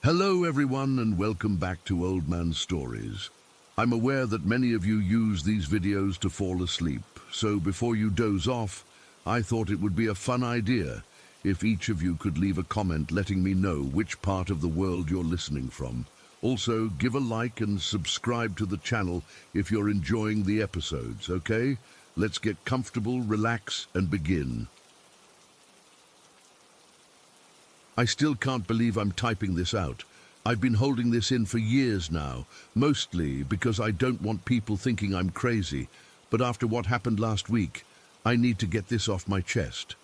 Hello everyone and welcome back to Old Man Stories. I'm aware that many of you use these videos to fall asleep, so before you doze off, I thought it would be a fun idea if each of you could leave a comment letting me know which part of the world you're listening from. Also, give a like and subscribe to the channel if you're enjoying the episodes, okay? Let's get comfortable, relax, and begin. I still can't believe I'm typing this out. I've been holding this in for years now, mostly because I don't want people thinking I'm crazy. But after what happened last week, I need to get this off my chest.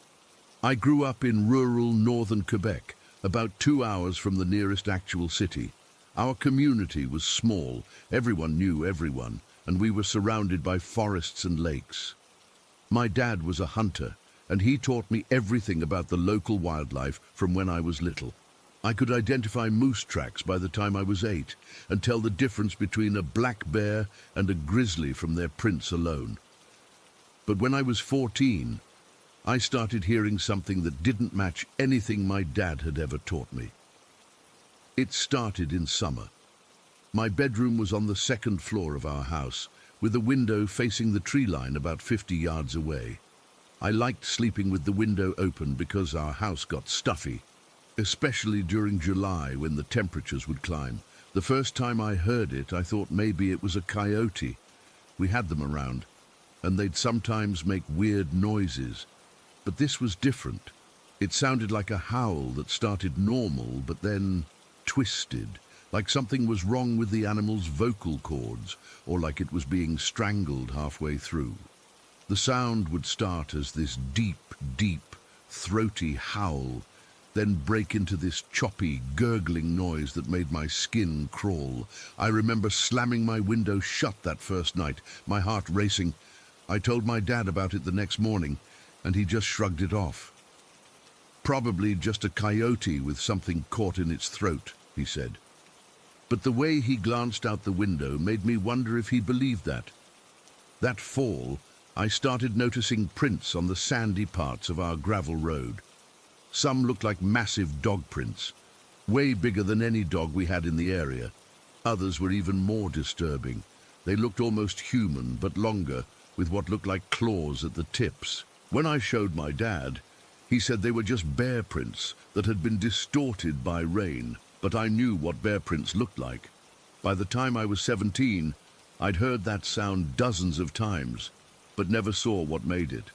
I grew up in rural northern Quebec, about 2 hours from the nearest actual city. Our community was small, everyone knew everyone, and we were surrounded by forests and lakes. My dad was a hunter, and he taught me everything about the local wildlife from when I was little. I could identify moose tracks by the time I was 8 and tell the difference between a black bear and a grizzly from their prints alone. But when I was 14, I started hearing something that didn't match anything my dad had ever taught me. It started in summer. My bedroom was on the second floor of our house, with a window facing the tree line about 50 yards away. I liked sleeping with the window open because our house got stuffy, especially during July when the temperatures would climb. The first time I heard it, I thought maybe it was a coyote. We had them around, and they'd sometimes make weird noises. But this was different. It sounded like a howl that started normal, but then twisted, like something was wrong with the animal's vocal cords, or like it was being strangled halfway through. The sound would start as this deep, throaty howl, then break into this choppy, gurgling noise that made my skin crawl. I remember slamming my window shut that first night, my heart racing. I told my dad about it the next morning, and he just shrugged it off. "Probably just a coyote with something caught in its throat," he said. But the way he glanced out the window made me wonder if he believed that. That fall, I started noticing prints on the sandy parts of our gravel road. Some looked like massive dog prints, way bigger than any dog we had in the area. Others were even more disturbing. They looked almost human, but longer, with what looked like claws at the tips. When I showed my dad, he said they were just bear prints that had been distorted by rain, but I knew what bear prints looked like. By the time I was 17, I'd heard that sound dozens of times, but never saw what made it.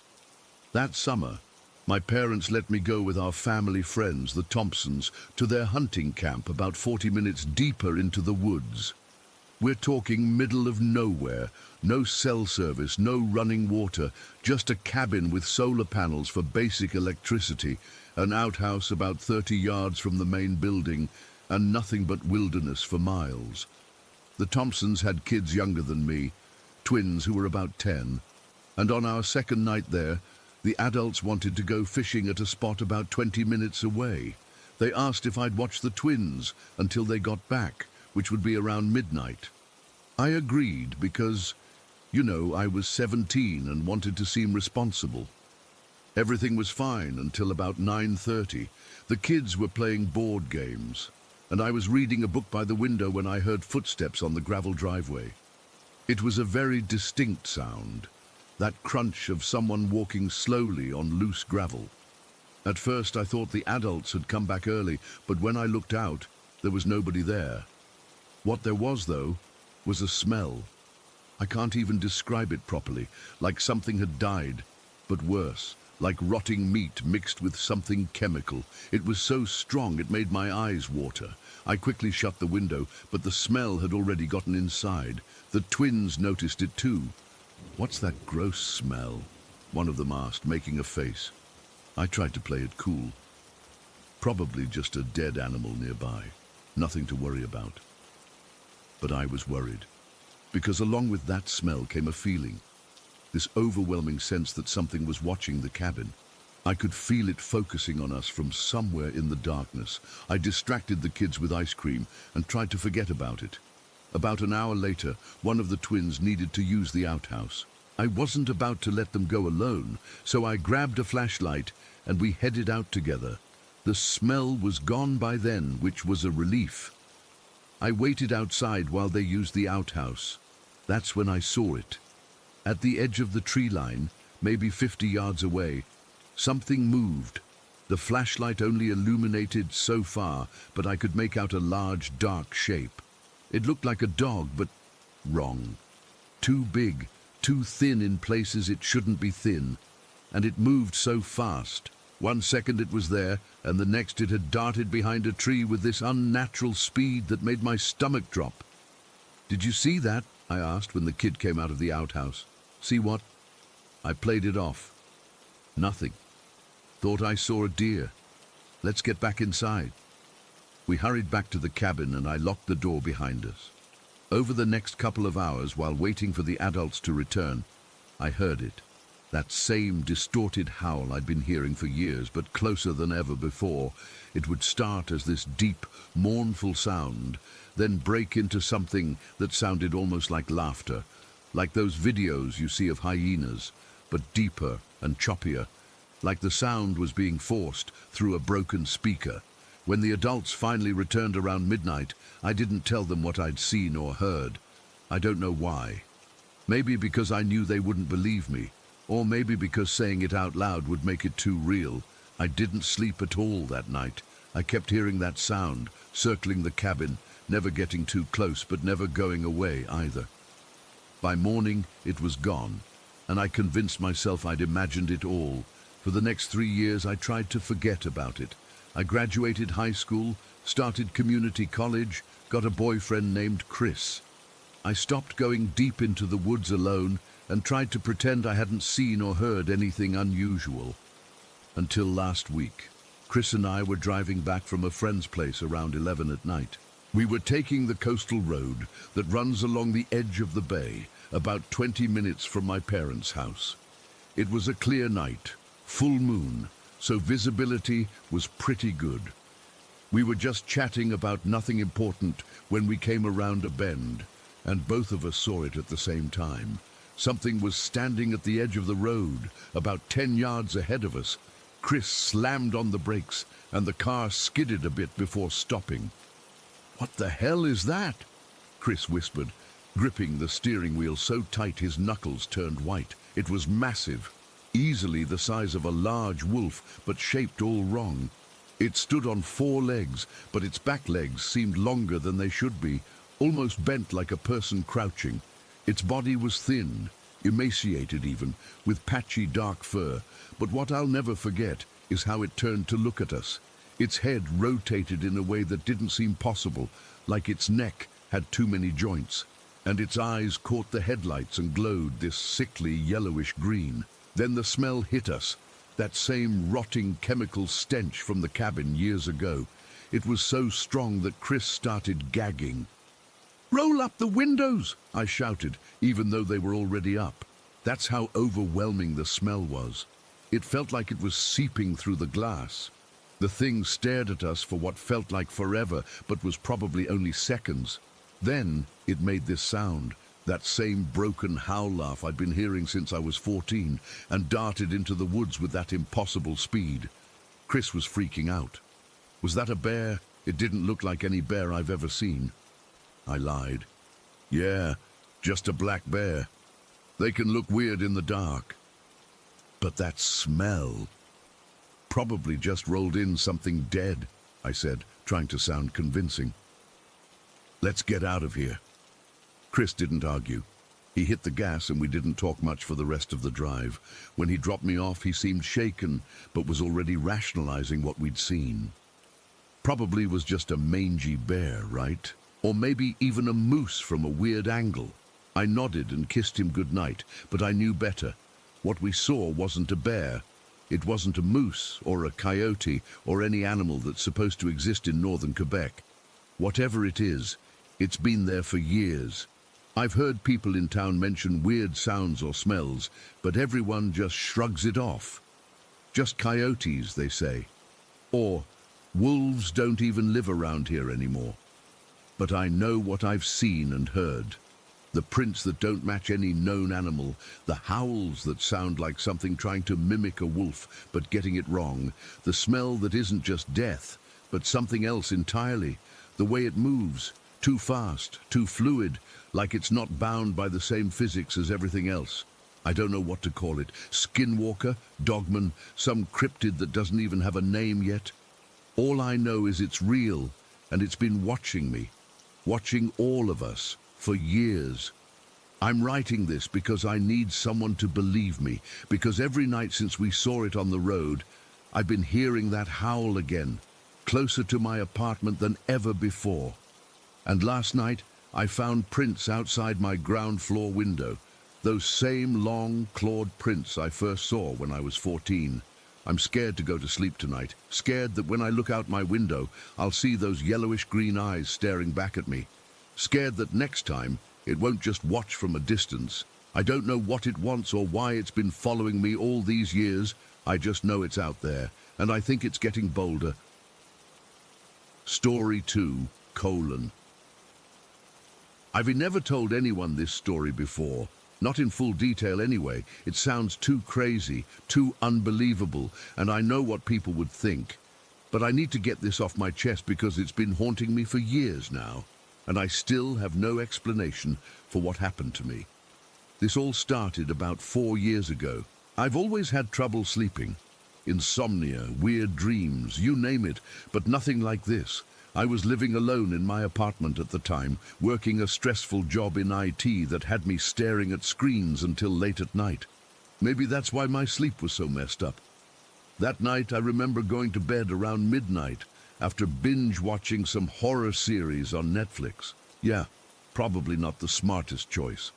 That summer, my parents let me go with our family friends, the Thompsons, to their hunting camp about 40 minutes deeper into the woods. We're talking middle of nowhere, no cell service, no running water, just a cabin with solar panels for basic electricity, an outhouse about 30 yards from the main building, and nothing but wilderness for miles. The Thompsons had kids younger than me, twins who were about 10. And on our second night there, the adults wanted to go fishing at a spot about 20 minutes away. They asked if I'd watch the twins until they got back, which would be around midnight. I agreed because, I was 17 and wanted to seem responsible. Everything was fine until about 9:30. The kids were playing board games, and I was reading a book by the window when I heard footsteps on the gravel driveway. It was a very distinct sound, that crunch of someone walking slowly on loose gravel. At first I thought the adults had come back early, but when I looked out, there was nobody there. What there was, though, was a smell. I can't even describe it properly, like something had died, but worse, like rotting meat mixed with something chemical. It was so strong it made my eyes water. I quickly shut the window, but the smell had already gotten inside. The twins noticed it too. "What's that gross smell?" one of them asked, making a face. I tried to play it cool. Probably just a dead animal nearby. Nothing to worry about. But I was worried, because along with that smell came a feeling, this overwhelming sense that something was watching the cabin. I could feel it focusing on us from somewhere in the darkness. I distracted the kids with ice cream and tried to forget about it. About an hour later, one of the twins needed to use the outhouse. I wasn't about to let them go alone, so I grabbed a flashlight and we headed out together. The smell was gone by then, which was a relief. I waited outside while they used the outhouse. That's when I saw it. At the edge of the tree line, maybe 50 yards away, something moved. The flashlight only illuminated so far, but I could make out a large, dark shape. It looked like a dog, but wrong. Too big, too thin in places it shouldn't be thin. And it moved so fast. 1 second it was there, and the next it had darted behind a tree with this unnatural speed that made my stomach drop. "Did you see that?" I asked when the kid came out of the outhouse. "See what?" I played it off. "Nothing. Thought I saw a deer. Let's get back inside." We hurried back to the cabin and I locked the door behind us. Over the next couple of hours, while waiting for the adults to return, I heard it. That same distorted howl I'd been hearing for years, but closer than ever before. It would start as this deep, mournful sound, then break into something that sounded almost like laughter, like those videos you see of hyenas, but deeper and choppier, like the sound was being forced through a broken speaker. When the adults finally returned around midnight, I didn't tell them what I'd seen or heard. I don't know why. Maybe because I knew they wouldn't believe me, or maybe because saying it out loud would make it too real. I didn't sleep at all that night. I kept hearing that sound, circling the cabin, never getting too close, but never going away either. By morning, it was gone, and I convinced myself I'd imagined it all. For the next 3 years, I tried to forget about it. I graduated high school, started community college, got a boyfriend named Chris. I stopped going deep into the woods alone and tried to pretend I hadn't seen or heard anything unusual. Until last week, Chris and I were driving back from a friend's place around 11 at night. We were taking the coastal road that runs along the edge of the bay, about 20 minutes from my parents' house. It was a clear night, full moon, so visibility was pretty good. We were just chatting about nothing important when we came around a bend, and both of us saw it at the same time. Something was standing at the edge of the road, about 10 yards ahead of us. Chris slammed on the brakes, and the car skidded a bit before stopping. "What the hell is that?" Chris whispered, gripping the steering wheel so tight his knuckles turned white. It was massive, easily the size of a large wolf, but shaped all wrong. It stood on 4 legs, but its back legs seemed longer than they should be, almost bent like a person crouching. Its body was thin, emaciated even, with patchy dark fur, but what I'll never forget is how it turned to look at us. Its head rotated in a way that didn't seem possible, like its neck had too many joints, and its eyes caught the headlights and glowed this sickly yellowish green. Then the smell hit us, that same rotting chemical stench from the cabin years ago. It was so strong that Chris started gagging. "Roll up the windows!" I shouted, even though they were already up. That's how overwhelming the smell was. It felt like it was seeping through the glass. The thing stared at us for what felt like forever, but was probably only seconds. Then it made this sound, that same broken howl laugh I'd been hearing since I was 14, and darted into the woods with that impossible speed. Chris was freaking out. "Was that a bear? It didn't look like any bear I've ever seen." I lied. "Yeah, just a black bear. They can look weird in the dark." "But that smell." "Probably just rolled in something dead," I said, trying to sound convincing. "Let's get out of here." Chris didn't argue. He hit the gas and we didn't talk much for the rest of the drive. When he dropped me off, he seemed shaken, but was already rationalizing what we'd seen. Probably was just a mangy bear, right? Or maybe even a moose from a weird angle. I nodded and kissed him goodnight, but I knew better. What we saw wasn't a bear. It wasn't a moose or a coyote or any animal that's supposed to exist in northern Quebec. Whatever it is, it's been there for years. I've heard people in town mention weird sounds or smells, but everyone just shrugs it off. Just coyotes, they say. Or, wolves don't even live around here anymore. But I know what I've seen and heard. The prints that don't match any known animal, the howls that sound like something trying to mimic a wolf but getting it wrong, the smell that isn't just death, but something else entirely, the way it moves, too fast, too fluid, like it's not bound by the same physics as everything else. I don't know what to call it, skinwalker, dogman, some cryptid that doesn't even have a name yet. All I know is it's real, and it's been watching me, watching all of us, for years. I'm writing this because I need someone to believe me, because every night since we saw it on the road, I've been hearing that howl again, closer to my apartment than ever before. And last night, I found prints outside my ground floor window, those same long, clawed prints I first saw when I was 14. I'm scared to go to sleep tonight, scared that when I look out my window, I'll see those yellowish-green eyes staring back at me. Scared that next time, it won't just watch from a distance. I don't know what it wants or why it's been following me all these years. I just know it's out there, and I think it's getting bolder. Story 2, : I've never told anyone this story before. Not in full detail anyway. It sounds too crazy, too unbelievable, and I know what people would think. But I need to get this off my chest because it's been haunting me for years now, and I still have no explanation for what happened to me. This all started about 4 years ago. I've always had trouble sleeping. Insomnia, weird dreams, you name it, but nothing like this. I was living alone in my apartment at the time, working a stressful job in IT that had me staring at screens until late at night. Maybe that's why my sleep was so messed up. That night I remember going to bed around midnight after binge-watching some horror series on Netflix. Yeah, probably not the smartest choice.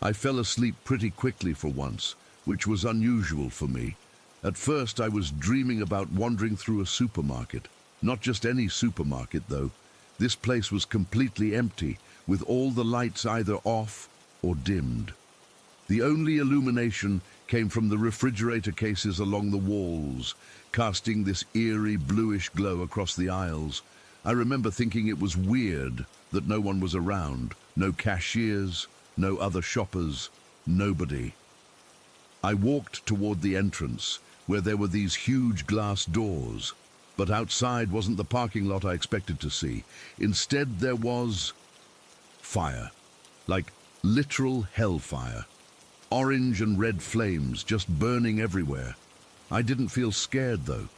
I fell asleep pretty quickly for once, which was unusual for me. At first I was dreaming about wandering through a supermarket. Not just any supermarket, though. This place was completely empty, with all the lights either off or dimmed. The only illumination came from the refrigerator cases along the walls, casting this eerie bluish glow across the aisles. I remember thinking it was weird that no one was around, no cashiers, no other shoppers, nobody. I walked toward the entrance, where there were these huge glass doors. But outside wasn't the parking lot I expected to see. Instead, there was fire, like literal hellfire. Orange and red flames just burning everywhere. I didn't feel scared, though,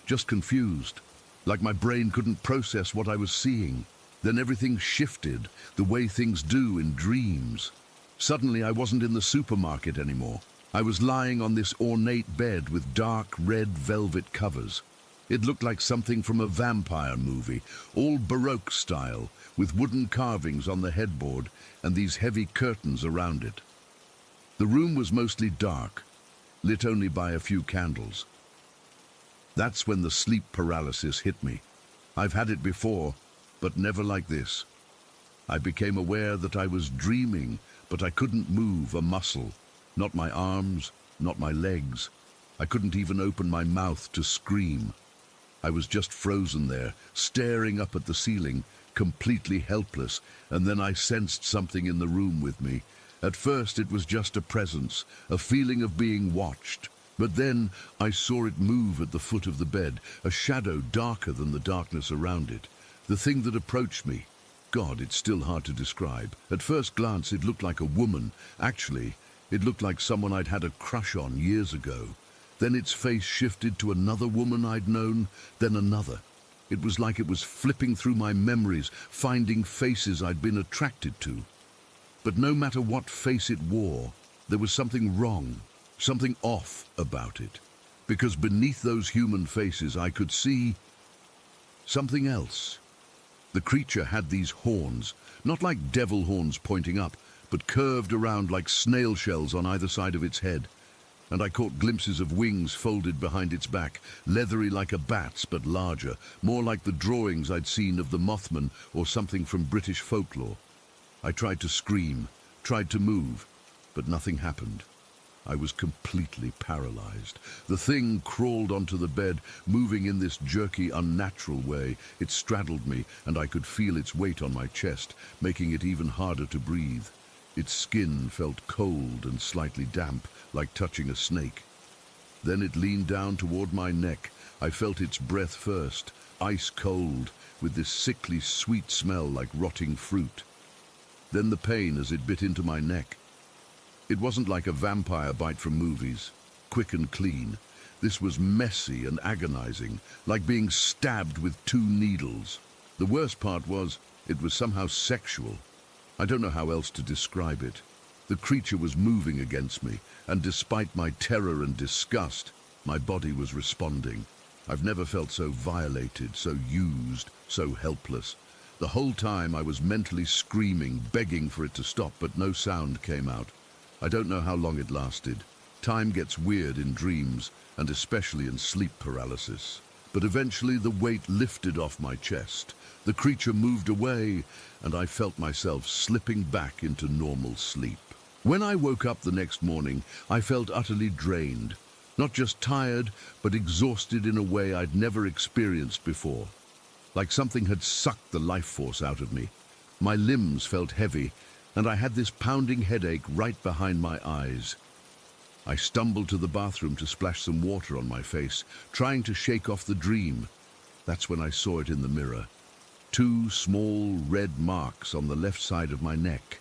just confused, like my brain couldn't process what I was seeing. Then everything shifted, the way things do in dreams. Suddenly, I wasn't in the supermarket anymore. I was lying on this ornate bed with dark red velvet covers. It looked like something from a vampire movie, all Baroque style, with wooden carvings on the headboard and these heavy curtains around it. The room was mostly dark, lit only by a few candles. That's when the sleep paralysis hit me. I've had it before, but never like this. I became aware that I was dreaming, but I couldn't move a muscle. Not my arms, not my legs. I couldn't even open my mouth to scream. I was just frozen there, staring up at the ceiling, completely helpless, and then I sensed something in the room with me. At first it was just a presence, a feeling of being watched. But then I saw it move at the foot of the bed, a shadow darker than the darkness around it. The thing that approached me, God, it's still hard to describe. At first glance it looked like a woman. Actually, it looked like someone I'd had a crush on years ago. Then its face shifted to another woman I'd known, then another. It was like it was flipping through my memories, finding faces I'd been attracted to. But no matter what face it wore, there was something wrong, something off about it. Because beneath those human faces I could see something else. The creature had these horns, not like devil horns pointing up, but curved around like snail shells on either side of its head. And I caught glimpses of wings folded behind its back, leathery like a bat's but larger, more like the drawings I'd seen of the Mothman or something from British folklore. I tried to scream, tried to move, but nothing happened. I was completely paralyzed. The thing crawled onto the bed, moving in this jerky, unnatural way. It straddled me, and I could feel its weight on my chest, making it even harder to breathe. Its skin felt cold and slightly damp, like touching a snake. Then it leaned down toward my neck. I felt its breath first, ice cold, with this sickly sweet smell like rotting fruit. Then the pain as it bit into my neck. It wasn't like a vampire bite from movies, quick and clean. This was messy and agonizing, like being stabbed with 2 needles. The worst part was, it was somehow sexual. I don't know how else to describe it. The creature was moving against me, and despite my terror and disgust, my body was responding. I've never felt so violated, so used, so helpless. The whole time I was mentally screaming, begging for it to stop, but no sound came out. I don't know how long it lasted. Time gets weird in dreams, and especially in sleep paralysis. But eventually the weight lifted off my chest. The creature moved away, and I felt myself slipping back into normal sleep. When I woke up the next morning, I felt utterly drained. Not just tired, but exhausted in a way I'd never experienced before. Like something had sucked the life force out of me. My limbs felt heavy, and I had this pounding headache right behind my eyes. I stumbled to the bathroom to splash some water on my face, trying to shake off the dream. That's when I saw it in the mirror. 2 small red marks on the left side of my neck.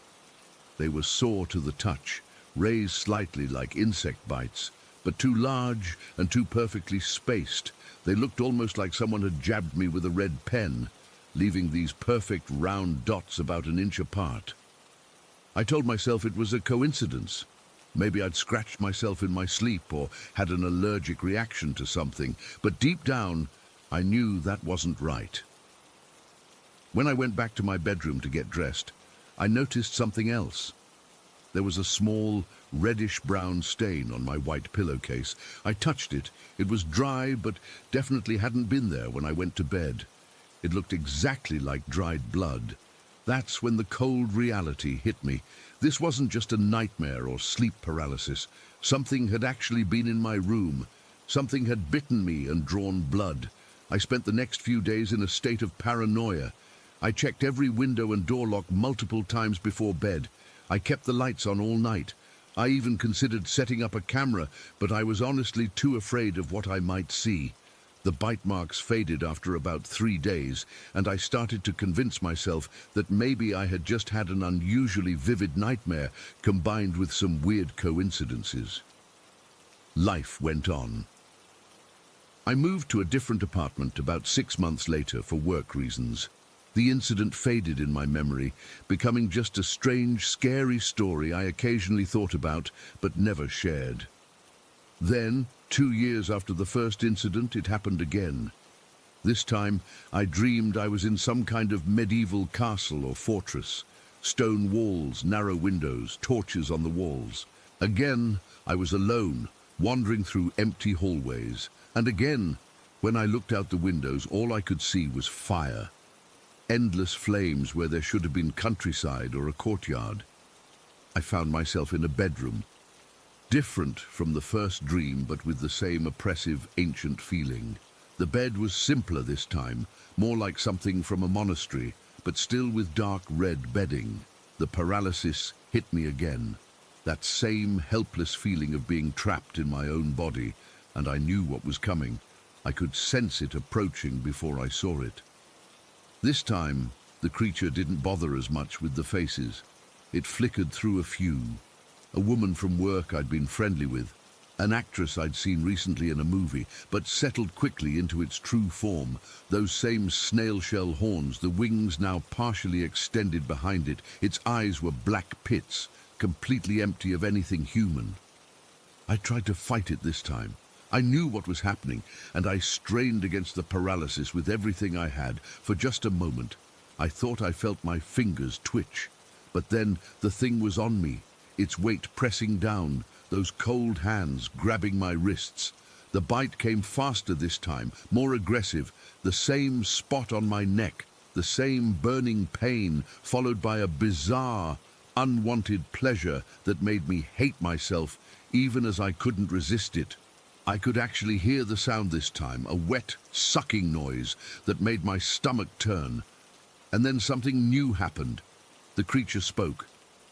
They were sore to the touch, raised slightly like insect bites, but too large and too perfectly spaced. They looked almost like someone had jabbed me with a red pen, leaving these perfect round dots about 1 inch apart. I told myself it was a coincidence. Maybe I'd scratched myself in my sleep or had an allergic reaction to something, but deep down, I knew that wasn't right. When I went back to my bedroom to get dressed, I noticed something else. There was a small, reddish-brown stain on my white pillowcase. I touched it. It was dry, but definitely hadn't been there when I went to bed. It looked exactly like dried blood. That's when the cold reality hit me. This wasn't just a nightmare or sleep paralysis. Something had actually been in my room. Something had bitten me and drawn blood. I spent the next few days in a state of paranoia. I checked every window and door lock multiple times before bed. I kept the lights on all night. I even considered setting up a camera, but I was honestly too afraid of what I might see. The bite marks faded after about 3 days, and I started to convince myself that maybe I had just had an unusually vivid nightmare combined with some weird coincidences. Life went on. I moved to a different apartment about 6 months later for work reasons. The incident faded in my memory, becoming just a strange, scary story I occasionally thought about but never shared. Then, 2 years after the first incident, it happened again. This time, I dreamed I was in some kind of medieval castle or fortress. Stone walls, narrow windows, torches on the walls. Again, I was alone, wandering through empty hallways. And again, when I looked out the windows, all I could see was fire. Endless flames where there should have been countryside or a courtyard. I found myself in a bedroom. Different from the first dream, but with the same oppressive, ancient feeling. The bed was simpler this time, more like something from a monastery, but still with dark red bedding. The paralysis hit me again. That same helpless feeling of being trapped in my own body, and I knew what was coming. I could sense it approaching before I saw it. This time, the creature didn't bother as much with the faces. It flickered through a few. A woman from work I'd been friendly with, an actress I'd seen recently in a movie, but settled quickly into its true form. Those same snail-shell horns, the wings now partially extended behind it. Its eyes were black pits, completely empty of anything human. I tried to fight it this time. I knew what was happening, and I strained against the paralysis with everything I had. For just a moment, I thought I felt my fingers twitch. But then the thing was on me, its weight pressing down, those cold hands grabbing my wrists. The bite came faster this time, more aggressive, the same spot on my neck, the same burning pain, followed by a bizarre, unwanted pleasure that made me hate myself even as I couldn't resist it. I could actually hear the sound this time, a wet, sucking noise that made my stomach turn. And then something new happened. The creature spoke,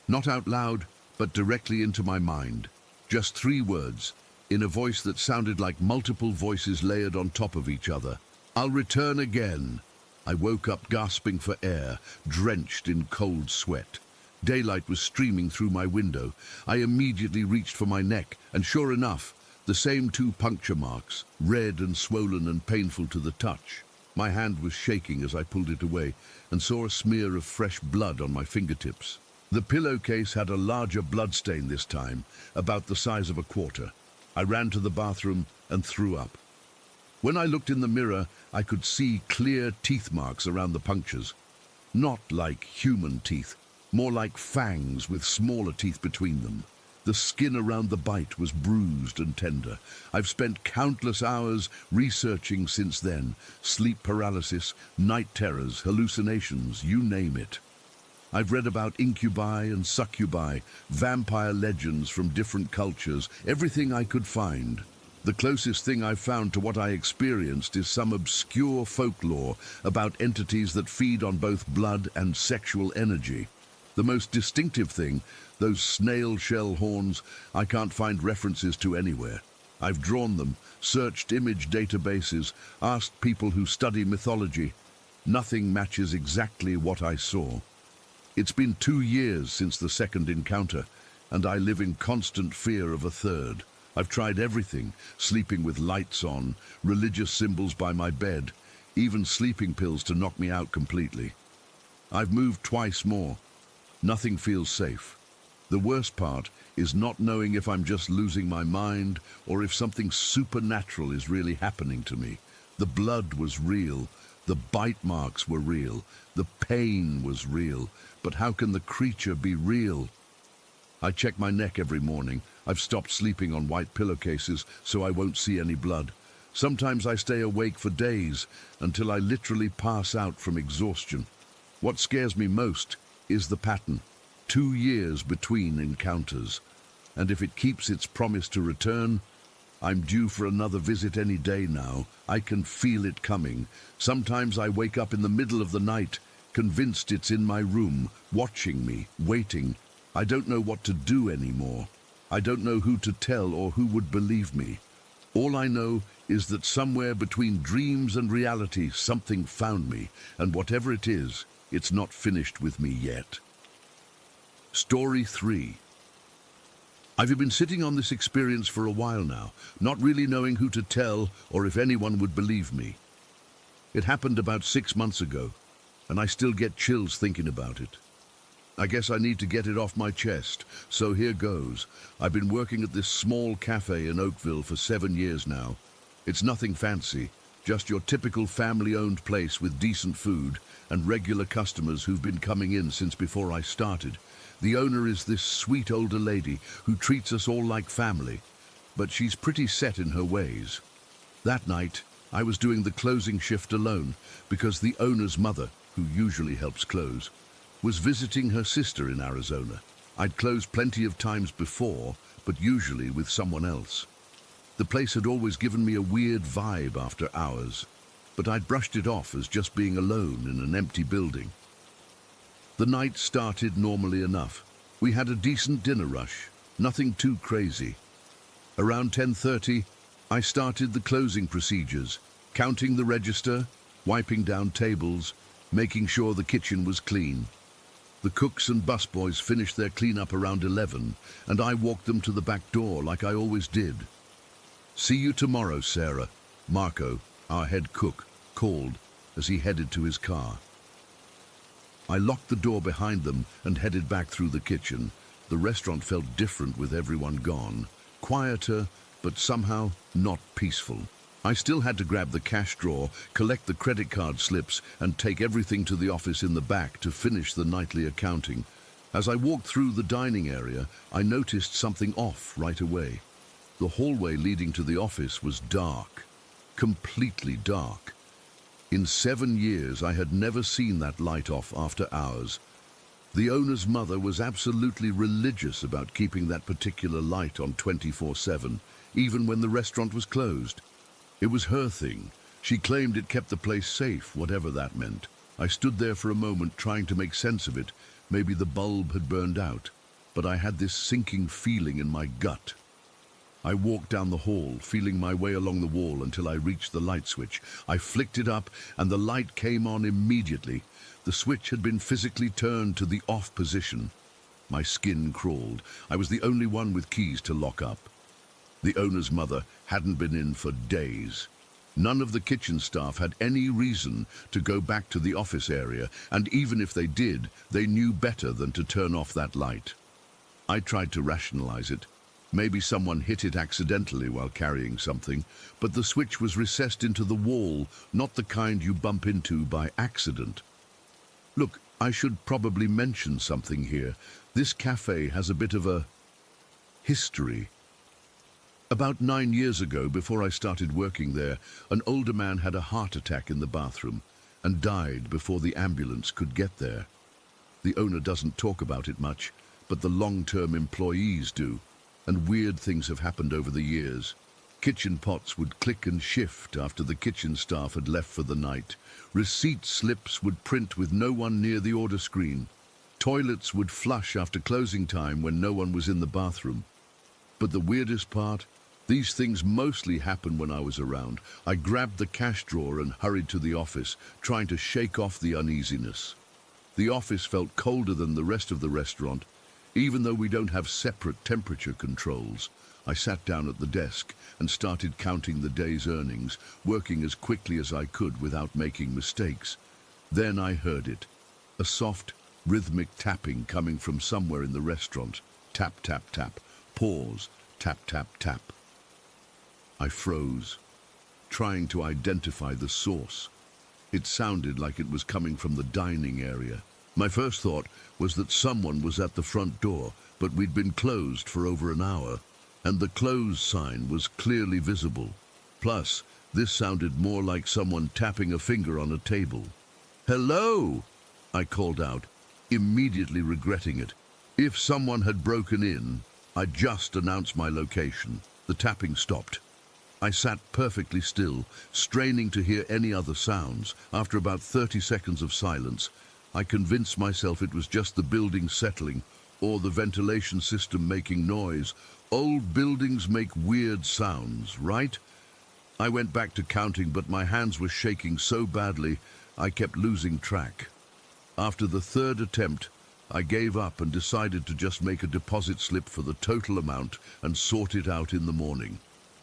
not out loud, but directly into my mind. Just 3 words, in a voice that sounded like multiple voices layered on top of each other. "I'll return again." I woke up gasping for air, drenched in cold sweat. Daylight was streaming through my window. I immediately reached for my neck, and sure enough, the same 2 puncture marks, red and swollen and painful to the touch. My hand was shaking as I pulled it away and saw a smear of fresh blood on my fingertips. The pillowcase had a larger bloodstain this time, about the size of a quarter. I ran to the bathroom and threw up. When I looked in the mirror, I could see clear teeth marks around the punctures. Not like human teeth, more like fangs with smaller teeth between them. The skin around the bite was bruised and tender. I've spent countless hours researching since then. Sleep paralysis, night terrors, hallucinations, you name it. I've read about incubi and succubi, vampire legends from different cultures, everything I could find. The closest thing I've found to what I experienced is some obscure folklore about entities that feed on both blood and sexual energy. The most distinctive thing, those snail shell horns, I can't find references to anywhere. I've drawn them, searched image databases, asked people who study mythology. Nothing matches exactly what I saw. It's been 2 years since the second encounter, and I live in constant fear of a third. I've tried everything, sleeping with lights on, religious symbols by my bed, even sleeping pills to knock me out completely. I've moved twice more. Nothing feels safe. The worst part is not knowing if I'm just losing my mind or if something supernatural is really happening to me. The blood was real. The bite marks were real. The pain was real. But how can the creature be real? I check my neck every morning. I've stopped sleeping on white pillowcases so I won't see any blood. Sometimes I stay awake for days until I literally pass out from exhaustion. What scares me most is the pattern. 2 years between encounters. And if it keeps its promise to return, I'm due for another visit any day now. I can feel it coming. Sometimes I wake up in the middle of the night, convinced it's in my room, watching me, waiting. I don't know what to do anymore. I don't know who to tell or who would believe me. All I know is that somewhere between dreams and reality, something found me, and whatever it is, it's not finished with me yet. Story 3. I've been sitting on this experience for a while now, not really knowing who to tell or if anyone would believe me. It happened about 6 months ago, and I still get chills thinking about it. I guess I need to get it off my chest, so here goes. I've been working at this small cafe in Oakville for 7 years now. It's nothing fancy, just your typical family-owned place with decent food and regular customers who've been coming in since before I started. The owner is this sweet older lady who treats us all like family, but she's pretty set in her ways. That night, I was doing the closing shift alone because the owner's mother, who usually helps close, was visiting her sister in Arizona. I'd closed plenty of times before, but usually with someone else. The place had always given me a weird vibe after hours, but I'd brushed it off as just being alone in an empty building. The night started normally enough. We had a decent dinner rush, nothing too crazy. Around 10:30, I started the closing procedures, counting the register, wiping down tables, making sure the kitchen was clean. The cooks and busboys finished their cleanup around 11, and I walked them to the back door like I always did. "See you tomorrow, Sarah," Marco, our head cook, called as he headed to his car. I locked the door behind them and headed back through the kitchen. The restaurant felt different with everyone gone. Quieter, but somehow not peaceful. I still had to grab the cash drawer, collect the credit card slips, and take everything to the office in the back to finish the nightly accounting. As I walked through the dining area, I noticed something off right away. The hallway leading to the office was dark, completely dark. In 7 years, I had never seen that light off after hours. The owner's mother was absolutely religious about keeping that particular light on 24/7, even when the restaurant was closed. It was her thing. She claimed it kept the place safe, whatever that meant. I stood there for a moment trying to make sense of it. Maybe the bulb had burned out, but I had this sinking feeling in my gut. I walked down the hall, feeling my way along the wall until I reached the light switch. I flicked it up, and the light came on immediately. The switch had been physically turned to the off position. My skin crawled. I was the only one with keys to lock up. The owner's mother hadn't been in for days. None of the kitchen staff had any reason to go back to the office area, and even if they did, they knew better than to turn off that light. I tried to rationalize it. Maybe someone hit it accidentally while carrying something, but the switch was recessed into the wall, not the kind you bump into by accident. Look, I should probably mention something here. This cafe has a bit of a history. About 9 years ago, before I started working there, an older man had a heart attack in the bathroom and died before the ambulance could get there. The owner doesn't talk about it much, but the long-term employees do, and weird things have happened over the years. Kitchen pots would click and shift after the kitchen staff had left for the night. Receipt slips would print with no one near the order screen. Toilets would flush after closing time when no one was in the bathroom. But the weirdest part? These things mostly happened when I was around. I grabbed the cash drawer and hurried to the office, trying to shake off the uneasiness. The office felt colder than the rest of the restaurant, even though we don't have separate temperature controls. I sat down at the desk and started counting the day's earnings, working as quickly as I could without making mistakes. Then I heard it, a soft, rhythmic tapping coming from somewhere in the restaurant. Tap, tap, tap. Pause. Tap, tap, tap. I froze, trying to identify the source. It sounded like it was coming from the dining area. My first thought was that someone was at the front door, but we'd been closed for over an hour, and the close sign was clearly visible. Plus, this sounded more like someone tapping a finger on a table. "Hello!" I called out, immediately regretting it. If someone had broken in, I'd just announced my location. The tapping stopped. I sat perfectly still, straining to hear any other sounds. After about 30 seconds of silence, I convinced myself it was just the building settling or the ventilation system making noise. Old buildings make weird sounds, right? I went back to counting, but my hands were shaking so badly I kept losing track. After the third attempt, I gave up and decided to just make a deposit slip for the total amount and sort it out in the morning.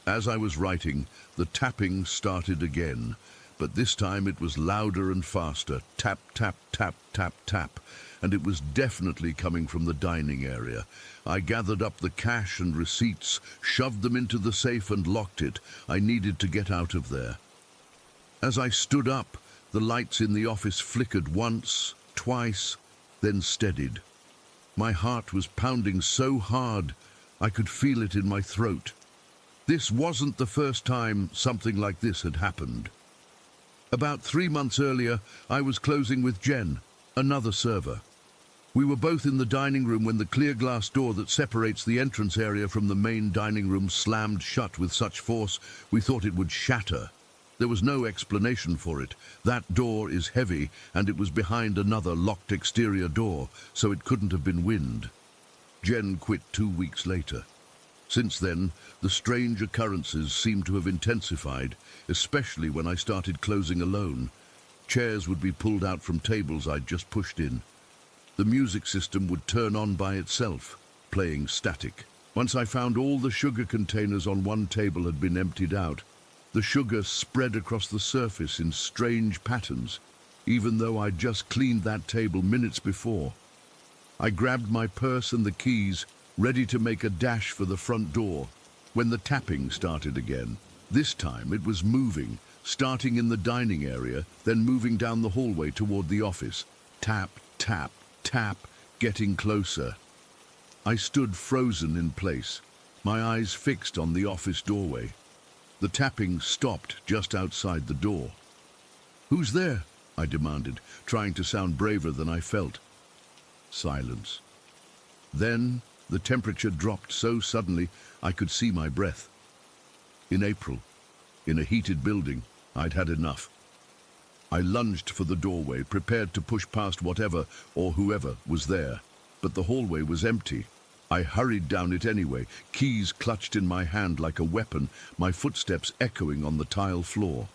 As I was writing, the tapping started again, but this time it was louder and faster. Tap, tap, tap, tap, tap. And it was definitely coming from the dining area. I gathered up the cash and receipts, shoved them into the safe and locked it. I needed to get out of there. As I stood up, the lights in the office flickered once, twice, then steadied. My heart was pounding so hard, I could feel it in my throat. This wasn't the first time something like this had happened. About 3 months earlier, I was closing with Jen, another server. We were both in the dining room when the clear glass door that separates the entrance area from the main dining room slammed shut with such force we thought it would shatter. There was no explanation for it. That door is heavy, and it was behind another locked exterior door, so it couldn't have been wind. Jen quit 2 weeks later. Since then, the strange occurrences seem to have intensified, especially when I started closing alone. Chairs would be pulled out from tables I'd just pushed in. The music system would turn on by itself, playing static. Once I found all the sugar containers on one table had been emptied out, the sugar spread across the surface in strange patterns, even though I'd just cleaned that table minutes before. I grabbed my purse and the keys, ready to make a dash for the front door, when the tapping started again. This time it was moving, starting in the dining area, then moving down the hallway toward the office. Tap, tap, tap, getting closer. I stood frozen in place, my eyes fixed on the office doorway. The tapping stopped just outside the door. "Who's there?" I demanded, trying to sound braver than I felt. Silence. Then the temperature dropped so suddenly I could see my breath. In April, in a heated building, I'd had enough. I lunged for the doorway, prepared to push past whatever or whoever was there. But the hallway was empty. I hurried down it anyway, keys clutched in my hand like a weapon, my footsteps echoing on the tile floor.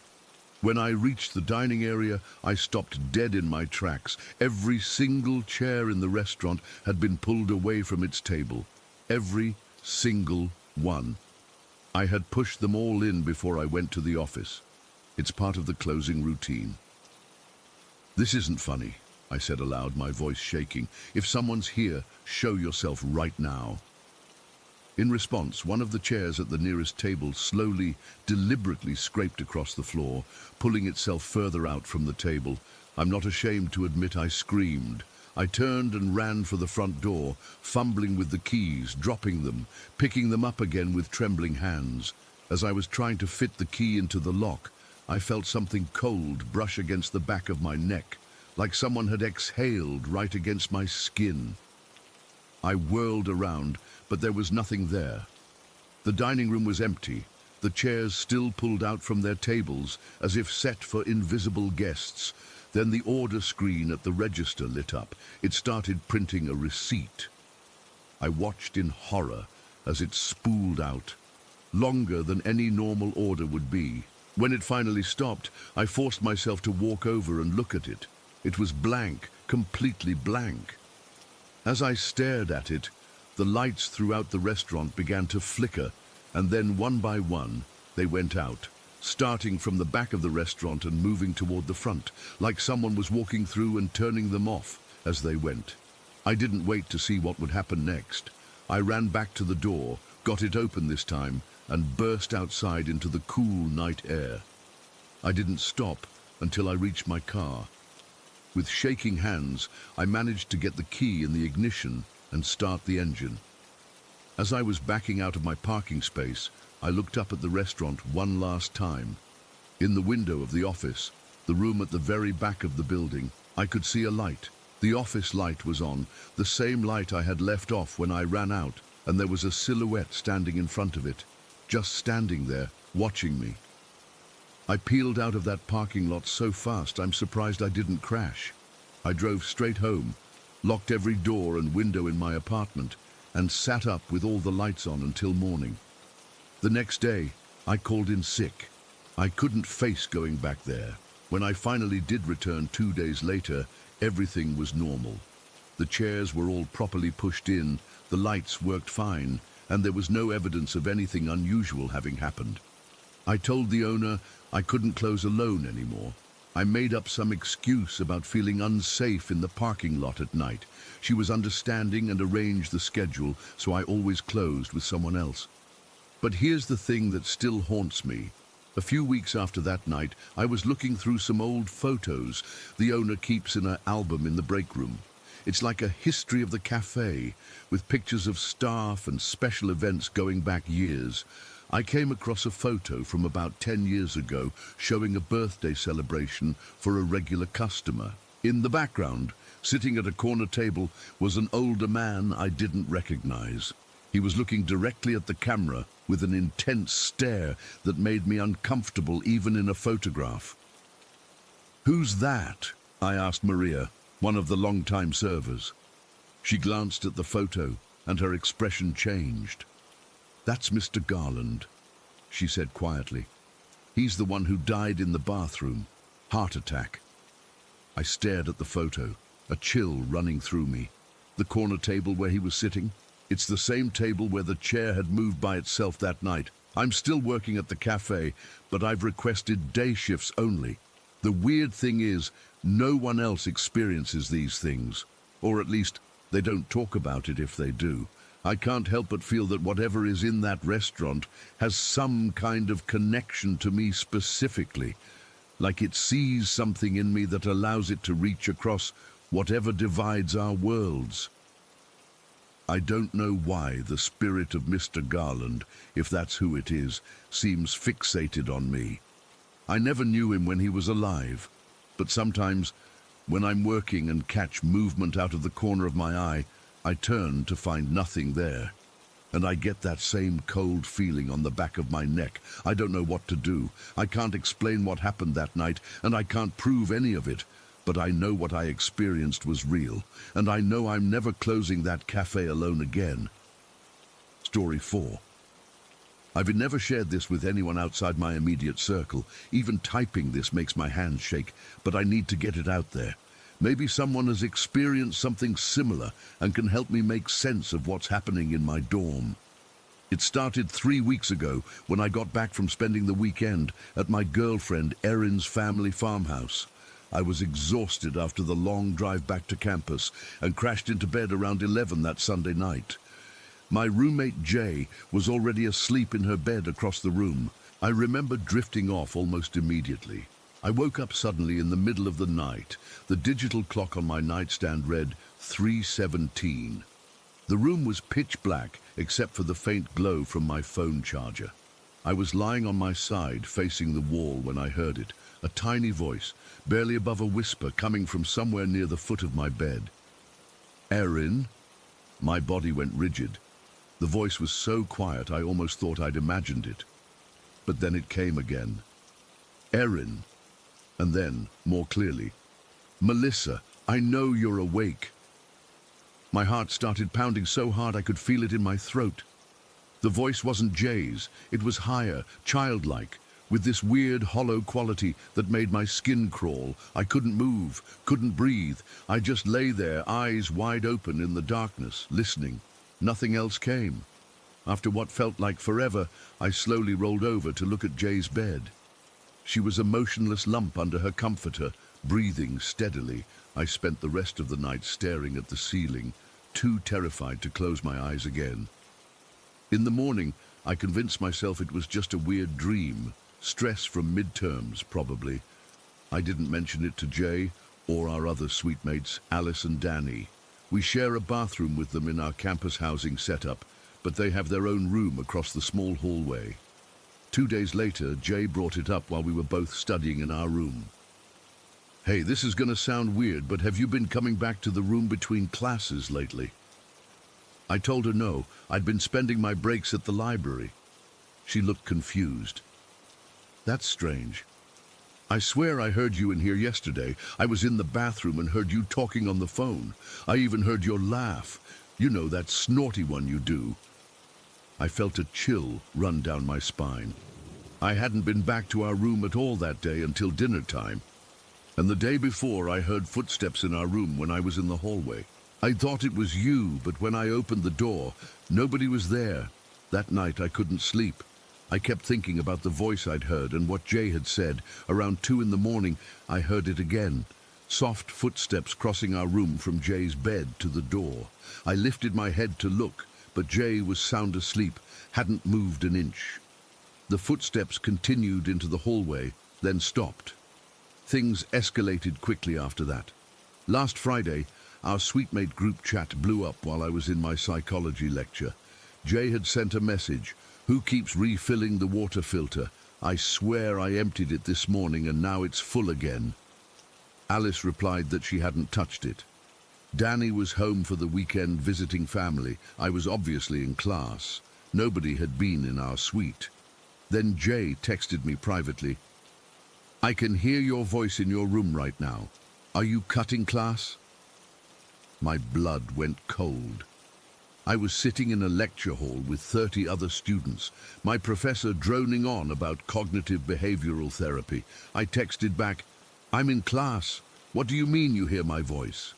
When I reached the dining area, I stopped dead in my tracks. Every single chair in the restaurant had been pulled away from its table. Every single one. I had pushed them all in before I went to the office. It's part of the closing routine. "This isn't funny," I said aloud, my voice shaking. "If someone's here, show yourself right now." In response, one of the chairs at the nearest table slowly, deliberately scraped across the floor, pulling itself further out from the table. I'm not ashamed to admit I screamed. I turned and ran for the front door, fumbling with the keys, dropping them, picking them up again with trembling hands. As I was trying to fit the key into the lock, I felt something cold brush against the back of my neck, like someone had exhaled right against my skin. I whirled around, but there was nothing there. The dining room was empty, the chairs still pulled out from their tables as if set for invisible guests. Then the order screen at the register lit up. It started printing a receipt. I watched in horror as it spooled out, longer than any normal order would be. When it finally stopped, I forced myself to walk over and look at it. It was blank, completely blank. As I stared at it, the lights throughout the restaurant began to flicker, and then one by one, they went out, starting from the back of the restaurant and moving toward the front, like someone was walking through and turning them off as they went. I didn't wait to see what would happen next. I ran back to the door, got it open this time, and burst outside into the cool night air. I didn't stop until I reached my car. With shaking hands, I managed to get the key in the ignition and start the engine. As I was backing out of my parking space, I looked up at the restaurant one last time. In the window of the office, the room at the very back of the building, I could see a light. The office light was on, the same light I had left off when I ran out, and there was a silhouette standing in front of it, just standing there, watching me. I peeled out of that parking lot so fast I'm surprised I didn't crash. I drove straight home, locked every door and window in my apartment, and sat up with all the lights on until morning. The next day, I called in sick. I couldn't face going back there. When I finally did return 2 days later, everything was normal. The chairs were all properly pushed in, the lights worked fine, and there was no evidence of anything unusual having happened. I told the owner I couldn't close alone anymore. I made up some excuse about feeling unsafe in the parking lot at night. She was understanding and arranged the schedule, so I always closed with someone else. But here's the thing that still haunts me. A few weeks after that night, I was looking through some old photos the owner keeps in her album in the break room. It's like a history of the cafe, with pictures of staff and special events going back years. I came across a photo from about 10 years ago showing a birthday celebration for a regular customer. In the background, sitting at a corner table, was an older man I didn't recognize. He was looking directly at the camera with an intense stare that made me uncomfortable even in a photograph. "Who's that?" I asked Maria, one of the long-time servers. She glanced at the photo and her expression changed. "That's Mr. Garland," she said quietly. "He's the one who died in the bathroom. Heart attack." I stared at the photo, a chill running through me. The corner table where he was sitting, it's the same table where the chair had moved by itself that night. I'm still working at the cafe, but I've requested day shifts only. The weird thing is, no one else experiences these things, or at least they don't talk about it if they do. I can't help but feel that whatever is in that restaurant has some kind of connection to me specifically, like it sees something in me that allows it to reach across whatever divides our worlds. I don't know why the spirit of Mr. Garland, if that's who it is, seems fixated on me. I never knew him when he was alive, but sometimes When I'm working and catch movement out of the corner of my eye, I turn to find nothing there. And I get that same cold feeling on the back of my neck. I don't know what to do. I can't explain what happened that night, and I can't prove any of it. But I know what I experienced was real, and I know I'm never closing that cafe alone again. Story 4. I've never shared this with anyone outside my immediate circle. Even typing this makes my hands shake, but I need to get it out there. Maybe someone has experienced something similar and can help me make sense of what's happening in my dorm. It started 3 weeks ago when I got back from spending the weekend at my girlfriend Erin's family farmhouse. I was exhausted after the long drive back to campus and crashed into bed around 11 that Sunday night. My roommate Jay was already asleep in her bed across the room. I remember drifting off almost immediately. I woke up suddenly in the middle of the night. The digital clock on my nightstand read 3:17. The room was pitch black except for the faint glow from my phone charger. I was lying on my side facing the wall when I heard it, a tiny voice, barely above a whisper, coming from somewhere near the foot of my bed. "Erin?" My body went rigid. The voice was so quiet I almost thought I'd imagined it. But then it came again. "Erin." And then, more clearly, "Melissa, I know you're awake." My heart started pounding so hard I could feel it in my throat. The voice wasn't Jay's. It was higher, childlike, with this weird hollow quality that made my skin crawl. I couldn't move, couldn't breathe. I just lay there, eyes wide open in the darkness, listening. Nothing else came. After what felt like forever, I slowly rolled over to look at Jay's bed. She was a motionless lump under her comforter, breathing steadily. I spent the rest of the night staring at the ceiling, too terrified to close my eyes again. In the morning, I convinced myself it was just a weird dream, stress from midterms, probably. I didn't mention it to Jay or our other suite mates, Alice and Danny. We share a bathroom with them in our campus housing setup, but they have their own room across the small hallway. 2 days later, Jay brought it up while we were both studying in our room. "Hey, this is going to sound weird, but have you been coming back to the room between classes lately?" I told her no, I'd been spending my breaks at the library. She looked confused. "That's strange. I swear I heard you in here yesterday. I was in the bathroom and heard you talking on the phone. I even heard your laugh. You know, that snorty one you do." I felt a chill run down my spine. I hadn't been back to our room at all that day until dinner time. And the day before, I heard footsteps in our room when I was in the hallway. I thought it was you, but when I opened the door, nobody was there. That night, I couldn't sleep. I kept thinking about the voice I'd heard and what Jay had said. Around 2 in the morning, I heard it again. Soft footsteps crossing our room from Jay's bed to the door. I lifted my head to look, but Jay was sound asleep, hadn't moved an inch. The footsteps continued into the hallway, then stopped. Things escalated quickly after that. Last Friday, our suitemate group chat blew up while I was in my psychology lecture. Jay had sent a message. "Who keeps refilling the water filter? I swear I emptied it this morning and now it's full again." Alice replied that she hadn't touched it. Danny was home for the weekend visiting family. I was obviously in class. Nobody had been in our suite. Then Jay texted me privately. "I can hear your voice in your room right now. Are you cutting class?" My blood went cold. I was sitting in a lecture hall with 30 other students, my professor droning on about cognitive behavioral therapy. I texted back, "I'm in class. What do you mean you hear my voice?"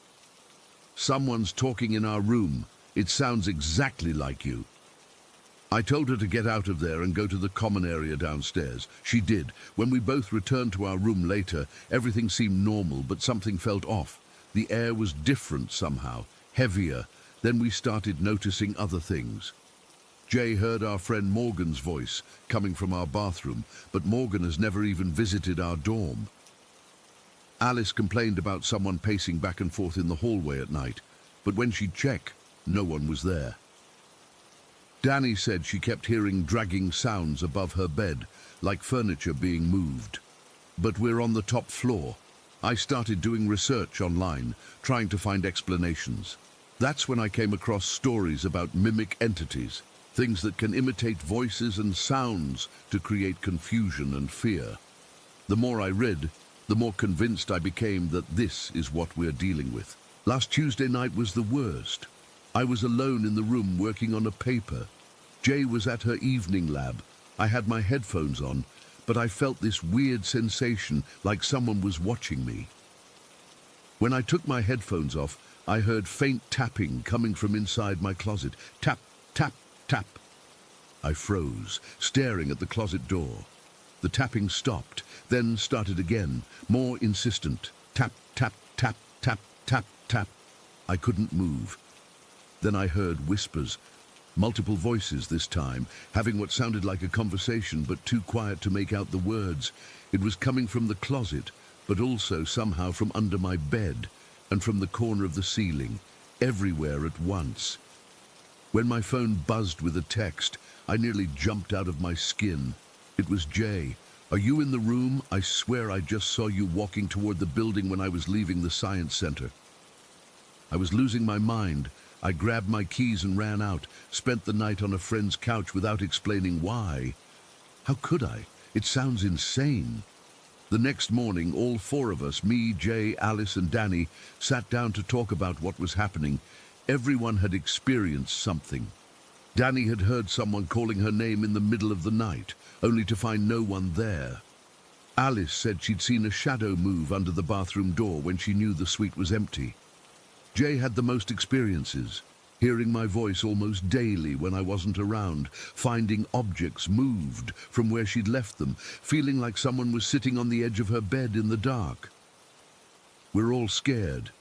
"Someone's talking in our room. It sounds exactly like you." I told her to get out of there and go to the common area downstairs. She did. When we both returned to our room later, everything seemed normal, but something felt off. The air was different somehow, heavier. Then we started noticing other things. Jay heard our friend Morgan's voice coming from our bathroom, but Morgan has never even visited our dorm. Alice complained about someone pacing back and forth in the hallway at night, but when she'd check, no one was there. Danny said she kept hearing dragging sounds above her bed, like furniture being moved. But we're on the top floor. I started doing research online, trying to find explanations. That's when I came across stories about mimic entities, things that can imitate voices and sounds to create confusion and fear. The more I read, the more convinced I became that this is what we're dealing with. Last Tuesday night was the worst. I was alone in the room working on a paper. Jay was at her evening lab. I had my headphones on, but I felt this weird sensation like someone was watching me. When I took my headphones off, I heard faint tapping coming from inside my closet. Tap, tap, tap. I froze, staring at the closet door. The tapping stopped, then started again, more insistent. Tap, tap, tap, tap, tap, tap. I couldn't move. Then I heard whispers, multiple voices this time, having what sounded like a conversation but too quiet to make out the words. It was coming from the closet, but also somehow from under my bed and from the corner of the ceiling, everywhere at once. When my phone buzzed with a text, I nearly jumped out of my skin. It was Jay. "Are you in the room? I swear I just saw you walking toward the building when I was leaving the science center." I was losing my mind. I grabbed my keys and ran out, spent the night on a friend's couch without explaining why. How could I? It sounds insane. The next morning, all four of us, me, Jay, Alice, and Danny, sat down to talk about what was happening. Everyone had experienced something. Danny had heard someone calling her name in the middle of the night, only to find no one there. Alice said she'd seen a shadow move under the bathroom door when she knew the suite was empty. Jay had the most experiences, hearing my voice almost daily when I wasn't around, finding objects moved from where she'd left them, feeling like someone was sitting on the edge of her bed in the dark. We're all scared.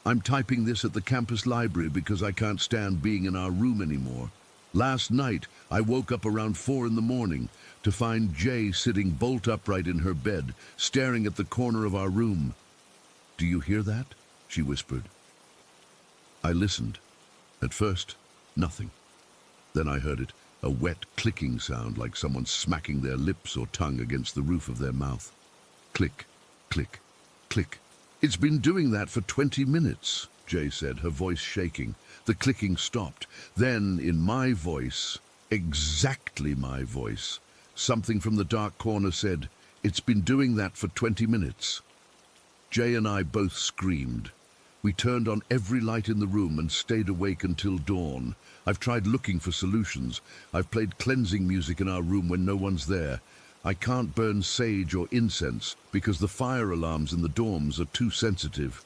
I'm typing this at the campus library because I can't stand being in our room anymore. Last night, I woke up around 4 in the morning to find Jay sitting bolt upright in her bed, staring at the corner of our room. "Do you hear that?" she whispered. I listened. At first, nothing. Then I heard it, a wet clicking sound like someone smacking their lips or tongue against the roof of their mouth. Click, click, click. "It's been doing that for 20 minutes, Jay said, her voice shaking. The clicking stopped. Then, in my voice, exactly my voice, something from the dark corner said, "It's been doing that for 20 minutes. Jay and I both screamed. We turned on every light in the room and stayed awake until dawn. I've tried looking for solutions. I've played cleansing music in our room when no one's there. I can't burn sage or incense because the fire alarms in the dorms are too sensitive.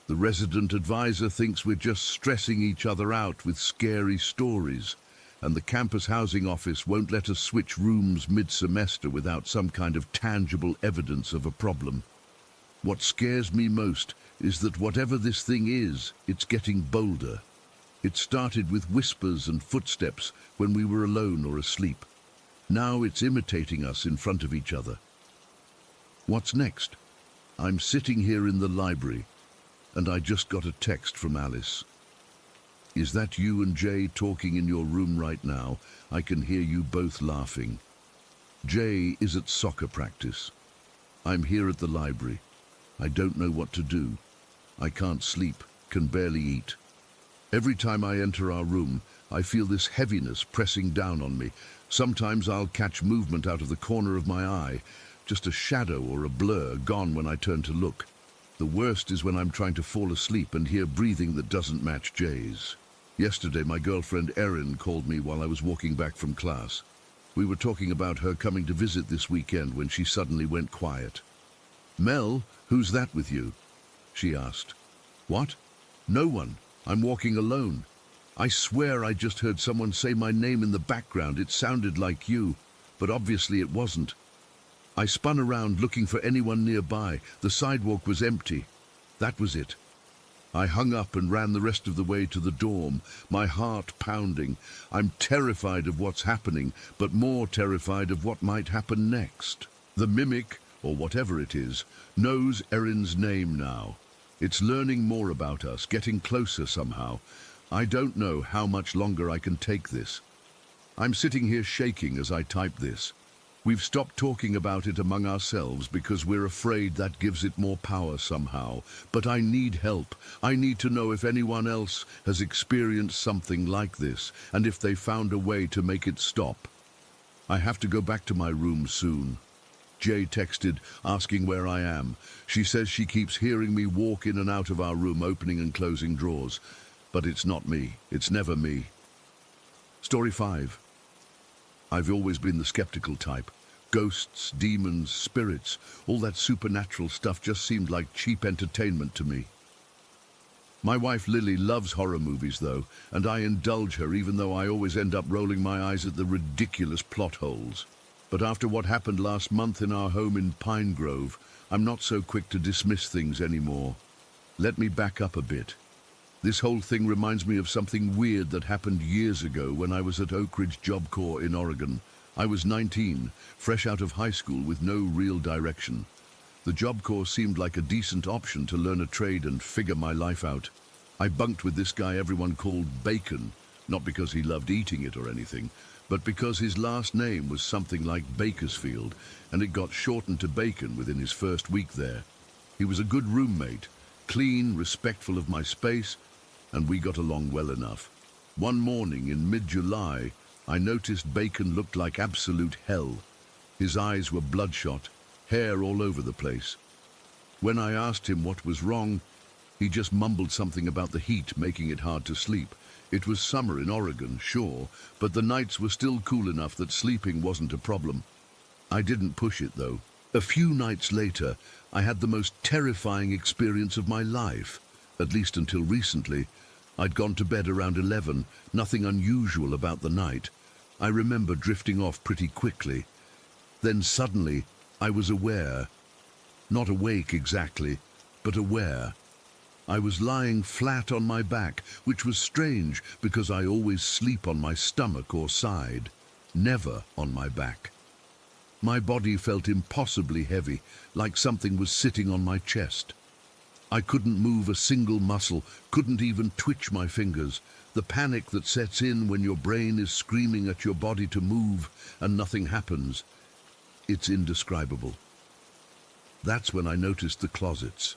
The resident advisor thinks we're just stressing each other out with scary stories, and the campus housing office won't let us switch rooms mid-semester without some kind of tangible evidence of a problem. What scares me most is that whatever this thing is, it's getting bolder. It started with whispers and footsteps when we were alone or asleep. Now it's imitating us in front of each other. What's next? I'm sitting here in the library, and I just got a text from Alice. "Is that you and Jay talking in your room right now? I can hear you both laughing." Jay is at soccer practice. I'm here at the library. I don't know what to do. I can't sleep, can barely eat. Every time I enter our room, I feel this heaviness pressing down on me. Sometimes I'll catch movement out of the corner of my eye, just a shadow or a blur gone when I turn to look. The worst is when I'm trying to fall asleep and hear breathing that doesn't match Jay's. Yesterday, my girlfriend Erin called me while I was walking back from class. We were talking about her coming to visit this weekend when she suddenly went quiet. "Mel, who's that with you?" she asked. "What? No one. I'm walking alone. I swear I just heard someone say my name in the background. It sounded like you, but obviously it wasn't." I spun around looking for anyone nearby. The sidewalk was empty. That was it. I hung up and ran the rest of the way to the dorm, my heart pounding. I'm terrified of what's happening, but more terrified of what might happen next. The mimic, or whatever it is, knows Erin's name now. It's learning more about us, getting closer somehow. I don't know how much longer I can take this. I'm sitting here shaking as I type this. We've stopped talking about it among ourselves because we're afraid that gives it more power somehow. But I need help. I need to know if anyone else has experienced something like this, and if they found a way to make it stop. I have to go back to my room soon. Jay texted, asking where I am. She says she keeps hearing me walk in and out of our room, opening and closing drawers. But it's not me. It's never me. Story 5. I've always been the skeptical type. Ghosts, demons, spirits, all that supernatural stuff just seemed like cheap entertainment to me. My wife Lily loves horror movies though, and I indulge her even though I always end up rolling my eyes at the ridiculous plot holes. But after what happened last month in our home in Pine Grove, I'm not so quick to dismiss things anymore. Let me back up a bit. This whole thing reminds me of something weird that happened years ago when I was at Oak Ridge Job Corps in Oregon. I was 19, fresh out of high school with no real direction. The Job Corps seemed like a decent option to learn a trade and figure my life out. I bunked with this guy everyone called Bacon, not because he loved eating it or anything, but because his last name was something like Bakersfield, and it got shortened to Bacon within his first week there. He was a good roommate, clean, respectful of my space, and we got along well enough. One morning in mid-July, I noticed Bacon looked like absolute hell. His eyes were bloodshot, hair all over the place. When I asked him what was wrong, he just mumbled something about the heat making it hard to sleep. It was summer in Oregon, sure, but the nights were still cool enough that sleeping wasn't a problem. I didn't push it, though. A few nights later, I had the most terrifying experience of my life, at least until recently. I'd gone to bed around 11, nothing unusual about the night. I remember drifting off pretty quickly. Then suddenly, I was aware. Not awake exactly, but aware. I was lying flat on my back, which was strange because I always sleep on my stomach or side, never on my back. My body felt impossibly heavy, like something was sitting on my chest. I couldn't move a single muscle, couldn't even twitch my fingers. The panic that sets in when your brain is screaming at your body to move and nothing happens. It's indescribable. That's when I noticed the closets.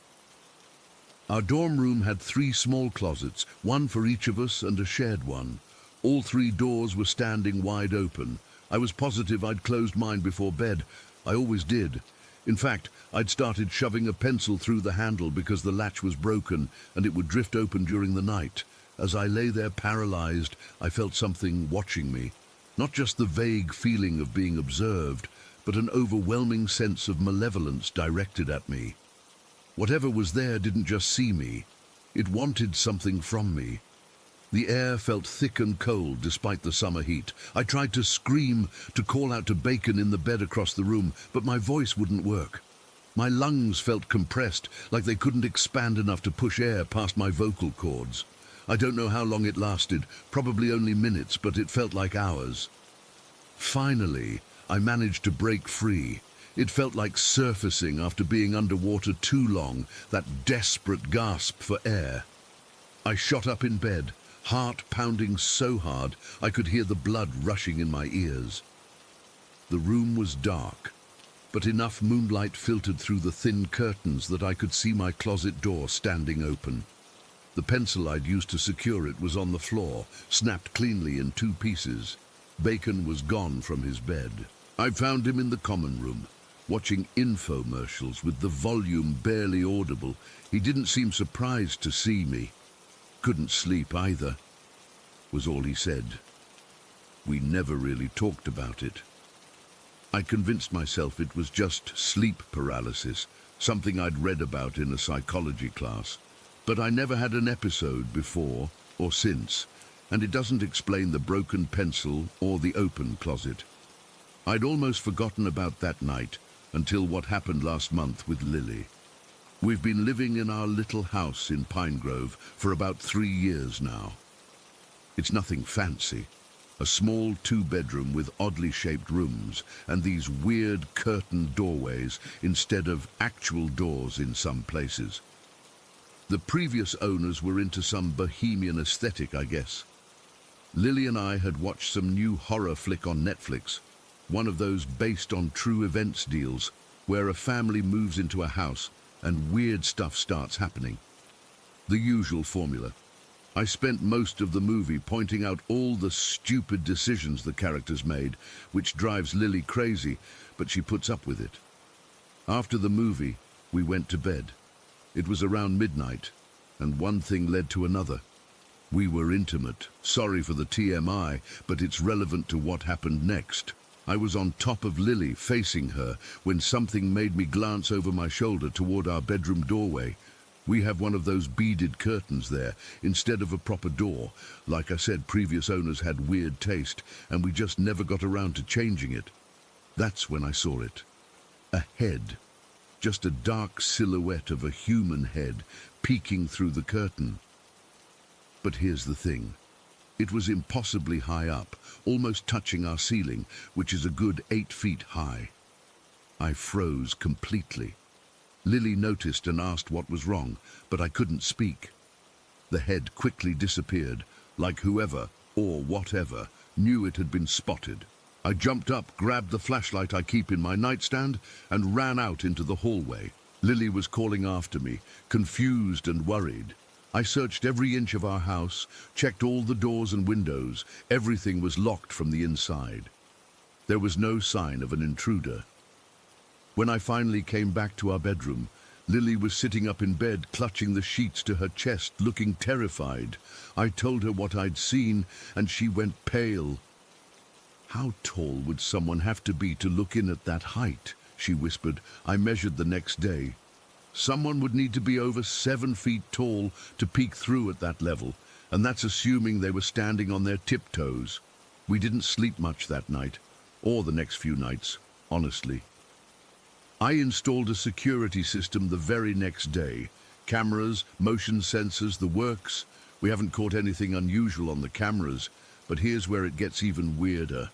Our dorm room had 3 small closets, one for each of us and a shared one. All 3 doors were standing wide open. I was positive I'd closed mine before bed. I always did. In fact, I'd started shoving a pencil through the handle because the latch was broken and it would drift open during the night. As I lay there paralyzed, I felt something watching me. Not just the vague feeling of being observed, but an overwhelming sense of malevolence directed at me. Whatever was there didn't just see me. It wanted something from me. The air felt thick and cold despite the summer heat. I tried to scream, to call out to Bacon in the bed across the room, but my voice wouldn't work. My lungs felt compressed, like they couldn't expand enough to push air past my vocal cords. I don't know how long it lasted, probably only minutes, but it felt like hours. Finally, I managed to break free. It felt like surfacing after being underwater too long, that desperate gasp for air. I shot up in bed, heart pounding so hard I could hear the blood rushing in my ears. The room was dark, but enough moonlight filtered through the thin curtains that I could see my closet door standing open. The pencil I'd used to secure it was on the floor, snapped cleanly in 2 pieces. Bacon was gone from his bed. I found him in the common room, watching infomercials with the volume barely audible. He didn't seem surprised to see me. Couldn't sleep either, was all he said. We never really talked about it. I convinced myself it was just sleep paralysis, something I'd read about in a psychology class. But I never had an episode before or since, and it doesn't explain the broken pencil or the open closet. I'd almost forgotten about that night until what happened last month with Lily. We've been living in our little house in Pine Grove for about 3 years now. It's nothing fancy. A small 2-bedroom with oddly shaped rooms and these weird curtained doorways instead of actual doors in some places. The previous owners were into some bohemian aesthetic, I guess. Lily and I had watched some new horror flick on Netflix. One of those based on true events deals where a family moves into a house and weird stuff starts happening. The usual formula. I spent most of the movie pointing out all the stupid decisions the characters made, which drives Lily crazy, but she puts up with it. After the movie, we went to bed. It was around midnight, and one thing led to another. We were intimate. Sorry for the TMI, but it's relevant to what happened next. I was on top of Lily, facing her, when something made me glance over my shoulder toward our bedroom doorway. We have one of those beaded curtains there, instead of a proper door. Like I said, previous owners had weird taste, and we just never got around to changing it. That's when I saw it. A head. Just a dark silhouette of a human head peeking through the curtain. But here's the thing. It was impossibly high up, almost touching our ceiling, which is a good 8 feet high. I froze completely. Lily noticed and asked what was wrong, but I couldn't speak. The head quickly disappeared, like whoever, or whatever, knew it had been spotted. I jumped up, grabbed the flashlight I keep in my nightstand, and ran out into the hallway. Lily was calling after me, confused and worried. I searched every inch of our house, checked all the doors and windows. Everything was locked from the inside. There was no sign of an intruder. When I finally came back to our bedroom, Lily was sitting up in bed, clutching the sheets to her chest, looking terrified. I told her what I'd seen, and she went pale. "How tall would someone have to be to look in at that height?" she whispered. I measured the next day. Someone would need to be over 7 feet tall to peek through at that level, and that's assuming they were standing on their tiptoes. We didn't sleep much that night, or the next few nights, honestly. I installed a security system the very next day. Cameras, motion sensors, the works. We haven't caught anything unusual on the cameras, but here's where it gets even weirder.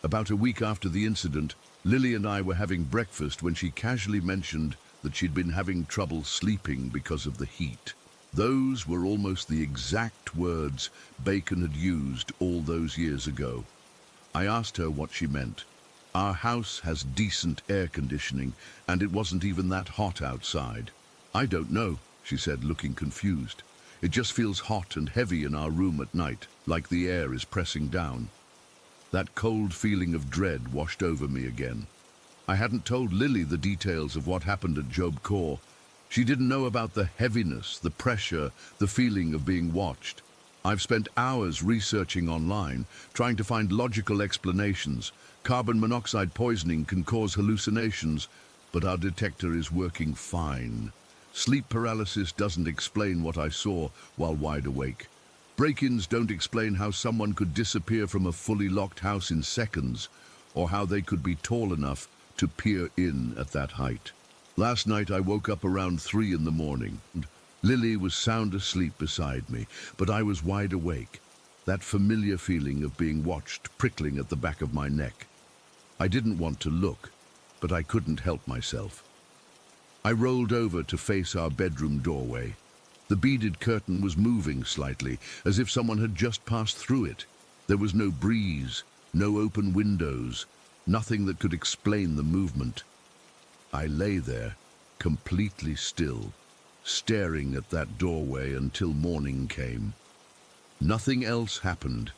About a week after the incident, Lily and I were having breakfast when she casually mentioned that she'd been having trouble sleeping because of the heat. Those were almost the exact words Bacon had used all those years ago. I asked her what she meant. Our house has decent air conditioning, and it wasn't even that hot outside. "I don't know," she said, looking confused. "It just feels hot and heavy in our room at night, like the air is pressing down." That cold feeling of dread washed over me again. I hadn't told Lily the details of what happened at Job Corps. She didn't know about the heaviness, the pressure, the feeling of being watched. I've spent hours researching online, trying to find logical explanations. Carbon monoxide poisoning can cause hallucinations, but our detector is working fine. Sleep paralysis doesn't explain what I saw while wide awake. Break-ins don't explain how someone could disappear from a fully locked house in seconds, or how they could be tall enough to peer in at that height. Last night I woke up around 3 in the morning. Lily was sound asleep beside me, but I was wide awake. That familiar feeling of being watched prickling at the back of my neck. I didn't want to look, but I couldn't help myself. I rolled over to face our bedroom doorway. The beaded curtain was moving slightly, as if someone had just passed through it. There was no breeze, no open windows, nothing that could explain the movement. I lay there, completely still, staring at that doorway until morning came. Nothing else happened,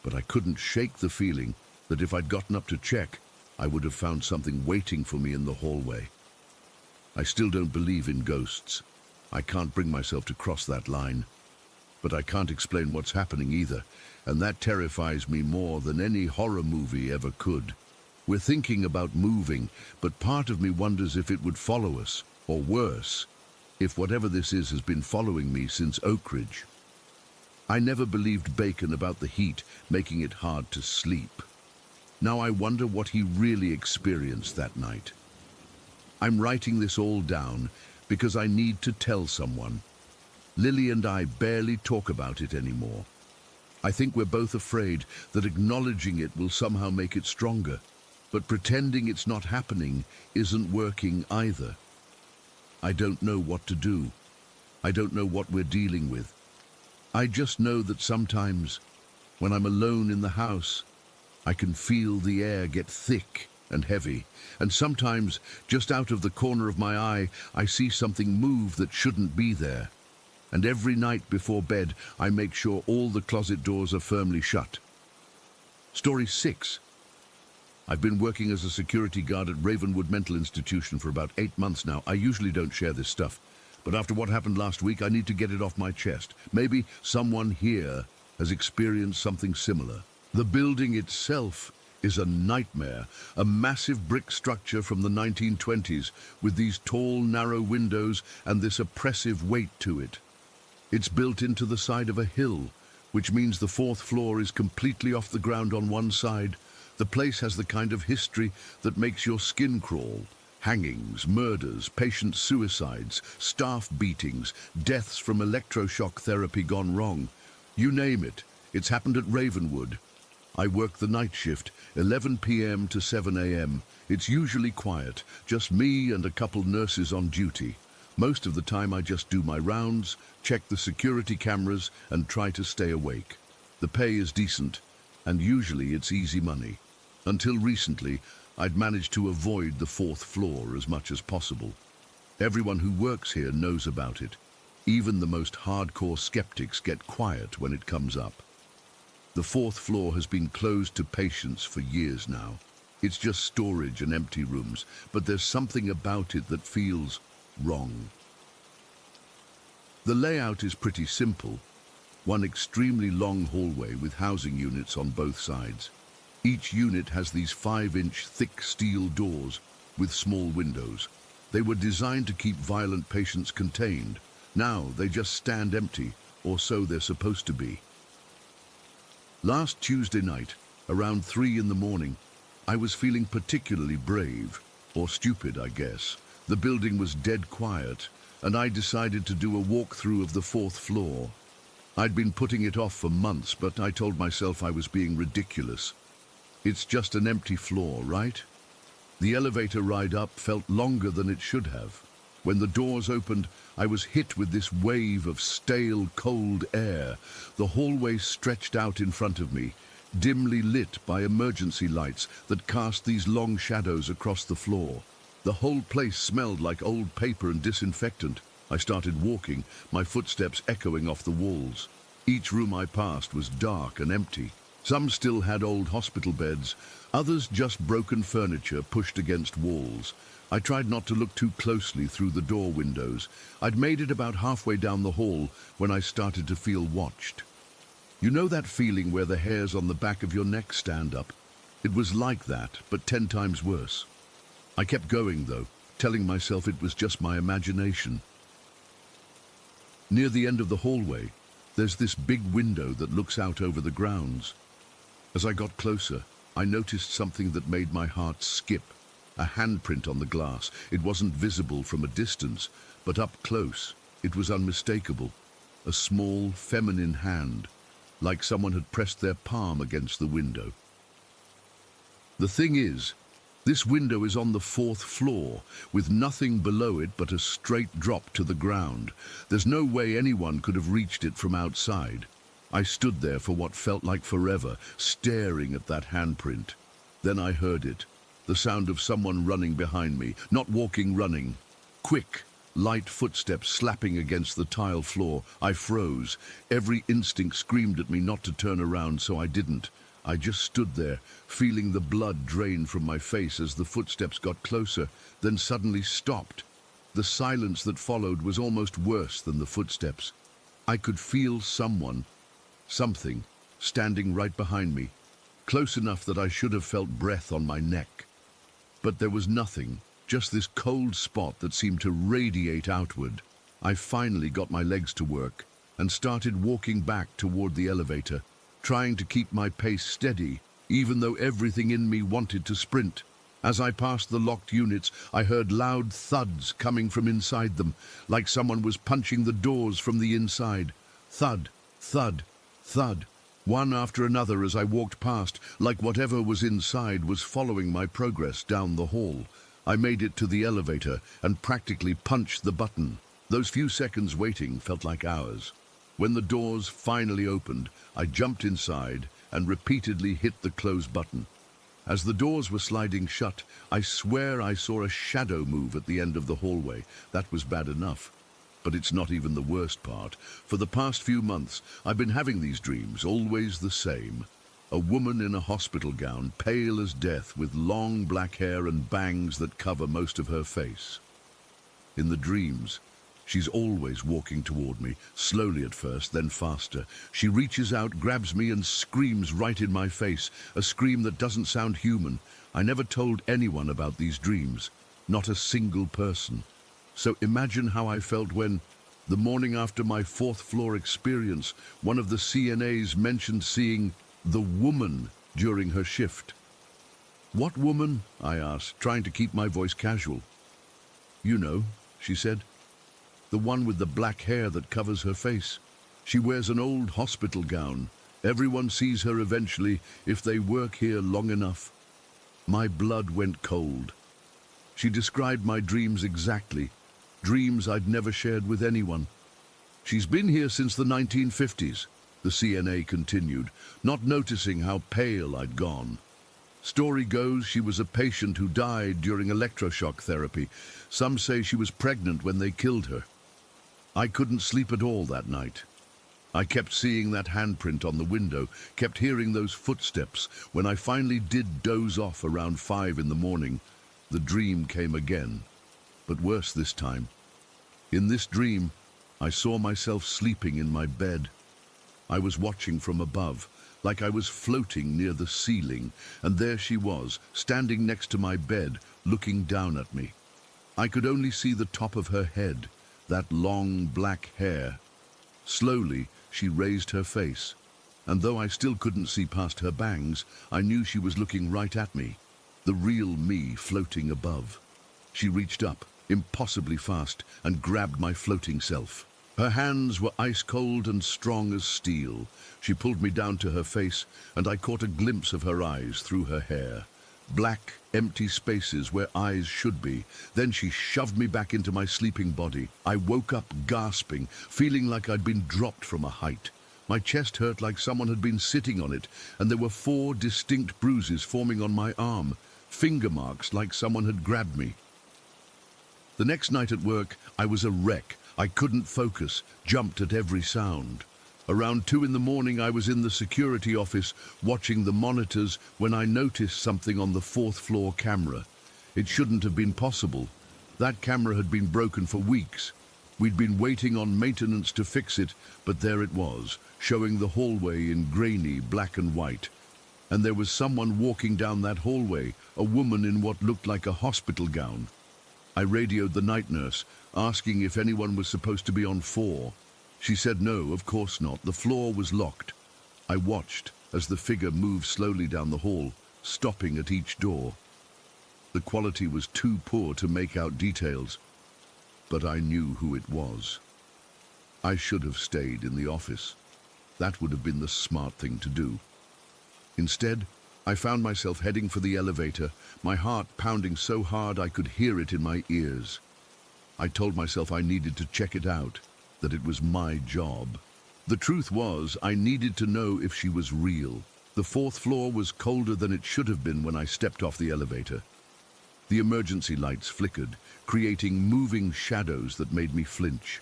but I couldn't shake the feeling that if I'd gotten up to check, I would have found something waiting for me in the hallway. I still don't believe in ghosts. I can't bring myself to cross that line. But I can't explain what's happening either, and that terrifies me more than any horror movie ever could. We're thinking about moving, but part of me wonders if it would follow us, or worse, if whatever this is has been following me since Oak Ridge. I never believed Bacon about the heat making it hard to sleep. Now I wonder what he really experienced that night. I'm writing this all down because I need to tell someone. Lily and I barely talk about it anymore. I think we're both afraid that acknowledging it will somehow make it stronger. But pretending it's not happening isn't working either. I don't know what to do. I don't know what we're dealing with. I just know that sometimes, when I'm alone in the house, I can feel the air get thick and heavy, and sometimes, just out of the corner of my eye, I see something move that shouldn't be there. And every night before bed, I make sure all the closet doors are firmly shut. Story 6. I've been working as a security guard at Ravenwood Mental Institution for about 8 months now. I usually don't share this stuff, but after what happened last week, I need to get it off my chest. Maybe someone here has experienced something similar. The building itself is a nightmare, a massive brick structure from the 1920s with these tall, narrow windows and this oppressive weight to it. It's built into the side of a hill, which means the 4th floor is completely off the ground on one side. The place has the kind of history that makes your skin crawl. Hangings, murders, patient suicides, staff beatings, deaths from electroshock therapy gone wrong. You name it, it's happened at Ravenwood. I work the night shift, 11 p.m. to 7 a.m. It's usually quiet, just me and a couple nurses on duty. Most of the time I just do my rounds, check the security cameras, and try to stay awake. The pay is decent, and usually it's easy money. Until recently, I'd managed to avoid the 4th floor as much as possible. Everyone who works here knows about it. Even the most hardcore skeptics get quiet when it comes up. The 4th floor has been closed to patients for years now. It's just storage and empty rooms, but there's something about it that feels wrong. The layout is pretty simple. One extremely long hallway with housing units on both sides. Each unit has these 5-inch thick steel doors with small windows. They were designed to keep violent patients contained. Now they just stand empty, or so they're supposed to be. Last Tuesday night, around 3 in the morning, I was feeling particularly brave, or stupid, I guess. The building was dead quiet, and I decided to do a walkthrough of the 4th floor. I'd been putting it off for months, but I told myself I was being ridiculous. It's just an empty floor, right? The elevator ride up felt longer than it should have. When the doors opened, I was hit with this wave of stale, cold air. The hallway stretched out in front of me, dimly lit by emergency lights that cast these long shadows across the floor. The whole place smelled like old paper and disinfectant. I started walking, my footsteps echoing off the walls. Each room I passed was dark and empty. Some still had old hospital beds, others just broken furniture pushed against walls. I tried not to look too closely through the door windows. I'd made it about halfway down the hall when I started to feel watched. You know that feeling where the hairs on the back of your neck stand up? It was like that, but 10 times worse. I kept going, though, telling myself it was just my imagination. Near the end of the hallway, there's this big window that looks out over the grounds. As I got closer, I noticed something that made my heart skip. A handprint on the glass. It wasn't visible from a distance, but up close, it was unmistakable. A small, feminine hand, like someone had pressed their palm against the window. The thing is, this window is on the 4th floor, with nothing below it but a straight drop to the ground. There's no way anyone could have reached it from outside. I stood there for what felt like forever, staring at that handprint. Then I heard it. The sound of someone running behind me, not walking, running. Quick, light footsteps slapping against the tile floor. I froze. Every instinct screamed at me not to turn around, so I didn't. I just stood there, feeling the blood drain from my face as the footsteps got closer, then suddenly stopped. The silence that followed was almost worse than the footsteps. I could feel something, standing right behind me, close enough that I should have felt breath on my neck. But there was nothing, just this cold spot that seemed to radiate outward. I finally got my legs to work and started walking back toward the elevator, trying to keep my pace steady, even though everything in me wanted to sprint. As I passed the locked units, I heard loud thuds coming from inside them, like someone was punching the doors from the inside. Thud, thud, thud. One after another as I walked past, like whatever was inside was following my progress down the hall. I made it to the elevator and practically punched the button. Those few seconds waiting felt like hours. When the doors finally opened, I jumped inside and repeatedly hit the close button. As the doors were sliding shut, I swear I saw a shadow move at the end of the hallway. That was bad enough. But it's not even the worst part. For the past few months, I've been having these dreams, always the same. A woman in a hospital gown, pale as death, with long black hair and bangs that cover most of her face. In the dreams, she's always walking toward me, slowly at first, then faster. She reaches out, grabs me, and screams right in my face, a scream that doesn't sound human. I never told anyone about these dreams, not a single person. So imagine how I felt when, the morning after my fourth-floor experience, one of the CNAs mentioned seeing the woman during her shift. "What woman?" I asked, trying to keep my voice casual. "You know," she said. "The one with the black hair that covers her face. She wears an old hospital gown. Everyone sees her eventually if they work here long enough." My blood went cold. She described my dreams exactly. Dreams I'd never shared with anyone. "She's been here since the 1950s, the CNA continued, not noticing how pale I'd gone. "Story goes she was a patient who died during electroshock therapy. Some say she was pregnant when they killed her. I couldn't sleep at all that night. I kept seeing that handprint on the window, kept hearing those footsteps. When I finally did doze off around 5 in the morning, the dream came again. But worse this time. In this dream, I saw myself sleeping in my bed. I was watching from above, like I was floating near the ceiling, and there she was, standing next to my bed, looking down at me. I could only see the top of her head, that long black hair. Slowly, she raised her face, and though I still couldn't see past her bangs, I knew she was looking right at me, the real me floating above. She reached up, impossibly fast, and grabbed my floating self. Her hands were ice-cold and strong as steel. She pulled me down to her face, and I caught a glimpse of her eyes through her hair. Black, empty spaces where eyes should be. Then she shoved me back into my sleeping body. I woke up gasping, feeling like I'd been dropped from a height. My chest hurt like someone had been sitting on it, and there were 4 distinct bruises forming on my arm, finger marks like someone had grabbed me. The next night at work, I was a wreck. I couldn't focus, jumped at every sound. Around 2 in the morning, I was in the security office watching the monitors when I noticed something on the 4th floor camera. It shouldn't have been possible. That camera had been broken for weeks. We'd been waiting on maintenance to fix it, but there it was, showing the hallway in grainy black and white. And there was someone walking down that hallway, a woman in what looked like a hospital gown. I radioed the night nurse, asking if anyone was supposed to be on 4. She said no, of course not. The floor was locked. I watched as the figure moved slowly down the hall, stopping at each door. The quality was too poor to make out details, but I knew who it was. I should have stayed in the office. That would have been the smart thing to do. Instead, I found myself heading for the elevator, my heart pounding so hard I could hear it in my ears. I told myself I needed to check it out, that it was my job. The truth was, I needed to know if she was real. The 4th floor was colder than it should have been when I stepped off the elevator. The emergency lights flickered, creating moving shadows that made me flinch.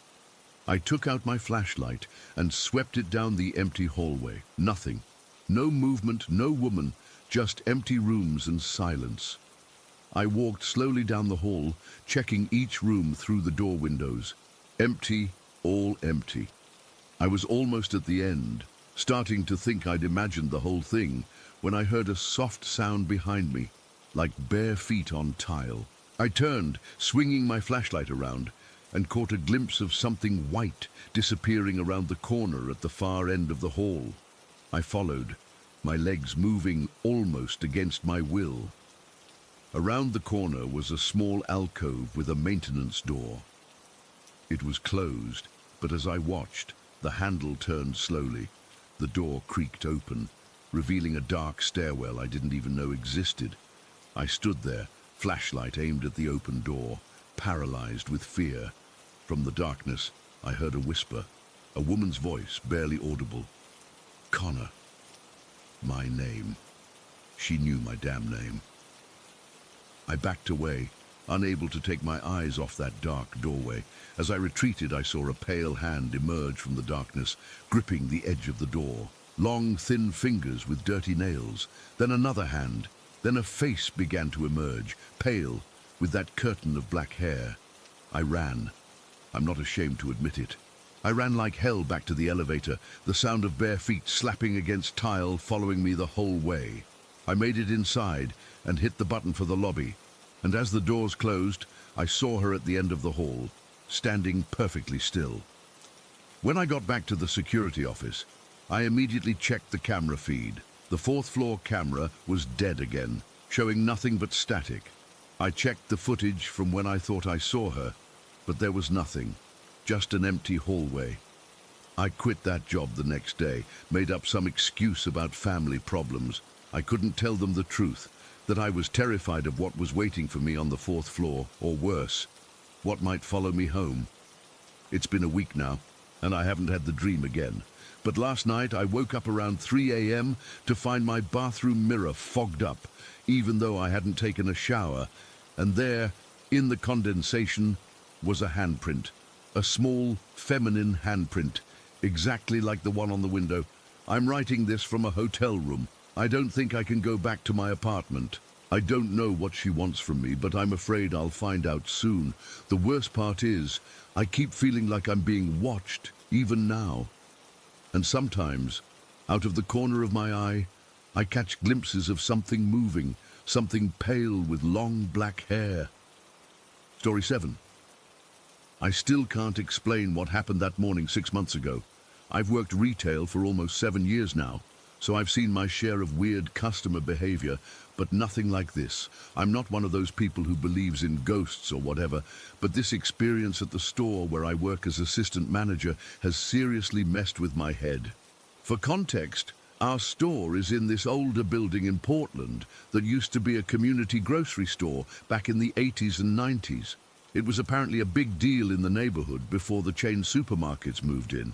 I took out my flashlight and swept it down the empty hallway. Nothing. No movement, no woman, just empty rooms and silence. I walked slowly down the hall, checking each room through the door windows. Empty, all empty. I was almost at the end, starting to think I'd imagined the whole thing, when I heard a soft sound behind me, like bare feet on tile. I turned, swinging my flashlight around, and caught a glimpse of something white disappearing around the corner at the far end of the hall. I followed, my legs moving almost against my will. Around the corner was a small alcove with a maintenance door. It was closed, but as I watched, the handle turned slowly. The door creaked open, revealing a dark stairwell I didn't even know existed. I stood there, flashlight aimed at the open door, paralyzed with fear. From the darkness, I heard a whisper, a woman's voice, barely audible. "Connor." My name. She knew my damn name. I backed away, unable to take my eyes off that dark doorway. As I retreated, I saw a pale hand emerge from the darkness, gripping the edge of the door. Long, thin fingers with dirty nails. Then another hand. Then a face began to emerge, pale, with that curtain of black hair. I ran. I'm not ashamed to admit it. I ran like hell back to the elevator, the sound of bare feet slapping against tile following me the whole way. I made it inside and hit the button for the lobby, and as the doors closed, I saw her at the end of the hall, standing perfectly still. When I got back to the security office, I immediately checked the camera feed. The fourth floor camera was dead again, showing nothing but static. I checked the footage from when I thought I saw her, but there was nothing, just an empty hallway. I quit that job the next day, made up some excuse about family problems. I couldn't tell them the truth, that I was terrified of what was waiting for me on the fourth floor, or worse, what might follow me home. It's been a week now, and I haven't had the dream again. But last night I woke up around 3 a.m. to find my bathroom mirror fogged up, even though I hadn't taken a shower, and there, in the condensation, was a handprint. A small, feminine handprint, exactly like the one on the window. I'm writing this from a hotel room. I don't think I can go back to my apartment. I don't know what she wants from me, but I'm afraid I'll find out soon. The worst part is, I keep feeling like I'm being watched, even now. And sometimes, out of the corner of my eye, I catch glimpses of something moving, something pale with long black hair. Story 7. I still can't explain what happened that morning 6 months ago. I've worked retail for almost 7 years now, so I've seen my share of weird customer behavior, but nothing like this. I'm not one of those people who believes in ghosts or whatever, but this experience at the store where I work as assistant manager has seriously messed with my head. For context, our store is in this older building in Portland that used to be a community grocery store back in the 80s and 90s. It was apparently a big deal in the neighborhood before the chain supermarkets moved in.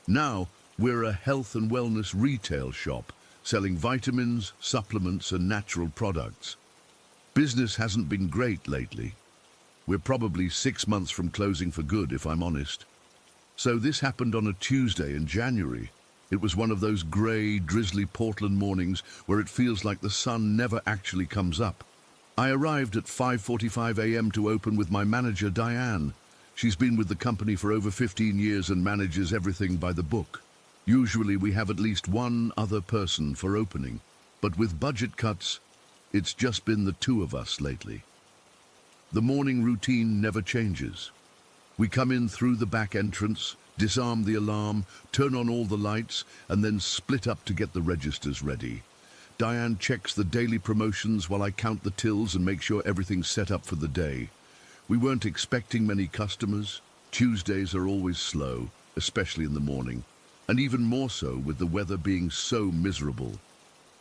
Now, we're a health and wellness retail shop, selling vitamins, supplements, and natural products. Business hasn't been great lately. We're probably 6 months from closing for good, if I'm honest. So this happened on a Tuesday in January. It was one of those grey, drizzly Portland mornings where it feels like the sun never actually comes up. I arrived at 5:45 a.m. to open with my manager, Diane. She's been with the company for over 15 years and manages everything by the book. Usually we have at least one other person for opening, but with budget cuts, it's just been the two of us lately. The morning routine never changes. We come in through the back entrance, disarm the alarm, turn on all the lights, and then split up to get the registers ready. Diane checks the daily promotions while I count the tills and make sure everything's set up for the day. We weren't expecting many customers. Tuesdays are always slow, especially in the morning, and even more so with the weather being so miserable.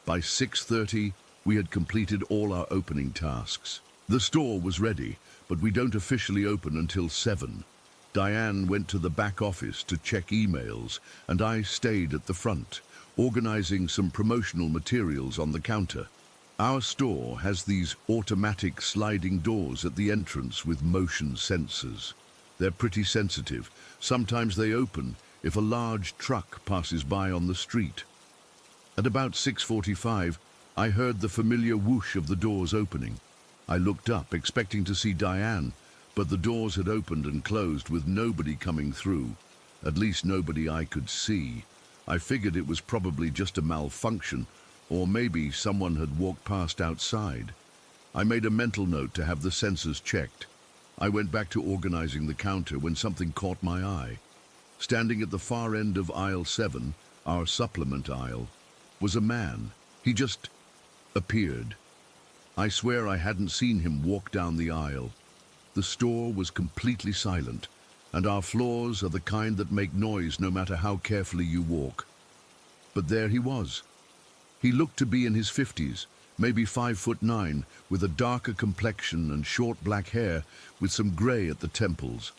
By 6:30, we had completed all our opening tasks. The store was ready, but we don't officially open until 7. Diane went to the back office to check emails, and I stayed at the front, organizing some promotional materials on the counter. Our store has these automatic sliding doors at the entrance with motion sensors. They're pretty sensitive. Sometimes they open if a large truck passes by on the street. At about 6:45, I heard the familiar whoosh of the doors opening. I looked up, expecting to see Diane, but the doors had opened and closed with nobody coming through. At least nobody I could see. I figured it was probably just a malfunction, or maybe someone had walked past outside. I made a mental note to have the sensors checked. I went back to organizing the counter when something caught my eye. Standing at the far end of aisle 7, our supplement aisle, was a man. He just appeared. I swear I hadn't seen him walk down the aisle. The store was completely silent, and our floors are the kind that make noise no matter how carefully you walk. But there he was. He looked to be in his 50s, maybe 5'9", with a darker complexion and short black hair with some grey at the temples.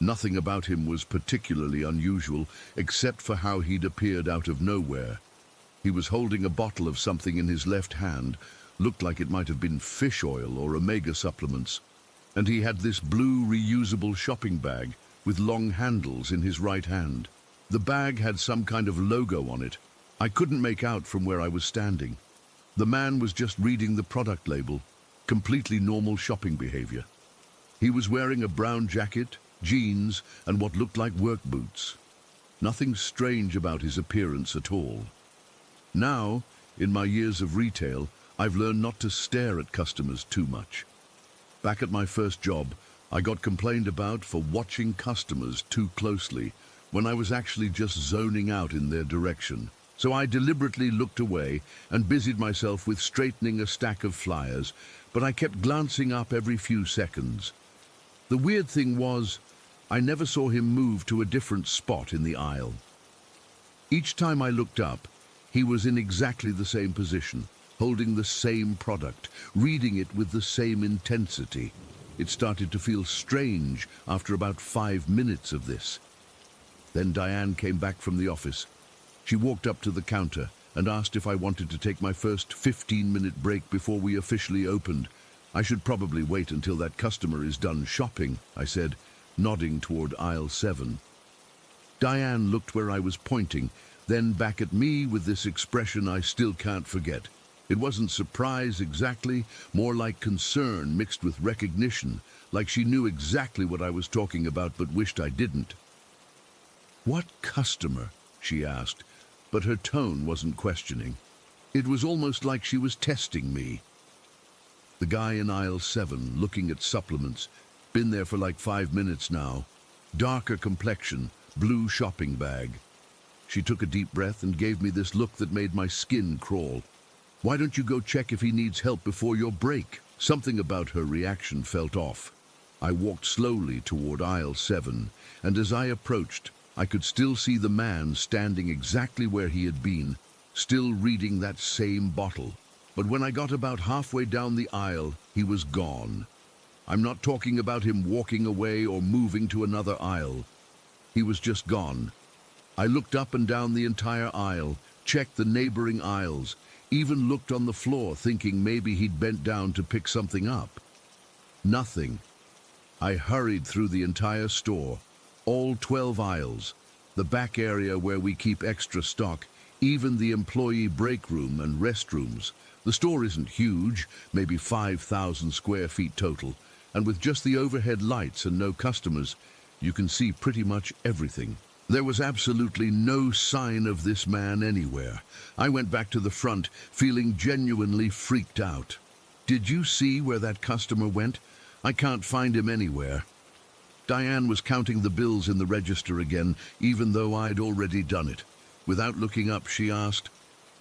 Nothing about him was particularly unusual, except for how he'd appeared out of nowhere. He was holding a bottle of something in his left hand, looked like it might have been fish oil or omega supplements, and he had this blue reusable shopping bag with long handles in his right hand. The bag had some kind of logo on it. I couldn't make out from where I was standing. The man was just reading the product label, completely normal shopping behavior. He was wearing a brown jacket, jeans, and what looked like work boots. Nothing strange about his appearance at all. Now, in my years of retail, I've learned not to stare at customers too much. Back at my first job, I got complained about for watching customers too closely when I was actually just zoning out in their direction. So I deliberately looked away and busied myself with straightening a stack of flyers, but I kept glancing up every few seconds. The weird thing was, I never saw him move to a different spot in the aisle. Each time I looked up, he was in exactly the same position, holding the same product, reading it with the same intensity. It started to feel strange after about 5 minutes of this. Then Diane came back from the office. She walked up to the counter and asked if I wanted to take my first 15-minute break before we officially opened. I should probably wait until that customer is done shopping, I said, nodding toward aisle 7. Diane looked where I was pointing, then back at me with this expression I still can't forget. It wasn't surprise exactly, more like concern mixed with recognition, like she knew exactly what I was talking about but wished I didn't. "What customer?" she asked, but her tone wasn't questioning. It was almost like she was testing me. The guy in aisle 7, looking at supplements, been there for like 5 minutes now. Darker complexion, blue shopping bag. She took a deep breath and gave me this look that made my skin crawl. "Why don't you go check if he needs help before your break?" Something about her reaction felt off. I walked slowly toward aisle 7, and as I approached, I could still see the man standing exactly where he had been, still reading that same bottle. But when I got about halfway down the aisle, he was gone. I'm not talking about him walking away or moving to another aisle. He was just gone. I looked up and down the entire aisle, checked the neighboring aisles, even looked on the floor thinking maybe he'd bent down to pick something up. Nothing. I hurried through the entire store, all 12 aisles, the back area where we keep extra stock, even the employee break room and restrooms. The store isn't huge, maybe 5,000 square feet total, and with just the overhead lights and no customers, you can see pretty much everything. There was absolutely no sign of this man anywhere. I went back to the front, feeling genuinely freaked out. "Did you see where that customer went? I can't find him anywhere." Diane was counting the bills in the register again, even though I'd already done it. Without looking up, she asked,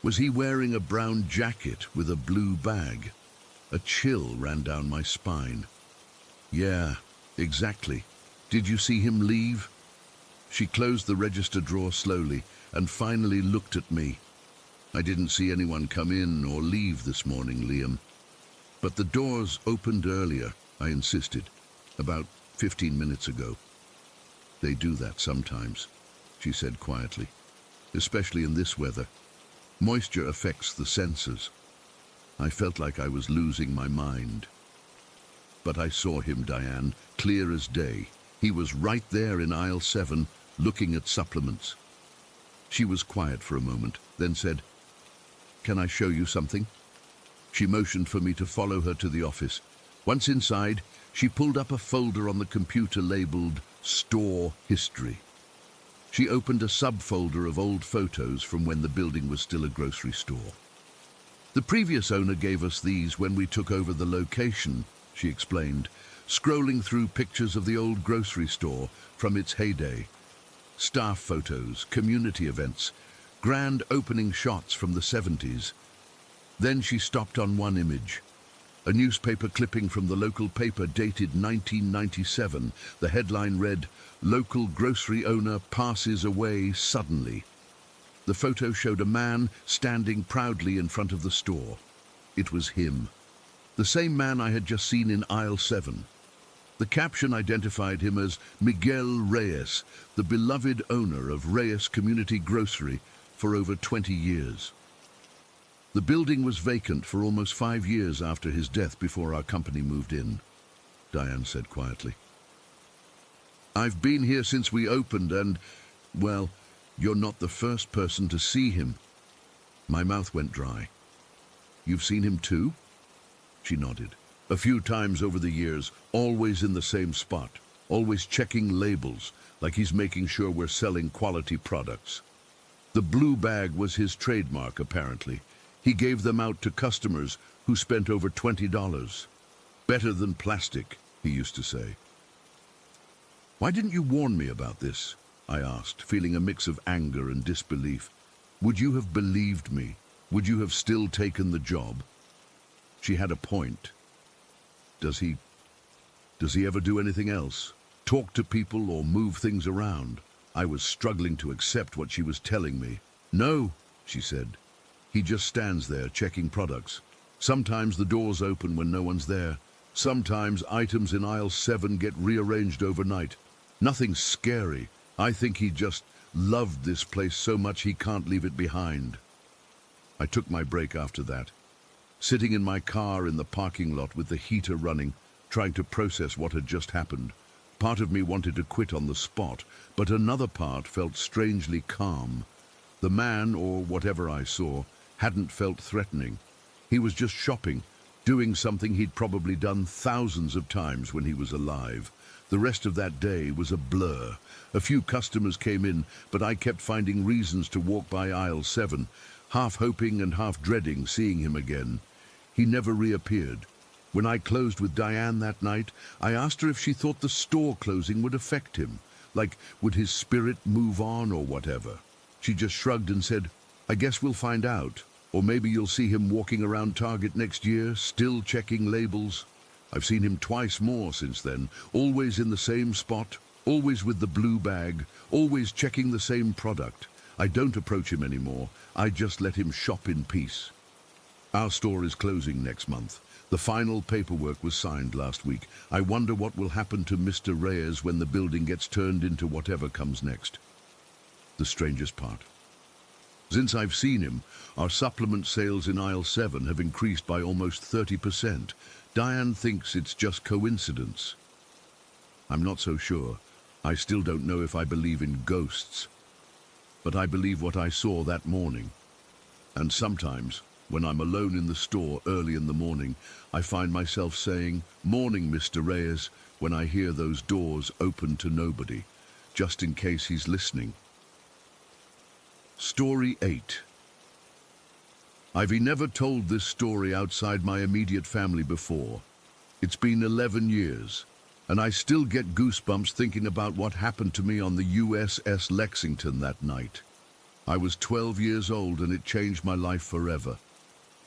"Was he wearing a brown jacket with a blue bag?" A chill ran down my spine. "Yeah, exactly. Did you see him leave?" She closed the register drawer slowly and finally looked at me. "I didn't see anyone come in or leave this morning, Liam." "But the doors opened earlier," I insisted, "about 15 minutes ago." "They do that sometimes," she said quietly, "especially in this weather. Moisture affects the senses." I felt like I was losing my mind. But I saw him, Diane, clear as day. He was right there in aisle 7, looking at supplements. She was quiet for a moment, then said, "Can I show you something?" She motioned for me to follow her to the office. Once inside, she pulled up a folder on the computer labeled Store History. She opened a subfolder of old photos from when the building was still a grocery store. "The previous owner gave us these when we took over the location," she explained, scrolling through pictures of the old grocery store from its heyday. Staff photos, community events, grand opening shots from the 70s. Then she stopped on one image. A newspaper clipping from the local paper dated 1997. The headline read, "Local grocery owner passes away suddenly." The photo showed a man standing proudly in front of the store. It was him. The same man I had just seen in aisle 7. The caption identified him as Miguel Reyes, the beloved owner of Reyes Community Grocery for over 20 years. The building was vacant for almost 5 years after his death before our company moved in, Diane said quietly. I've been here since we opened and, well, you're not the first person to see him. My mouth went dry. You've seen him too? She nodded. A few times over the years, always in the same spot, always checking labels, like he's making sure we're selling quality products. The blue bag was his trademark, apparently. He gave them out to customers who spent over $20. Better than plastic, he used to say. Why didn't you warn me about this? I asked, feeling a mix of anger and disbelief. Would you have believed me? Would you have still taken the job? She had a point. Does he ever do anything else? Talk to people or move things around? I was struggling to accept what she was telling me. No, she said. He just stands there checking products. Sometimes the doors open when no one's there. Sometimes items in aisle 7 get rearranged overnight. Nothing scary. I think he just loved this place so much he can't leave it behind. I took my break after that, sitting in my car in the parking lot with the heater running, trying to process what had just happened. Part of me wanted to quit on the spot, but another part felt strangely calm. The man, or whatever I saw, hadn't felt threatening. He was just shopping, doing something he'd probably done thousands of times when he was alive. The rest of that day was a blur. A few customers came in, but I kept finding reasons to walk by aisle 7, half hoping and half dreading seeing him again. He never reappeared. When I closed with Diane that night, I asked her if she thought the store closing would affect him. Like, would his spirit move on or whatever? She just shrugged and said, I guess we'll find out. Or maybe you'll see him walking around Target next year, still checking labels. I've seen him twice more since then, always in the same spot, always with the blue bag, always checking the same product. I don't approach him anymore. I just let him shop in peace. Our store is closing next month. The final paperwork was signed last week. I wonder what will happen to Mr. Reyes when the building gets turned into whatever comes next. The strangest part. Since I've seen him, our supplement sales in aisle 7 have increased by almost 30%. Diane thinks it's just coincidence. I'm not so sure. I still don't know if I believe in ghosts. But I believe what I saw that morning. And sometimes, when I'm alone in the store early in the morning, I find myself saying, "Morning, Mr. Reyes," when I hear those doors open to nobody, just in case he's listening. Story 8. I've never told this story outside my immediate family before. It's been 11 years, and I still get goosebumps thinking about what happened to me on the USS Lexington that night. I was 12 years old and it changed my life forever.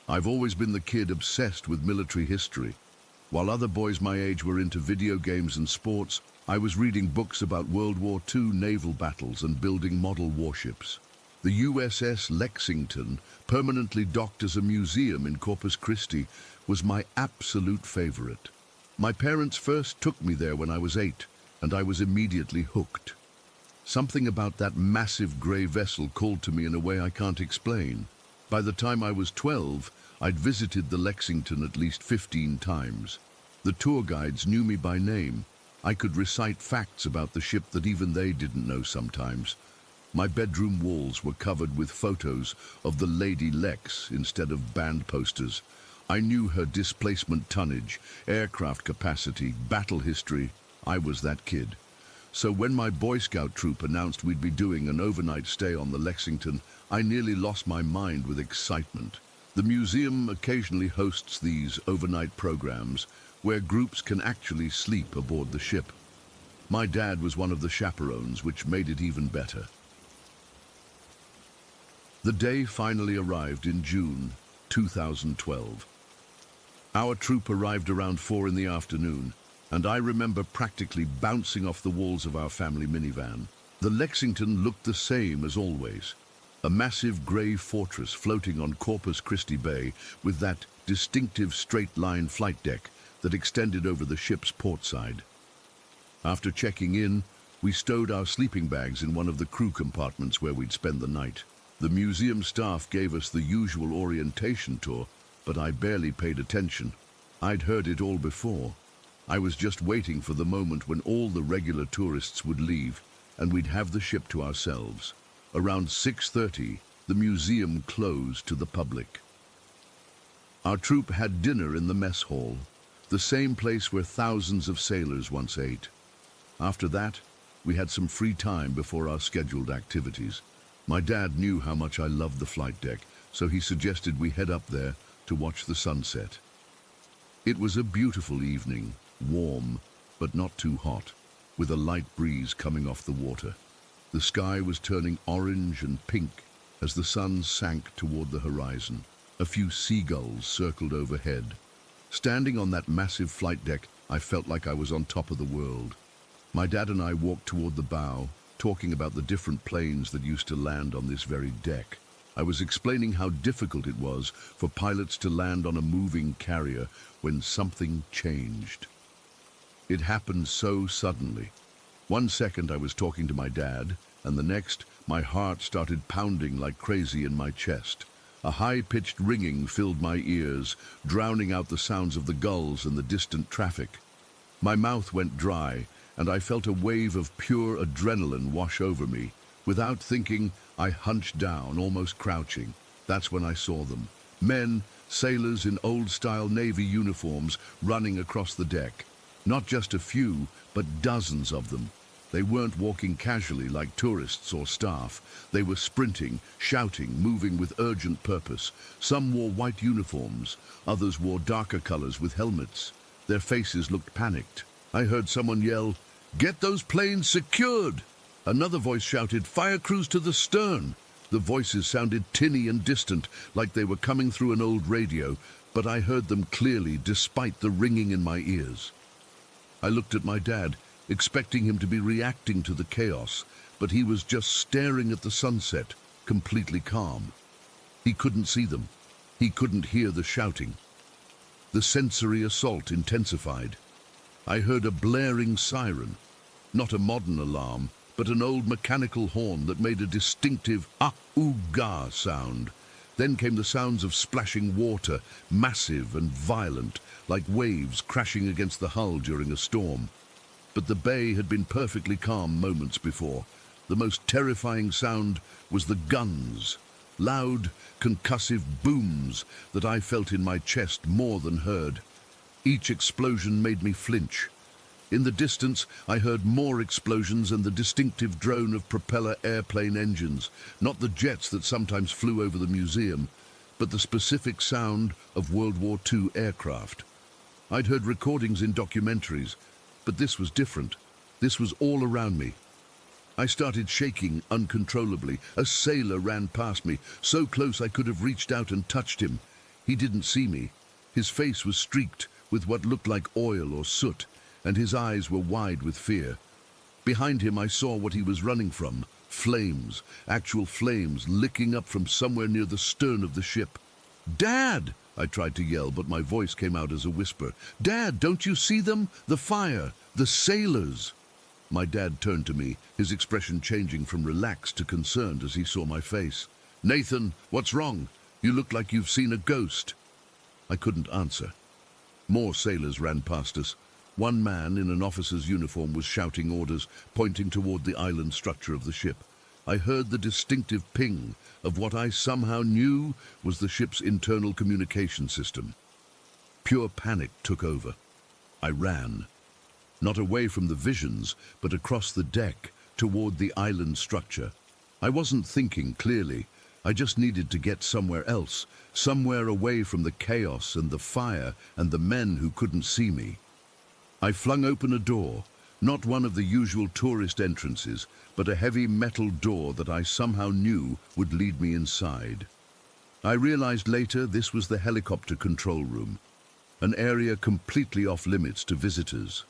I've always been the kid obsessed with military history. While other boys my age were into video games and sports, I was reading books about World War II naval battles and building model warships. The USS Lexington, permanently docked as a museum in Corpus Christi, was my absolute favorite. My parents first took me there when I was 8, and I was immediately hooked. Something about that massive grey vessel called to me in a way I can't explain. By the time I was 12, I'd visited the Lexington at least 15 times. The tour guides knew me by name. I could recite facts about the ship that even they didn't know sometimes. My bedroom walls were covered with photos of the Lady Lex instead of band posters. I knew her displacement tonnage, aircraft capacity, battle history. I was that kid. So when my Boy Scout troop announced we'd be doing an overnight stay on the Lexington, I nearly lost my mind with excitement. The museum occasionally hosts these overnight programs where groups can actually sleep aboard the ship. My dad was one of the chaperones, which made it even better. The day finally arrived in June 2012. Our troop arrived around 4 in the afternoon, and I remember practically bouncing off the walls of our family minivan. The Lexington looked the same as always, a massive grey fortress floating on Corpus Christi Bay with that distinctive straight-line flight deck that extended over the ship's port side. After checking in, we stowed our sleeping bags in one of the crew compartments where we'd spend the night. The museum staff gave us the usual orientation tour, but I barely paid attention. I'd heard it all before. I was just waiting for the moment when all the regular tourists would leave and we'd have the ship to ourselves. Around 6:30, the museum closed to the public. Our troop had dinner in the mess hall, the same place where thousands of sailors once ate. After that, we had some free time before our scheduled activities. My dad knew how much I loved the flight deck, so he suggested we head up there to watch the sunset. It was a beautiful evening, warm, but not too hot, with a light breeze coming off the water. The sky was turning orange and pink as the sun sank toward the horizon. A few seagulls circled overhead. Standing on that massive flight deck, I felt like I was on top of the world. My dad and I walked toward the bow, talking about the different planes that used to land on this very deck. I was explaining how difficult it was for pilots to land on a moving carrier when something changed. It happened so suddenly. One second I was talking to my dad, and the next my heart started pounding like crazy in my chest. A high-pitched ringing filled my ears, drowning out the sounds of the gulls and the distant traffic. My mouth went dry, and I felt a wave of pure adrenaline wash over me. Without thinking, I hunched down, almost crouching. That's when I saw them. Men, sailors in old-style Navy uniforms, running across the deck. Not just a few, but dozens of them. They weren't walking casually like tourists or staff. They were sprinting, shouting, moving with urgent purpose. Some wore white uniforms, others wore darker colors with helmets. Their faces looked panicked. I heard someone yell, "Get those planes secured!" Another voice shouted, "Fire crews to the stern!" The voices sounded tinny and distant, like they were coming through an old radio, but I heard them clearly despite the ringing in my ears. I looked at my dad, expecting him to be reacting to the chaos, but he was just staring at the sunset, completely calm. He couldn't see them. He couldn't hear the shouting. The sensory assault intensified. I heard a blaring siren, not a modern alarm, but an old mechanical horn that made a distinctive ah-oo-ga sound. Then came the sounds of splashing water, massive and violent, like waves crashing against the hull during a storm. But the bay had been perfectly calm moments before. The most terrifying sound was the guns, loud, concussive booms that I felt in my chest more than heard. Each explosion made me flinch. In the distance, I heard more explosions and the distinctive drone of propeller airplane engines, not the jets that sometimes flew over the museum, but the specific sound of World War II aircraft. I'd heard recordings in documentaries, but this was different. This was all around me. I started shaking uncontrollably. A sailor ran past me, so close I could have reached out and touched him. He didn't see me. His face was streaked with what looked like oil or soot, and his eyes were wide with fear. Behind him I saw what he was running from. Flames, actual flames, licking up from somewhere near the stern of the ship. "Dad!" I tried to yell, but my voice came out as a whisper. "Dad, don't you see them? The fire! The sailors!" My dad turned to me, his expression changing from relaxed to concerned as he saw my face. "Nathan, what's wrong? You look like you've seen a ghost." I couldn't answer. More sailors ran past us. One man in an officer's uniform was shouting orders, pointing toward the island structure of the ship. I heard the distinctive ping of what I somehow knew was the ship's internal communication system. Pure panic took over. I ran. Not away from the visions, but across the deck, toward the island structure. I wasn't thinking clearly. I just needed to get somewhere else, somewhere away from the chaos and the fire and the men who couldn't see me. I flung open a door, not one of the usual tourist entrances, but a heavy metal door that I somehow knew would lead me inside. I realized later this was the helicopter control room, an area completely off limits to visitors.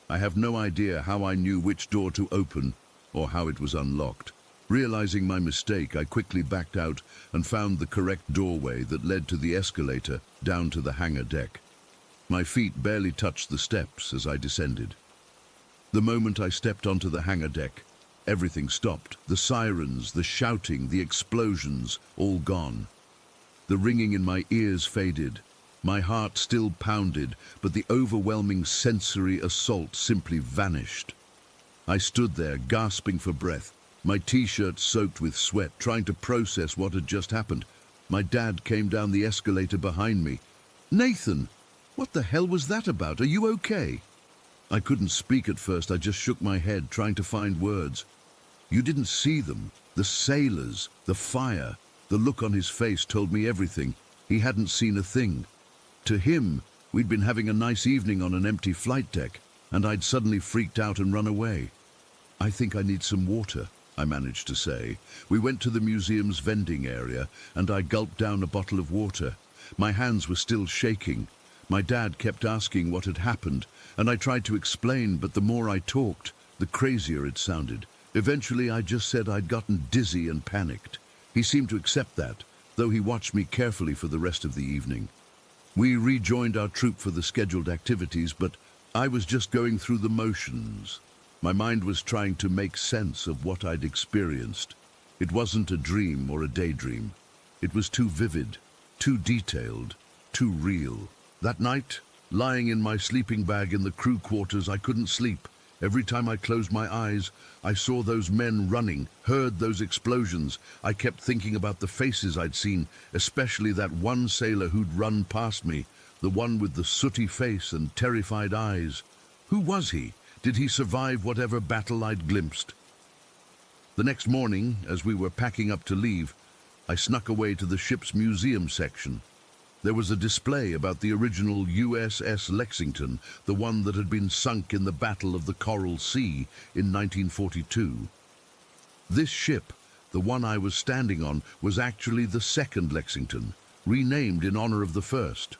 I have no idea how I knew which door to open or how it was unlocked. Realizing my mistake, I quickly backed out and found the correct doorway that led to the escalator down to the hangar deck. My feet barely touched the steps as I descended. The moment I stepped onto the hangar deck, everything stopped. The sirens, the shouting, the explosions, all gone. The ringing in my ears faded. My heart still pounded, but the overwhelming sensory assault simply vanished. I stood there, gasping for breath, my t-shirt soaked with sweat, trying to process what had just happened. My dad came down the escalator behind me. "Nathan, what the hell was that about? Are you okay?" I couldn't speak at first. I just shook my head, trying to find words. You didn't see them. The sailors, the fire, the look on his face told me everything. He hadn't seen a thing. To him, we'd been having a nice evening on an empty flight deck, and I'd suddenly freaked out and run away. "I think I need some water," I managed to say. We went to the museum's vending area, and I gulped down a bottle of water. My hands were still shaking. My dad kept asking what had happened, and I tried to explain, but the more I talked, the crazier it sounded. Eventually, I just said I'd gotten dizzy and panicked. He seemed to accept that, though he watched me carefully for the rest of the evening. We rejoined our troop for the scheduled activities, but I was just going through the motions. My mind was trying to make sense of what I'd experienced. It wasn't a dream or a daydream. It was too vivid, too detailed, too real. That night, lying in my sleeping bag in the crew quarters, I couldn't sleep. Every time I closed my eyes, I saw those men running, heard those explosions. I kept thinking about the faces I'd seen, especially that one sailor who'd run past me, the one with the sooty face and terrified eyes. Who was he? Did he survive whatever battle I'd glimpsed? The next morning, as we were packing up to leave, I snuck away to the ship's museum section. There was a display about the original USS Lexington, the one that had been sunk in the Battle of the Coral Sea in 1942. This ship, the one I was standing on, was actually the second Lexington, renamed in honor of the first.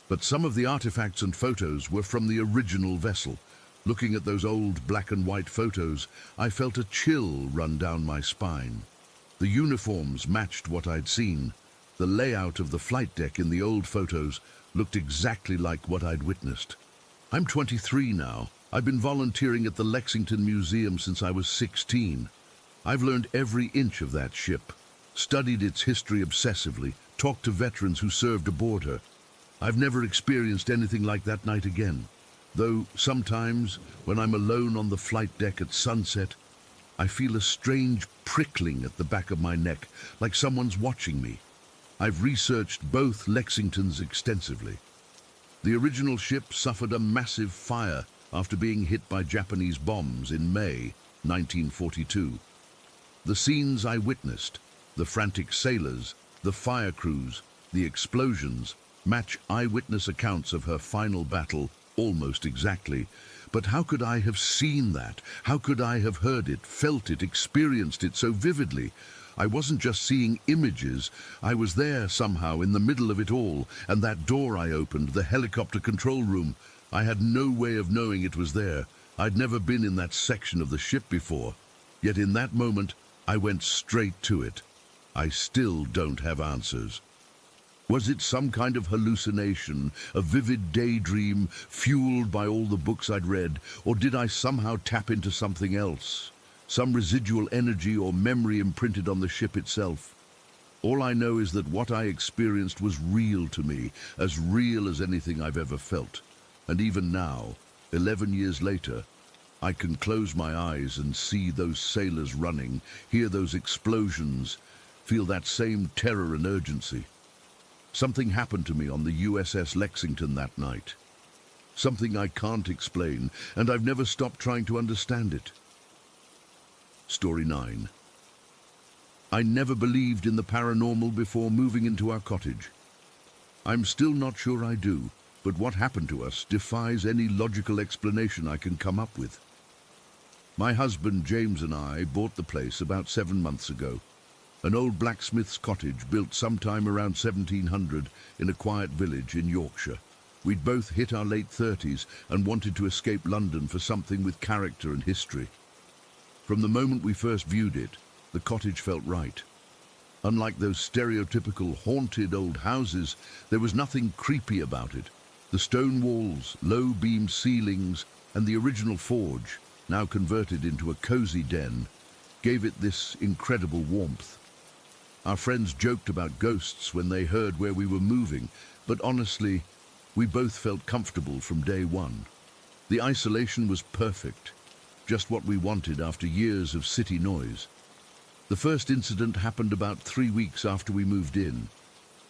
But some of the artifacts and photos were from the original vessel. Looking at those old black and white photos, I felt a chill run down my spine. The uniforms matched what I'd seen. The layout of the flight deck in the old photos looked exactly like what I'd witnessed. I'm 23 now. I've been volunteering at the Lexington Museum since I was 16. I've learned every inch of that ship, studied its history obsessively, talked to veterans who served aboard her. I've never experienced anything like that night again, though sometimes, when I'm alone on the flight deck at sunset, I feel a strange prickling at the back of my neck, like someone's watching me. I've researched both Lexingtons extensively. The original ship suffered a massive fire after being hit by Japanese bombs in May 1942. The scenes I witnessed, the frantic sailors, the fire crews, the explosions, match eyewitness accounts of her final battle almost exactly. But how could I have seen that? How could I have heard it, felt it, experienced it so vividly? I wasn't just seeing images, I was there somehow in the middle of it all, and that door I opened, the helicopter control room, I had no way of knowing it was there. I'd never been in that section of the ship before. Yet in that moment, I went straight to it. I still don't have answers. Was it some kind of hallucination, a vivid daydream fueled by all the books I'd read, or did I somehow tap into something else? Some residual energy or memory imprinted on the ship itself? All I know is that what I experienced was real to me, as real as anything I've ever felt. And even now, 11 years later, I can close my eyes and see those sailors running, hear those explosions, feel that same terror and urgency. Something happened to me on the USS Lexington that night. Something I can't explain, and I've never stopped trying to understand it. Story 9. I never believed in the paranormal before moving into our cottage. I'm still not sure I do, but what happened to us defies any logical explanation I can come up with. My husband James and I bought the place about 7 months ago. An old blacksmith's cottage built sometime around 1700 in a quiet village in Yorkshire. We'd both hit our late 30s and wanted to escape London for something with character and history. From the moment we first viewed it, the cottage felt right. Unlike those stereotypical haunted old houses, there was nothing creepy about it. The stone walls, low beam ceilings, and the original forge, now converted into a cozy den, gave it this incredible warmth. Our friends joked about ghosts when they heard where we were moving, but honestly, we both felt comfortable from day one. The isolation was perfect, just what we wanted after years of city noise. The first incident happened about 3 weeks after we moved in.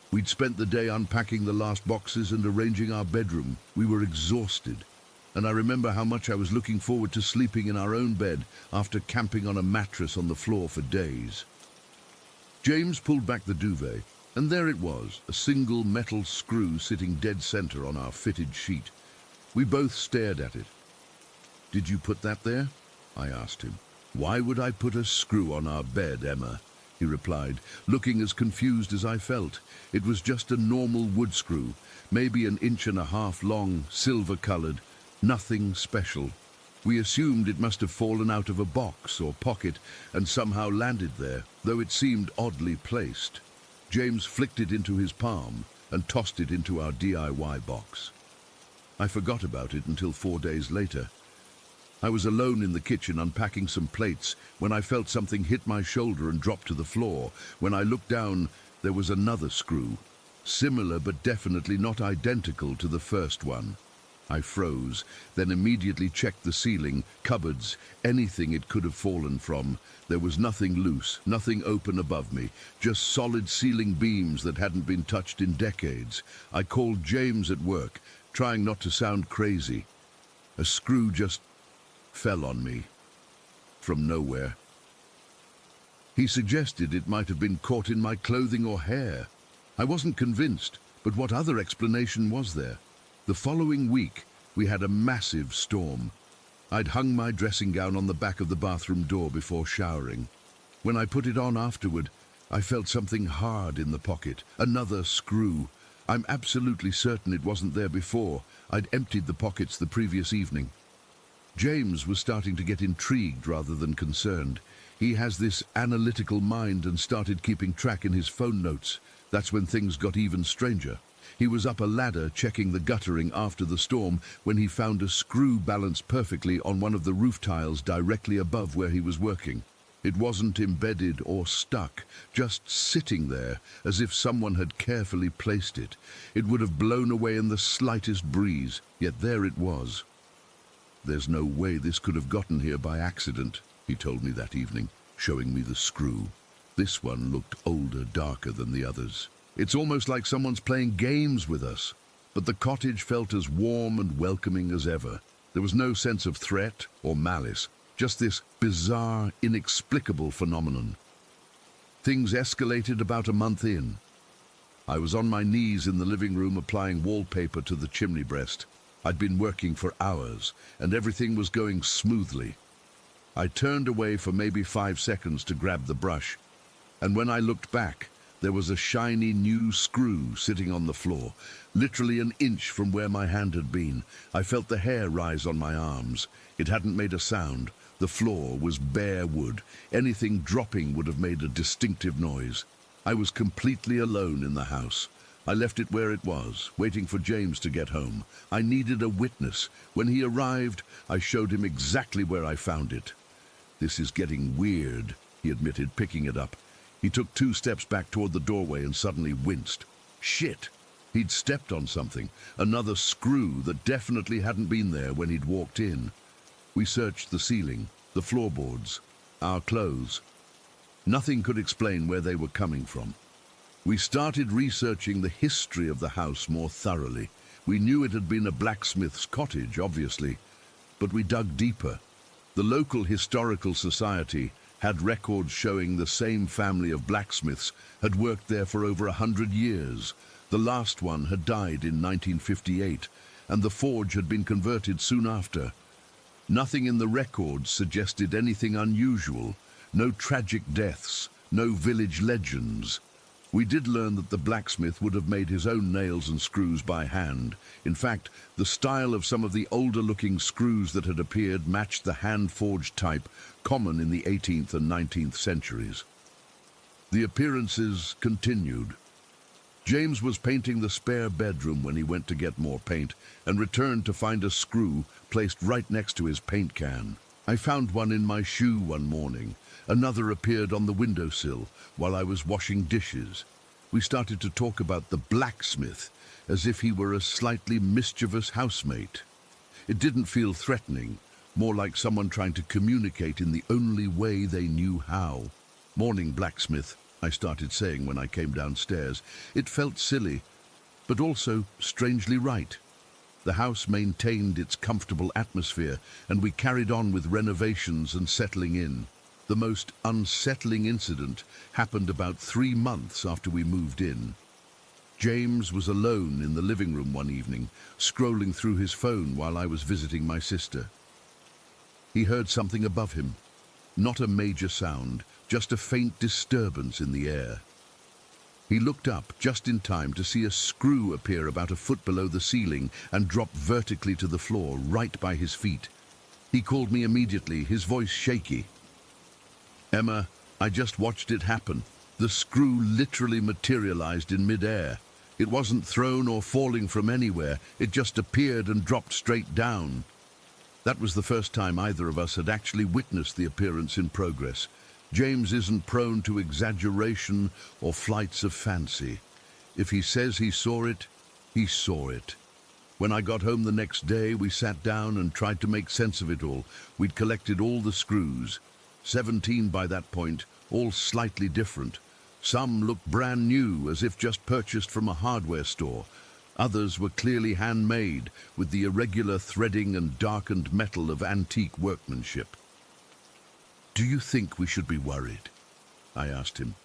We'd spent the day unpacking the last boxes and arranging our bedroom. We were exhausted, and I remember how much I was looking forward to sleeping in our own bed after camping on a mattress on the floor for days. James pulled back the duvet, and there it was, a single metal screw sitting dead center on our fitted sheet. We both stared at it. "Did you put that there?" I asked him. "Why would I put a screw on our bed, Emma?" he replied, looking as confused as I felt. It was just a normal wood screw, maybe 1.5 inches long, silver-colored, nothing special. We assumed it must have fallen out of a box or pocket and somehow landed there, though it seemed oddly placed. James flicked it into his palm and tossed it into our DIY box. I forgot about it until 4 days later. I was alone in the kitchen unpacking some plates when I felt something hit my shoulder and drop to the floor. When I looked down, there was another screw, similar but definitely not identical to the first one. I froze, then immediately checked the ceiling, cupboards, anything it could have fallen from. There was nothing loose, nothing open above me, just solid ceiling beams that hadn't been touched in decades. I called James at work, trying not to sound crazy. A screw just fell on me, from nowhere. He suggested it might have been caught in my clothing or hair. I wasn't convinced, but what other explanation was there? The following week, we had a massive storm. I'd hung my dressing gown on the back of the bathroom door before showering. When I put it on afterward, I felt something hard in the pocket, another screw. I'm absolutely certain it wasn't there before. I'd emptied the pockets the previous evening. James was starting to get intrigued rather than concerned. He has this analytical mind and started keeping track in his phone notes. That's when things got even stranger. He was up a ladder checking the guttering after the storm when he found a screw balanced perfectly on one of the roof tiles directly above where he was working. It wasn't embedded or stuck, just sitting there as if someone had carefully placed it. It would have blown away in the slightest breeze, yet there it was. "There's no way this could have gotten here by accident," he told me that evening, showing me the screw. This one looked older, darker than the others. It's almost like someone's playing games with us. But the cottage felt as warm and welcoming as ever. There was no sense of threat or malice, just this bizarre, inexplicable phenomenon. Things escalated about a month in. I was on my knees in the living room applying wallpaper to the chimney breast. I'd been working for hours, and everything was going smoothly. I turned away for maybe 5 seconds to grab the brush, and when I looked back, there was a shiny new screw sitting on the floor, literally 1 inch from where my hand had been. I felt the hair rise on my arms. It hadn't made a sound. The floor was bare wood. Anything dropping would have made a distinctive noise. I was completely alone in the house. I left it where it was, waiting for James to get home. I needed a witness. When he arrived, I showed him exactly where I found it. "This is getting weird," he admitted, picking it up. He took 2 steps back toward the doorway and suddenly winced. Shit! He'd stepped on something, another screw that definitely hadn't been there when he'd walked in. We searched the ceiling, the floorboards, our clothes. Nothing could explain where they were coming from. We started researching the history of the house more thoroughly. We knew it had been a blacksmith's cottage, obviously, but we dug deeper. The local historical society had records showing the same family of blacksmiths had worked there for over 100 years. The last one had died in 1958, and the forge had been converted soon after. Nothing in the records suggested anything unusual, no tragic deaths, no village legends. We did learn that the blacksmith would have made his own nails and screws by hand. In fact, the style of some of the older-looking screws that had appeared matched the hand-forged type common in the 18th and 19th centuries. The appearances continued. James was painting the spare bedroom when he went to get more paint and returned to find a screw placed right next to his paint can. I found one in my shoe one morning. Another appeared on the windowsill while I was washing dishes. We started to talk about the blacksmith as if he were a slightly mischievous housemate. It didn't feel threatening, more like someone trying to communicate in the only way they knew how. "Morning, blacksmith," I started saying when I came downstairs. It felt silly, but also strangely right. The house maintained its comfortable atmosphere, and we carried on with renovations and settling in. The most unsettling incident happened about 3 months after we moved in. James was alone in the living room one evening, scrolling through his phone while I was visiting my sister. He heard something above him. Not a major sound, just a faint disturbance in the air. He looked up just in time to see a screw appear about a foot below the ceiling and drop vertically to the floor right by his feet. He called me immediately, his voice shaky. "Emma, I just watched it happen. The screw literally materialized in mid-air. It wasn't thrown or falling from anywhere. It just appeared and dropped straight down." That was the first time either of us had actually witnessed the appearance in progress. James isn't prone to exaggeration or flights of fancy. If he says he saw it, he saw it. When I got home the next day, we sat down and tried to make sense of it all. We'd collected all the screws, 17 by that point, all slightly different. Some looked brand new, as if just purchased from a hardware store. Others were clearly handmade, with the irregular threading and darkened metal of antique workmanship. "Do you think we should be worried?" I asked him.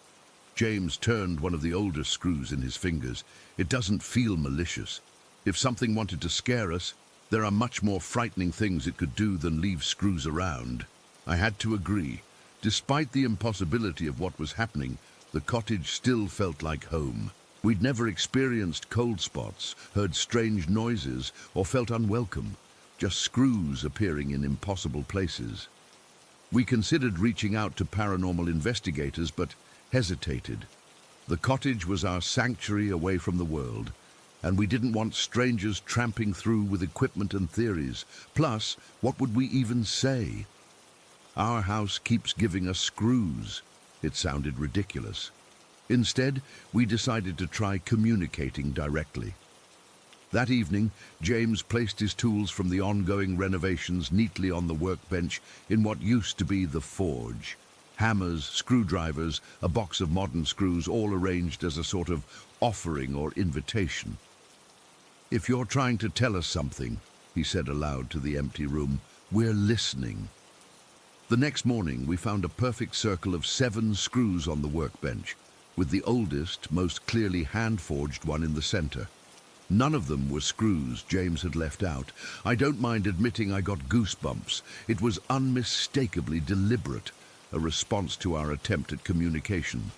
James turned one of the older screws in his fingers. "It doesn't feel malicious. If something wanted to scare us, there are much more frightening things it could do than leave screws around." I had to agree. Despite the impossibility of what was happening, the cottage still felt like home. We'd never experienced cold spots, heard strange noises, or felt unwelcome. Just screws appearing in impossible places. We considered reaching out to paranormal investigators, but hesitated. The cottage was our sanctuary away from the world, and we didn't want strangers tramping through with equipment and theories. Plus, what would we even say? "Our house keeps giving us screws." It sounded ridiculous. Instead, we decided to try communicating directly. That evening, James placed his tools from the ongoing renovations neatly on the workbench in what used to be the forge. Hammers, screwdrivers, a box of modern screws, all arranged as a sort of offering or invitation. "If you're trying to tell us something," he said aloud to the empty room, "we're listening." The next morning, we found a perfect circle of 7 screws on the workbench, with the oldest, most clearly hand-forged one in the center. None of them were screws James had left out. I don't mind admitting I got goosebumps. It was unmistakably deliberate, a response to our attempt at communication.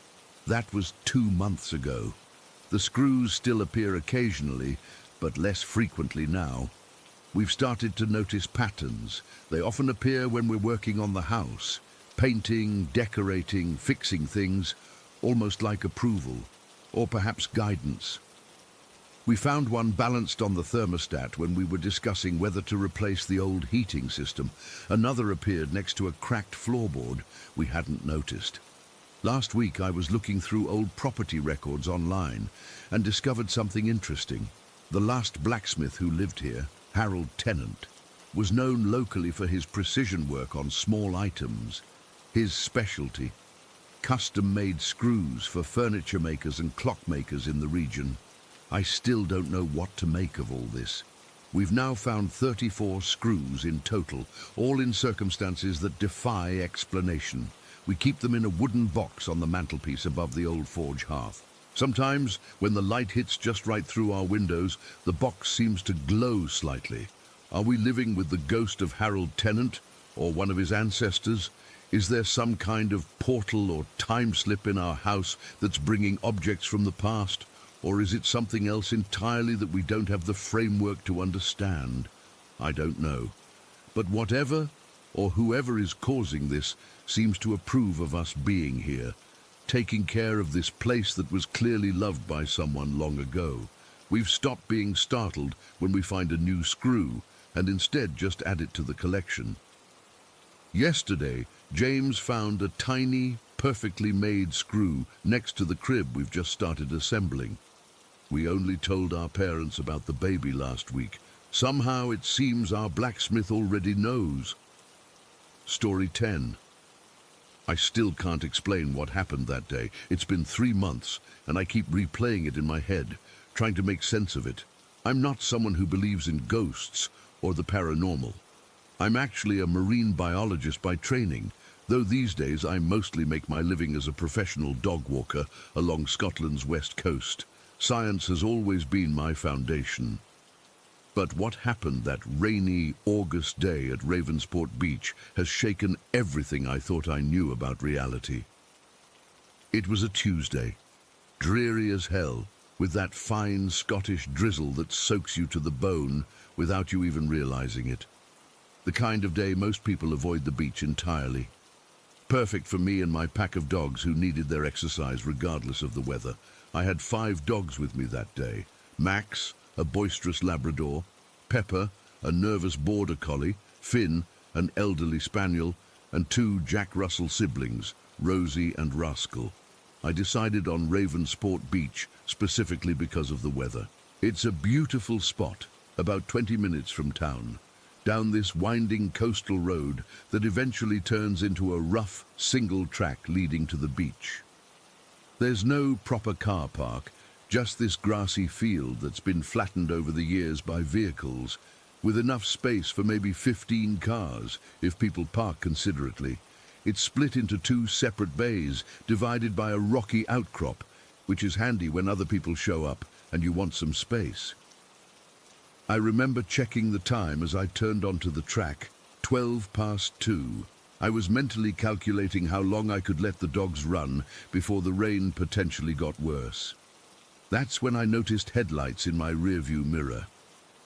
That was 2 months ago. The screws still appear occasionally, but less frequently now. We've started to notice patterns. They often appear when we're working on the house, painting, decorating, fixing things, almost like approval, or perhaps guidance. We found one balanced on the thermostat when we were discussing whether to replace the old heating system. Another appeared next to a cracked floorboard we hadn't noticed. Last week I was looking through old property records online and discovered something interesting. The last blacksmith who lived here, Harold Tennant, was known locally for his precision work on small items. His specialty, custom-made screws for furniture makers and clockmakers in the region. I still don't know what to make of all this. We've now found 34 screws in total, all in circumstances that defy explanation. We keep them in a wooden box on the mantelpiece above the old forge hearth. Sometimes, when the light hits just right through our windows, the box seems to glow slightly. Are we living with the ghost of Harold Tennant, or one of his ancestors? Is there some kind of portal or time slip in our house that's bringing objects from the past? Or is it something else entirely that we don't have the framework to understand? I don't know. But whatever or whoever is causing this seems to approve of us being here, taking care of this place that was clearly loved by someone long ago. We've stopped being startled when we find a new screw and instead just add it to the collection. Yesterday, James found a tiny, perfectly made screw next to the crib we've just started assembling. We only told our parents about the baby last week. Somehow it seems our blacksmith already knows. Story 10. I still can't explain what happened that day. It's been 3 months, and I keep replaying it in my head, trying to make sense of it. I'm not someone who believes in ghosts or the paranormal. I'm actually a marine biologist by training, though these days I mostly make my living as a professional dog walker along Scotland's west coast. Science has always been my foundation. But what happened that rainy August day at Ravensport Beach has shaken everything I thought I knew about reality. It was a Tuesday, dreary as hell, with that fine Scottish drizzle that soaks you to the bone without you even realizing it. The kind of day most people avoid the beach entirely. Perfect for me and my pack of dogs who needed their exercise regardless of the weather. I had 5 dogs with me that day. Max, a boisterous Labrador; Pepper, a nervous border collie; Finn, an elderly spaniel; and 2 Jack Russell siblings, Rosie and Rascal. I decided on Ravensport Beach specifically because of the weather. It's a beautiful spot, about 20 minutes from town, down this winding coastal road that eventually turns into a rough, single track leading to the beach. There's no proper car park, just this grassy field that's been flattened over the years by vehicles, with enough space for maybe 15 cars if people park considerately. It's split into 2 separate bays, divided by a rocky outcrop, which is handy when other people show up and you want some space. I remember checking the time as I turned onto the track, 2:12. I was mentally calculating how long I could let the dogs run before the rain potentially got worse. That's when I noticed headlights in my rearview mirror.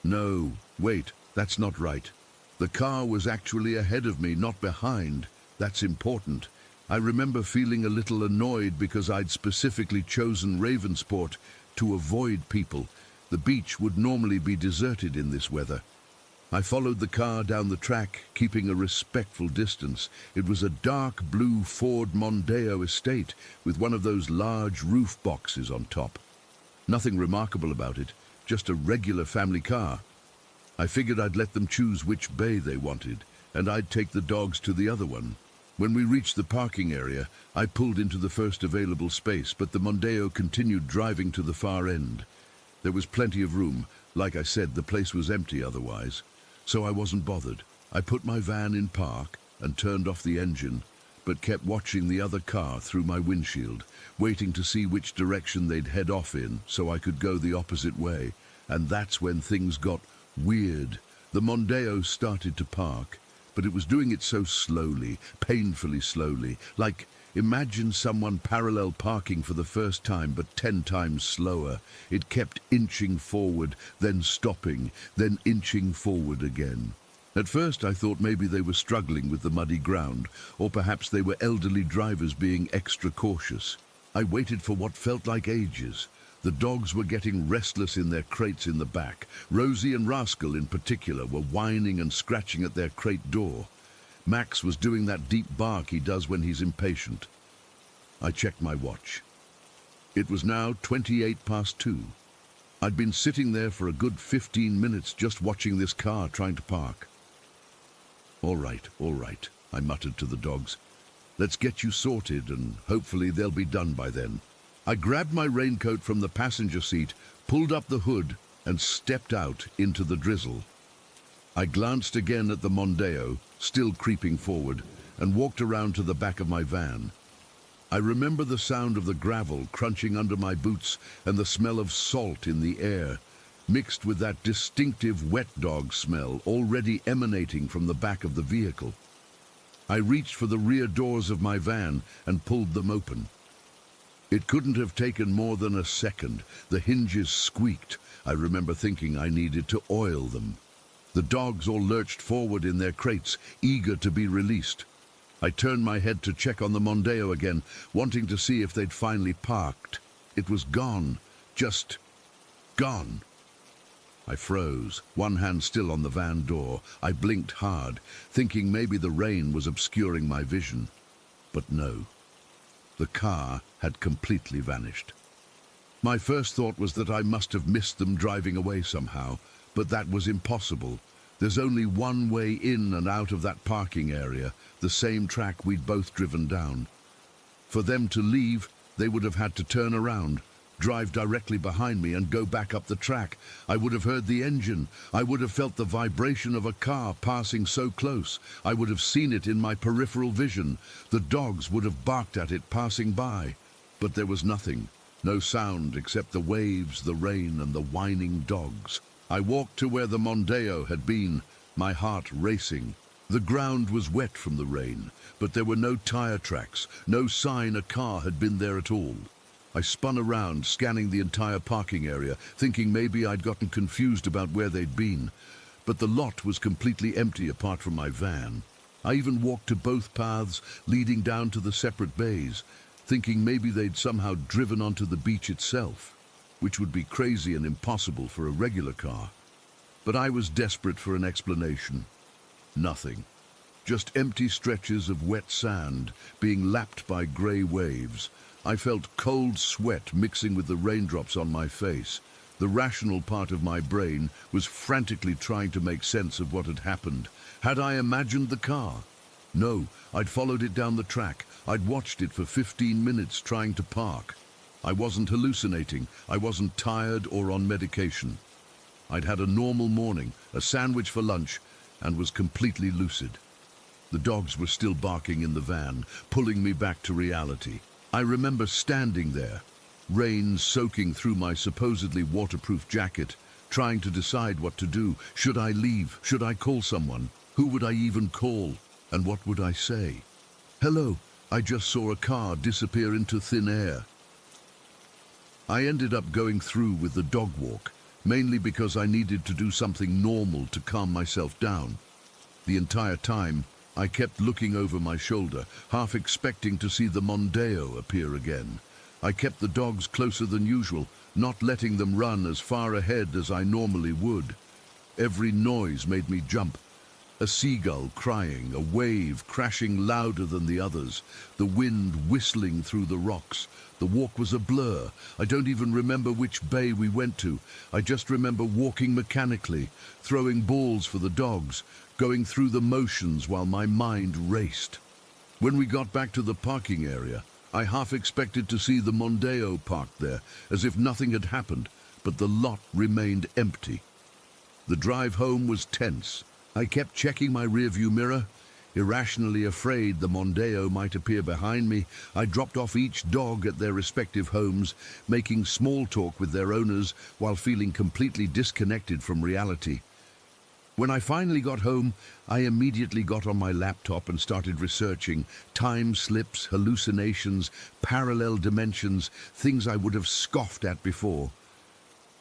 No, wait, that's not right. The car was actually ahead of me, not behind. That's important. I remember feeling a little annoyed because I'd specifically chosen Ravensport to avoid people. The beach would normally be deserted in this weather. I followed the car down the track, keeping a respectful distance. It was a dark blue Ford Mondeo estate with one of those large roof boxes on top. Nothing remarkable about it, just a regular family car. I figured I'd let them choose which bay they wanted, and I'd take the dogs to the other one. When we reached the parking area, I pulled into the first available space, but the Mondeo continued driving to the far end. There was plenty of room. Like I said, the place was empty otherwise, so I wasn't bothered. I put my van in park and turned off the engine, but kept watching the other car through my windshield, waiting to see which direction they'd head off in so I could go the opposite way. And that's when things got weird. The Mondeo started to park, but it was doing it so slowly, painfully slowly, like imagine someone parallel parking for the first time, but 10 times slower. It kept inching forward, then stopping, then inching forward again. At first I thought maybe they were struggling with the muddy ground, or perhaps they were elderly drivers being extra cautious. I waited for what felt like ages. The dogs were getting restless in their crates in the back. Rosie and Rascal in particular were whining and scratching at their crate door. Max was doing that deep bark he does when he's impatient. I checked my watch. It was now 2:28. I'd been sitting there for a good 15 minutes just watching this car trying to park. All right, I muttered to the dogs. Let's get you sorted and hopefully they'll be done by then. I grabbed my raincoat from the passenger seat, pulled up the hood, and stepped out into the drizzle. I glanced again at the Mondeo, still creeping forward, and walked around to the back of my van. I remember the sound of the gravel crunching under my boots and the smell of salt in the air, mixed with that distinctive wet dog smell already emanating from the back of the vehicle. I reached for the rear doors of my van and pulled them open. It couldn't have taken more than a second. The hinges squeaked. I remember thinking I needed to oil them. The dogs all lurched forward in their crates, eager to be released. I turned my head to check on the Mondeo again, wanting to see if they'd finally parked. It was gone. Just gone. I froze, one hand still on the van door. I blinked hard, thinking maybe the rain was obscuring my vision. But no, the car had completely vanished. My first thought was that I must have missed them driving away somehow, but that was impossible. There's only one way in and out of that parking area, the same track we'd both driven down. For them to leave, they would have had to turn around, drive directly behind me and go back up the track. I would have heard the engine. I would have felt the vibration of a car passing so close. I would have seen it in my peripheral vision. The dogs would have barked at it passing by. But there was nothing. No sound except the waves, the rain, and the whining dogs. I walked to where the Mondeo had been, my heart racing. The ground was wet from the rain, but there were no tire tracks, no sign a car had been there at all. I spun around, scanning the entire parking area, thinking maybe I'd gotten confused about where they'd been. But the lot was completely empty apart from my van. I even walked to both paths leading down to the separate bays, thinking maybe they'd somehow driven onto the beach itself, which would be crazy and impossible for a regular car. But I was desperate for an explanation. Nothing. Just empty stretches of wet sand being lapped by grey waves. I felt cold sweat mixing with the raindrops on my face. The rational part of my brain was frantically trying to make sense of what had happened. Had I imagined the car? No, I'd followed it down the track. I'd watched it for 15 minutes trying to park. I wasn't hallucinating. I wasn't tired or on medication. I'd had a normal morning, a sandwich for lunch, and was completely lucid. The dogs were still barking in the van, pulling me back to reality. I remember standing there, rain soaking through my supposedly waterproof jacket, trying to decide what to do. Should I leave? Should I call someone? Who would I even call? And what would I say? Hello, I just saw a car disappear into thin air. I ended up going through with the dog walk, mainly because I needed to do something normal to calm myself down. The entire time, I kept looking over my shoulder, half expecting to see the Mondeo appear again. I kept the dogs closer than usual, not letting them run as far ahead as I normally would. Every noise made me jump. A seagull crying, a wave crashing louder than the others, the wind whistling through the rocks. The walk was a blur. I don't even remember which bay we went to. I just remember walking mechanically, throwing balls for the dogs, going through the motions while my mind raced. When we got back to the parking area, I half expected to see the Mondeo parked there, as if nothing had happened, but the lot remained empty. The drive home was tense. I kept checking my rearview mirror, irrationally afraid the Mondeo might appear behind me. I dropped off each dog at their respective homes, making small talk with their owners while feeling completely disconnected from reality. When I finally got home, I immediately got on my laptop and started researching time slips, hallucinations, parallel dimensions, things I would have scoffed at before.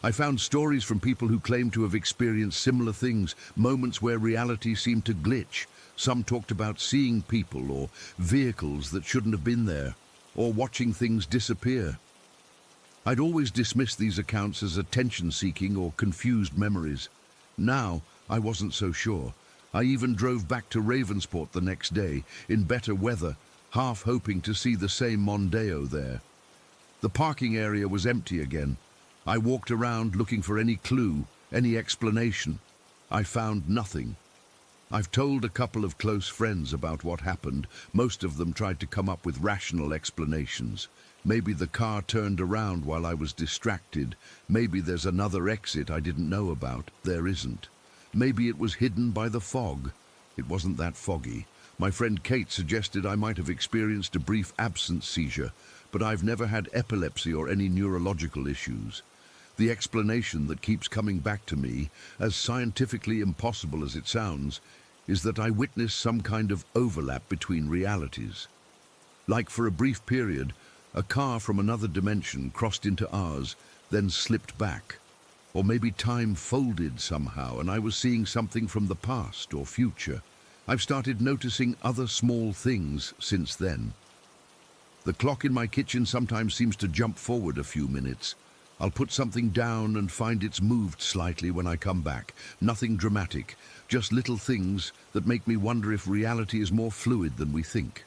I found stories from people who claimed to have experienced similar things, moments where reality seemed to glitch. Some talked about seeing people or vehicles that shouldn't have been there, or watching things disappear. I'd always dismissed these accounts as attention-seeking or confused memories. Now, I wasn't so sure. I even drove back to Ravensport the next day, in better weather, half hoping to see the same Mondeo there. The parking area was empty again. I walked around looking for any clue, any explanation. I found nothing. I've told a couple of close friends about what happened. Most of them tried to come up with rational explanations. Maybe the car turned around while I was distracted. Maybe there's another exit I didn't know about. There isn't. Maybe it was hidden by the fog. It wasn't that foggy. My friend Kate suggested I might have experienced a brief absence seizure, but I've never had epilepsy or any neurological issues. The explanation that keeps coming back to me, as scientifically impossible as it sounds, is that I witnessed some kind of overlap between realities. Like for a brief period, a car from another dimension crossed into ours, then slipped back. Or maybe time folded somehow and I was seeing something from the past or future. I've started noticing other small things since then. The clock in my kitchen sometimes seems to jump forward a few minutes. I'll put something down and find it's moved slightly when I come back. Nothing dramatic, just little things that make me wonder if reality is more fluid than we think.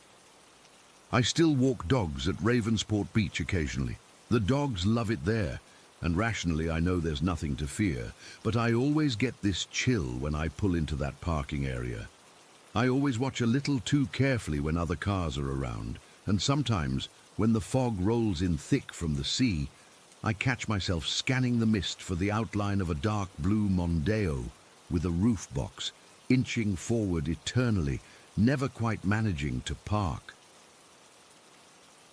I still walk dogs at Ravensport Beach occasionally. The dogs love it there, and rationally I know there's nothing to fear, but I always get this chill when I pull into that parking area. I always watch a little too carefully when other cars are around, and sometimes, when the fog rolls in thick from the sea, I catch myself scanning the mist for the outline of a dark blue Mondeo with a roof box, inching forward eternally, never quite managing to park.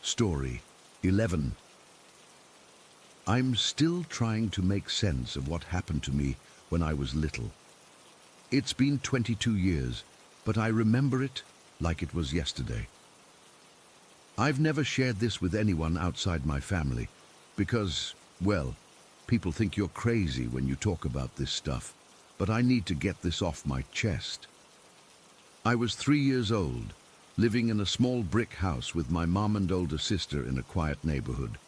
Story 11. I'm still trying to make sense of what happened to me when I was little. It's been 22 years, but I remember it like it was yesterday. I've never shared this with anyone outside my family because, well, people think you're crazy when you talk about this stuff, but I need to get this off my chest. I was 3 years old, living in a small brick house with my mom and older sister in a quiet neighborhood.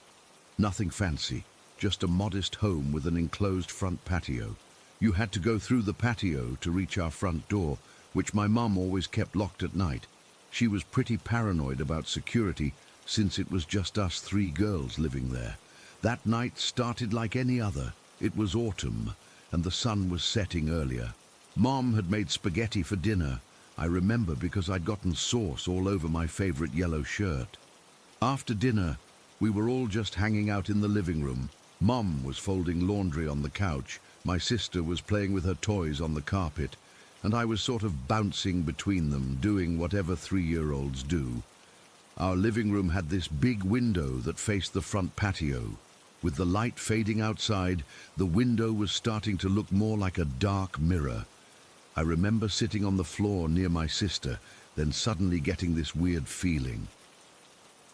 Nothing fancy, just a modest home with an enclosed front patio. You had to go through the patio to reach our front door, which my mom always kept locked at night. She was pretty paranoid about security since it was just us 3 girls living there. That night started like any other. It was autumn, and the sun was setting earlier. Mom had made spaghetti for dinner. I remember because I'd gotten sauce all over my favorite yellow shirt. After dinner, we were all just hanging out in the living room. Mom was folding laundry on the couch. My sister was playing with her toys on the carpet, and I was sort of bouncing between them, doing whatever 3-year-olds do. Our living room had this big window that faced the front patio. With the light fading outside, the window was starting to look more like a dark mirror. I remember sitting on the floor near my sister, then suddenly getting this weird feeling.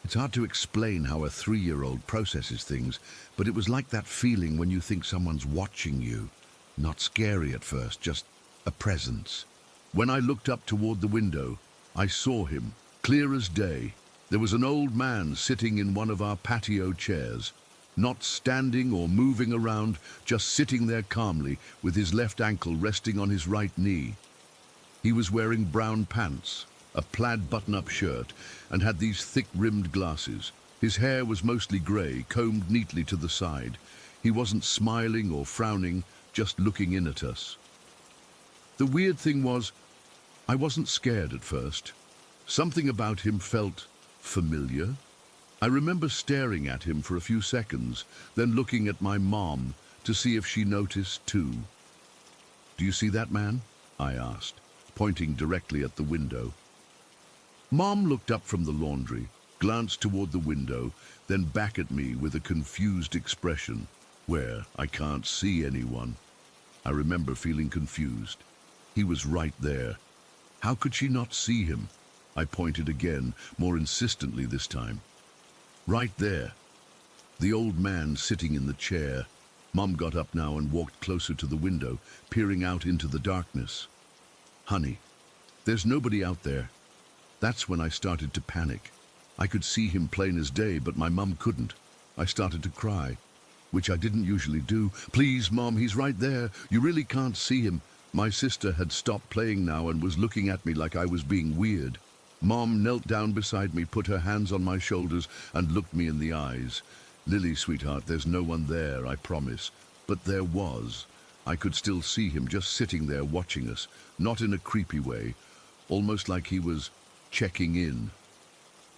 It's hard to explain how a 3-year-old processes things, but it was like that feeling when you think someone's watching you. Not scary at first, just a presence. When I looked up toward the window, I saw him, clear as day. There was an old man sitting in one of our patio chairs, not standing or moving around, just sitting there calmly with his left ankle resting on his right knee. He was wearing brown pants, a plaid button-up shirt, and had these thick-rimmed glasses. His hair was mostly grey, combed neatly to the side. He wasn't smiling or frowning, just looking in at us. The weird thing was, I wasn't scared at first. Something about him felt familiar. I remember staring at him for a few seconds, then looking at my mom to see if she noticed too. "Do you see that man?" I asked, pointing directly at the window. Mom looked up from the laundry, glanced toward the window, then back at me with a confused expression. "Where? I can't see anyone." I remember feeling confused. He was right there. How could she not see him? I pointed again, more insistently this time. Right there. The old man sitting in the chair. Mom got up now and walked closer to the window, peering out into the darkness. "Honey, there's nobody out there." That's when I started to panic. I could see him plain as day, but my mum couldn't. I started to cry, which I didn't usually do. "Please, Mom, he's right there. You really can't see him." My sister had stopped playing now and was looking at me like I was being weird. Mom knelt down beside me, put her hands on my shoulders, and looked me in the eyes. "Lily, sweetheart, there's no one there, I promise." But there was. I could still see him just sitting there watching us, not in a creepy way, almost like he was checking in.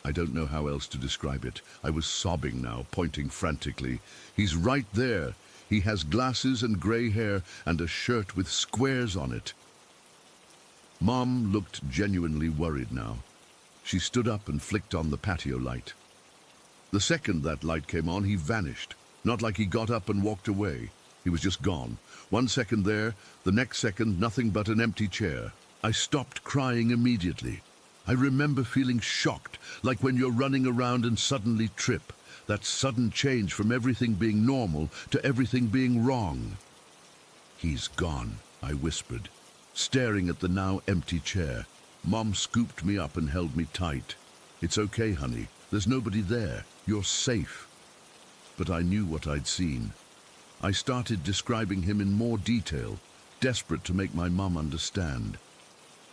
I don't know how else to describe it. I was sobbing now, pointing frantically. "He's right there. He has glasses and grey hair and a shirt with squares on it." Mom looked genuinely worried now. She stood up and flicked on the patio light. The second that light came on, he vanished. Not like he got up and walked away. He was just gone. 1 second there, the next second nothing but an empty chair. I stopped crying immediately. I remember feeling shocked, like when you're running around and suddenly trip. That sudden change from everything being normal to everything being wrong. "He's gone," I whispered, staring at the now empty chair. Mom scooped me up and held me tight. "It's okay, honey. There's nobody there. You're safe." but I knew what I'd seen. I started describing him in more detail, desperate to make my mum understand.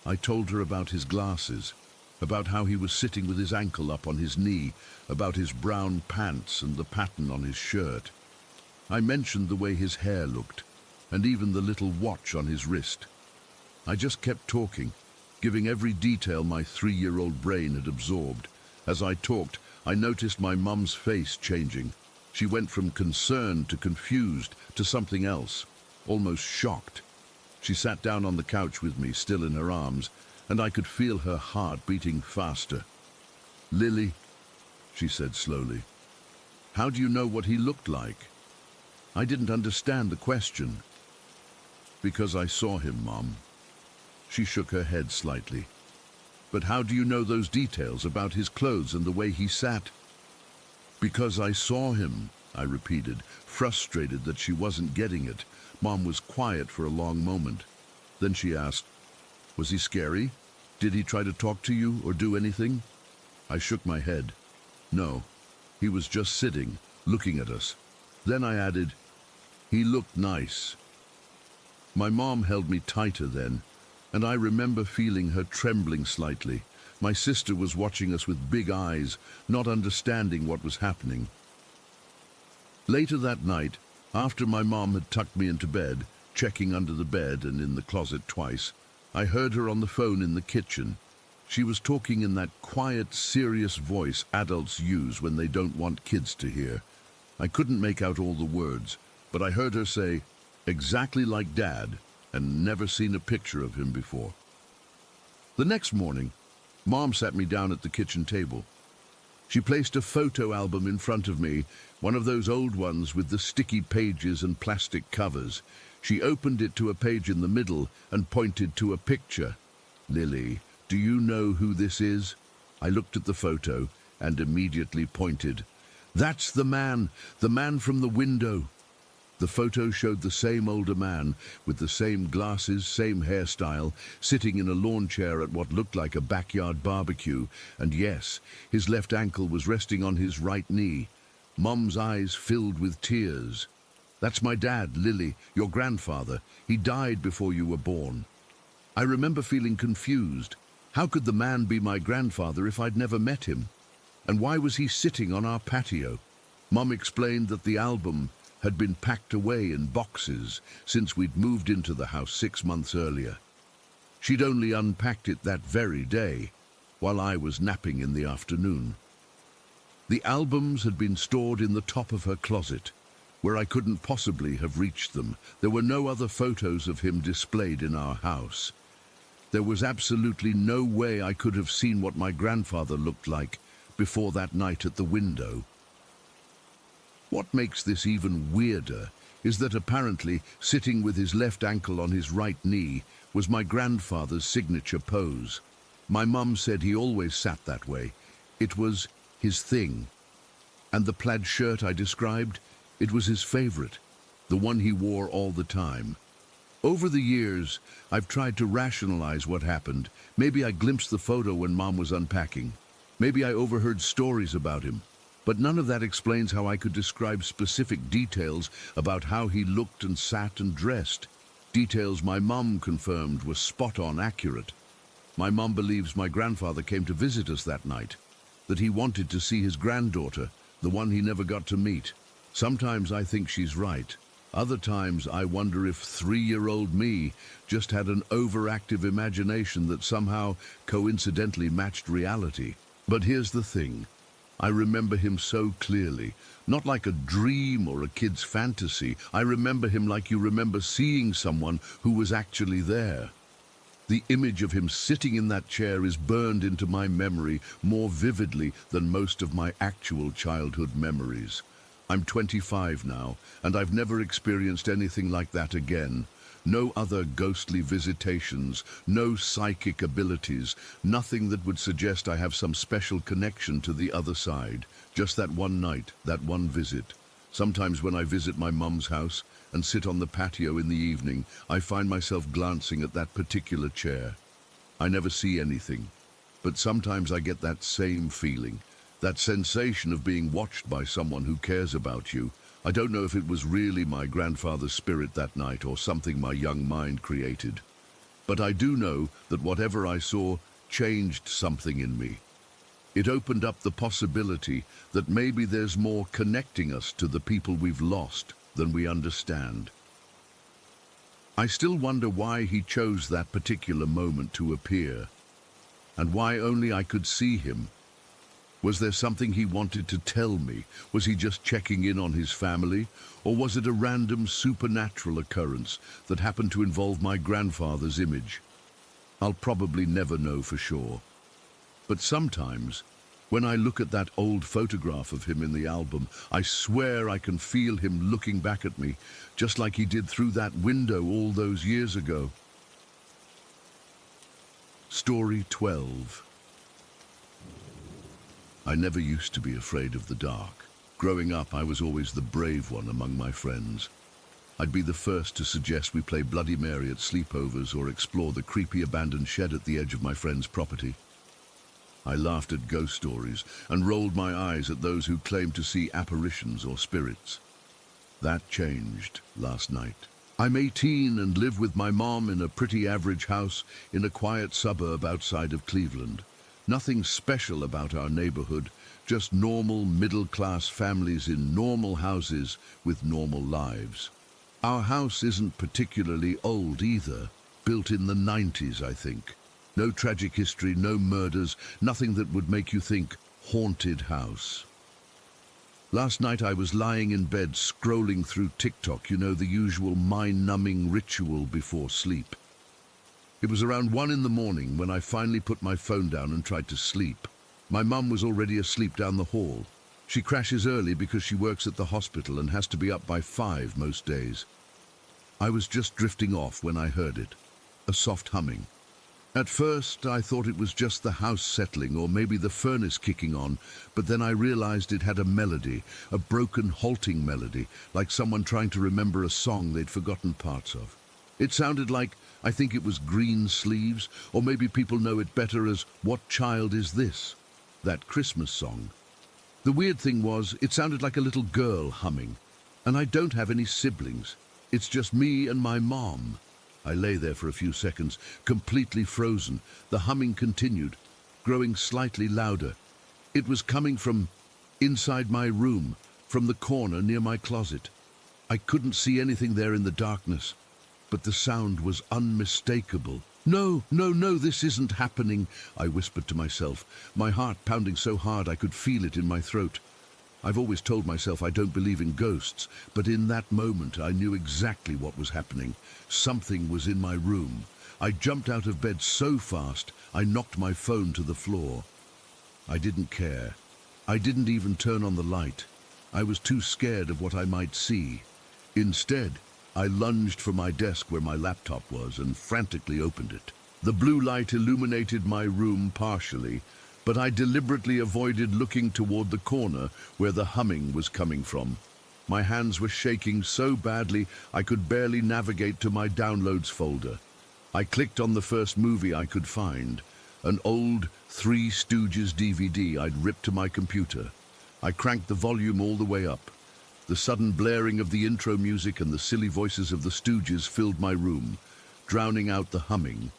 I told her about his glasses, about how he was sitting with his ankle up on his knee, about his brown pants and the pattern on his shirt. I mentioned the way his hair looked, and even the little watch on his wrist. I just kept talking, giving every detail my 3-year-old brain had absorbed. As I talked, I noticed my mum's face changing. She went from concerned to confused to something else, almost shocked. She sat down on the couch with me, still in her arms, and I could feel her heart beating faster. "Lily," she said slowly, "how do you know what he looked like?" I didn't understand the question. "Because I saw him, Mom." She shook her head slightly. "But how do you know those details about his clothes and the way he sat?" "Because I saw him," I repeated, frustrated that she wasn't getting it. Mom was quiet for a long moment. Then she asked, "Was he scary? Did he try to talk to you or do anything?" I shook my head. "No, he was just sitting, looking at us." Then I added, "He looked nice." My mom held me tighter then, and I remember feeling her trembling slightly. My sister was watching us with big eyes, not understanding what was happening. Later that night, after my mom had tucked me into bed, checking under the bed and in the closet twice, I heard her on the phone in the kitchen. She was talking in that quiet, serious voice adults use when they don't want kids to hear. I couldn't make out all the words, but I heard her say, "Exactly like Dad, and never seen a picture of him before." The next morning, Mom sat me down at the kitchen table. She placed a photo album in front of me, one of those old ones with the sticky pages and plastic covers. She opened it to a page in the middle and pointed to a picture. "Lily, do you know who this is?" I looked at the photo and immediately pointed. "That's the man from the window." The photo showed the same older man, with the same glasses, same hairstyle, sitting in a lawn chair at what looked like a backyard barbecue, and yes, his left ankle was resting on his right knee. Mom's eyes filled with tears. "That's my dad, Lily, your grandfather. He died before you were born." I remember feeling confused. How could the man be my grandfather if I'd never met him? And why was he sitting on our patio? Mom explained that the album had been packed away in boxes since we'd moved into the house 6 months earlier. She'd only unpacked it that very day, while I was napping in the afternoon. The albums had been stored in the top of her closet, where I couldn't possibly have reached them. There were no other photos of him displayed in our house. There was absolutely no way I could have seen what my grandfather looked like before that night at the window. What makes this even weirder is that apparently sitting with his left ankle on his right knee was my grandfather's signature pose. My mum said he always sat that way. It was his thing. And the plaid shirt I described, it was his favorite, the one he wore all the time. Over the years, I've tried to rationalize what happened. Maybe I glimpsed the photo when Mom was unpacking. Maybe I overheard stories about him. But none of that explains how I could describe specific details about how he looked and sat and dressed. Details my mum confirmed were spot-on accurate. My mum believes my grandfather came to visit us that night, that he wanted to see his granddaughter, the one he never got to meet. Sometimes I think she's right. Other times I wonder if 3-year-old me just had an overactive imagination that somehow coincidentally matched reality. But here's the thing. I remember him so clearly, not like a dream or a kid's fantasy. I remember him like you remember seeing someone who was actually there. The image of him sitting in that chair is burned into my memory more vividly than most of my actual childhood memories. I'm 25 now, and I've never experienced anything like that again. No other ghostly visitations, no psychic abilities, nothing that would suggest I have some special connection to the other side. Just that one night, that one visit. Sometimes when I visit my mum's house and sit on the patio in the evening, I find myself glancing at that particular chair. I never see anything, but sometimes I get that same feeling, That sensation of being watched by someone who cares about you. I don't know if it was really my grandfather's spirit that night or something my young mind created. But I do know that whatever I saw changed something in me. It opened up the possibility that maybe there's more connecting us to the people we've lost than we understand. I still wonder why he chose that particular moment to appear, and why only I could see him. Was there something he wanted to tell me? Was he just checking in on his family? Or was it a random supernatural occurrence that happened to involve my grandfather's image? I'll probably never know for sure. But sometimes, when I look at that old photograph of him in the album, I swear I can feel him looking back at me, just like he did through that window all those years ago. Story 12. I never used to be afraid of the dark. Growing up, I was always the brave one among my friends. I'd be the first to suggest we play Bloody Mary at sleepovers or explore the creepy abandoned shed at the edge of my friend's property. I laughed at ghost stories and rolled my eyes at those who claimed to see apparitions or spirits. That changed last night. I'm 18 and live with my mom in a pretty average house in a quiet suburb outside of Cleveland. Nothing special about our neighborhood, just normal middle-class families in normal houses with normal lives. Our house isn't particularly old either, built in the 90s, I think. No tragic history, no murders, nothing that would make you think haunted house. Last night I was lying in bed scrolling through TikTok, the usual mind-numbing ritual before sleep. It was around 1 in the morning when I finally put my phone down and tried to sleep. My mum was already asleep down the hall. She crashes early because she works at the hospital and has to be up by 5 most days. I was just drifting off when I heard it, a soft humming. At first, I thought it was just the house settling or maybe the furnace kicking on, but then I realized it had a melody, a broken, halting melody, like someone trying to remember a song they'd forgotten parts of. It sounded like, I think it was Green Sleeves, or maybe people know it better as What Child Is This? That Christmas song. The weird thing was, it sounded like a little girl humming, and I don't have any siblings. It's just me and my mom. I lay there for a few seconds, completely frozen. The humming continued, growing slightly louder. It was coming from inside my room, from the corner near my closet. I couldn't see anything there in the darkness, but the sound was unmistakable. No, this isn't happening, I whispered to myself, my heart pounding so hard I could feel it in my throat. I've always told myself I don't believe in ghosts, but in that moment I knew exactly what was happening. Something was in my room. I jumped out of bed so fast, I knocked my phone to the floor. I didn't care. I didn't even turn on the light. I was too scared of what I might see. Instead, I lunged for my desk where my laptop was and frantically opened it. The blue light illuminated my room partially, but I deliberately avoided looking toward the corner where the humming was coming from. My hands were shaking so badly I could barely navigate to my downloads folder. I clicked on the first movie I could find, an old Three Stooges DVD I'd ripped to my computer. I cranked the volume all the way up. The sudden blaring of the intro music and the silly voices of the Stooges filled my room, drowning out the humming,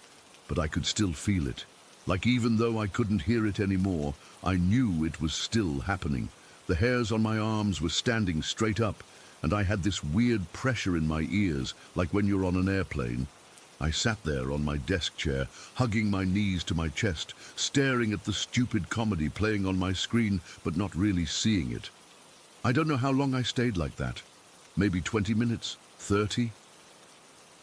but I could still feel it. Like even though I couldn't hear it anymore, I knew it was still happening. The hairs on my arms were standing straight up, and I had this weird pressure in my ears, like when you're on an airplane. I sat there on my desk chair, hugging my knees to my chest, staring at the stupid comedy playing on my screen, but not really seeing it. I don't know how long I stayed like that. Maybe 20 minutes, 30?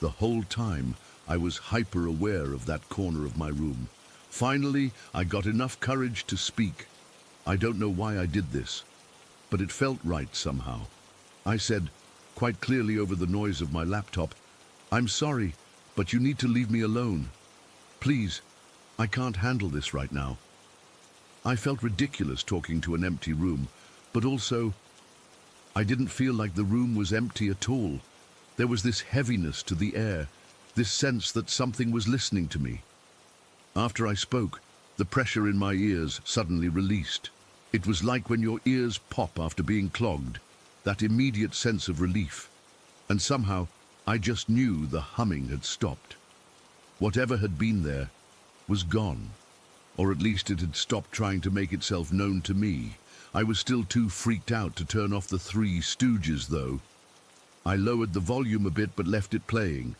The whole time, I was hyper-aware of that corner of my room. Finally, I got enough courage to speak. I don't know why I did this, but it felt right somehow. I said, quite clearly over the noise of my laptop, "I'm sorry, but you need to leave me alone. Please, I can't handle this right now." I felt ridiculous talking to an empty room, but also, I didn't feel like the room was empty at all. There was this heaviness to the air, this sense that something was listening to me. After I spoke, the pressure in my ears suddenly released. It was like when your ears pop after being clogged, that immediate sense of relief. And somehow, I just knew the humming had stopped. Whatever had been there was gone, or at least it had stopped trying to make itself known to me. I was still too freaked out to turn off the Three Stooges, though. I lowered the volume a bit but left it playing.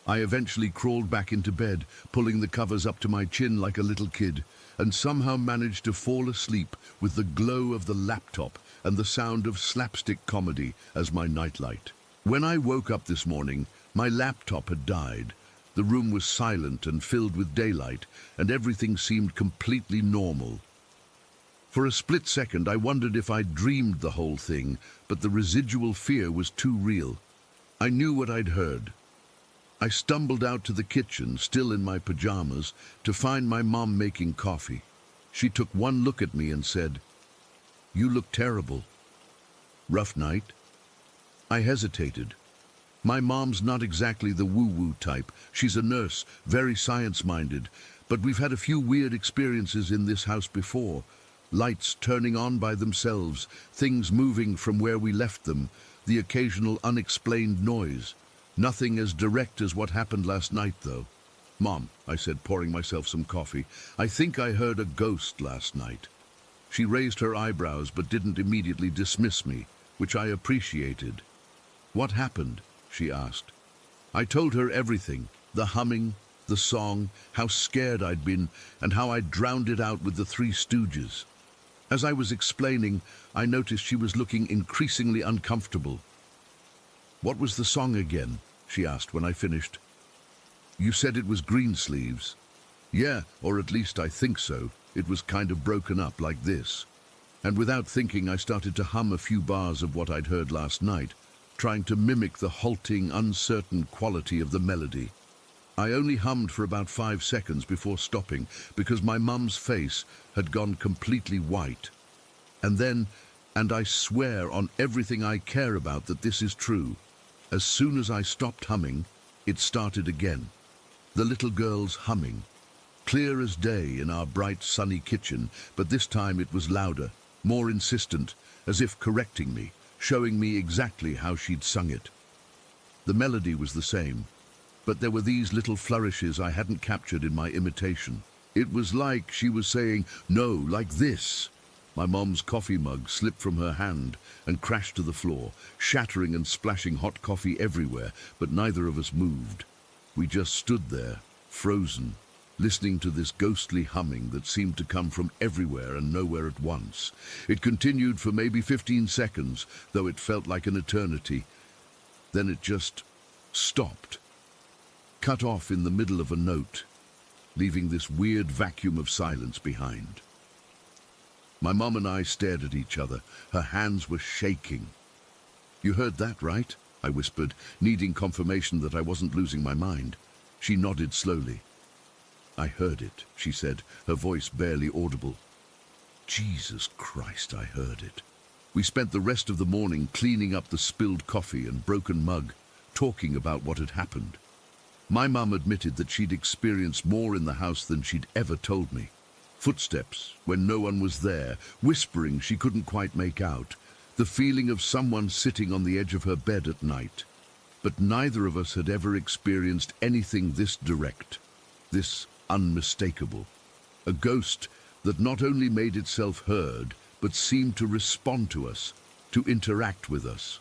I eventually crawled back into bed, pulling the covers up to my chin like a little kid, and somehow managed to fall asleep with the glow of the laptop and the sound of slapstick comedy as my nightlight. When I woke up this morning, my laptop had died. The room was silent and filled with daylight, and everything seemed completely normal. For a split second, I wondered if I'd dreamed the whole thing, but the residual fear was too real. I knew what I'd heard. I stumbled out to the kitchen, still in my pajamas, to find my mom making coffee. She took one look at me and said, "You look terrible." Rough night? I hesitated. My mom's not exactly the woo-woo type. She's a nurse, very science-minded, but we've had a few weird experiences in this house before. Lights turning on by themselves, things moving from where we left them, the occasional unexplained noise. Nothing as direct as what happened last night, though. "Mom," I said, pouring myself some coffee, "I think I heard a ghost last night." She raised her eyebrows but didn't immediately dismiss me, which I appreciated. "What happened?" she asked. I told her everything, the humming, the song, how scared I'd been, and how I'd drowned it out with the Three Stooges. As I was explaining, I noticed she was looking increasingly uncomfortable. "What was the song again?" she asked when I finished. "You said it was Greensleeves." "Yeah, or at least I think so. It was kind of broken up like this." And without thinking, I started to hum a few bars of what I'd heard last night, trying to mimic the halting, uncertain quality of the melody. I only hummed for about 5 seconds before stopping because my mum's face had gone completely white. And then, and I swear on everything I care about that this is true, as soon as I stopped humming, it started again. The little girl's humming, clear as day in our bright sunny kitchen, but this time it was louder, more insistent, as if correcting me, showing me exactly how she'd sung it. The melody was the same, but there were these little flourishes I hadn't captured in my imitation. It was like she was saying, "No, like this." My mom's coffee mug slipped from her hand and crashed to the floor, shattering and splashing hot coffee everywhere, but neither of us moved. We just stood there, frozen, listening to this ghostly humming that seemed to come from everywhere and nowhere at once. It continued for maybe 15 seconds, though it felt like an eternity. Then it just stopped, cut off in the middle of a note, leaving this weird vacuum of silence behind. My mom and I stared at each other. Her hands were shaking. "You heard that, right?" I whispered, needing confirmation that I wasn't losing my mind. She nodded slowly. "I heard it," she said, her voice barely audible. Jesus Christ, I heard it. We spent the rest of the morning cleaning up the spilled coffee and broken mug, talking about what had happened. My mum admitted that she'd experienced more in the house than she'd ever told me. Footsteps when no one was there, whispering she couldn't quite make out, the feeling of someone sitting on the edge of her bed at night. But neither of us had ever experienced anything this direct, this unmistakable. A ghost that not only made itself heard, but seemed to respond to us, to interact with us.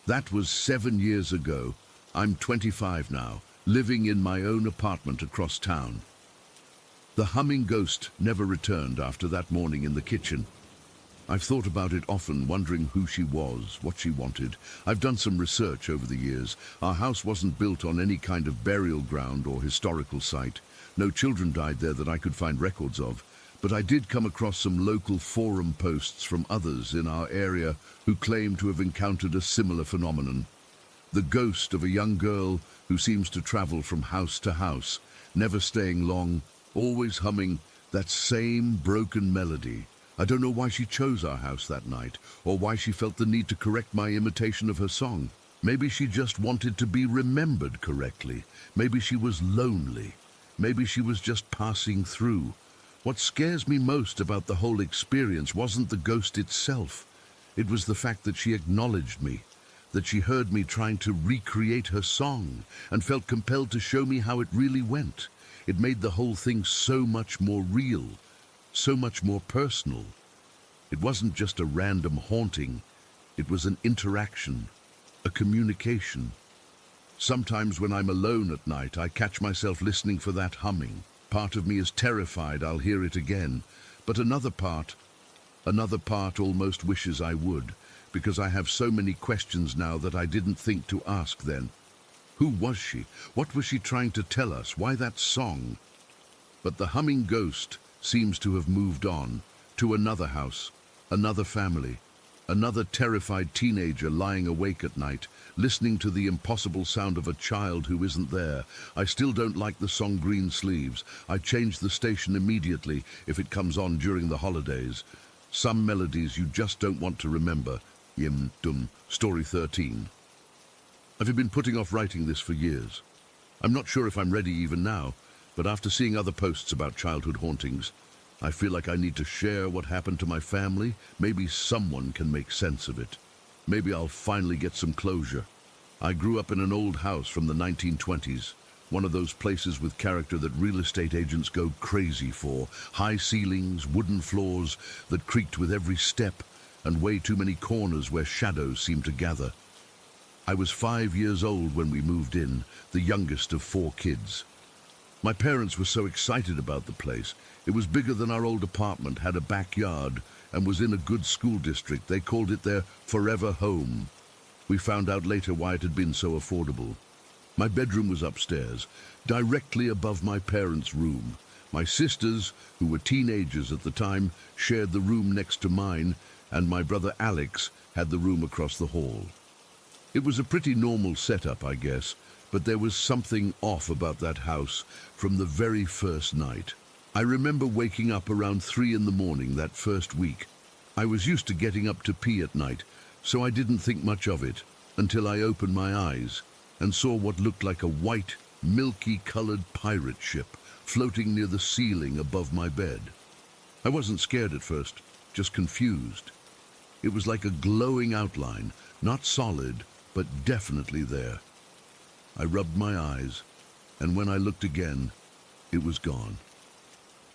That was 7 years ago. I'm 25 now, living in my own apartment across town. The humming ghost never returned after that morning in the kitchen. I've thought about it often, wondering who she was, what she wanted. I've done some research over the years. Our house wasn't built on any kind of burial ground or historical site. No children died there that I could find records of. But I did come across some local forum posts from others in our area who claim to have encountered a similar phenomenon. The ghost of a young girl who seems to travel from house to house, never staying long, always humming that same broken melody. I don't know why she chose our house that night, or why she felt the need to correct my imitation of her song. Maybe she just wanted to be remembered correctly. Maybe she was lonely. Maybe she was just passing through. What scares me most about the whole experience wasn't the ghost itself. It was the fact that she acknowledged me, that she heard me trying to recreate her song and felt compelled to show me how it really went. It made the whole thing so much more real, so much more personal. It wasn't just a random haunting, it was an interaction, a communication. Sometimes when I'm alone at night, I catch myself listening for that humming. Part of me is terrified I'll hear it again, but another part almost wishes I would, because I have so many questions now that I didn't think to ask then. Who was she? What was she trying to tell us? Why that song? But the humming ghost seems to have moved on to another house, another family, another terrified teenager lying awake at night, listening to the impossible sound of a child who isn't there. I still don't like the song Green Sleeves. I change the station immediately if it comes on during the holidays. Some melodies you just don't want to remember. Yim Dum, Story 13. I've been putting off writing this for years. I'm not sure if I'm ready even now, but after seeing other posts about childhood hauntings, I feel like I need to share what happened to my family. Maybe someone can make sense of it. Maybe I'll finally get some closure. I grew up in an old house from the 1920s, one of those places with character that real estate agents go crazy for. High ceilings, wooden floors that creaked with every step, and way too many corners where shadows seemed to gather. I was 5 years old when we moved in, the youngest of 4 kids. My parents were so excited about the place. It was bigger than our old apartment, had a backyard, and was in a good school district. They called it their forever home. We found out later why it had been so affordable. My bedroom was upstairs, directly above my parents' room. My sisters, who were teenagers at the time, shared the room next to mine, and my brother Alex had the room across the hall. It was a pretty normal setup, I guess, but there was something off about that house from the very first night. I remember waking up around 3 in the morning that first week. I was used to getting up to pee at night, so I didn't think much of it until I opened my eyes and saw what looked like a white, milky-colored pirate ship floating near the ceiling above my bed. I wasn't scared at first, just confused. It was like a glowing outline, not solid, but definitely there. I rubbed my eyes, and when I looked again, it was gone.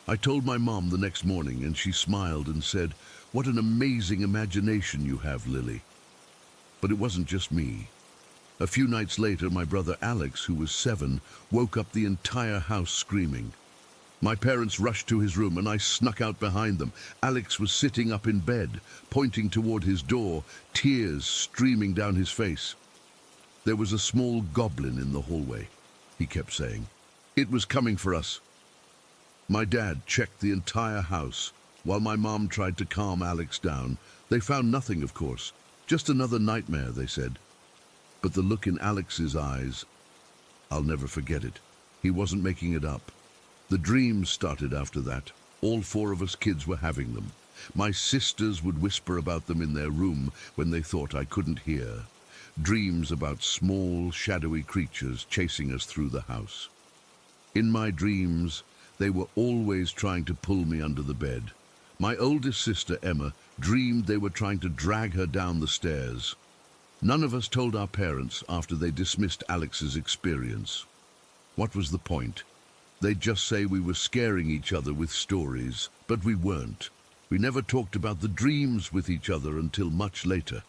I told my mom the next morning, and she smiled and said, "What an amazing imagination you have, Lily." But it wasn't just me. A few nights later, my brother Alex, who was 7, woke up the entire house screaming. My parents rushed to his room, and I snuck out behind them. Alex was sitting up in bed, pointing toward his door, tears streaming down his face. "There was a small goblin in the hallway," he kept saying. "It was coming for us." My dad checked the entire house, while my mom tried to calm Alex down. They found nothing, of course. Just another nightmare, they said. But the look in Alex's eyes, I'll never forget it. He wasn't making it up. The dreams started after that. All 4 of us kids were having them. My sisters would whisper about them in their room when they thought I couldn't hear. Dreams about small, shadowy creatures chasing us through the house. In my dreams, they were always trying to pull me under the bed. My oldest sister, Emma, dreamed they were trying to drag her down the stairs. None of us told our parents after they dismissed Alex's experience. What was the point? They'd just say we were scaring each other with stories, but we weren't. We never talked about the dreams with each other until much later.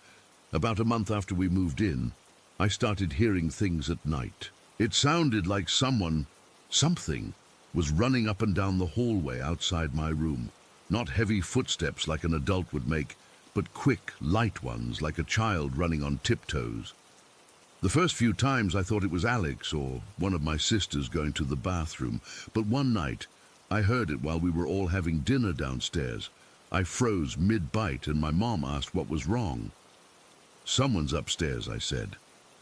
About a month after we moved in, I started hearing things at night. It sounded like something, was running up and down the hallway outside my room. Not heavy footsteps like an adult would make, but quick, light ones like a child running on tiptoes. The first few times I thought it was Alex or one of my sisters going to the bathroom, but one night I heard it while we were all having dinner downstairs. I froze mid-bite and my mom asked what was wrong. "Someone's upstairs," I said.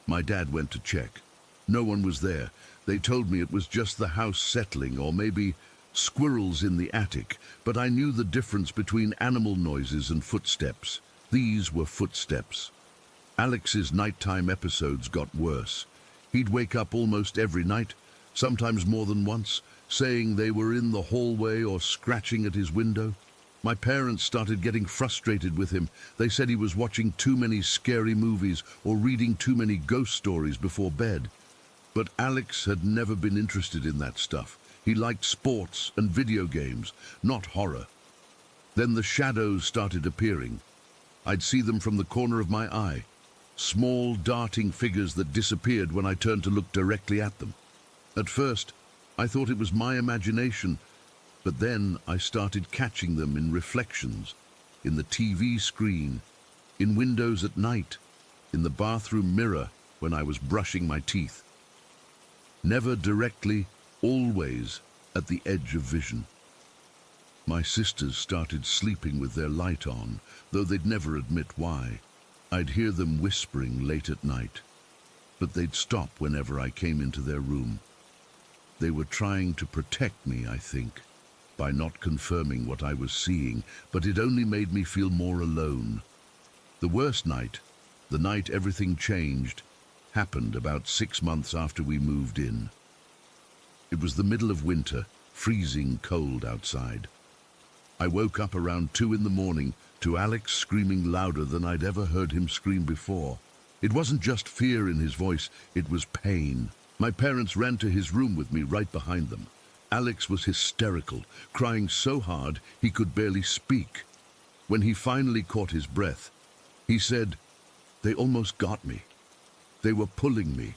My dad went to check. No one was there. They told me it was just the house settling or maybe squirrels in the attic, but I knew the difference between animal noises and footsteps. These were footsteps. Alex's nighttime episodes got worse. He'd wake up almost every night, sometimes more than once, saying they were in the hallway or scratching at his window. My parents started getting frustrated with him. They said he was watching too many scary movies or reading too many ghost stories before bed. But Alex had never been interested in that stuff. He liked sports and video games, not horror. Then the shadows started appearing. I'd see them from the corner of my eye. Small, darting figures that disappeared when I turned to look directly at them. At first, I thought it was my imagination, but then I started catching them in reflections, in the TV screen, in windows at night, in the bathroom mirror when I was brushing my teeth. Never directly, always at the edge of vision. My sisters started sleeping with their light on, though they'd never admit why. I'd hear them whispering late at night, but they'd stop whenever I came into their room. They were trying to protect me, I think, by not confirming what I was seeing, but it only made me feel more alone. The worst night, the night everything changed, happened about 6 months after we moved in. It was the middle of winter, freezing cold outside. I woke up around 2 in the morning to Alex screaming louder than I'd ever heard him scream before. It wasn't just fear in his voice, it was pain. My parents ran to his room with me right behind them. Alex was hysterical, crying so hard he could barely speak. When he finally caught his breath, he said, "They almost got me. They were pulling me."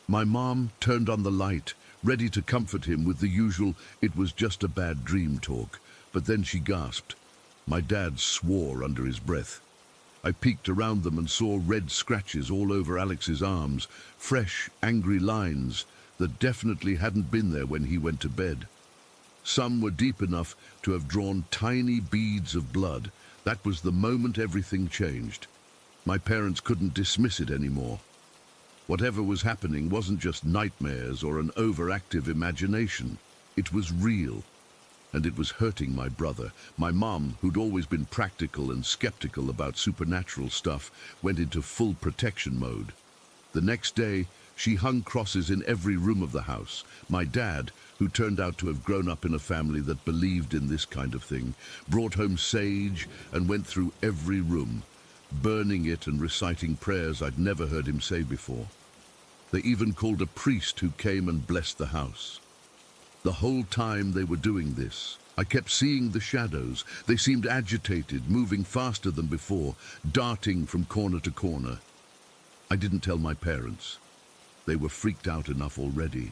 My mom turned on the light, ready to comfort him with the usual "it was just a bad dream" talk, but then she gasped. My dad swore under his breath. I peeked around them and saw red scratches all over Alex's arms, fresh, angry lines that definitely hadn't been there when he went to bed. Some were deep enough to have drawn tiny beads of blood. That was the moment everything changed. My parents couldn't dismiss it anymore. Whatever was happening wasn't just nightmares or an overactive imagination. It was real. And it was hurting my brother. My mom, who'd always been practical and skeptical about supernatural stuff, went into full protection mode. The next day, she hung crosses in every room of the house. My dad, who turned out to have grown up in a family that believed in this kind of thing, brought home sage and went through every room, burning it and reciting prayers I'd never heard him say before. They even called a priest who came and blessed the house. The whole time they were doing this, I kept seeing the shadows. They seemed agitated, moving faster than before, darting from corner to corner. I didn't tell my parents. They were freaked out enough already.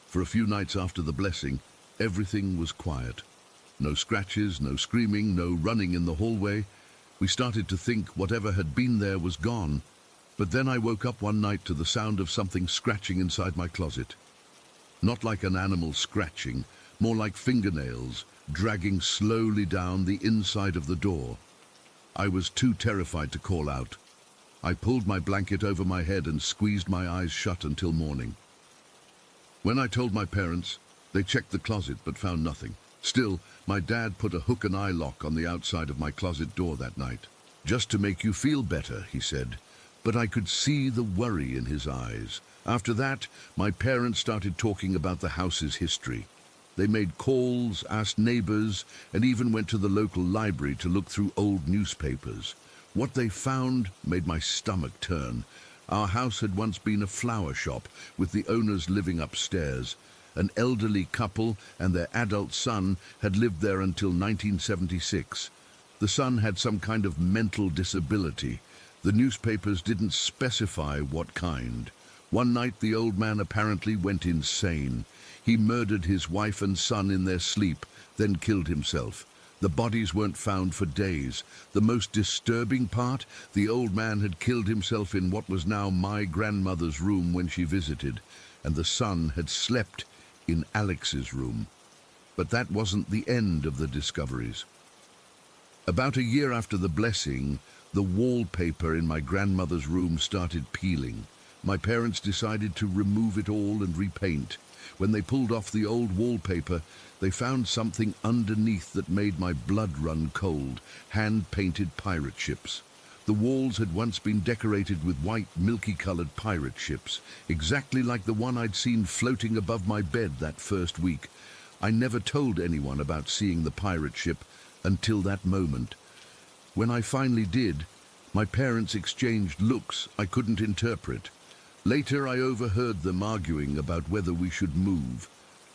For a few nights after the blessing, everything was quiet. No scratches, no screaming, no running in the hallway. We started to think whatever had been there was gone. But then I woke up one night to the sound of something scratching inside my closet. Not like an animal scratching, more like fingernails dragging slowly down the inside of the door. I was too terrified to call out. I pulled my blanket over my head and squeezed my eyes shut until morning. When I told my parents, they checked the closet but found nothing. Still, my dad put a hook and eye lock on the outside of my closet door that night. "Just to make you feel better," he said. But I could see the worry in his eyes. After that, my parents started talking about the house's history. They made calls, asked neighbors, and even went to the local library to look through old newspapers. What they found made my stomach turn. Our house had once been a flower shop, with the owners living upstairs. An elderly couple and their adult son had lived there until 1976. The son had some kind of mental disability. The newspapers didn't specify what kind. One night the old man apparently went insane. He murdered his wife and son in their sleep, then killed himself. The bodies weren't found for days. The most disturbing part, the old man had killed himself in what was now my grandmother's room when she visited, and the son had slept in Alex's room. But that wasn't the end of the discoveries. About a year after the blessing, the wallpaper in my grandmother's room started peeling. My parents decided to remove it all and repaint. When they pulled off the old wallpaper, they found something underneath that made my blood run cold, hand-painted pirate ships. The walls had once been decorated with white, milky-colored pirate ships, exactly like the one I'd seen floating above my bed that first week. I never told anyone about seeing the pirate ship until that moment. When I finally did, my parents exchanged looks I couldn't interpret. Later, I overheard them arguing about whether we should move.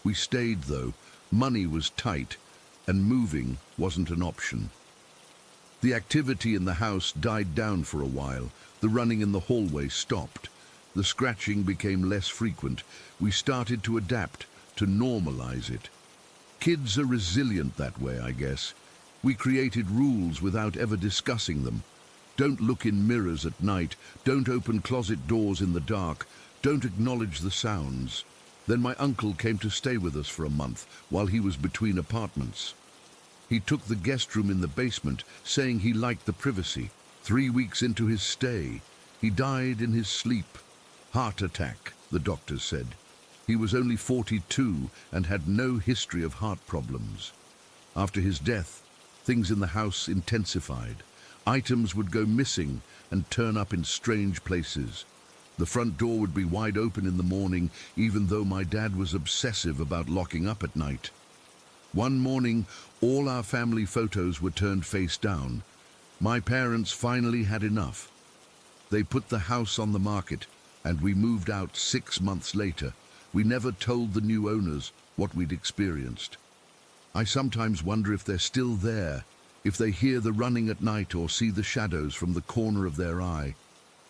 We stayed, though. Money was tight, and moving wasn't an option. The activity in the house died down for a while. The running in the hallway stopped. The scratching became less frequent. We started to adapt, to normalize it. Kids are resilient that way, I guess. We created rules without ever discussing them. Don't look in mirrors at night. Don't open closet doors in the dark. Don't acknowledge the sounds. Then my uncle came to stay with us for a month while he was between apartments. He took the guest room in the basement, saying he liked the privacy. 3 weeks into his stay, he died in his sleep. Heart attack, the doctors said. He was only 42 and had no history of heart problems. After his death, things in the house intensified. Items would go missing and turn up in strange places. The front door would be wide open in the morning, even though my dad was obsessive about locking up at night. One morning, all our family photos were turned face down. My parents finally had enough. They put the house on the market, and we moved out 6 months later. We never told the new owners what we'd experienced. I sometimes wonder if they're still there, if they hear the running at night or see the shadows from the corner of their eye.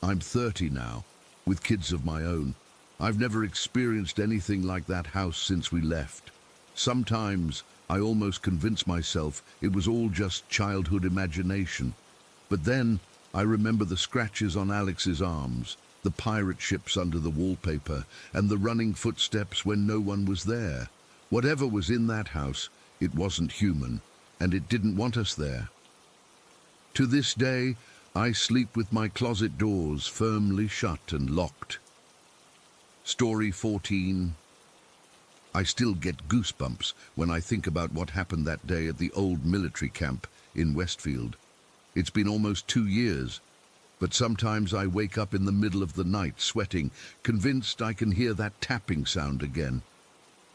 I'm 30 now, with kids of my own. I've never experienced anything like that house since we left. Sometimes I almost convince myself it was all just childhood imagination. But then I remember the scratches on Alex's arms, the pirate ships under the wallpaper, and the running footsteps when no one was there. Whatever was in that house, it wasn't human, and it didn't want us there. To this day, I sleep with my closet doors firmly shut and locked. Story 14. I still get goosebumps when I think about what happened that day at the old military camp in Westfield. It's been almost 2 years, but sometimes I wake up in the middle of the night sweating, convinced I can hear that tapping sound again.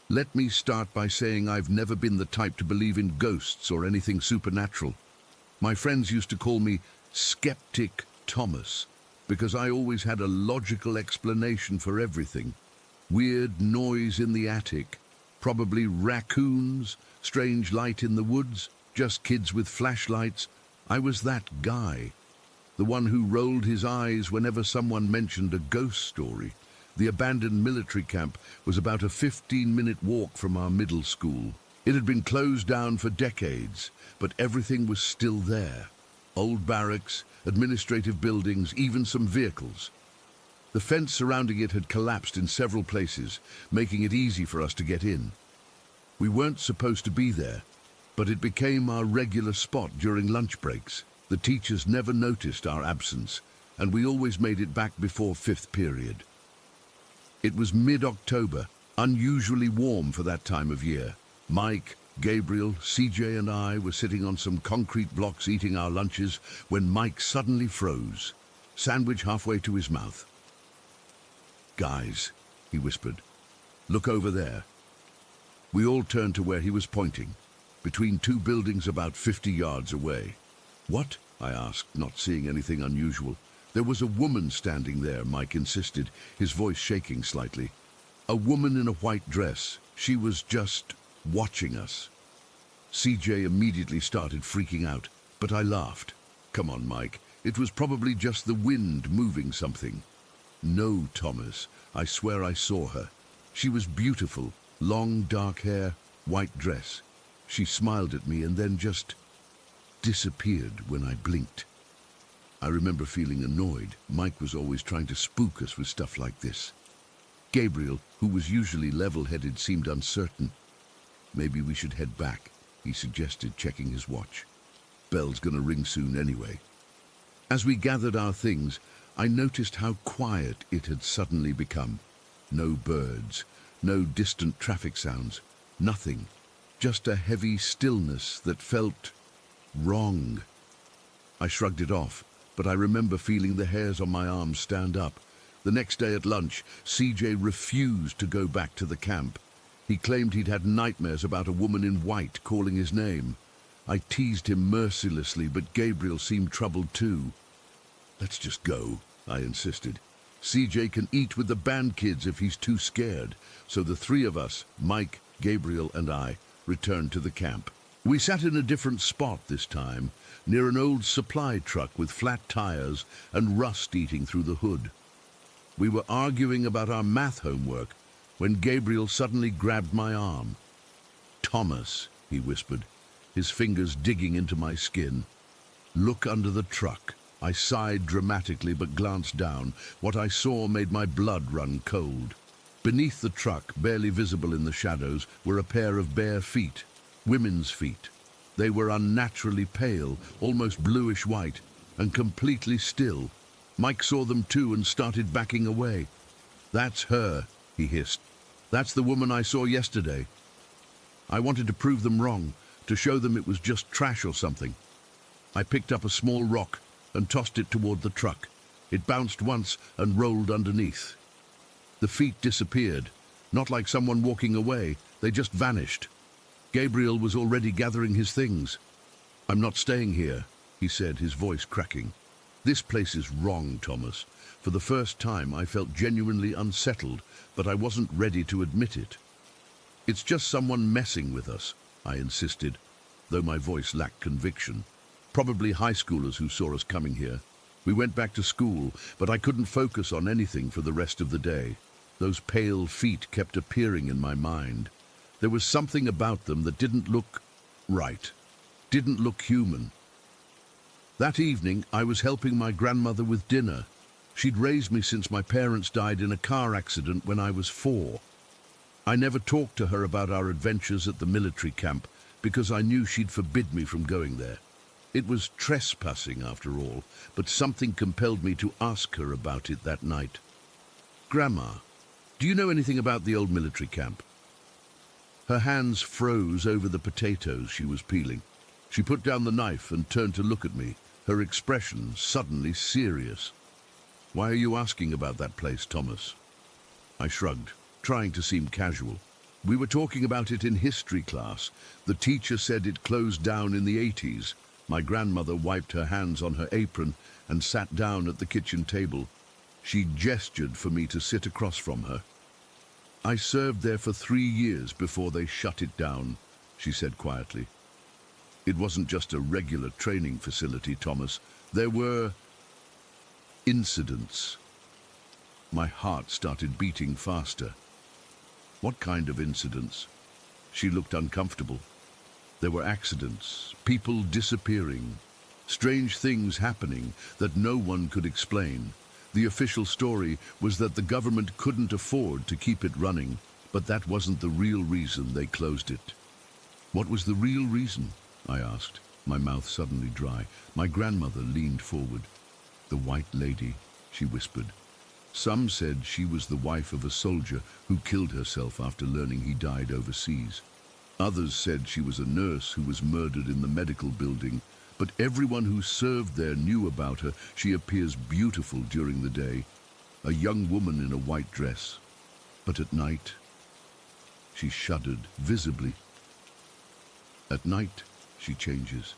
Let me start by saying I've never been the type to believe in ghosts or anything supernatural. My friends used to call me Skeptic Thomas because I always had a logical explanation for everything. Weird noise in the attic, probably raccoons, strange light in the woods, just kids with flashlights. I was that guy, the one who rolled his eyes whenever someone mentioned a ghost story. The abandoned military camp was about a 15-minute walk from our middle school. It had been closed down for decades, but everything was still there. Old barracks, administrative buildings, even some vehicles. The fence surrounding it had collapsed in several places, making it easy for us to get in. We weren't supposed to be there, but it became our regular spot during lunch breaks. The teachers never noticed our absence, and we always made it back before 5th period. It was mid-October, unusually warm for that time of year. Mike, Gabriel, CJ and I were sitting on some concrete blocks eating our lunches when Mike suddenly froze, sandwich halfway to his mouth. "Guys," he whispered, "look over there." We all turned to where he was pointing, between 2 buildings about 50 yards away. "What?" I asked, not seeing anything unusual. "There was a woman standing there," Mike insisted, his voice shaking slightly. "A woman in a white dress. She was just watching us." CJ immediately started freaking out, but I laughed. "Come on, Mike. It was probably just the wind moving something." "No, Thomas. I swear I saw her. She was beautiful, long dark hair, white dress. She smiled at me and then just disappeared when I blinked." I remember feeling annoyed. Mike was always trying to spook us with stuff like this. Gabriel, who was usually level-headed, seemed uncertain. "Maybe we should head back," he suggested, checking his watch. "Bell's gonna ring soon anyway." As we gathered our things, I noticed how quiet it had suddenly become. No birds, no distant traffic sounds, nothing. Just a heavy stillness that felt wrong. I shrugged it off, but I remember feeling the hairs on my arms stand up. The next day at lunch, CJ refused to go back to the camp. He claimed he'd had nightmares about a woman in white calling his name. I teased him mercilessly, but Gabriel seemed troubled too. "Let's just go," I insisted. "CJ can eat with the band kids if he's too scared." So the three of us, Mike, Gabriel and I, returned to the camp. We sat in a different spot this time, near an old supply truck with flat tires and rust eating through the hood. We were arguing about our math homework when Gabriel suddenly grabbed my arm. "Thomas," he whispered, his fingers digging into my skin. "Look under the truck." I sighed dramatically but glanced down. What I saw made my blood run cold. Beneath the truck, barely visible in the shadows, were a pair of bare feet, women's feet. They were unnaturally pale, almost bluish-white, and completely still. Mike saw them too and started backing away. "That's her," he hissed. "That's the woman I saw yesterday." I wanted to prove them wrong, to show them it was just trash or something. I picked up a small rock and tossed it toward the truck. It bounced once and rolled underneath. The feet disappeared, not like someone walking away, they just vanished. Gabriel was already gathering his things. "I'm not staying here," he said, his voice cracking. "This place is wrong, Thomas." For the first time I felt genuinely unsettled, but I wasn't ready to admit it. "It's just someone messing with us," I insisted, though my voice lacked conviction. "Probably high schoolers who saw us coming here." We went back to school, but I couldn't focus on anything for the rest of the day. Those pale feet kept appearing in my mind. There was something about them that didn't look right, didn't look human. That evening, I was helping my grandmother with dinner. She'd raised me since my parents died in a car accident when I was 4. I never talked to her about our adventures at the military camp because I knew she'd forbid me from going there. It was trespassing, after all, but something compelled me to ask her about it that night. "Grandma, do you know anything about the old military camp?" Her hands froze over the potatoes she was peeling. She put down the knife and turned to look at me, her expression suddenly serious. "Why are you asking about that place, Thomas?" I shrugged, trying to seem casual. "We were talking about it in history class. The teacher said it closed down in the 80s. My grandmother wiped her hands on her apron and sat down at the kitchen table. She gestured for me to sit across from her. "I served there for 3 years before they shut it down," she said quietly. "It wasn't just a regular training facility, Thomas. There were incidents." My heart started beating faster. "What kind of incidents?" She looked uncomfortable. "There were accidents, people disappearing, strange things happening that no one could explain. The official story was that the government couldn't afford to keep it running, but that wasn't the real reason they closed it." "What was the real reason?" I asked, my mouth suddenly dry. My grandmother leaned forward. "The white lady," she whispered. "Some said she was the wife of a soldier who killed herself after learning he died overseas. Others said she was a nurse who was murdered in the medical building, but everyone who served there knew about her. She appears beautiful during the day, a young woman in a white dress. But at night," she shuddered visibly. "At night, she changes.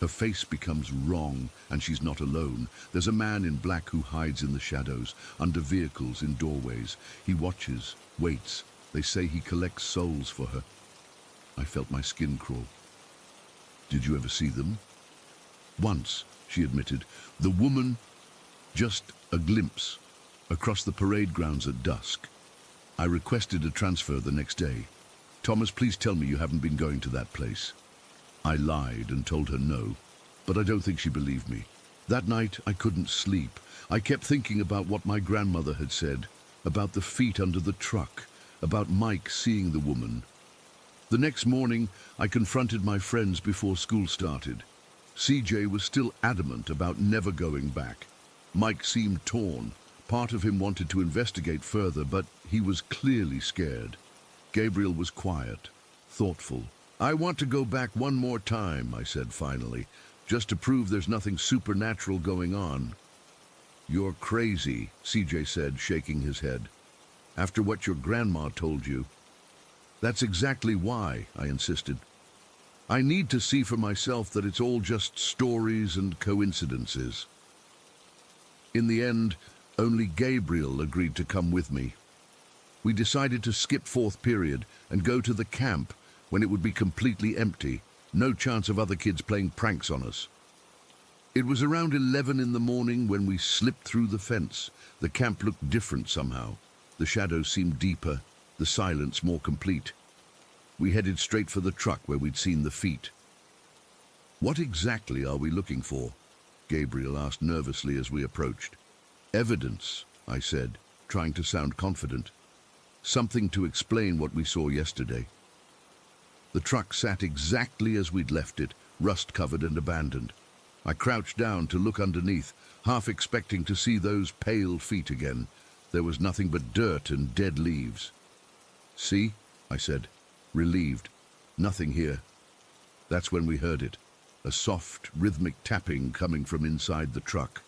Her face becomes wrong, and she's not alone. There's a man in black who hides in the shadows, under vehicles, in doorways. He watches, waits. They say he collects souls for her." I felt my skin crawl. "Did you ever see them?" "Once," she admitted. "The woman, just a glimpse, across the parade grounds at dusk. I requested a transfer the next day. Thomas, please tell me you haven't been going to that place." I lied and told her no, but I don't think she believed me. That night I couldn't sleep. I kept thinking about what my grandmother had said, about the feet under the truck, about Mike seeing the woman. The next morning, I confronted my friends before school started. CJ was still adamant about never going back. Mike seemed torn. Part of him wanted to investigate further, but he was clearly scared. Gabriel was quiet, thoughtful. "I want to go back one more time," I said finally, just to prove there's nothing supernatural going on. You're crazy, CJ said, shaking his head. After what your grandma told you. That's exactly why, I insisted. I need to see for myself that it's all just stories and coincidences. In the end, only Gabriel agreed to come with me. We decided to skip fourth period and go to the camp when it would be completely empty, no chance of other kids playing pranks on us. It was around 11 in the morning when we slipped through the fence. The camp looked different somehow. The shadows seemed deeper, the silence more complete. We headed straight for the truck where we'd seen the feet. What exactly are we looking for? Gabriel asked nervously as we approached. Evidence, I said, trying to sound confident. Something to explain what we saw yesterday. The truck sat exactly as we'd left it, rust-covered and abandoned. I crouched down to look underneath, half expecting to see those pale feet again. There was nothing but dirt and dead leaves. See? I said, relieved. Nothing here. That's when we heard it, a soft, rhythmic tapping coming from inside the truck.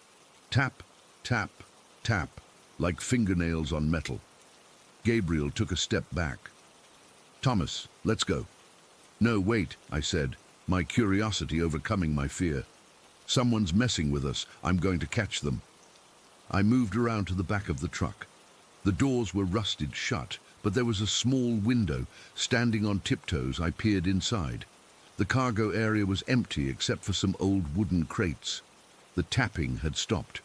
Tap, tap, tap, like fingernails on metal. Gabriel took a step back. Thomas, let's go. No, wait, I said, my curiosity overcoming my fear. Someone's messing with us. I'm going to catch them. I moved around to the back of the truck. The doors were rusted shut, but there was a small window. Standing on tiptoes, I peered inside. The cargo area was empty except for some old wooden crates. The tapping had stopped.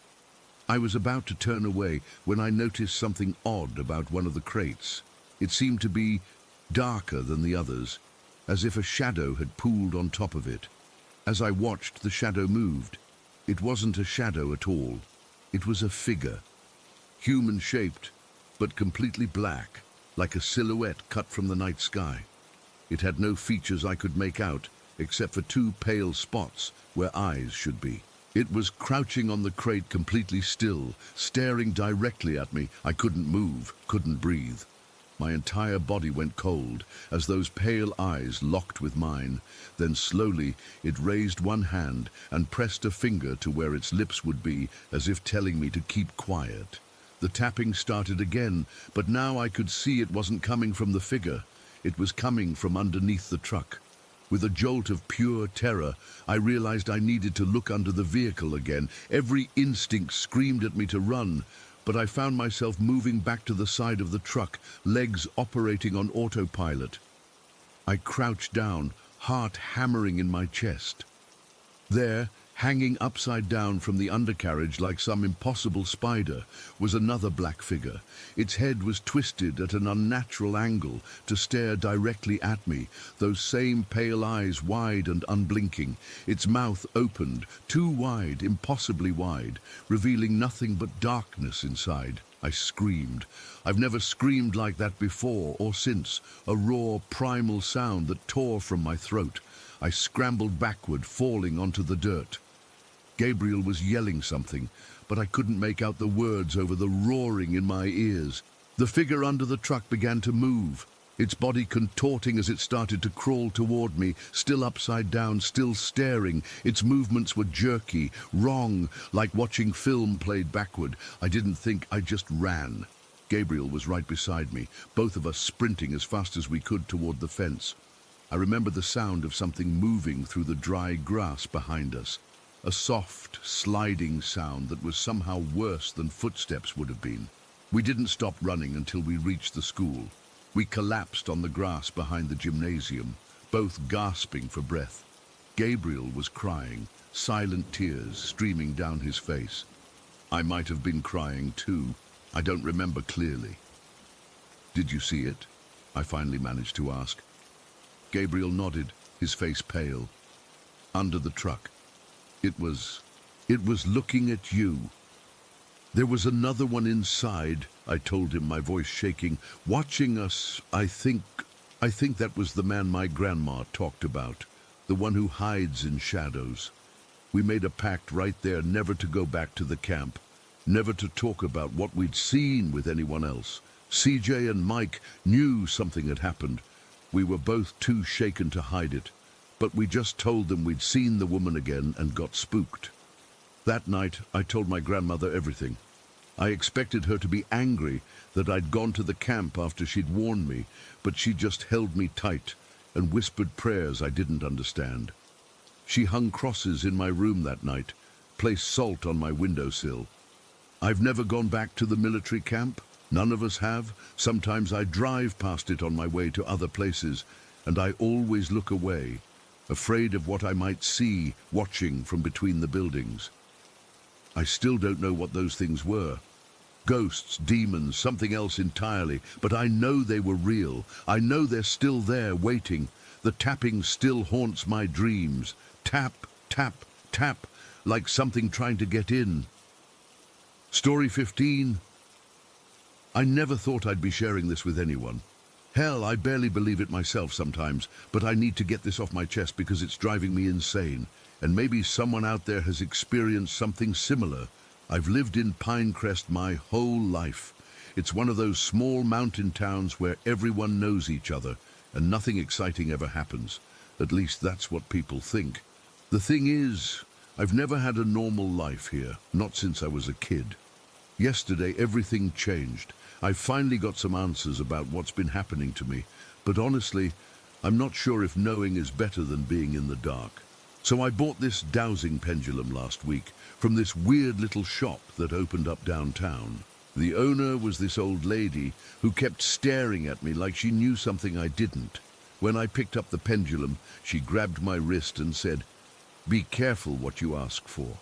I was about to turn away when I noticed something odd about one of the crates. It seemed to be darker than the others, as if a shadow had pooled on top of it. As I watched, the shadow moved. It wasn't a shadow at all. It was a figure, human-shaped, but completely black, like a silhouette cut from the night sky. It had no features I could make out, except for two pale spots where eyes should be. It was crouching on the crate, completely still, staring directly at me. I couldn't move, couldn't breathe. My entire body went cold as those pale eyes locked with mine. Then slowly it raised one hand and pressed a finger to where its lips would be, as if telling me to keep quiet. The tapping started again, but now I could see it wasn't coming from the figure. It was coming from underneath the truck. With a jolt of pure terror, I realized I needed to look under the vehicle again. Every instinct screamed at me to run, but I found myself moving back to the side of the truck, legs operating on autopilot. I crouched down, heart hammering in my chest. There, hanging upside down from the undercarriage like some impossible spider, was another black figure. Its head was twisted at an unnatural angle to stare directly at me, those same pale eyes wide and unblinking. Its mouth opened, too wide, impossibly wide, revealing nothing but darkness inside. I screamed. I've never screamed like that before or since, a raw, primal sound that tore from my throat. I scrambled backward, falling onto the dirt. Gabriel was yelling something, but I couldn't make out the words over the roaring in my ears. The figure under the truck began to move, its body contorting as it started to crawl toward me, still upside down, still staring. Its movements were jerky, wrong, like watching film played backward. I didn't think, I just ran. Gabriel was right beside me, both of us sprinting as fast as we could toward the fence. I remember the sound of something moving through the dry grass behind us. A soft, sliding sound that was somehow worse than footsteps would have been. We didn't stop running until we reached the school. We collapsed on the grass behind the gymnasium, both gasping for breath. Gabriel was crying, silent tears streaming down his face. I might have been crying too. I don't remember clearly. Did you see it? I finally managed to ask. Gabriel nodded, his face pale. Under the truck. It was looking at you. There was another one inside, I told him, my voice shaking, watching us. I think that was the man my grandma talked about, the one who hides in shadows. We made a pact right there never to go back to the camp, never to talk about what we'd seen with anyone else. CJ and Mike knew something had happened. We were both too shaken to hide it. but we just told them we'd seen the woman again and got spooked. That night, I told my grandmother everything. I expected her to be angry that I'd gone to the camp after she'd warned me, but she just held me tight and whispered prayers I didn't understand. She hung crosses in my room that night, placed salt on my windowsill. I've never gone back to the military camp. None of us have. Sometimes I drive past it on my way to other places, and I always look away, afraid of what I might see watching from between the buildings. I still don't know what those things were. Ghosts, demons, something else entirely, but I know they were real. I know they're still there, waiting. The tapping still haunts my dreams. Tap, tap, tap, like something trying to get in. Story 15. I never thought I'd be sharing this with anyone. Hell, I barely believe it myself sometimes, but I need to get this off my chest because it's driving me insane. And maybe someone out there has experienced something similar. I've lived in Pinecrest my whole life. It's one of those small mountain towns where everyone knows each other and nothing exciting ever happens. At least that's what people think. The thing is, I've never had a normal life here, not since I was a kid. Yesterday, everything changed. I finally got some answers about what's been happening to me, but honestly, I'm not sure if knowing is better than being in the dark. So I bought this dowsing pendulum last week from this weird little shop that opened up downtown. The owner was this old lady who kept staring at me like she knew something I didn't. When I picked up the pendulum, she grabbed my wrist and said, "Be careful what you ask for."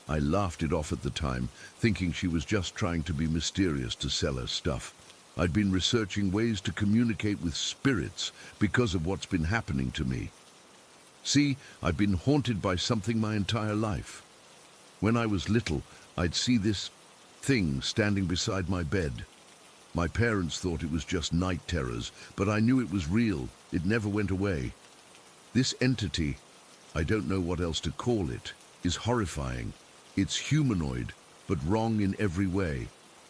I laughed it off at the time, thinking she was just trying to be mysterious to sell her stuff. I'd been researching ways to communicate with spirits because of what's been happening to me. See, I've been haunted by something my entire life. When I was little, I'd see this thing standing beside my bed. My parents thought it was just night terrors, but I knew it was real. It never went away. This entity, I don't know what else to call it, is horrifying. It's humanoid, but wrong in every way.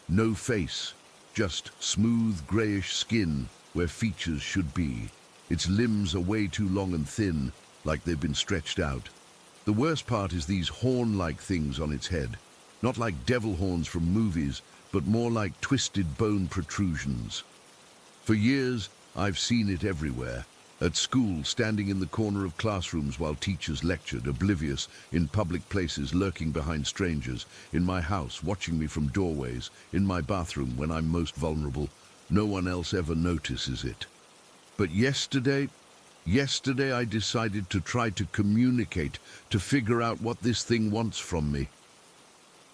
No face, just smooth grayish skin where features should be. Its limbs are way too long and thin, like they've been stretched out. The worst part is these horn-like things on its head. Not like devil horns from movies, but more like twisted bone protrusions. For years, I've seen it everywhere. At school, standing in the corner of classrooms while teachers lectured, oblivious, in public places, lurking behind strangers, in my house, watching me from doorways, in my bathroom when I'm most vulnerable. No one else ever notices it. But yesterday I decided to try to communicate, to figure out what this thing wants from me.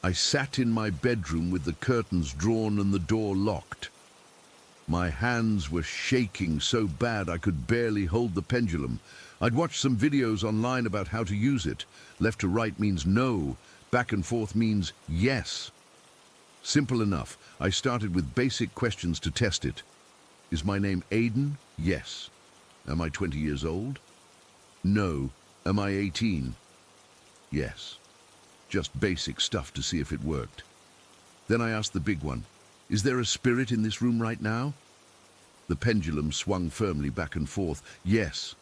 I sat in my bedroom with the curtains drawn and the door locked. My hands were shaking so bad I could barely hold the pendulum. I'd watched some videos online about how to use it. Left to right means no, back and forth means yes. Simple enough. I started with basic questions to test it. Is my name Aiden? Yes. Am I 20 years old? No. Am I 18? Yes. Just basic stuff to see if it worked. Then I asked the big one. Is there a spirit in this room right now? The pendulum swung firmly back and forth. Yes.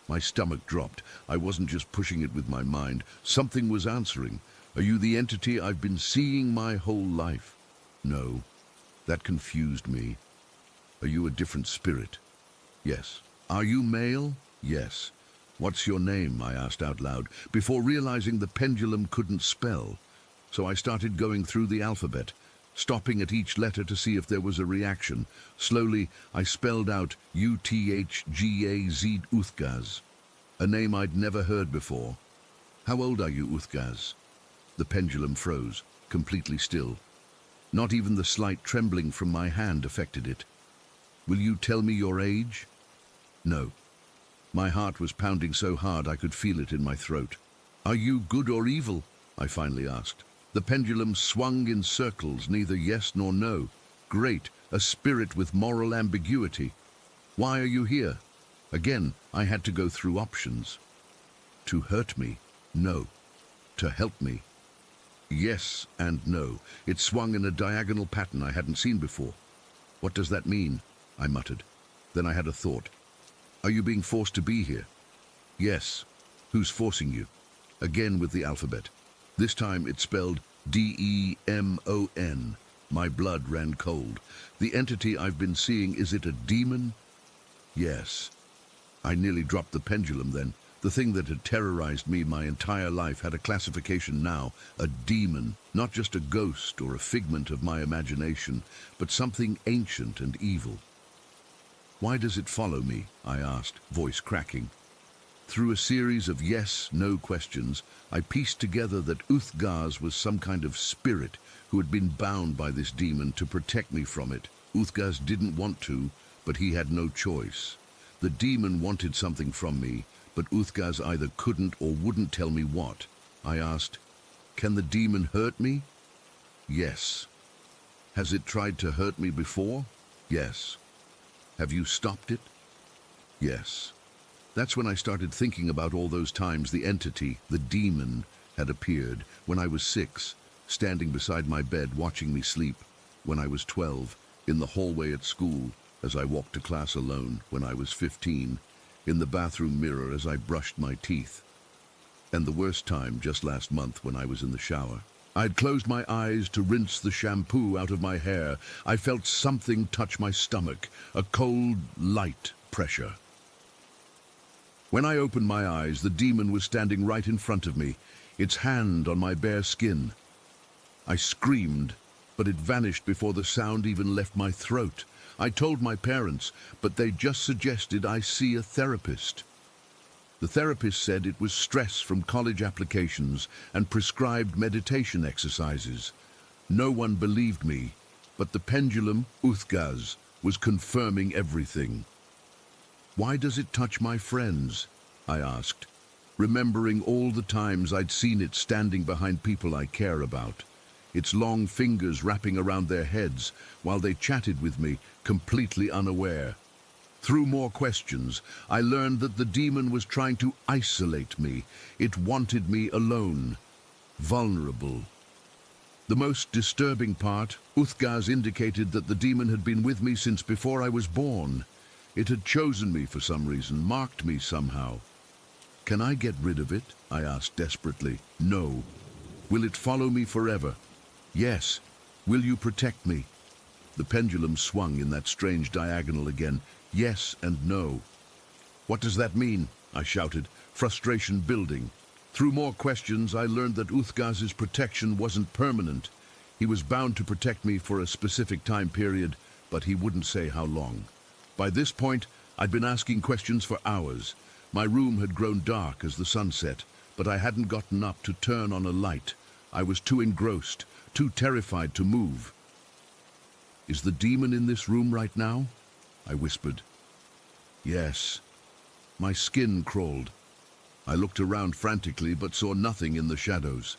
My stomach dropped. I wasn't just pushing it with my mind. Something was answering. Are you the entity I've been seeing my whole life? No. That confused me. Are you a different spirit? Yes. Are you male? Yes. What's your name? I asked out loud, before realizing the pendulum couldn't spell. So I started going through the alphabet, stopping at each letter to see if there was a reaction. Slowly, I spelled out Uthgaz, Uthgaz, a name I'd never heard before. How old are you, Uthgaz? The pendulum froze, completely still. Not even the slight trembling from my hand affected it. Will you tell me your age? No. My heart was pounding so hard I could feel it in my throat. Are you good or evil? I finally asked. The pendulum swung in circles, neither yes nor no. Great, a spirit with moral ambiguity. Why are you here? Again, I had to go through options. To hurt me? No. To help me? Yes and no. It swung in a diagonal pattern I hadn't seen before. What does that mean? I muttered. Then I had a thought. Are you being forced to be here? Yes. Who's forcing you? Again with the alphabet. This time it spelled D-E-M-O-N. My blood ran cold. The entity I've been seeing, is it a demon? Yes. I nearly dropped the pendulum then. The thing that had terrorized me my entire life had a classification now, a demon, not just a ghost or a figment of my imagination, but something ancient and evil. Why does it follow me? I asked, voice cracking. Through a series of yes-no questions, I pieced together that Uthgaz was some kind of spirit who had been bound by this demon to protect me from it. Uthgaz didn't want to, but he had no choice. The demon wanted something from me, but Uthgaz either couldn't or wouldn't tell me what. I asked, "Can the demon hurt me?" "Yes." "Has it tried to hurt me before?" "Yes." "Have you stopped it?" "Yes." That's when I started thinking about all those times the entity, the demon, had appeared. When I was 6, standing beside my bed watching me sleep. When I was 12, in the hallway at school, as I walked to class alone. When I was 15, in the bathroom mirror as I brushed my teeth. And the worst time, just last month when I was in the shower. I'd closed my eyes to rinse the shampoo out of my hair. I felt something touch my stomach, a cold, light pressure. When I opened my eyes, the demon was standing right in front of me, its hand on my bare skin. I screamed, but it vanished before the sound even left my throat. I told my parents, but they just suggested I see a therapist. The therapist said it was stress from college applications and prescribed meditation exercises. No one believed me, but the pendulum, Uthgaz, was confirming everything. "Why does it touch my friends?" I asked, remembering all the times I'd seen it standing behind people I care about. Its long fingers wrapping around their heads while they chatted with me, completely unaware. Through more questions, I learned that the demon was trying to isolate me. It wanted me alone, vulnerable. The most disturbing part, Uthgaz indicated that the demon had been with me since before I was born. It had chosen me for some reason, marked me somehow. "Can I get rid of it?" I asked desperately. "No." "Will it follow me forever?" "Yes." "Will you protect me?" The pendulum swung in that strange diagonal again. Yes and no. "What does that mean?" I shouted, frustration building. Through more questions, I learned that Uthgaz's protection wasn't permanent. He was bound to protect me for a specific time period, but he wouldn't say how long. By this point, I'd been asking questions for hours. My room had grown dark as the sun set, but I hadn't gotten up to turn on a light. I was too engrossed, too terrified to move. "Is the demon in this room right now?" I whispered. "Yes." My skin crawled. I looked around frantically but saw nothing in the shadows.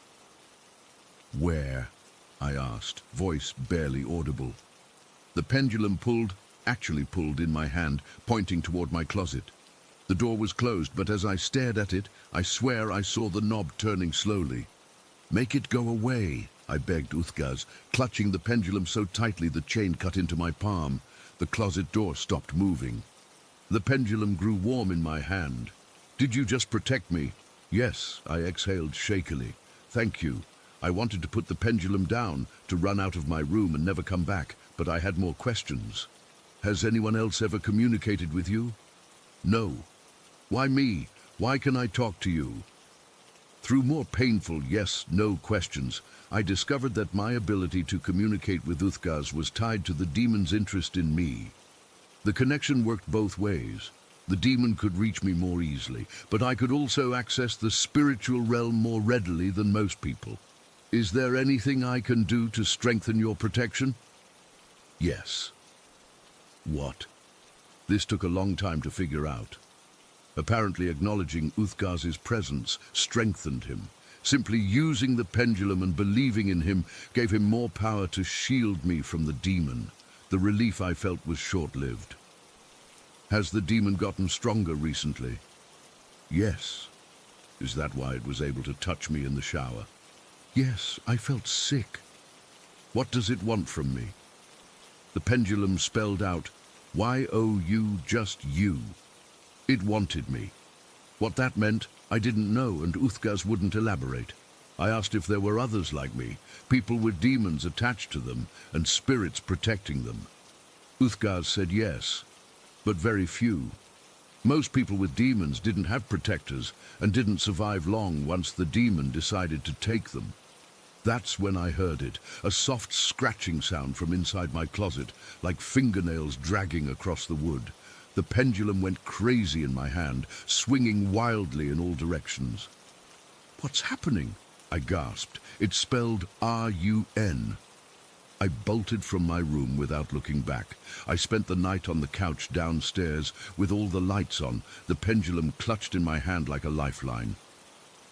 "Where?" I asked, voice barely audible. The pendulum actually pulled in my hand, pointing toward my closet. The door was closed, but as I stared at it, I swear I saw the knob turning slowly. "Make it go away," I begged Uthgaz, clutching the pendulum so tightly the chain cut into my palm. The closet door stopped moving. The pendulum grew warm in my hand. "Did you just protect me?" "Yes," I exhaled shakily. "Thank you. I wanted to put the pendulum down, to run out of my room and never come back, but I had more questions." "Has anyone else ever communicated with you?" "No." "Why me? Why can I talk to you?" Through more painful yes-no questions, I discovered that my ability to communicate with Uthgaz was tied to the demon's interest in me. The connection worked both ways. The demon could reach me more easily, but I could also access the spiritual realm more readily than most people. "Is there anything I can do to strengthen your protection?" "Yes." "What?" This took a long time to figure out. Apparently acknowledging Uthgaz's presence strengthened him. Simply using the pendulum and believing in him gave him more power to shield me from the demon. The relief I felt was short-lived. "Has the demon gotten stronger recently?" "Yes." "Is that why it was able to touch me in the shower?" "Yes, I felt sick." "What does it want from me?" The pendulum spelled out, "Y-O-U, just you." It wanted me. What that meant, I didn't know, and Uthgaz wouldn't elaborate. I asked if there were others like me, people with demons attached to them and spirits protecting them. Uthgaz said yes, but very few. Most people with demons didn't have protectors and didn't survive long once the demon decided to take them. That's when I heard it, a soft scratching sound from inside my closet, like fingernails dragging across the wood. The pendulum went crazy in my hand, swinging wildly in all directions. "What's happening?" I gasped. It spelled R-U-N. I bolted from my room without looking back. I spent the night on the couch downstairs with all the lights on, the pendulum clutched in my hand like a lifeline.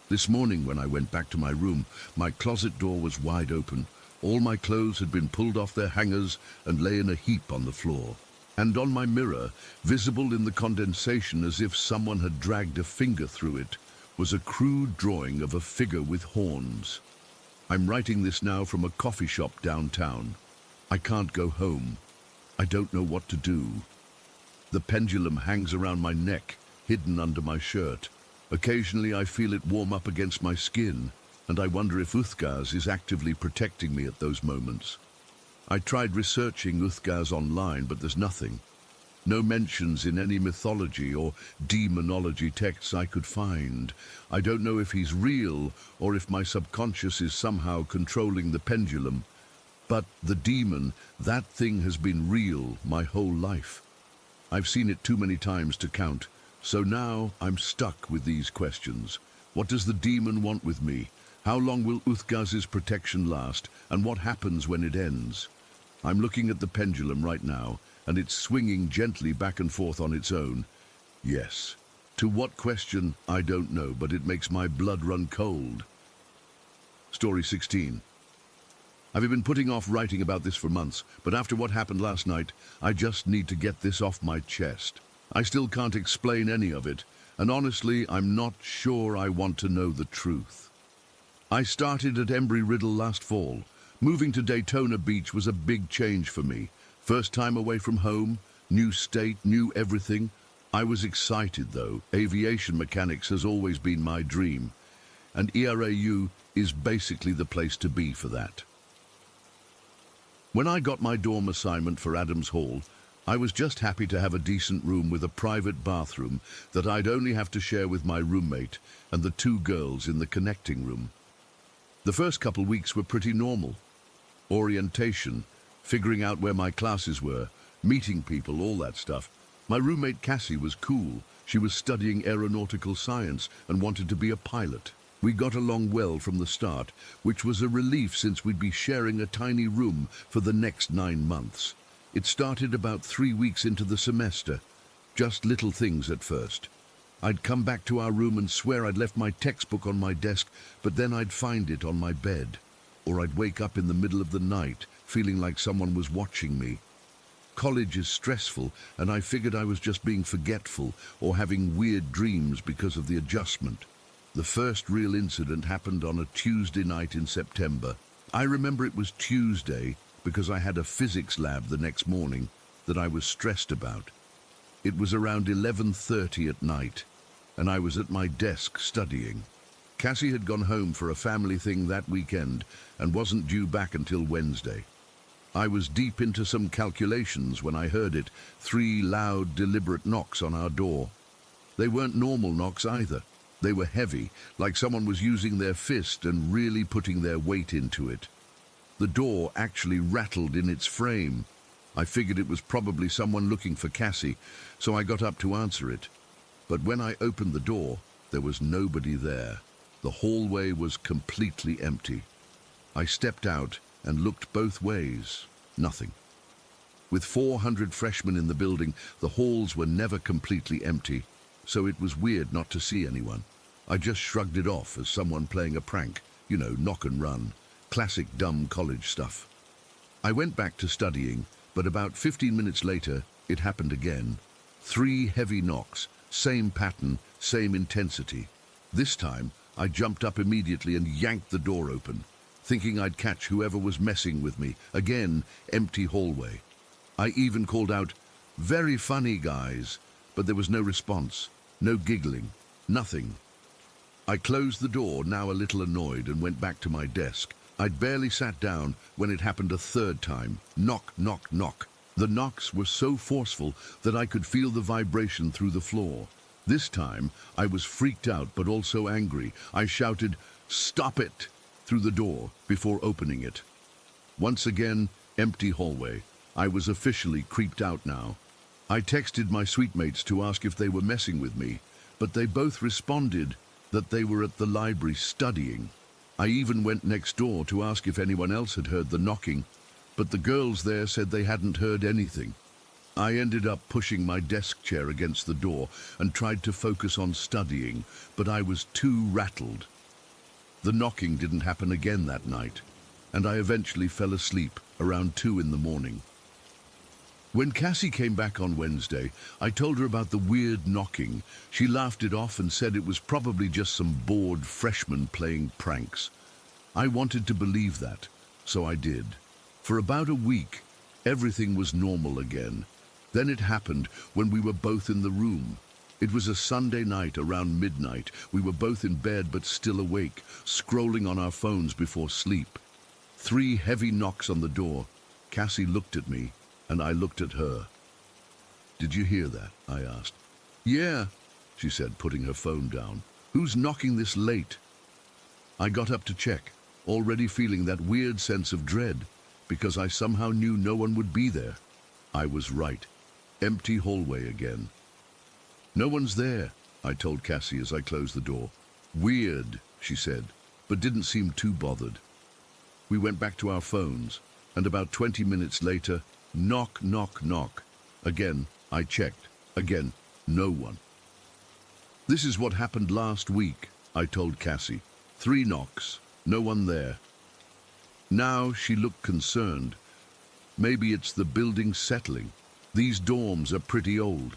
This morning when I went back to my room, my closet door was wide open. All my clothes had been pulled off their hangers and lay in a heap on the floor. And on my mirror, visible in the condensation as if someone had dragged a finger through it, was a crude drawing of a figure with horns. I'm writing this now from a coffee shop downtown. I can't go home. I don't know what to do. The pendulum hangs around my neck, hidden under my shirt. Occasionally I feel it warm up against my skin, and I wonder if Uthgaz is actively protecting me at those moments. I tried researching Uthgaz online, but there's nothing. No mentions in any mythology or demonology texts I could find. I don't know if he's real or if my subconscious is somehow controlling the pendulum. But the demon, that thing has been real my whole life. I've seen it too many times to count. So now I'm stuck with these questions. What does the demon want with me? How long will Uthgaz's protection last? And what happens when it ends? I'm looking at the pendulum right now, and it's swinging gently back and forth on its own. Yes. To what question, I don't know, but it makes my blood run cold. Story 16. I've been putting off writing about this for months, but after what happened last night, I just need to get this off my chest. I still can't explain any of it, and honestly, I'm not sure I want to know the truth. I started at Embry-Riddle last fall. Moving to Daytona Beach was a big change for me. First time away from home, new state, new everything. I was excited though. Aviation mechanics has always been my dream, and ERAU is basically the place to be for that. When I got my dorm assignment for Adams Hall, I was just happy to have a decent room with a private bathroom that I'd only have to share with my roommate and the two girls in the connecting room. The first couple weeks were pretty normal. Orientation, figuring out where my classes were, meeting people, all that stuff. My roommate Cassie was cool. She was studying aeronautical science and wanted to be a pilot. We got along well from the start, which was a relief since we'd be sharing a tiny room for the next 9 months. It started about 3 weeks into the semester. Just little things at first. I'd come back to our room and swear I'd left my textbook on my desk, but then I'd find it on my bed. Or I'd wake up in the middle of the night, feeling like someone was watching me. College is stressful, and I figured I was just being forgetful or having weird dreams because of the adjustment. The first real incident happened on a Tuesday night in September. I remember it was Tuesday because I had a physics lab the next morning that I was stressed about. It was around 11:30 at night, and I was at my desk studying. Cassie had gone home for a family thing that weekend and wasn't due back until Wednesday. I was deep into some calculations when I heard it, 3 loud, deliberate knocks on our door. They weren't normal knocks either. They were heavy, like someone was using their fist and really putting their weight into it. The door actually rattled in its frame. I figured it was probably someone looking for Cassie, so I got up to answer it. But when I opened the door, there was nobody there. The hallway was completely empty. I stepped out and looked both ways. Nothing. With 400 freshmen in the building, the halls were never completely empty, so it was weird not to see anyone. I just shrugged it off as someone playing a prank, knock and run. Classic dumb college stuff. I went back to studying, but about 15 minutes later, it happened again. 3 heavy knocks, same pattern, same intensity. This time, I jumped up immediately and yanked the door open, thinking I'd catch whoever was messing with me. Again, empty hallway. I even called out, "Very funny, guys," but there was no response, no giggling. Nothing. I closed the door, now a little annoyed, and went back to my desk. I'd barely sat down when it happened a third time. Knock, knock, knock. The knocks were so forceful that I could feel the vibration through the floor. This time, I was freaked out but also angry. I shouted, "Stop it!" through the door before opening it. Once again, empty hallway. I was officially creeped out now. I texted my suitemates to ask if they were messing with me, but they both responded that they were at the library studying. I even went next door to ask if anyone else had heard the knocking, but the girls there said they hadn't heard anything. I ended up pushing my desk chair against the door and tried to focus on studying, but I was too rattled. The knocking didn't happen again that night, and I eventually fell asleep around 2 in the morning. When Cassie came back on Wednesday, I told her about the weird knocking. She laughed it off and said it was probably just some bored freshmen playing pranks. I wanted to believe that, so I did. For about a week, everything was normal again. Then it happened when we were both in the room. It was a Sunday night around midnight. We were both in bed but still awake, scrolling on our phones before sleep. 3 heavy knocks on the door. Cassie looked at me, and I looked at her. "Did you hear that?" I asked. "Yeah," she said, putting her phone down. "Who's knocking this late?" I got up to check, already feeling that weird sense of dread, because I somehow knew no one would be there. I was right. Empty hallway again. "No one's there," I told Cassie as I closed the door. "Weird," she said, but didn't seem too bothered. We went back to our phones, and about 20 minutes later, knock, knock, knock. Again, I checked. Again, no one. "This is what happened last week," I told Cassie. 3 knocks, no one there. Now she looked concerned. "Maybe it's the building settling. These dorms are pretty old."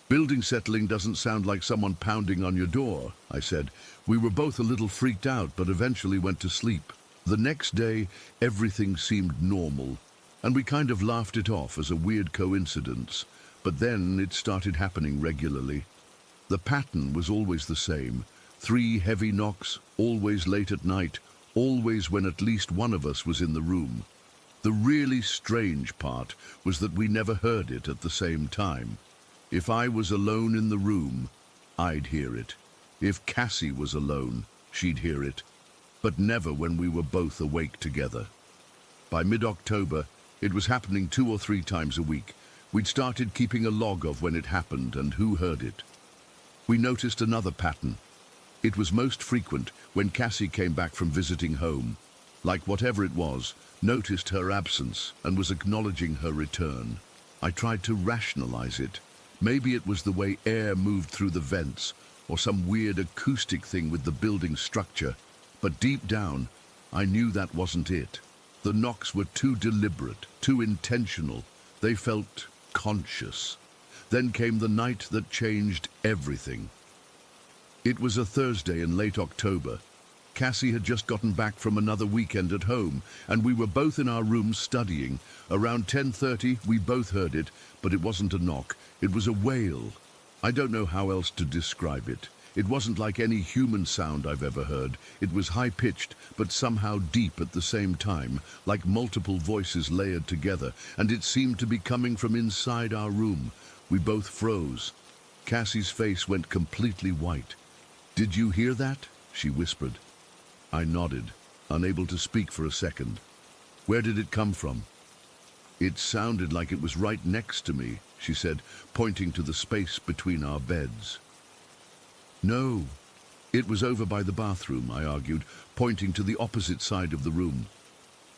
"Building settling doesn't sound like someone pounding on your door," I said. We were both a little freaked out, but eventually went to sleep. The next day, everything seemed normal, and we kind of laughed it off as a weird coincidence. But then it started happening regularly. The pattern was always the same. 3 heavy knocks, always late at night, always when at least one of us was in the room. The really strange part was that we never heard it at the same time. If I was alone in the room, I'd hear it. If Cassie was alone, she'd hear it. But never when we were both awake together. By mid-October, it was happening 2 or 3 times a week. We'd started keeping a log of when it happened and who heard it. We noticed another pattern. It was most frequent when Cassie came back from visiting home. Like whatever it was, noticed her absence and was acknowledging her return. I tried to rationalize it. Maybe it was the way air moved through the vents, or some weird acoustic thing with the building structure. But deep down, I knew that wasn't it. The knocks were too deliberate, too intentional. They felt conscious. Then came the night that changed everything. It was a Thursday in late October. Cassie had just gotten back from another weekend at home, and we were both in our rooms studying. Around 10:30, we both heard it, but it wasn't a knock. It was a wail. I don't know how else to describe it. It wasn't like any human sound I've ever heard. It was high-pitched, but somehow deep at the same time, like multiple voices layered together, and it seemed to be coming from inside our room. We both froze. Cassie's face went completely white. "Did you hear that?" she whispered. I nodded, unable to speak for a second. "Where did it come from?" "It sounded like it was right next to me," she said, pointing to the space between our beds. "No, it was over by the bathroom," I argued, pointing to the opposite side of the room.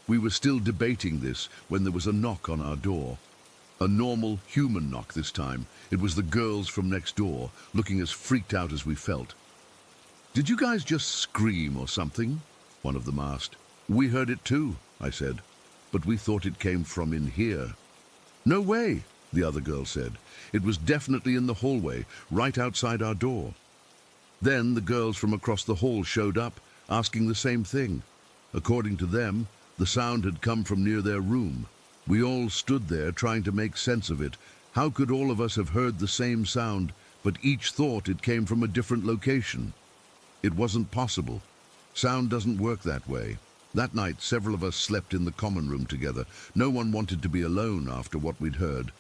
We were still debating this when there was a knock on our door. A normal human knock this time. It was the girls from next door, looking as freaked out as we felt. "Did you guys just scream or something?" one of them asked. "We heard it too," I said, "but we thought it came from in here." "No way," the other girl said. "It was definitely in the hallway, right outside our door." Then the girls from across the hall showed up, asking the same thing. According to them, the sound had come from near their room. We all stood there trying to make sense of it. How could all of us have heard the same sound but each thought it came from a different location. It wasn't possible. Sound doesn't work that way. That night, several of us slept in the common room together. No one wanted to be alone after what we'd heard.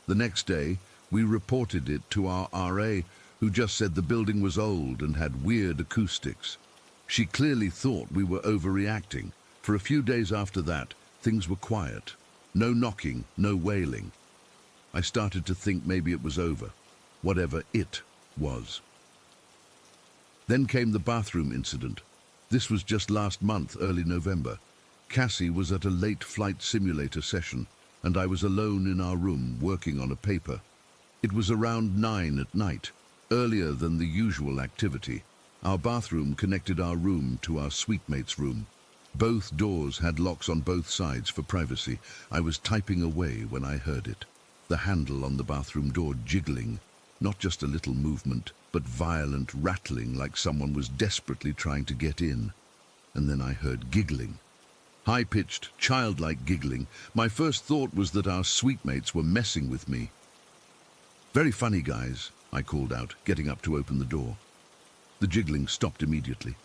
The next day, we reported it to our RA, who just said the building was old and had weird acoustics. She clearly thought we were overreacting. For a few days after that, things were quiet. No knocking, no wailing. I started to think maybe it was over, whatever it was. Then came the bathroom incident. This was just last month, early November. Cassie was at a late flight simulator session, and I was alone in our room working on a paper. It was around 9 at night, earlier than the usual activity. Our bathroom connected our room to our suite mate's room. Both doors had locks on both sides for privacy. I was typing away when I heard it. The handle on the bathroom door jiggling, not just a little movement, but violent rattling like someone was desperately trying to get in. And then I heard giggling. High-pitched, childlike giggling. My first thought was that our suite mates were messing with me. "Very funny, guys," I called out, getting up to open the door. The jiggling stopped immediately.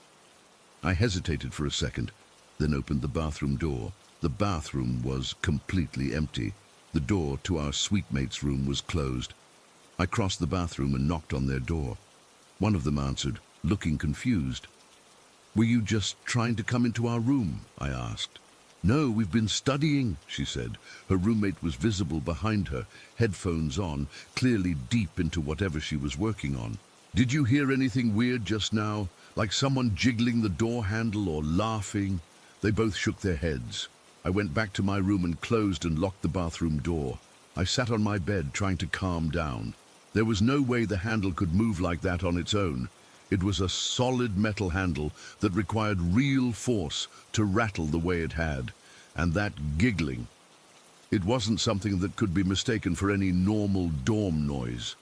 I hesitated for a second, then opened the bathroom door. The bathroom was completely empty. The door to our suite mate's room was closed. I crossed the bathroom and knocked on their door. One of them answered, looking confused. "Were you just trying to come into our room?" I asked. "No, we've been studying," she said. Her roommate was visible behind her, headphones on, clearly deep into whatever she was working on. "Did you hear anything weird just now? Like someone jiggling the door handle or laughing?" They both shook their heads. I went back to my room and closed and locked the bathroom door. I sat on my bed trying to calm down. There was no way the handle could move like that on its own. It was a solid metal handle that required real force to rattle the way it had. And that giggling. It wasn't something that could be mistaken for any normal dorm noise.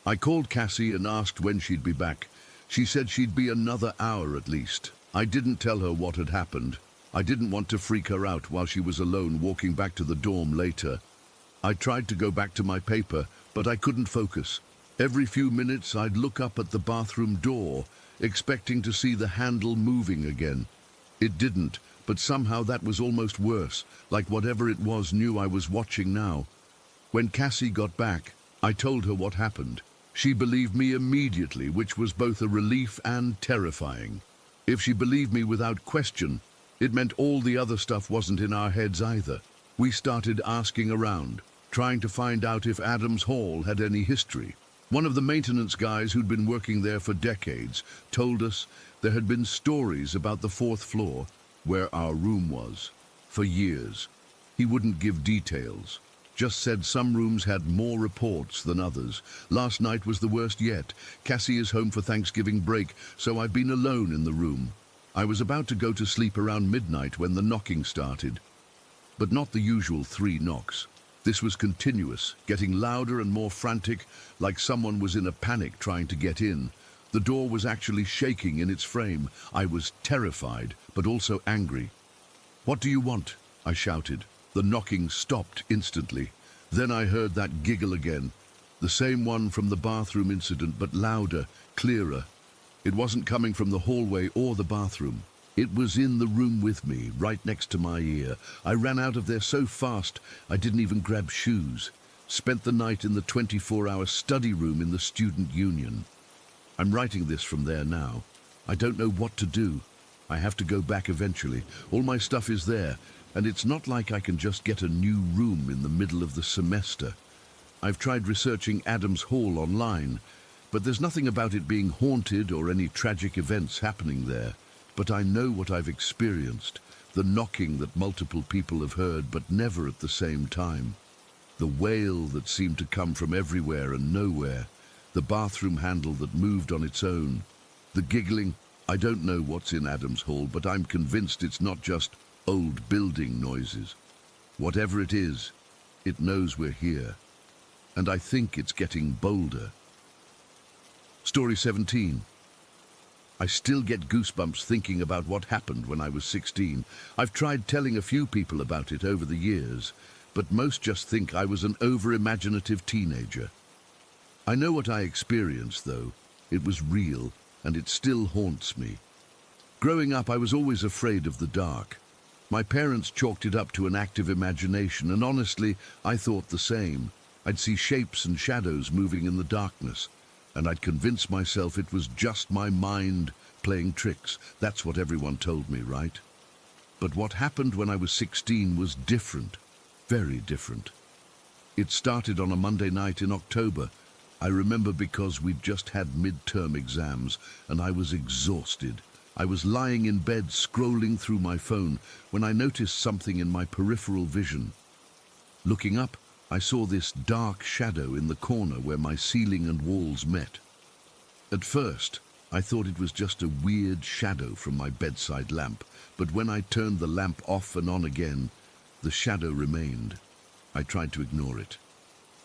I called Cassie and asked when she'd be back. She said she'd be another hour at least. I didn't tell her what had happened. I didn't want to freak her out while she was alone walking back to the dorm later. I tried to go back to my paper, but I couldn't focus. Every few minutes I'd look up at the bathroom door, expecting to see the handle moving again. It didn't, but somehow that was almost worse, like whatever it was knew I was watching now. When Cassie got back, I told her what happened. She believed me immediately, which was both a relief and terrifying. If she believed me without question, it meant all the other stuff wasn't in our heads either. We started asking around, trying to find out if Adams Hall had any history. One of the maintenance guys who'd been working there for decades told us there had been stories about the 4th floor, where our room was, for years. He wouldn't give details, just said some rooms had more reports than others. Last night was the worst yet. Cassie is home for Thanksgiving break, so I've been alone in the room. I was about to go to sleep around midnight when the knocking started. But not the usual 3 knocks. This was continuous, getting louder and more frantic, like someone was in a panic trying to get in. The door was actually shaking in its frame. I was terrified, but also angry. "What do you want?" I shouted. The knocking stopped instantly. Then I heard that giggle again. The same one from the bathroom incident, but louder, clearer. It wasn't coming from the hallway or the bathroom. It was in the room with me, right next to my ear. I ran out of there so fast, I didn't even grab shoes. Spent the night in the 24-hour study room in the student union. I'm writing this from there now. I don't know what to do. I have to go back eventually. All my stuff is there, and it's not like I can just get a new room in the middle of the semester. I've tried researching Adams Hall online, but there's nothing about it being haunted or any tragic events happening there. But I know what I've experienced, the knocking that multiple people have heard, but never at the same time. The wail that seemed to come from everywhere and nowhere, the bathroom handle that moved on its own, the giggling. I don't know what's in Adams Hall, but I'm convinced it's not just old building noises. Whatever it is, it knows we're here. And I think it's getting bolder. Story 17. I still get goosebumps thinking about what happened when I was 16. I've tried telling a few people about it over the years, but most just think I was an over-imaginative teenager. I know what I experienced, though. It was real, and it still haunts me. Growing up, I was always afraid of the dark. My parents chalked it up to an active imagination, and honestly, I thought the same. I'd see shapes and shadows moving in the darkness, and I'd convince myself it was just my mind playing tricks. That's what everyone told me, right? But what happened when I was 16 was different, very different. It started on a Monday night in October. I remember because we'd just had midterm exams, and I was exhausted. I was lying in bed scrolling through my phone when I noticed something in my peripheral vision. Looking up, I saw this dark shadow in the corner where my ceiling and walls met. At first, I thought it was just a weird shadow from my bedside lamp, but when I turned the lamp off and on again, the shadow remained. I tried to ignore it,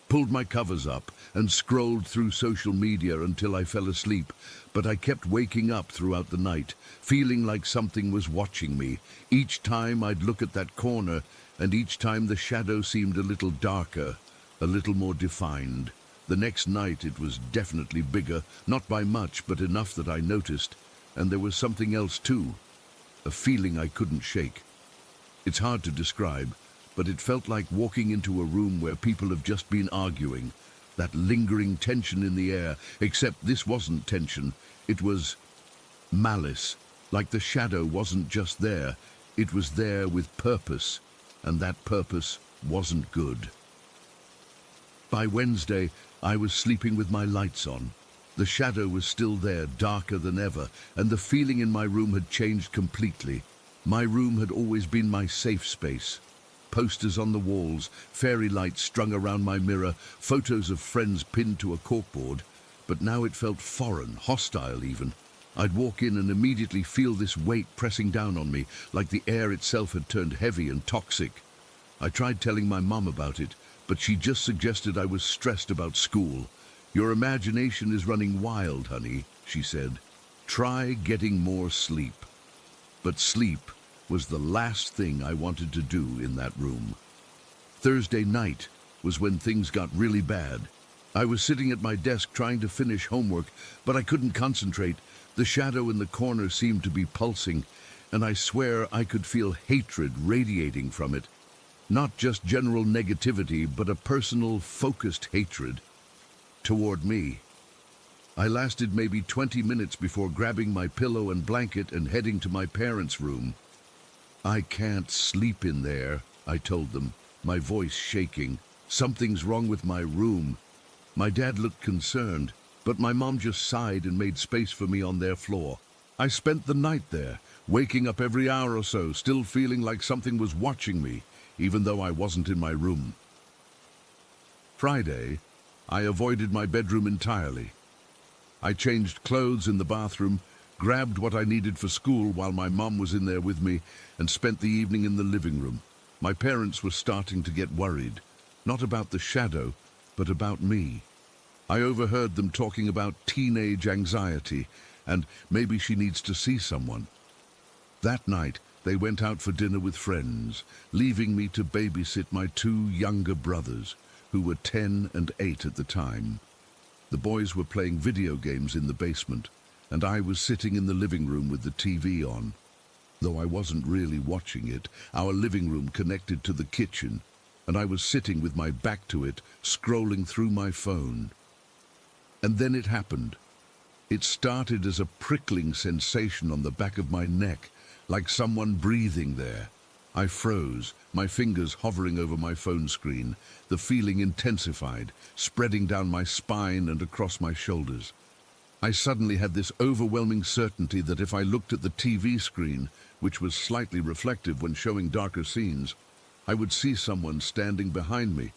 pulled my covers up and scrolled through social media until I fell asleep, but I kept waking up throughout the night, feeling like something was watching me. Each time I'd look at that corner, and each time the shadow seemed a little darker, a little more defined. The next night it was definitely bigger, not by much, but enough that I noticed, and there was something else too, a feeling I couldn't shake. It's hard to describe, but it felt like walking into a room where people have just been arguing. That lingering tension in the air, except this wasn't tension, it was malice. Like the shadow wasn't just there, it was there with purpose, and that purpose wasn't good. By Wednesday, I was sleeping with my lights on. The shadow was still there, darker than ever, and the feeling in my room had changed completely. My room had always been my safe space. Posters on the walls, fairy lights strung around my mirror, photos of friends pinned to a corkboard. But now it felt foreign, hostile even. I'd walk in and immediately feel this weight pressing down on me, like the air itself had turned heavy and toxic. I tried telling my mum about it, but she just suggested I was stressed about school. "Your imagination is running wild, honey," she said. "Try getting more sleep." But sleep was the last thing I wanted to do in that room. Thursday night was when things got really bad. I was sitting at my desk trying to finish homework, but I couldn't concentrate. The shadow in the corner seemed to be pulsing, and I swear I could feel hatred radiating from it. Not just general negativity, but a personal, focused hatred toward me. I lasted maybe 20 minutes before grabbing my pillow and blanket and heading to my parents' room. "I can't sleep in there," I told them, my voice shaking. "Something's wrong with my room." My dad looked concerned, but my mom just sighed and made space for me on their floor. I spent the night there, waking up every hour or so, still feeling like something was watching me, even though I wasn't in my room. Friday, I avoided my bedroom entirely. I changed clothes in the bathroom, grabbed what I needed for school while my mom was in there with me, and spent the evening in the living room. My parents were starting to get worried, not about the shadow, but about me. I overheard them talking about teenage anxiety, and maybe she needs to see someone. That night, they went out for dinner with friends, leaving me to babysit my two younger brothers, who were 10 and 8 at the time. The boys were playing video games in the basement, and I was sitting in the living room with the TV on. Though I wasn't really watching it, our living room connected to the kitchen, and I was sitting with my back to it, scrolling through my phone. And then it happened. It started as a prickling sensation on the back of my neck, like someone breathing there. I froze, my fingers hovering over my phone screen. The feeling intensified, spreading down my spine and across my shoulders. I suddenly had this overwhelming certainty that if I looked at the TV screen, which was slightly reflective when showing darker scenes, I would see someone standing behind me.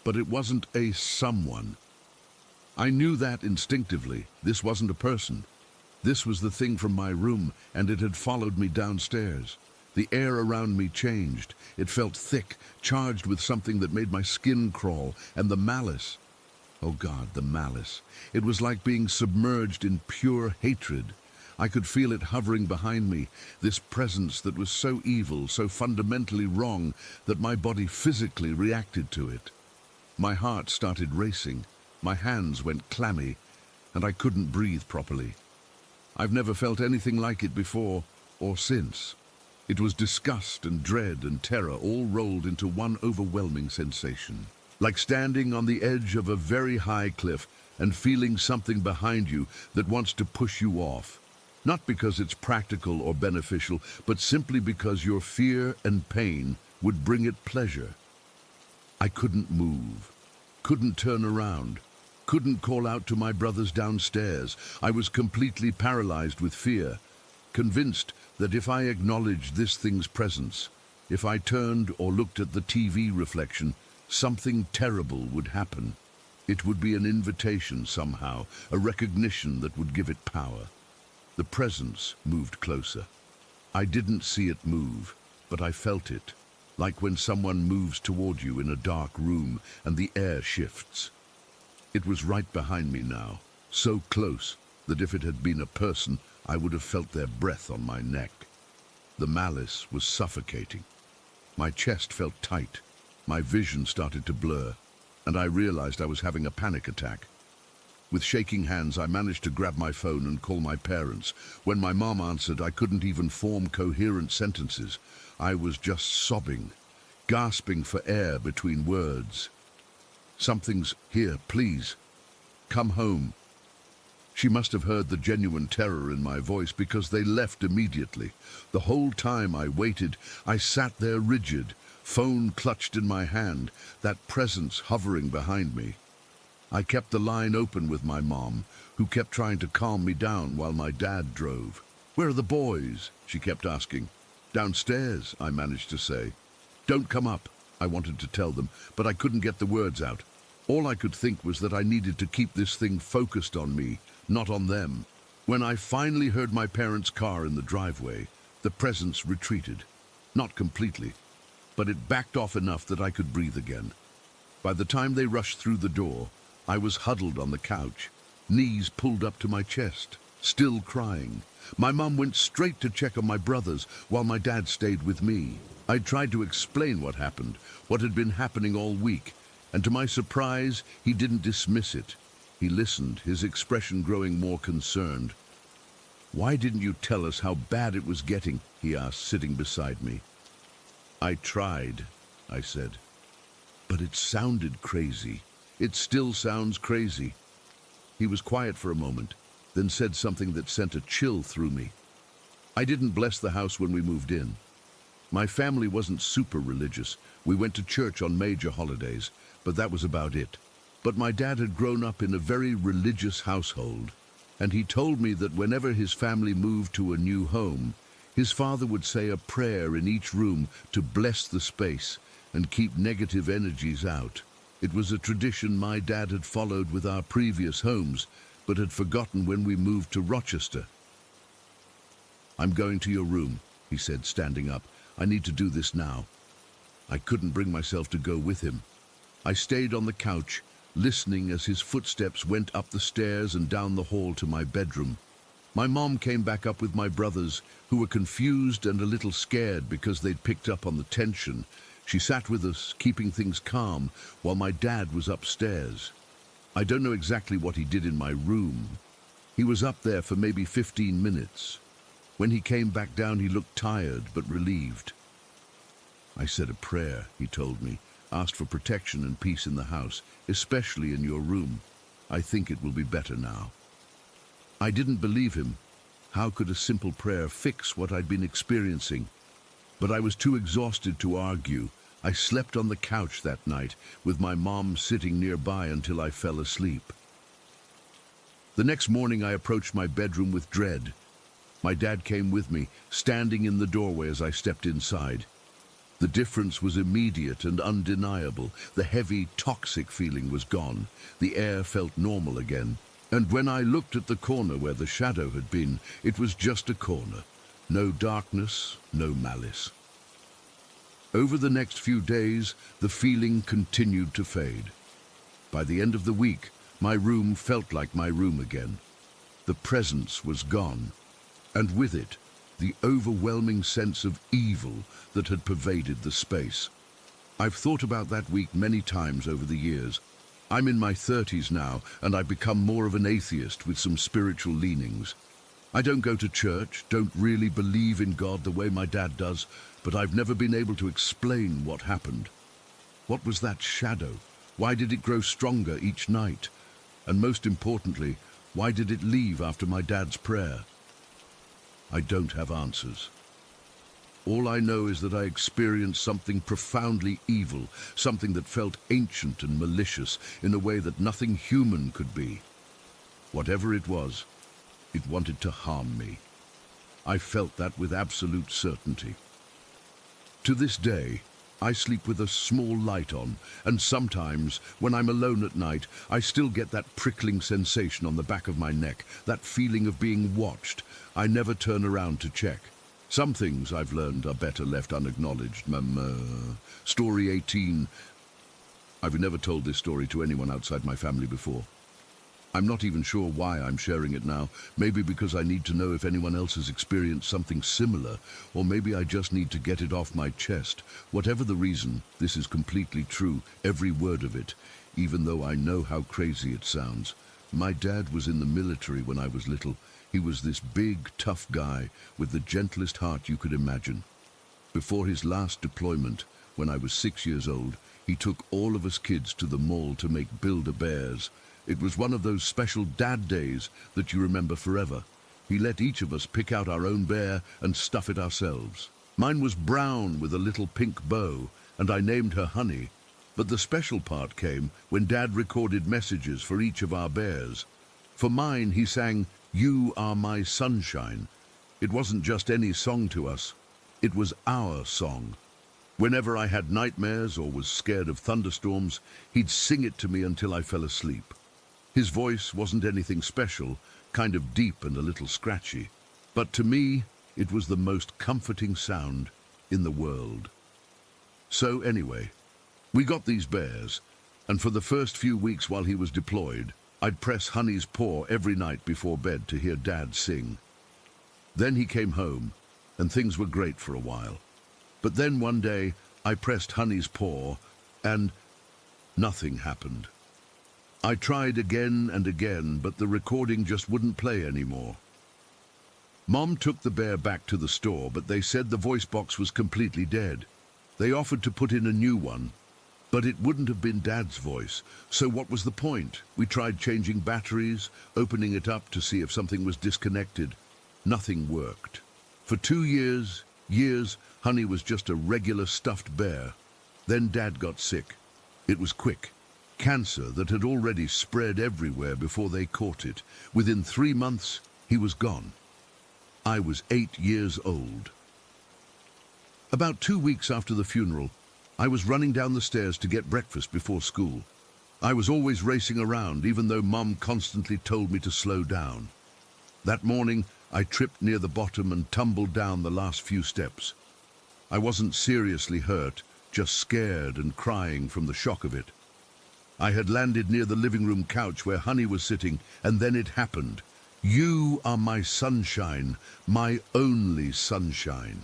But it wasn't a someone. I knew that instinctively. This wasn't a person. This was the thing from my room, and it had followed me downstairs. The air around me changed. It felt thick, charged with something that made my skin crawl, and the malice. Oh God, the malice. It was like being submerged in pure hatred. I could feel it hovering behind me, this presence that was so evil, so fundamentally wrong, that my body physically reacted to it. My heart started racing. My hands went clammy, and I couldn't breathe properly. I've never felt anything like it before or since. It was disgust and dread and terror all rolled into one overwhelming sensation. Like standing on the edge of a very high cliff and feeling something behind you that wants to push you off. Not because it's practical or beneficial, but simply because your fear and pain would bring it pleasure. I couldn't move, couldn't turn around, couldn't call out to my brothers downstairs. I was completely paralyzed with fear, convinced that if I acknowledged this thing's presence, if I turned or looked at the TV reflection, something terrible would happen. It would be an invitation somehow, a recognition that would give it power. The presence moved closer. I didn't see it move, but I felt it, like when someone moves toward you in a dark room and the air shifts. It was right behind me now, so close that if it had been a person, I would have felt their breath on my neck. The malice was suffocating. My chest felt tight. My vision started to blur, and I realized I was having a panic attack. With shaking hands, I managed to grab my phone and call my parents. When my mom answered, I couldn't even form coherent sentences. I was just sobbing, gasping for air between words. "Something's here, please. Come home." She must have heard the genuine terror in my voice because they left immediately. The whole time I waited, I sat there rigid, phone clutched in my hand, that presence hovering behind me. I kept the line open with my mom, who kept trying to calm me down while my dad drove. "Where are the boys?" she kept asking. "Downstairs," I managed to say. "Don't come up," I wanted to tell them, but I couldn't get the words out. All I could think was that I needed to keep this thing focused on me, not on them. When I finally heard my parents' car in the driveway, the presence retreated. Not completely, but it backed off enough that I could breathe again. By the time they rushed through the door, I was huddled on the couch, knees pulled up to my chest, still crying. My mum went straight to check on my brothers, while my dad stayed with me. I tried to explain what happened, what had been happening all week, and to my surprise, he didn't dismiss it. He listened, his expression growing more concerned. "Why didn't you tell us how bad it was getting?" he asked, sitting beside me. "I tried," I said, "but it sounded crazy. It still sounds crazy." He was quiet for a moment, then said something that sent a chill through me. "I didn't bless the house when we moved in. My family wasn't super religious. We went to church on major holidays, but that was about it. But my dad had grown up in a very religious household, and he told me that whenever his family moved to a new home, his father would say a prayer in each room to bless the space and keep negative energies out. It was a tradition my dad had followed with our previous homes, but had forgotten when we moved to Rochester. "I'm going to your room," he said, standing up. "I need to do this now." I couldn't bring myself to go with him. I stayed on the couch, listening as his footsteps went up the stairs and down the hall to my bedroom. My mom came back up with my brothers, who were confused and a little scared because they'd picked up on the tension. She sat with us, keeping things calm, while my dad was upstairs. I don't know exactly what he did in my room. He was up there for maybe 15 minutes. When he came back down, he looked tired but relieved. "I said a prayer," he told me, "asked for protection and peace in the house, especially in your room. I think it will be better now." I didn't believe him. How could a simple prayer fix what I'd been experiencing? But I was too exhausted to argue. I slept on the couch that night, with my mom sitting nearby until I fell asleep. The next morning I approached my bedroom with dread. My dad came with me, standing in the doorway as I stepped inside. The difference was immediate and undeniable. The heavy, toxic feeling was gone. The air felt normal again. And when I looked at the corner where the shadow had been, it was just a corner. No darkness, no malice. Over the next few days, the feeling continued to fade. By the end of the week, my room felt like my room again. The presence was gone, and with it, the overwhelming sense of evil that had pervaded the space. I've thought about that week many times over the years. I'm in my 30s now, and I've become more of an atheist with some spiritual leanings. I don't go to church, don't really believe in God the way my dad does, but I've never been able to explain what happened. What was that shadow? Why did it grow stronger each night? And most importantly, why did it leave after my dad's prayer? I don't have answers. All I know is that I experienced something profoundly evil, something that felt ancient and malicious in a way that nothing human could be. Whatever it was, it wanted to harm me. I felt that with absolute certainty. To this day, I sleep with a small light on, and sometimes, when I'm alone at night, I still get that prickling sensation on the back of my neck, that feeling of being watched. I never turn around to check. Some things I've learned are better left unacknowledged. Story 18. I've never told this story to anyone outside my family before. I'm not even sure why I'm sharing it now. Maybe because I need to know if anyone else has experienced something similar, or maybe I just need to get it off my chest. Whatever the reason, this is completely true, every word of it, even though I know how crazy it sounds. My dad was in the military when I was little. He was this big, tough guy with the gentlest heart you could imagine. Before his last deployment, when I was 6 years old, he took all of us kids to the mall to make Build-A-Bears. It was one of those special dad days that you remember forever. He let each of us pick out our own bear and stuff it ourselves. Mine was brown with a little pink bow, and I named her Honey. But the special part came when Dad recorded messages for each of our bears. For mine, he sang, "You are my sunshine." It wasn't just any song to us. It was our song. Whenever I had nightmares or was scared of thunderstorms, he'd sing it to me until I fell asleep. His voice wasn't anything special, kind of deep and a little scratchy. But to me, it was the most comforting sound in the world. So anyway, we got these bears, and for the first few weeks while he was deployed, I'd press Honey's paw every night before bed to hear Dad sing. Then he came home, and things were great for a while. But then one day, I pressed Honey's paw, and nothing happened. I tried again and again, but the recording just wouldn't play anymore. Mom took the bear back to the store, but they said the voice box was completely dead. They offered to put in a new one, but it wouldn't have been Dad's voice. So what was the point? We tried changing batteries, opening it up to see if something was disconnected. Nothing worked. For 2 years, Honey was just a regular stuffed bear. Then Dad got sick. It was quick. Cancer that had already spread everywhere before they caught it. Within 3 months, he was gone. I was 8 years old. About 2 weeks after the funeral, I was running down the stairs to get breakfast before school. I was always racing around, even though Mom constantly told me to slow down. That morning, I tripped near the bottom and tumbled down the last few steps. I wasn't seriously hurt, just scared and crying from the shock of it. I had landed near the living room couch where Honey was sitting, and then it happened. "You are my sunshine, my only sunshine."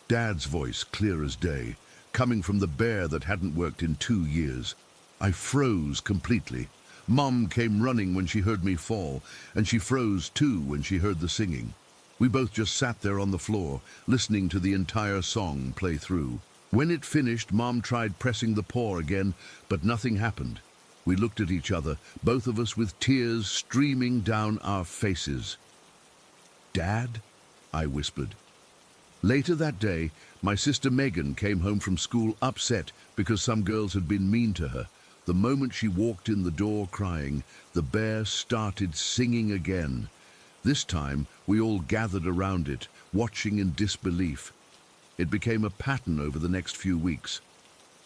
Dad's voice, clear as day, coming from the bear that hadn't worked in 2 years. I froze completely. Mom came running when she heard me fall, and she froze too when she heard the singing. We both just sat there on the floor, listening to the entire song play through. When it finished, Mom tried pressing the paw again, but nothing happened. We looked at each other, both of us with tears streaming down our faces. "Dad?" I whispered. Later that day, my sister Megan came home from school upset because some girls had been mean to her. The moment she walked in the door crying, the bear started singing again. This time, we all gathered around it, watching in disbelief. It became a pattern over the next few weeks.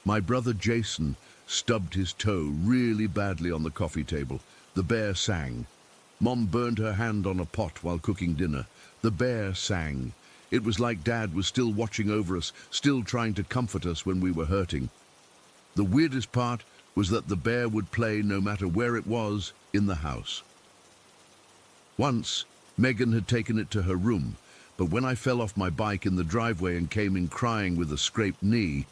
My brother Jason stubbed his toe really badly on the coffee table. The bear sang. Mom burned her hand on a pot while cooking dinner. The bear sang. It was like Dad was still watching over us, still trying to comfort us when we were hurting. The weirdest part was that the bear would play no matter where it was in the house. Once, Megan had taken it to her room, but when I fell off my bike in the driveway and came in crying with a scraped knee,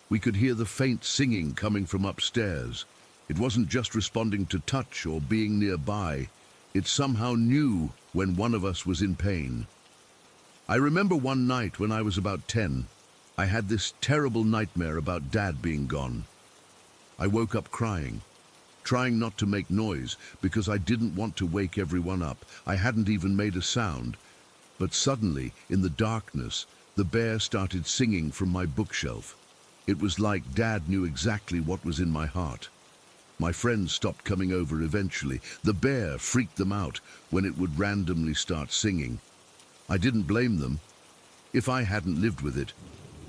we could hear the faint singing coming from upstairs. It wasn't just responding to touch or being nearby. It somehow knew when one of us was in pain. I remember one night when I was about 10, I had this terrible nightmare about Dad being gone. I woke up crying, trying not to make noise because I didn't want to wake everyone up. I hadn't even made a sound. But suddenly, in the darkness, the bear started singing from my bookshelf. It was like Dad knew exactly what was in my heart. My friends stopped coming over eventually. The bear freaked them out when it would randomly start singing. I didn't blame them. If I hadn't lived with it,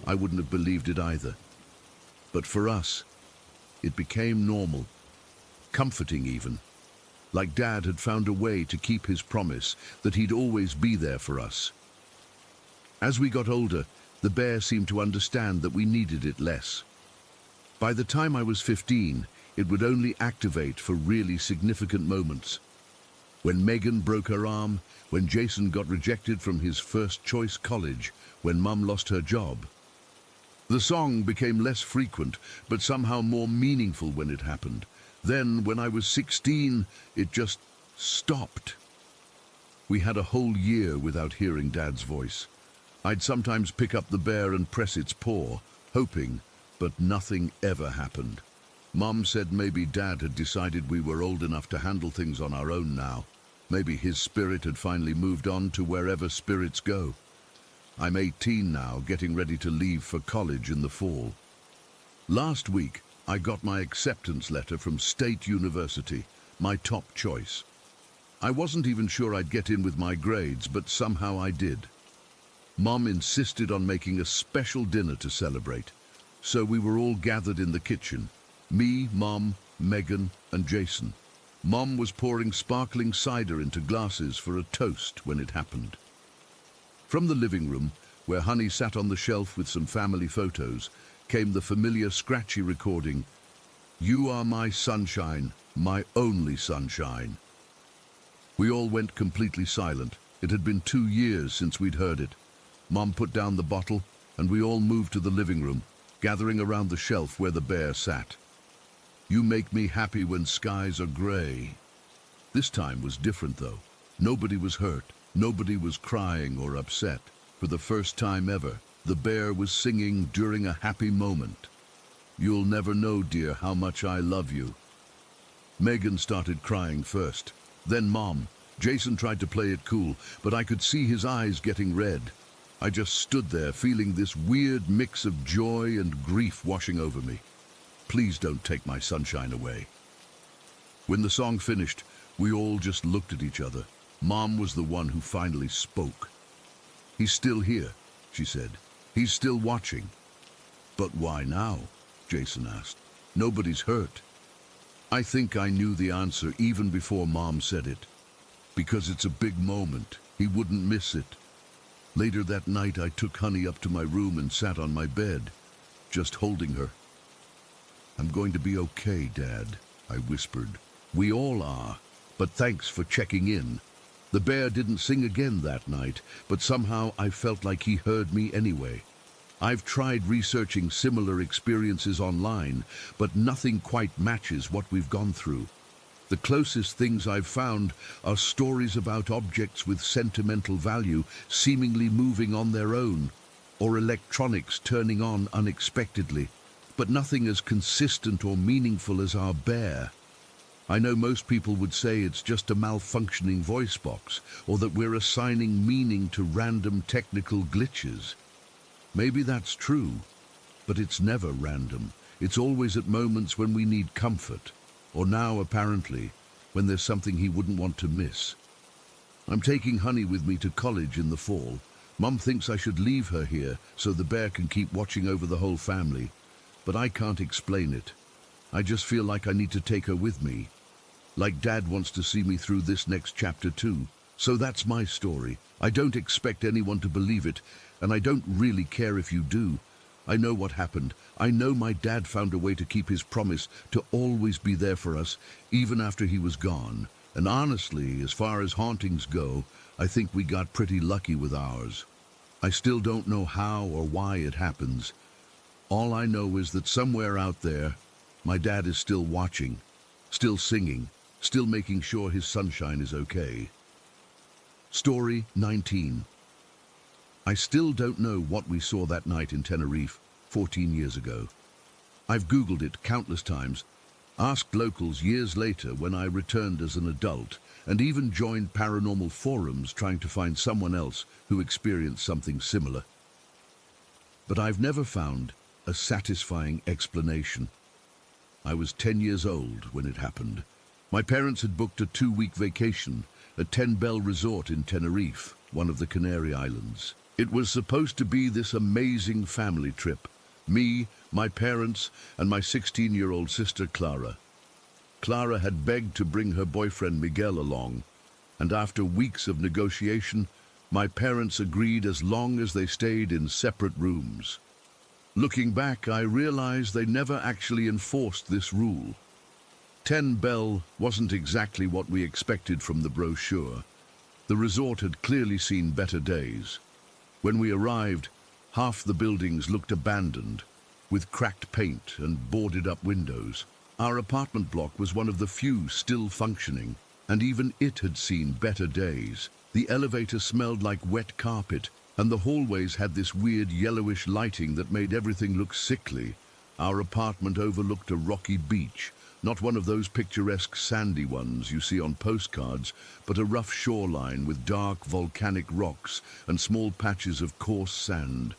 I wouldn't have believed it either. But for us, it became normal, comforting even. Like Dad had found a way to keep his promise that he'd always be there for us. As we got older, the bear seemed to understand that we needed it less. By the time I was 15, it would only activate for really significant moments. When Megan broke her arm, when Jason got rejected from his first choice college, when Mum lost her job. The song became less frequent, but somehow more meaningful when it happened. Then, when I was 16, it just stopped. We had a whole year without hearing Dad's voice. I'd sometimes pick up the bear and press its paw, hoping, but nothing ever happened. Mum said maybe Dad had decided we were old enough to handle things on our own now. Maybe his spirit had finally moved on to wherever spirits go. I'm 18 now, getting ready to leave for college in the fall. Last week, I got my acceptance letter from State University, my top choice. I wasn't even sure I'd get in with my grades, but somehow I did. Mom insisted on making a special dinner to celebrate, so we were all gathered in the kitchen. Me, Mom, Megan, and Jason. Mom was pouring sparkling cider into glasses for a toast when it happened. From the living room, where Honey sat on the shelf with some family photos, came the familiar scratchy recording, "You are my sunshine, my only sunshine." We all went completely silent. It had been 2 years since we'd heard it. Mom put down the bottle, and we all moved to the living room, gathering around the shelf where the bear sat. "You make me happy when skies are gray." This time was different, though. Nobody was hurt. Nobody was crying or upset. For the first time ever, the bear was singing during a happy moment. "You'll never know, dear, how much I love you." Megan started crying first, then Mom. Jason tried to play it cool, but I could see his eyes getting red. I just stood there feeling this weird mix of joy and grief washing over me. Please don't take my sunshine away. When the song finished, we all just looked at each other. Mom was the one who finally spoke. "He's still here," she said. "He's still watching." "But why now?" Jason asked. "Nobody's hurt." I think I knew the answer even before Mom said it. Because it's a big moment. He wouldn't miss it. Later that night, I took Honey up to my room and sat on my bed, just holding her. "I'm going to be okay, Dad," I whispered. "We all are, but thanks for checking in." The bear didn't sing again that night, but somehow I felt like he heard me anyway. I've tried researching similar experiences online, but nothing quite matches what we've gone through. The closest things I've found are stories about objects with sentimental value seemingly moving on their own, or electronics turning on unexpectedly, but nothing as consistent or meaningful as our bear. I know most people would say it's just a malfunctioning voice box, or that we're assigning meaning to random technical glitches. Maybe that's true, but it's never random. It's always at moments when we need comfort, or now, apparently, when there's something he wouldn't want to miss. I'm taking Honey with me to college in the fall. Mum thinks I should leave her here so the bear can keep watching over the whole family, but I can't explain it. I just feel like I need to take her with me. Like Dad wants to see me through this next chapter too. So that's my story. I don't expect anyone to believe it, and I don't really care if you do. I know what happened. I know my dad found a way to keep his promise to always be there for us, even after he was gone. And honestly, as far as hauntings go, I think we got pretty lucky with ours. I still don't know how or why it happens. All I know is that somewhere out there, my dad is still watching, still singing, still making sure his sunshine is okay. Story 19. I still don't know what we saw that night in Tenerife 14 years ago. I've Googled it countless times, asked locals years later when I returned as an adult, and even joined paranormal forums trying to find someone else who experienced something similar. But I've never found a satisfying explanation. I was 10 years old when it happened. My parents had booked a 2-week vacation at 10 Bell Resort in Tenerife, one of the Canary Islands. It was supposed to be this amazing family trip. Me, my parents, and my 16-year-old sister Clara. Clara had begged to bring her boyfriend Miguel along, and after weeks of negotiation, my parents agreed as long as they stayed in separate rooms. Looking back, I realized they never actually enforced this rule. 10 Bell wasn't exactly what we expected from the brochure. The resort had clearly seen better days. When we arrived, half the buildings looked abandoned, with cracked paint and boarded-up windows. Our apartment block was one of the few still functioning, and even it had seen better days. The elevator smelled like wet carpet, and the hallways had this weird yellowish lighting that made everything look sickly. Our apartment overlooked a rocky beach, not one of those picturesque sandy ones you see on postcards, but a rough shoreline with dark volcanic rocks and small patches of coarse sand.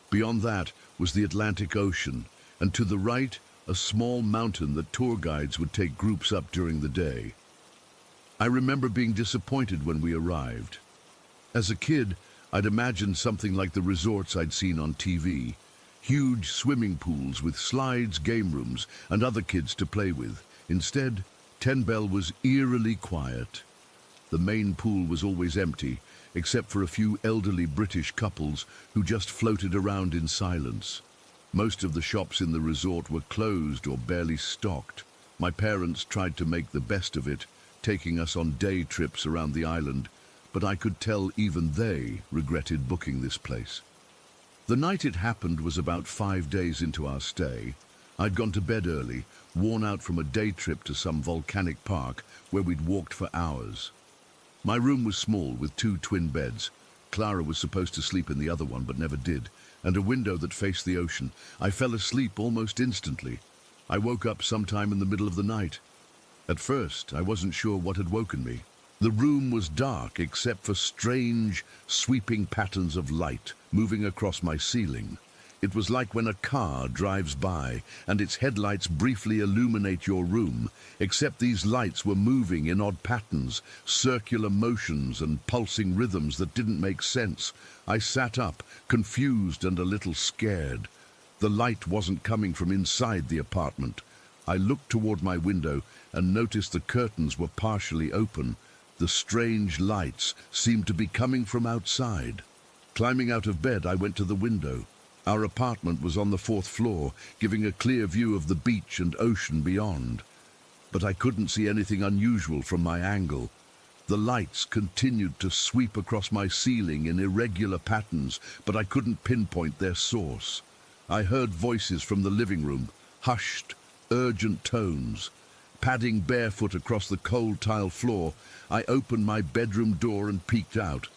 Beyond that was the Atlantic Ocean, and to the right, a small mountain that tour guides would take groups up during the day. I remember being disappointed when we arrived. As a kid, I'd imagined something like the resorts I'd seen on TV. Huge swimming pools with slides, game rooms, and other kids to play with. Instead, 10 Bell was eerily quiet. The main pool was always empty, except for a few elderly British couples who just floated around in silence. Most of the shops in the resort were closed or barely stocked. My parents tried to make the best of it, taking us on day trips around the island, but I could tell even they regretted booking this place. The night it happened was about 5 days into our stay. I'd gone to bed early, worn out from a day trip to some volcanic park where we'd walked for hours. My room was small with 2 twin beds. Clara was supposed to sleep in the other one but never did, and a window that faced the ocean. I fell asleep almost instantly. I woke up sometime in the middle of the night. At first, I wasn't sure what had woken me. The room was dark except for strange, sweeping patterns of light moving across my ceiling. It was like when a car drives by and its headlights briefly illuminate your room, except these lights were moving in odd patterns, circular motions and pulsing rhythms that didn't make sense. I sat up, confused and a little scared. The light wasn't coming from inside the apartment. I looked toward my window and noticed the curtains were partially open. The strange lights seemed to be coming from outside. Climbing out of bed, I went to the window. Our apartment was on the 4th floor, giving a clear view of the beach and ocean beyond. But I couldn't see anything unusual from my angle. The lights continued to sweep across my ceiling in irregular patterns, but I couldn't pinpoint their source. I heard voices from the living room, hushed, urgent tones. Padding barefoot across the cold tile floor, I opened my bedroom door and peeked out.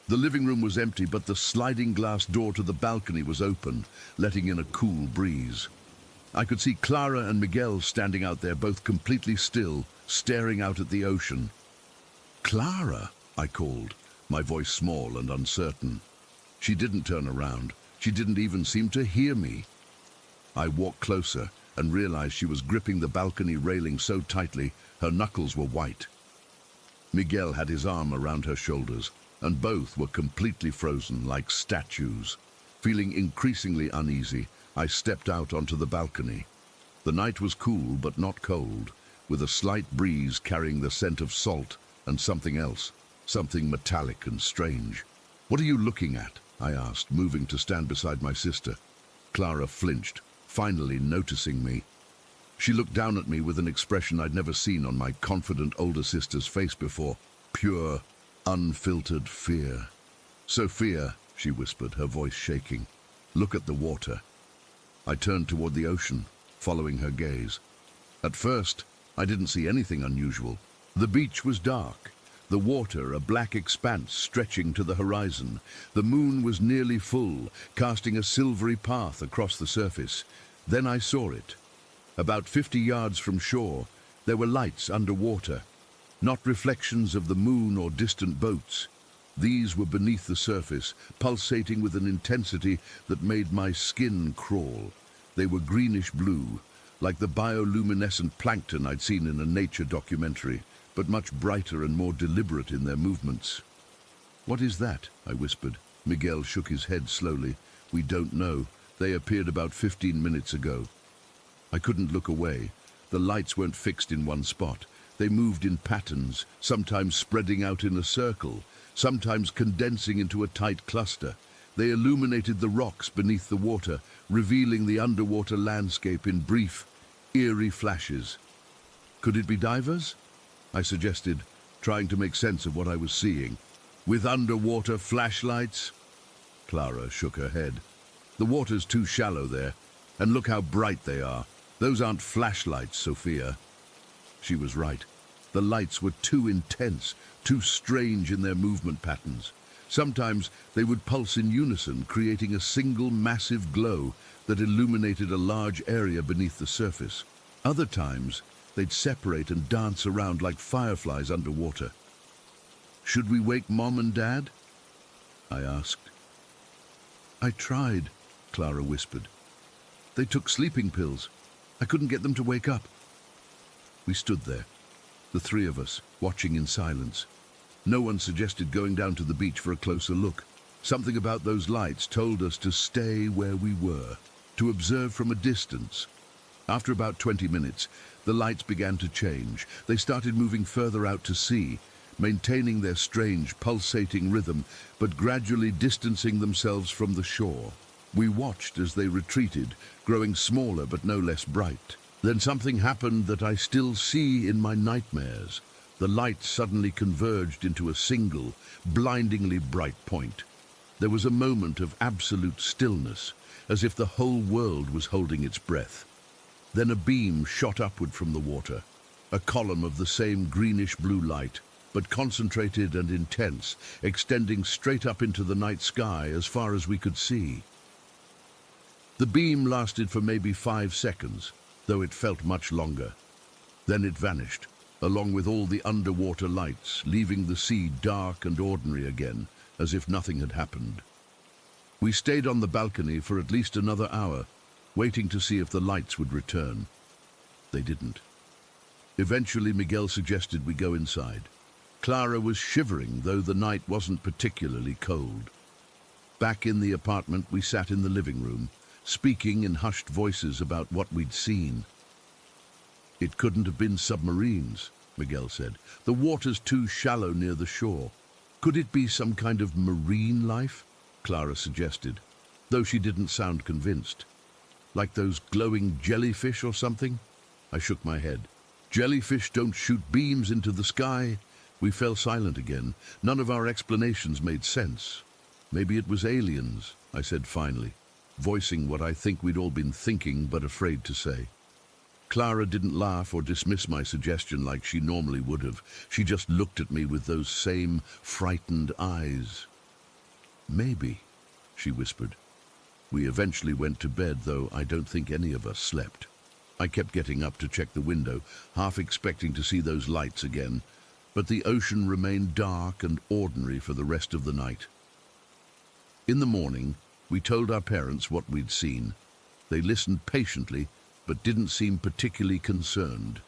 The living room was empty, but the sliding glass door to the balcony was open, letting in a cool breeze. I could see Clara and Miguel standing out there, both completely still, staring out at the ocean. "Clara," I called, my voice small and uncertain. She didn't turn around. She didn't even seem to hear me. I walked closer and realized she was gripping the balcony railing so tightly her knuckles were white. Miguel had his arm around her shoulders, and both were completely frozen like statues. Feeling increasingly uneasy, I stepped out onto the balcony. The night was cool but not cold, with a slight breeze carrying the scent of salt and something else, something metallic and strange. "What are you looking at?" I asked, moving to stand beside my sister. Clara flinched, finally noticing me. She looked down at me with an expression I'd never seen on my confident older sister's face before. Pure, unfiltered fear. "Sophia," she whispered, her voice shaking, "look at the water." I turned toward the ocean, following her gaze. At first, I didn't see anything unusual. The beach was dark, the water a black expanse stretching to the horizon. The moon was nearly full, casting a silvery path across the surface. Then I saw it. About 50 yards from shore, there were lights underwater, not reflections of the moon or distant boats. These were beneath the surface, pulsating with an intensity that made my skin crawl. They were greenish blue, like the bioluminescent plankton I'd seen in a nature documentary, but much brighter and more deliberate in their movements. "What is that?" I whispered. Miguel shook his head slowly. "We don't know. They appeared about 15 minutes ago." I couldn't look away. The lights weren't fixed in one spot. They moved in patterns, sometimes spreading out in a circle, sometimes condensing into a tight cluster. They illuminated the rocks beneath the water, revealing the underwater landscape in brief, eerie flashes. "Could it be divers?" I suggested, trying to make sense of what I was seeing. "With underwater flashlights?" Clara shook her head. "The water's too shallow there, and look how bright they are. Those aren't flashlights, Sophia." She was right. The lights were too intense, too strange in their movement patterns. Sometimes they would pulse in unison, creating a single massive glow that illuminated a large area beneath the surface. Other times, they'd separate and dance around like fireflies underwater. "Should we wake Mom and Dad?" I asked. "I tried," Clara whispered. "They took sleeping pills. I couldn't get them to wake up." We stood there, the three of us, watching in silence. No one suggested going down to the beach for a closer look. Something about those lights told us to stay where we were, to observe from a distance. After about 20 minutes, the lights began to change. They started moving further out to sea, maintaining their strange, pulsating rhythm, but gradually distancing themselves from the shore. We watched as they retreated, growing smaller but no less bright. Then something happened that I still see in my nightmares. The lights suddenly converged into a single, blindingly bright point. There was a moment of absolute stillness, as if the whole world was holding its breath. Then a beam shot upward from the water, a column of the same greenish-blue light, but concentrated and intense, extending straight up into the night sky as far as we could see. The beam lasted for maybe 5 seconds, though it felt much longer. Then it vanished, along with all the underwater lights, leaving the sea dark and ordinary again, as if nothing had happened. We stayed on the balcony for at least another hour, waiting to see if the lights would return. They didn't. Eventually, Miguel suggested we go inside. Clara was shivering, though the night wasn't particularly cold. Back in the apartment, we sat in the living room, speaking in hushed voices about what we'd seen. "It couldn't have been submarines," Miguel said. "The water's too shallow near the shore. Could it be some kind of marine life?" Clara suggested, though she didn't sound convinced. "Like those glowing jellyfish or something?" I shook my head. "Jellyfish don't shoot beams into the sky." We fell silent again. None of our explanations made sense. "Maybe it was aliens," I said finally, voicing what I think we'd all been thinking but afraid to say. Clara didn't laugh or dismiss my suggestion like she normally would have. She just looked at me with those same frightened eyes. "Maybe," she whispered. We eventually went to bed, though I don't think any of us slept. I kept getting up to check the window, half expecting to see those lights again, but the ocean remained dark and ordinary for the rest of the night. In the morning, we told our parents what we'd seen. They listened patiently, but didn't seem particularly concerned.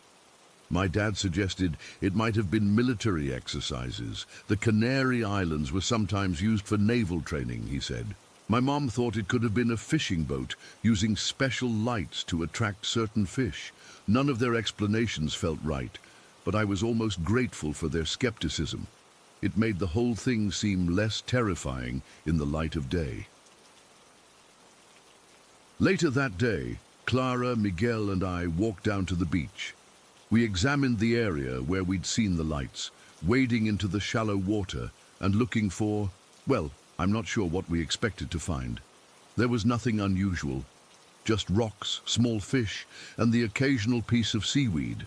My dad suggested it might have been military exercises. The Canary Islands were sometimes used for naval training, he said. My mom thought it could have been a fishing boat using special lights to attract certain fish. None of their explanations felt right, but I was almost grateful for their skepticism. It made the whole thing seem less terrifying in the light of day. Later that day, Clara, Miguel, and I walked down to the beach. We examined the area where we'd seen the lights, wading into the shallow water and looking for, well, I'm not sure what we expected to find. There was nothing unusual, just rocks, small fish, and the occasional piece of seaweed.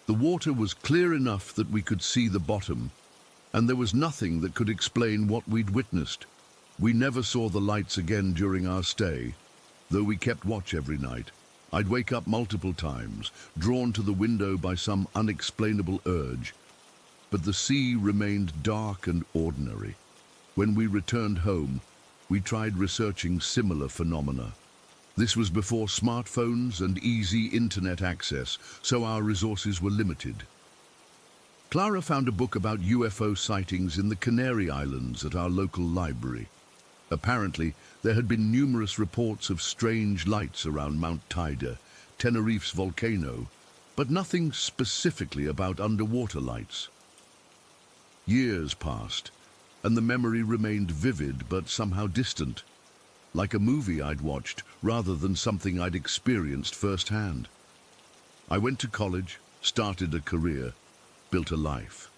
The water was clear enough that we could see the bottom, and there was nothing that could explain what we'd witnessed. We never saw the lights again during our stay, though we kept watch every night. I'd wake up multiple times, drawn to the window by some unexplainable urge, but the sea remained dark and ordinary. When we returned home, we tried researching similar phenomena. This was before smartphones and easy internet access, so our resources were limited. Clara found a book about UFO sightings in the Canary Islands at our local library. Apparently, there had been numerous reports of strange lights around Mount Teide, Tenerife's volcano, but nothing specifically about underwater lights. Years passed, and the memory remained vivid but somehow distant, like a movie I'd watched rather than something I'd experienced firsthand. I went to college, started a career, built a life.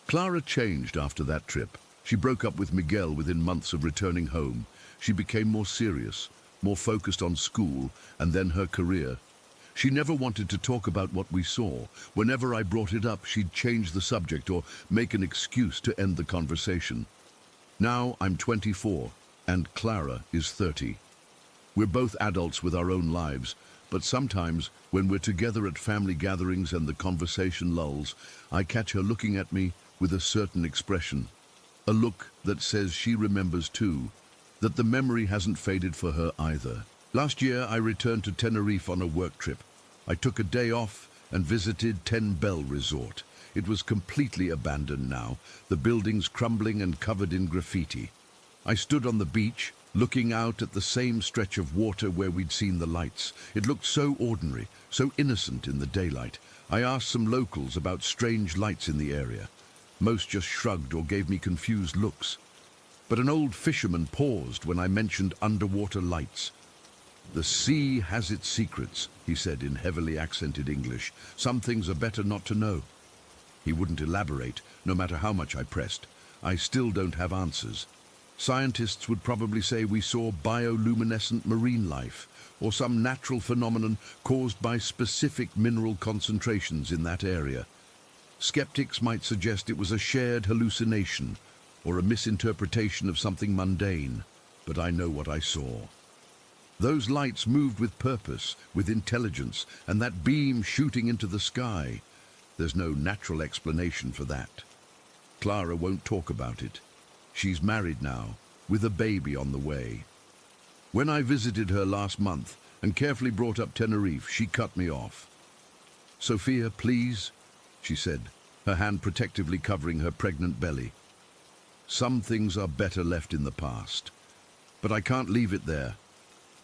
Clara changed after that trip. She broke up with Miguel within months of returning home. She became more serious, more focused on school and then her career. She never wanted to talk about what we saw. Whenever I brought it up, she'd change the subject or make an excuse to end the conversation. Now I'm 24 and Clara is 30. We're both adults with our own lives, but sometimes when we're together at family gatherings and the conversation lulls, I catch her looking at me with a certain expression. A look that says she remembers too, that the memory hasn't faded for her either. Last year, I returned to Tenerife on a work trip. I took a day off and visited Ten Bell Resort. It was completely abandoned now, the buildings crumbling and covered in graffiti. I stood on the beach, looking out at the same stretch of water where we'd seen the lights. It looked so ordinary, so innocent in the daylight. I asked some locals about strange lights in the area. Most just shrugged or gave me confused looks. But an old fisherman paused when I mentioned underwater lights. "The sea has its secrets," he said in heavily accented English. "Some things are better not to know." He wouldn't elaborate, no matter how much I pressed. I still don't have answers. Scientists would probably say we saw bioluminescent marine life, or some natural phenomenon caused by specific mineral concentrations in that area. Skeptics might suggest it was a shared hallucination, or a misinterpretation of something mundane, but I know what I saw. Those lights moved with purpose, with intelligence, and that beam shooting into the sky. There's no natural explanation for that. Clara won't talk about it. She's married now, with a baby on the way. When I visited her last month and carefully brought up Tenerife, she cut me off. "Sophia, please," she said, her hand protectively covering her pregnant belly. "Some things are better left in the past. But I can't leave it there.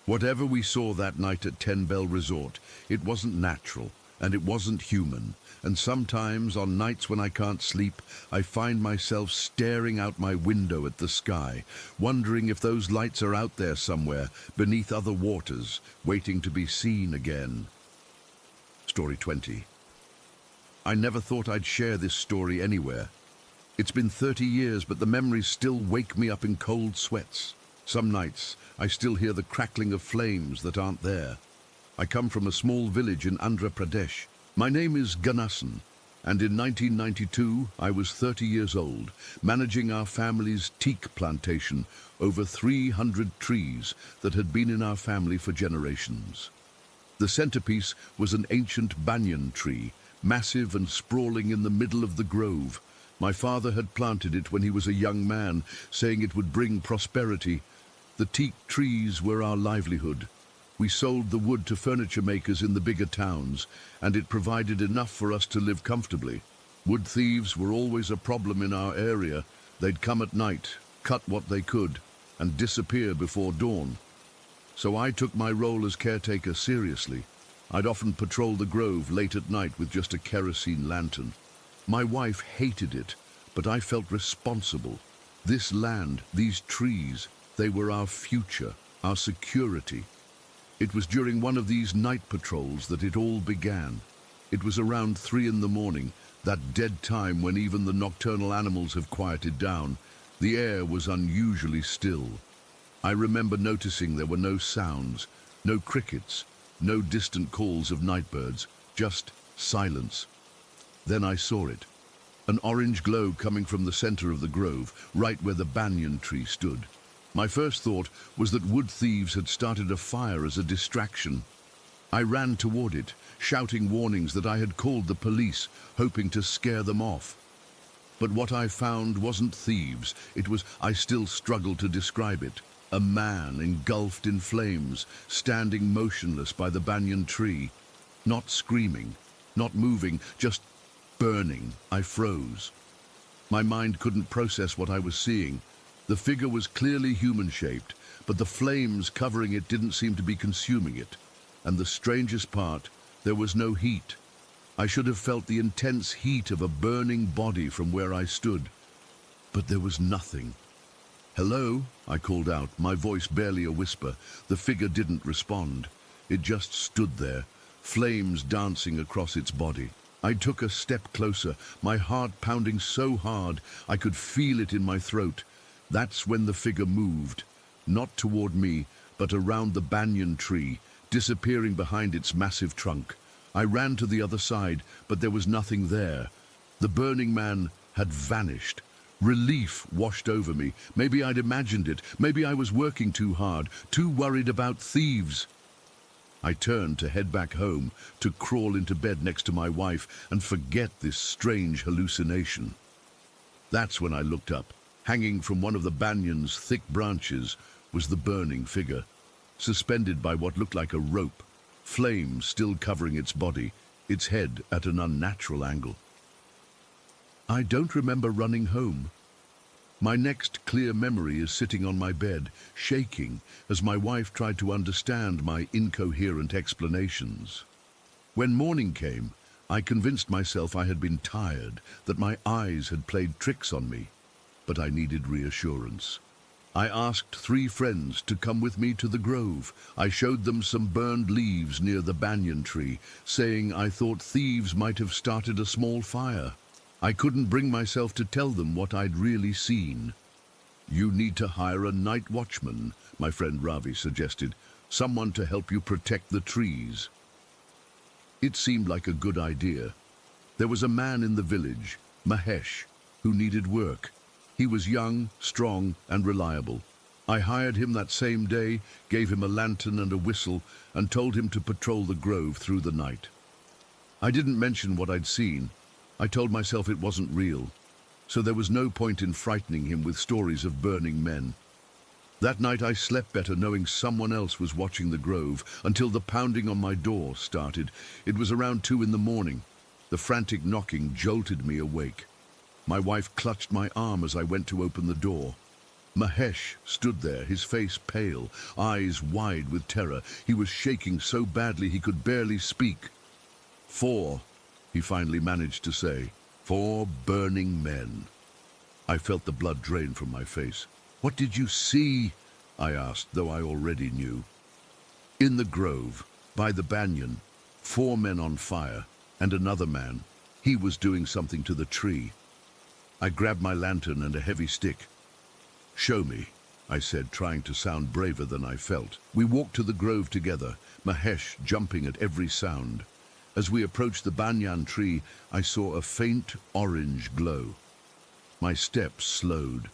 Whatever we saw that night at Ten Bell Resort, it wasn't natural, and it wasn't human. And sometimes, on nights when I can't sleep, I find myself staring out my window at the sky, wondering if those lights are out there somewhere, beneath other waters, waiting to be seen again." Story 20. I never thought I'd share this story anywhere. It's been 30 years, but the memories still wake me up in cold sweats. Some nights, I still hear the crackling of flames that aren't there. I come from a small village in Andhra Pradesh. My name is Gannasan, and in 1992, I was 30 years old, managing our family's teak plantation, over 300 trees that had been in our family for generations. The centerpiece was an ancient banyan tree, massive and sprawling in the middle of the grove. My father had planted it when he was a young man, saying it would bring prosperity. The teak trees were our livelihood. We sold the wood to furniture makers in the bigger towns, and it provided enough for us to live comfortably. Wood thieves were always a problem in our area. They'd come at night, cut what they could, and disappear before dawn. So I took my role as caretaker seriously. I'd often patrol the grove late at night with just a kerosene lantern. My wife hated it, but I felt responsible. This land, these trees, they were our future, our security. It was during one of these night patrols that it all began. It was around 3 in the morning, that dead time when even the nocturnal animals have quieted down. The air was unusually still. I remember noticing there were no sounds, no crickets, no distant calls of night birds, just Silence. Then I saw it. An orange glow coming from the center of the grove, right where the banyan tree stood. My first thought was that wood thieves had started a fire as a distraction. I ran toward it, shouting warnings that I had called the police, hoping to scare them off. But what I found wasn't thieves. I still struggle to describe it. A man engulfed in flames, standing motionless by the banyan tree. Not screaming, not moving, just burning. I froze. My mind couldn't process what I was seeing. The figure was clearly human-shaped, but the flames covering it didn't seem to be consuming it. And the strangest part, there was no heat. I should have felt the intense heat of a burning body from where I stood. But there was nothing. "Hello?" I called out, my voice barely a whisper. The figure didn't respond. It just stood there, flames dancing across its body. I took a step closer, my heart pounding so hard I could feel it in my throat. That's when the figure moved, not toward me, but around the banyan tree, disappearing behind its massive trunk. I ran to the other side, but there was nothing there. The burning man had vanished. Relief washed over me. Maybe I'd imagined it. Maybe I was working too hard, too worried about thieves. I turned to head back home, to crawl into bed next to my wife and forget this strange hallucination. That's when I looked up. Hanging from one of the banyan's thick branches was the burning figure, suspended by what looked like a rope, flames still covering its body, its head at an unnatural angle. I don't remember running home. My next clear memory is sitting on my bed, shaking, as my wife tried to understand my incoherent explanations. When morning came, I convinced myself I had been tired, that my eyes had played tricks on me. But I needed reassurance. I asked 3 friends to come with me to the grove. I showed them some burned leaves near the banyan tree, saying I thought thieves might have started a small fire. I couldn't bring myself to tell them what I'd really seen. "You need to hire a night watchman," my friend Ravi suggested, "someone to help you protect the trees." It seemed like a good idea. There was a man in the village, Mahesh, who needed work. He was young, strong, and reliable. I hired him that same day, gave him a lantern and a whistle, and told him to patrol the grove through the night. I didn't mention what I'd seen. I told myself it wasn't real, so there was no point in frightening him with stories of burning men. That night I slept better knowing someone else was watching the grove, until the pounding on my door started. It was around 2 in the morning. The frantic knocking jolted me awake. My wife clutched my arm as I went to open the door. Mahesh stood there, his face pale, eyes wide with terror. He was shaking so badly he could barely speak. 4, he finally managed to say. 4 burning men. I felt the blood drain from my face. "What did you see?" I asked, though I already knew. In the grove, by the banyan, 4 men on fire, and another man. He was doing something to the tree. I grabbed my lantern and a heavy stick. "Show me," I said, trying to sound braver than I felt. We walked to the grove together, Mahesh jumping at every sound. As we approached the banyan tree, I saw a faint orange glow. My steps slowed.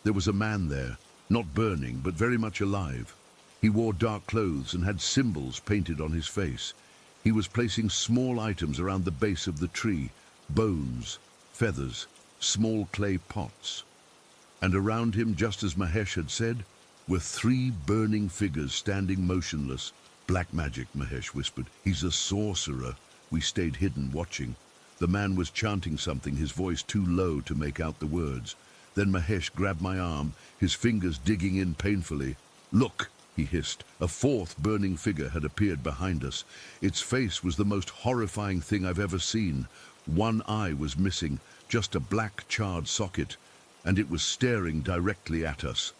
There was a man there, not burning, but very much alive. He wore dark clothes and had symbols painted on his face. He was placing small items around the base of the tree, bones, feathers, small clay pots. And around him, just as Mahesh had said, were 3 burning figures standing motionless. "Black magic," Mahesh whispered. "He's a sorcerer." We stayed hidden, watching. The man was chanting something, his voice too low to make out the words. Then Mahesh grabbed my arm, his fingers digging in painfully. "Look," he hissed. A 4th burning figure had appeared behind us. Its face was the most horrifying thing I've ever seen. One eye was missing, just a black charred socket, and it was staring directly at us.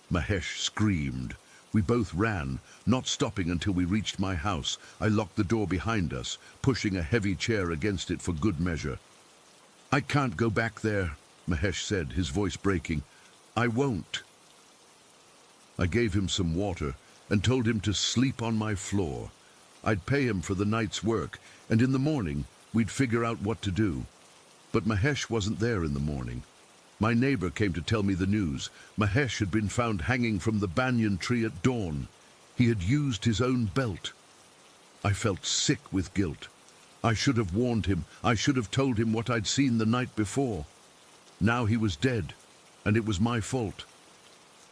Mahesh screamed. We both ran, not stopping until we reached my house. I locked the door behind us, pushing a heavy chair against it for good measure. "I can't go back there," Mahesh said, his voice breaking. "I won't." I gave him some water and told him to sleep on my floor. I'd pay him for the night's work, and in the morning, we'd figure out what to do. But Mahesh wasn't there in the morning. My neighbor came to tell me the news. Mahesh had been found hanging from the banyan tree at dawn. He had used his own belt. I felt sick with guilt. I should have warned him. I should have told him what I'd seen the night before. Now he was dead, and it was my fault.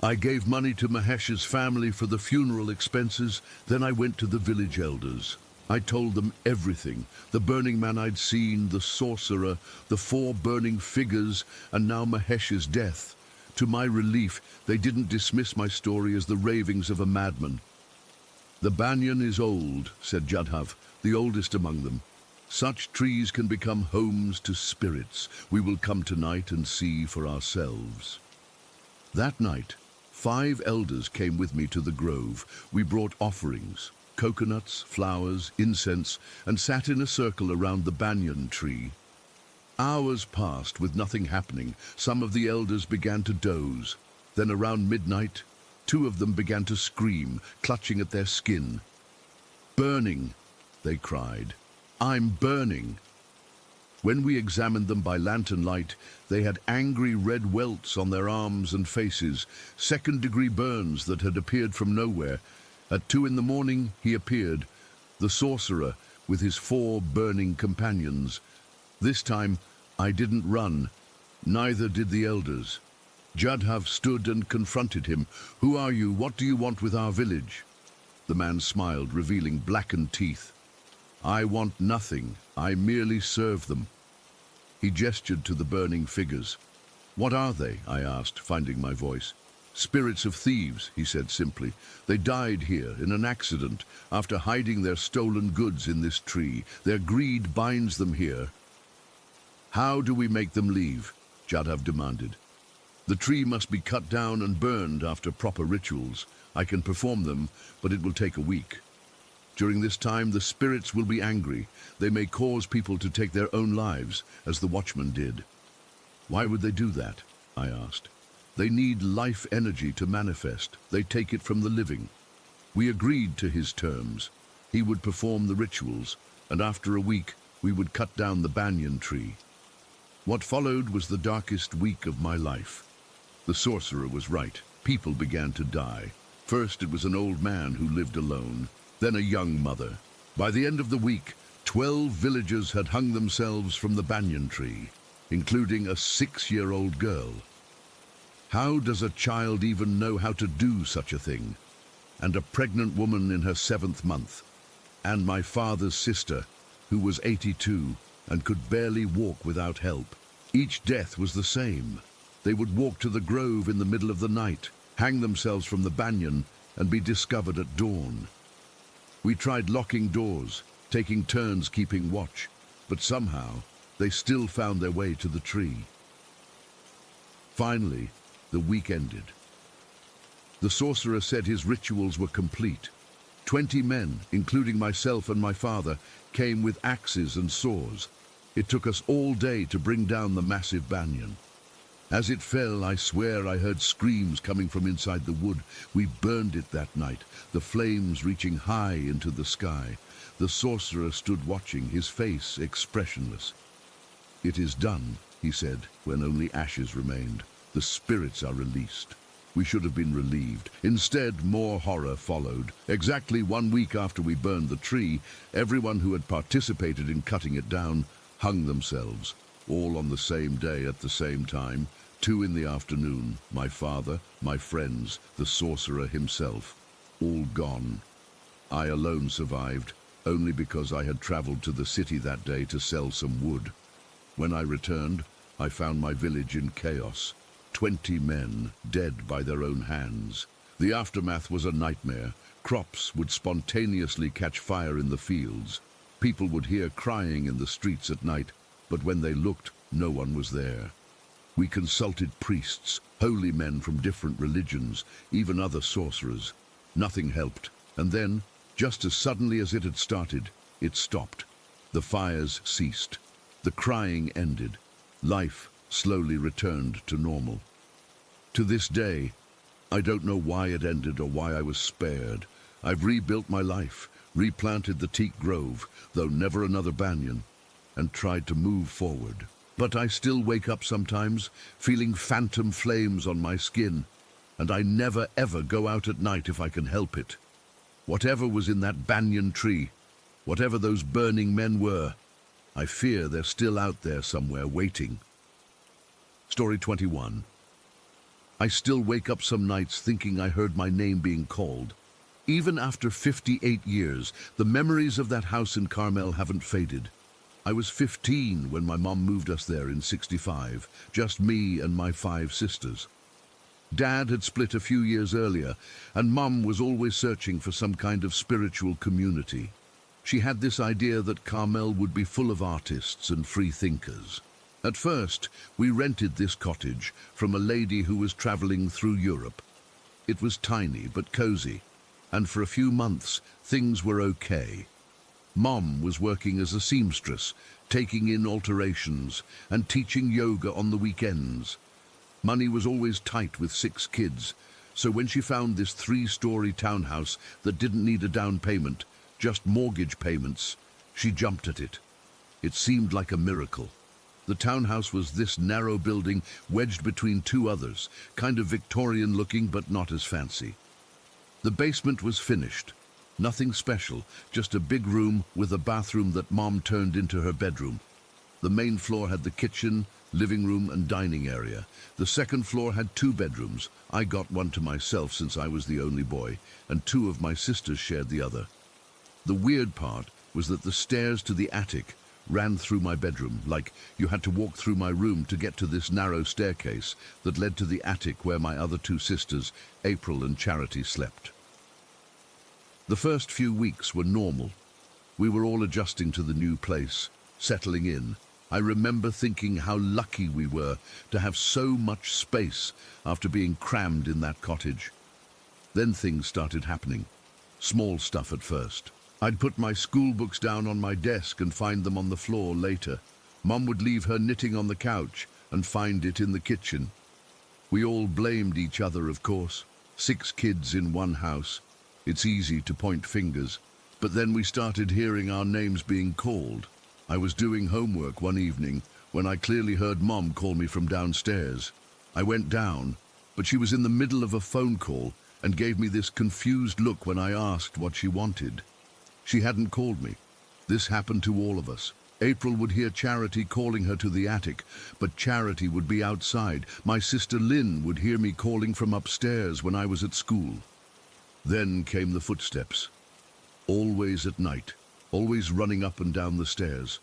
I gave money to Mahesh's family for the funeral expenses, then I went to the village elders. I told them everything, the burning man I'd seen, the sorcerer, the 4 burning figures, and now Mahesh's death. To my relief, they didn't dismiss my story as the ravings of a madman. "The banyan is old," said Jadhav, the oldest among them. "Such trees can become homes to spirits. We will come tonight and see for ourselves." That night, 5 elders came with me to the grove. We brought offerings, coconuts, flowers, incense, and sat in a circle around the banyan tree. Hours passed with nothing happening. Some of the elders began to doze. Then around midnight, 2 of them began to scream, clutching at their skin. "Burning," they cried. "I'm burning." When we examined them by lantern light, they had angry red welts on their arms and faces, second-degree burns that had appeared from nowhere. At 2 in the morning, he appeared, the sorcerer, with his 4 burning companions. This time, I didn't run. Neither did the elders. Jadhav stood and confronted him. "Who are you? What do you want with our village?" The man smiled, revealing blackened teeth. "I want nothing. I merely serve them." He gestured to the burning figures. "What are they?" I asked, finding my voice. "Spirits of thieves," he said simply. "They died here in an accident after hiding their stolen goods in this tree. Their greed binds them here." "How do we make them leave?" Jadhav demanded. "The tree must be cut down and burned after proper rituals. I can perform them, but it will take a week. During this time, the spirits will be angry. They may cause people to take their own lives, as the watchman did." "Why would they do that?" I asked. "They need life energy to manifest. They take it from the living." We agreed to his terms. He would perform the rituals, and after a week, we would cut down the banyan tree. What followed was the darkest week of my life. The sorcerer was right. People began to die. First, it was an old man who lived alone, then a young mother. By the end of the week, 12 villagers had hung themselves from the banyan tree, including a 6-year-old girl. How does a child even know how to do such a thing? And a pregnant woman in her 7th month. And my father's sister, who was 82 and could barely walk without help. Each death was the same. They would walk to the grove in the middle of the night, hang themselves from the banyan, and be discovered at dawn. We tried locking doors, taking turns keeping watch, but somehow they still found their way to the tree. Finally, the week ended. The sorcerer said his rituals were complete. 20 men, including myself and my father, came with axes and saws. It took us all day to bring down the massive banyan. As it fell, I swear I heard screams coming from inside the wood. We burned it that night, the flames reaching high into the sky. The sorcerer stood watching, his face expressionless. "It is done," he said, when only ashes remained. "The spirits are released." We should have been relieved. Instead, more horror followed. Exactly 1 week after we burned the tree, everyone who had participated in cutting it down hung themselves, all on the same day at the same time, 2 in the afternoon. My father, my friends, the sorcerer himself, all gone. I alone survived, only because I had traveled to the city that day to sell some wood. When I returned, I found my village in chaos. 20 men, dead by their own hands. The aftermath was a nightmare. Crops would spontaneously catch fire in the fields. People would hear crying in the streets at night, but when they looked, no one was there. We consulted priests, holy men from different religions, even other sorcerers. Nothing helped. And then, just as suddenly as it had started, it stopped. The fires ceased. The crying ended. Life slowly returned to normal. To this day, I don't know why it ended or why I was spared. I've rebuilt my life, replanted the teak grove, though never another banyan, and tried to move forward. But I still wake up sometimes, feeling phantom flames on my skin, and I never ever go out at night if I can help it. Whatever was in that banyan tree, whatever those burning men were, I fear they're still out there somewhere waiting. Story 21. I still wake up some nights thinking I heard my name being called. Even after 58 years, the memories of that house in Carmel haven't faded. I was 15 when my mom moved us there in '65, just me and my 5 sisters. Dad had split a few years earlier, and Mum was always searching for some kind of spiritual community. She had this idea that Carmel would be full of artists and free thinkers. At first, we rented this cottage from a lady who was traveling through Europe. It was tiny but cozy, and for a few months, things were okay. Mom was working as a seamstress, taking in alterations and teaching yoga on the weekends. Money was always tight with 6 kids, so when she found this 3-story townhouse that didn't need a down payment, just mortgage payments, she jumped at it. It seemed like a miracle. The townhouse was this narrow building wedged between 2 others, kind of Victorian looking but not as fancy. The basement was finished. Nothing special, just a big room with a bathroom that Mom turned into her bedroom. The main floor had the kitchen, living room and dining area. The second floor had 2 bedrooms. I got one to myself since I was the only boy, and 2 of my sisters shared the other. The weird part was that the stairs to the attic ran through my bedroom, like you had to walk through my room to get to this narrow staircase that led to the attic where my other 2 sisters, April and Charity, slept. The first few weeks were normal. We were all adjusting to the new place, settling in. I remember thinking how lucky we were to have so much space after being crammed in that cottage. Then things started happening. Small stuff at first. I'd put my school books down on my desk and find them on the floor later. Mum would leave her knitting on the couch and find it in the kitchen. We all blamed each other, of course. 6 kids in one house. It's easy to point fingers. But then we started hearing our names being called. I was doing homework one evening when I clearly heard Mom call me from downstairs. I went down, but she was in the middle of a phone call and gave me this confused look when I asked what she wanted. She hadn't called me. This happened to all of us. April would hear Charity calling her to the attic, but Charity would be outside. My sister Lynn would hear me calling from upstairs when I was at school. Then came the footsteps. Always at night, always running up and down the stairs.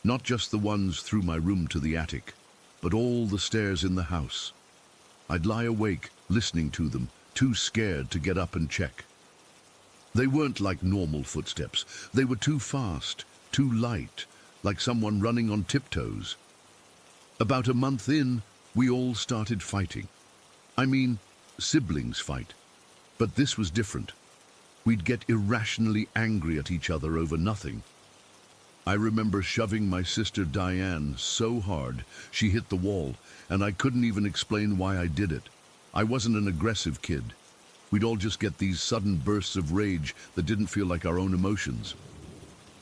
Not just the ones through my room to the attic, but all the stairs in the house. I'd lie awake, listening to them, too scared to get up and check. They weren't like normal footsteps. They were too fast, too light, like someone running on tiptoes. About a month in, we all started fighting. I mean, siblings fight. But this was different. We'd get irrationally angry at each other over nothing. I remember shoving my sister Diane so hard she hit the wall, and I couldn't even explain why I did it. I wasn't an aggressive kid. We'd all just get these sudden bursts of rage that didn't feel like our own emotions.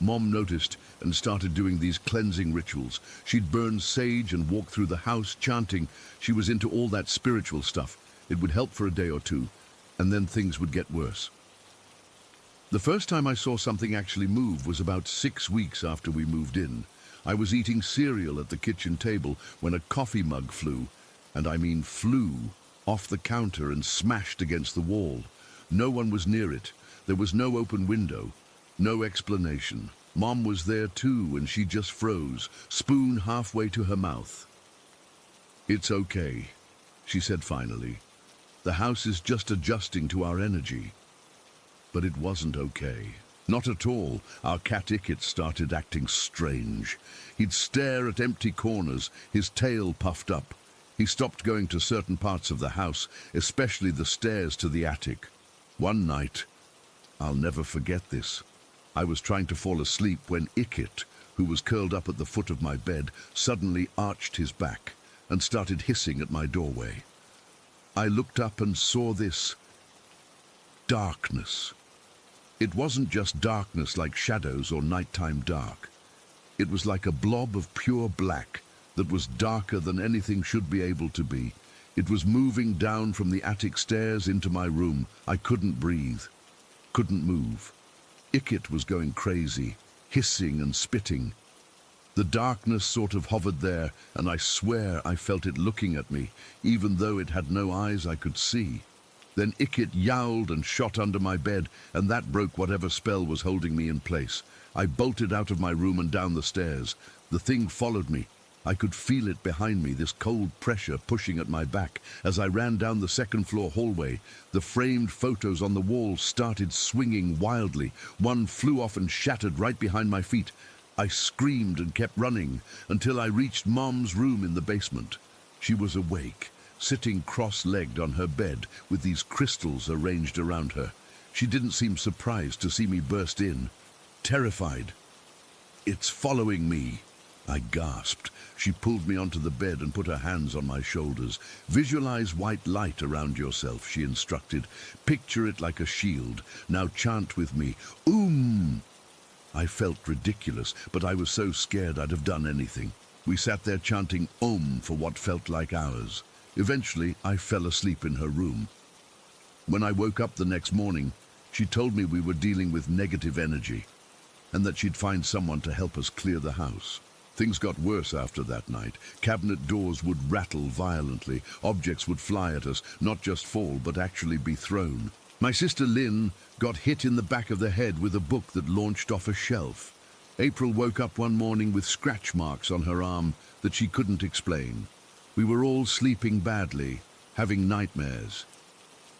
Mom noticed and started doing these cleansing rituals. She'd burn sage and walk through the house chanting. She was into all that spiritual stuff. It would help for a day or 2, and then things would get worse. The first time I saw something actually move was about 6 weeks after we moved in. I was eating cereal at the kitchen table when a coffee mug flew, and I mean flew, off the counter and smashed against the wall. No one was near it. There was no open window. No explanation. Mom was there too, and she just froze, spoon halfway to her mouth. "It's okay," she said finally. "The house is just adjusting to our energy." But it wasn't okay. Not at all. Our cat Ickit started acting strange. He'd stare at empty corners, his tail puffed up. He stopped going to certain parts of the house, especially the stairs to the attic. One night, I'll never forget this, I was trying to fall asleep when Ickit, who was curled up at the foot of my bed, suddenly arched his back and started hissing at my doorway. I looked up and saw this darkness. It wasn't just darkness like shadows or nighttime dark. It was like a blob of pure black that was darker than anything should be able to be. It was moving down from the attic stairs into my room. I couldn't breathe, couldn't move. Ickit was going crazy, hissing and spitting. The darkness sort of hovered there, and I swear I felt it looking at me, even though it had no eyes I could see. Then Ickit yowled and shot under my bed, and that broke whatever spell was holding me in place. I bolted out of my room and down the stairs. The thing followed me. I could feel it behind me, this cold pressure pushing at my back. As I ran down the second-floor hallway, the framed photos on the wall started swinging wildly. One flew off and shattered right behind my feet. I screamed and kept running until I reached Mom's room in the basement. She was awake, sitting cross-legged on her bed with these crystals arranged around her. She didn't seem surprised to see me burst in, terrified. "It's following me," I gasped. She pulled me onto the bed and put her hands on my shoulders. "Visualize white light around yourself," she instructed. "Picture it like a shield. Now chant with me. I felt ridiculous, but I was so scared I'd have done anything. We sat there chanting for what felt like hours. Eventually, I fell asleep in her room. When I woke up the next morning, she told me we were dealing with negative energy and that she'd find someone to help us clear the house. Things got worse after that night. Cabinet doors would rattle violently. Objects would fly at us, not just fall, but actually be thrown. My sister Lynn got hit in the back of the head with a book that launched off a shelf. April woke up one morning with scratch marks on her arm that she couldn't explain. We were all sleeping badly, having nightmares.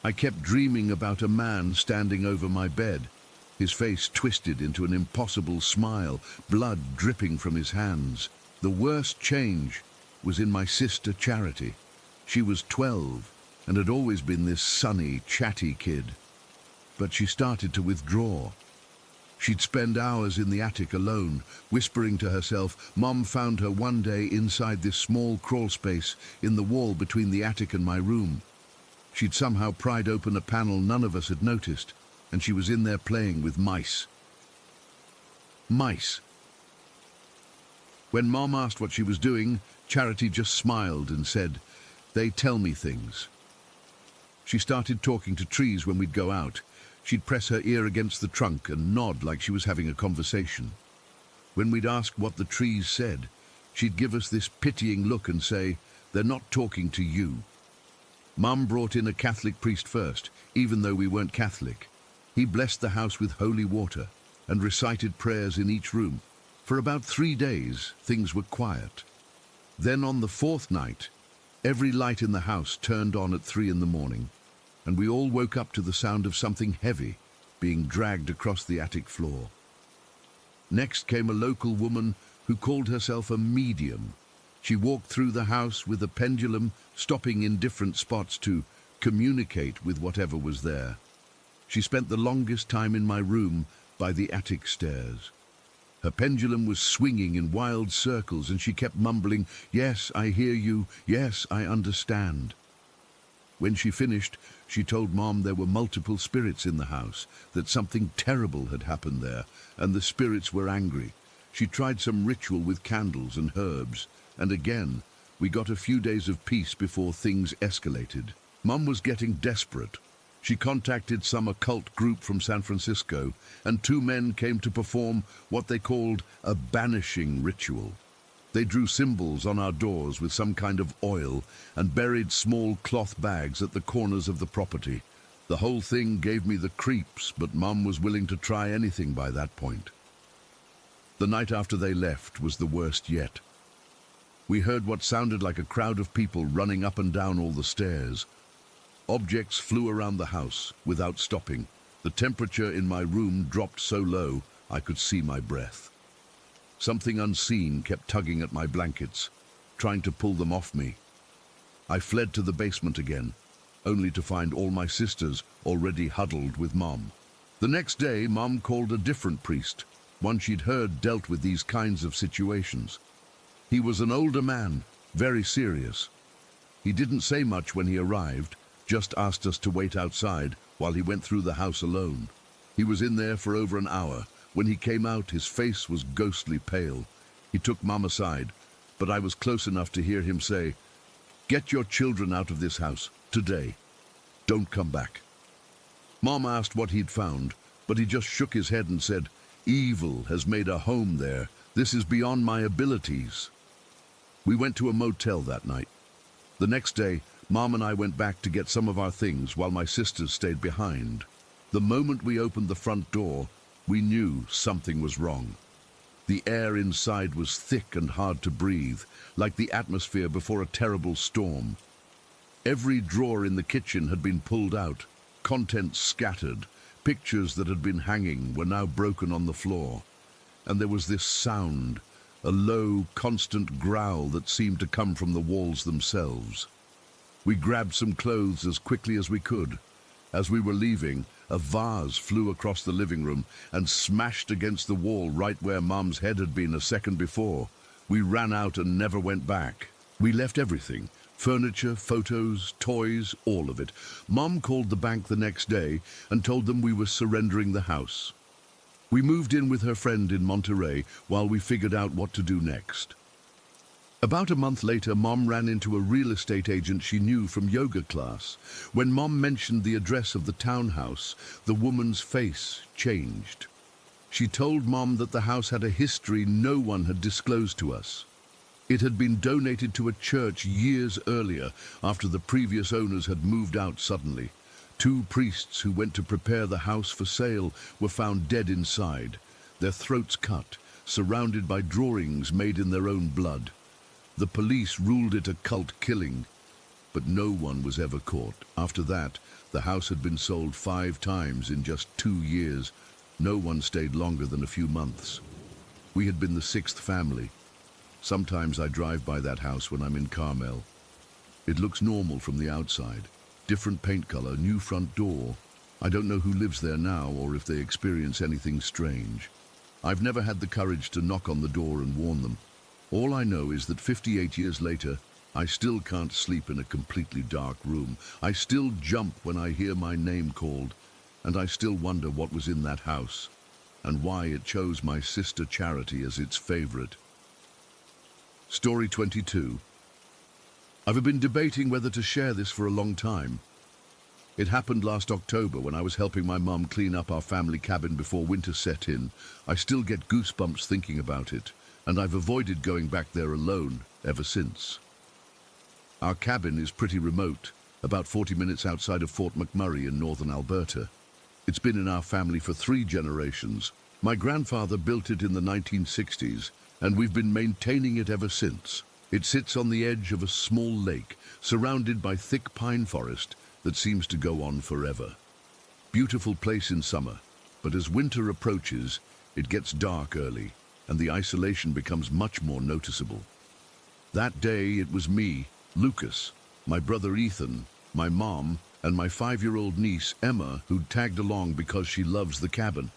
I kept dreaming about a man standing over my bed, his face twisted into an impossible smile, blood dripping from his hands. The worst change was in my sister Charity. She was 12 and had always been this sunny, chatty kid. But she started to withdraw. She'd spend hours in the attic alone, whispering to herself. Mom found her one day inside this small crawl space in the wall between the attic and my room. She'd somehow pried open a panel none of us had noticed, and she was in there playing with mice. Mice. When Mom asked what she was doing, Charity just smiled and said, "They tell me things." She started talking to trees when we'd go out. She'd press her ear against the trunk and nod like she was having a conversation. When we'd ask what the trees said, she'd give us this pitying look and say, "They're not talking to you." Mum brought in a Catholic priest first, even though we weren't Catholic. He blessed the house with holy water and recited prayers in each room. For about 3 days, things were quiet. Then on the 4th night, every light in the house turned on at 3 in the morning, and we all woke up to the sound of something heavy being dragged across the attic floor. Next came a local woman who called herself a medium. She walked through the house with a pendulum, stopping in different spots to communicate with whatever was there. She spent the longest time in my room by the attic stairs. Her pendulum was swinging in wild circles, and she kept mumbling, "Yes, I hear you. Yes, I understand." When she finished, she told Mom there were multiple spirits in the house, that something terrible had happened there, and the spirits were angry. She tried some ritual with candles and herbs, and again, we got a few days of peace before things escalated. Mom was getting desperate. She contacted some occult group from San Francisco, and 2 men came to perform what they called a banishing ritual. They drew symbols on our doors with some kind of oil and buried small cloth bags at the corners of the property. The whole thing gave me the creeps, but Mum was willing to try anything by that point. The night after they left was the worst yet. We heard what sounded like a crowd of people running up and down all the stairs. Objects flew around the house without stopping. The temperature in my room dropped so low I could see my breath. Something unseen kept tugging at my blankets, trying to pull them off me. I fled to the basement again, only to find all my sisters already huddled with Mom. The next day, Mom called a different priest, one she'd heard dealt with these kinds of situations. He was an older man, very serious. He didn't say much when he arrived, just asked us to wait outside while he went through the house alone. He was in there for over an hour. When he came out, his face was ghostly pale. He took Mom aside, but I was close enough to hear him say, "Get your children out of this house, today. Don't come back." Mom asked what he'd found, but he just shook his head and said, "Evil has made a home there. This is beyond my abilities." We went to a motel that night. The next day, Mom and I went back to get some of our things while my sisters stayed behind. The moment we opened the front door, we knew something was wrong. The air inside was thick and hard to breathe, like the atmosphere before a terrible storm. Every drawer in the kitchen had been pulled out, contents scattered. Pictures that had been hanging were now broken on the floor. And there was this sound, a low, constant growl that seemed to come from the walls themselves. We grabbed some clothes as quickly as we could. As we were leaving, a vase flew across the living room and smashed against the wall right where Mom's head had been a second before. We ran out and never went back. We left everything. Furniture, photos, toys, all of it. Mom called the bank the next day and told them we were surrendering the house. We moved in with her friend in Monterey while we figured out what to do next. About a month later, Mom ran into a real estate agent she knew from yoga class. When Mom mentioned the address of the townhouse, the woman's face changed. She told Mom that the house had a history no one had disclosed to us. It had been donated to a church years earlier, after the previous owners had moved out suddenly. 2 priests who went to prepare the house for sale were found dead inside, their throats cut, surrounded by drawings made in their own blood. The police ruled it a cult killing, but no one was ever caught. After that, the house had been sold 5 times in just 2 years. No one stayed longer than a few months. We had been the 6th family. Sometimes I drive by that house when I'm in Carmel. It looks normal from the outside. Different paint color, new front door. I don't know who lives there now or if they experience anything strange. I've never had the courage to knock on the door and warn them. All I know is that 58 years later, I still can't sleep in a completely dark room. I still jump when I hear my name called, and I still wonder what was in that house and why it chose my sister Charity as its favorite. Story 22. I've been debating whether to share this for a long time. It happened last October when I was helping my mum clean up our family cabin before winter set in. I still get goosebumps thinking about it, and I've avoided going back there alone ever since. Our cabin is pretty remote, about 40 minutes outside of Fort McMurray in northern Alberta. It's been in our family for 3 generations. My grandfather built it in the 1960s, and we've been maintaining it ever since. It sits on the edge of a small lake, surrounded by thick pine forest that seems to go on forever. Beautiful place in summer, but as winter approaches, it gets dark early, and the isolation becomes much more noticeable. That day, it was me, Lucas, my brother Ethan, my mom, and my 5-year-old niece, Emma, who'd tagged along because she loves the cabin.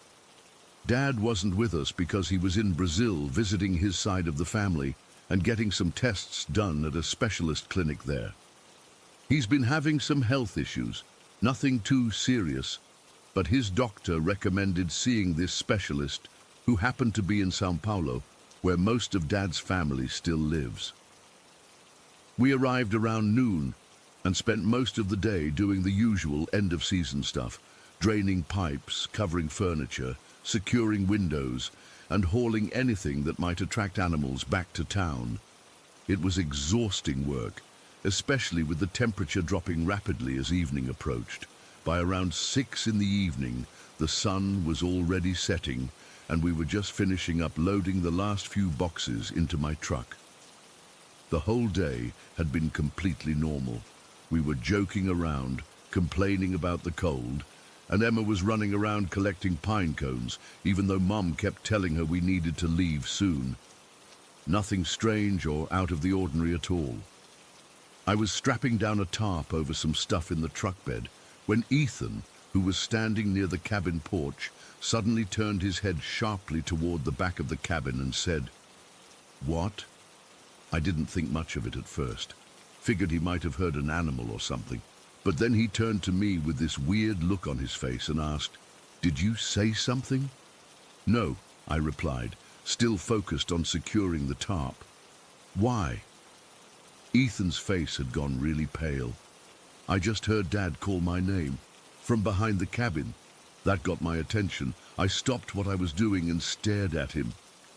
Dad wasn't with us because he was in Brazil visiting his side of the family and getting some tests done at a specialist clinic there. He's been having some health issues, nothing too serious, but his doctor recommended seeing this specialist who happened to be in São Paulo, where most of Dad's family still lives. We arrived around noon and spent most of the day doing the usual end-of-season stuff, draining pipes, covering furniture, securing windows, and hauling anything that might attract animals back to town. It was exhausting work, especially with the temperature dropping rapidly as evening approached. By around 6 in the evening, the sun was already setting, and we were just finishing up loading the last few boxes into my truck. The whole day had been completely normal. We were joking around, complaining about the cold, and Emma was running around collecting pine cones, even though Mum kept telling her we needed to leave soon. Nothing strange or out of the ordinary at all. I was strapping down a tarp over some stuff in the truck bed when Ethan, who was standing near the cabin porch, suddenly turned his head sharply toward the back of the cabin and said, "What?" I didn't think much of it at first. Figured he might have heard an animal or something. But then he turned to me with this weird look on his face and asked, Did you say something? No, I replied, still focused on securing the tarp. Why? Ethan's face had gone really pale. I just heard Dad call my name from behind the cabin. That got my attention. I stopped what I was doing and stared at him.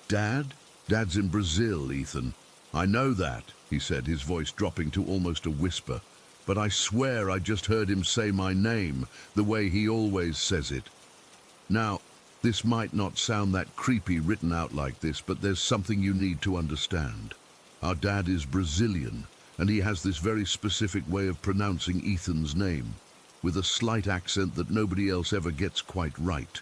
Dad? Dad's in Brazil, Ethan. I know that, he said, his voice dropping to almost a whisper. But I swear I just heard him say my name, the way he always says it. Now, this might not sound that creepy written out like this, but there's something you need to understand. Our dad is Brazilian, and he has this very specific way of pronouncing Ethan's name, with a slight accent that nobody else ever gets quite right.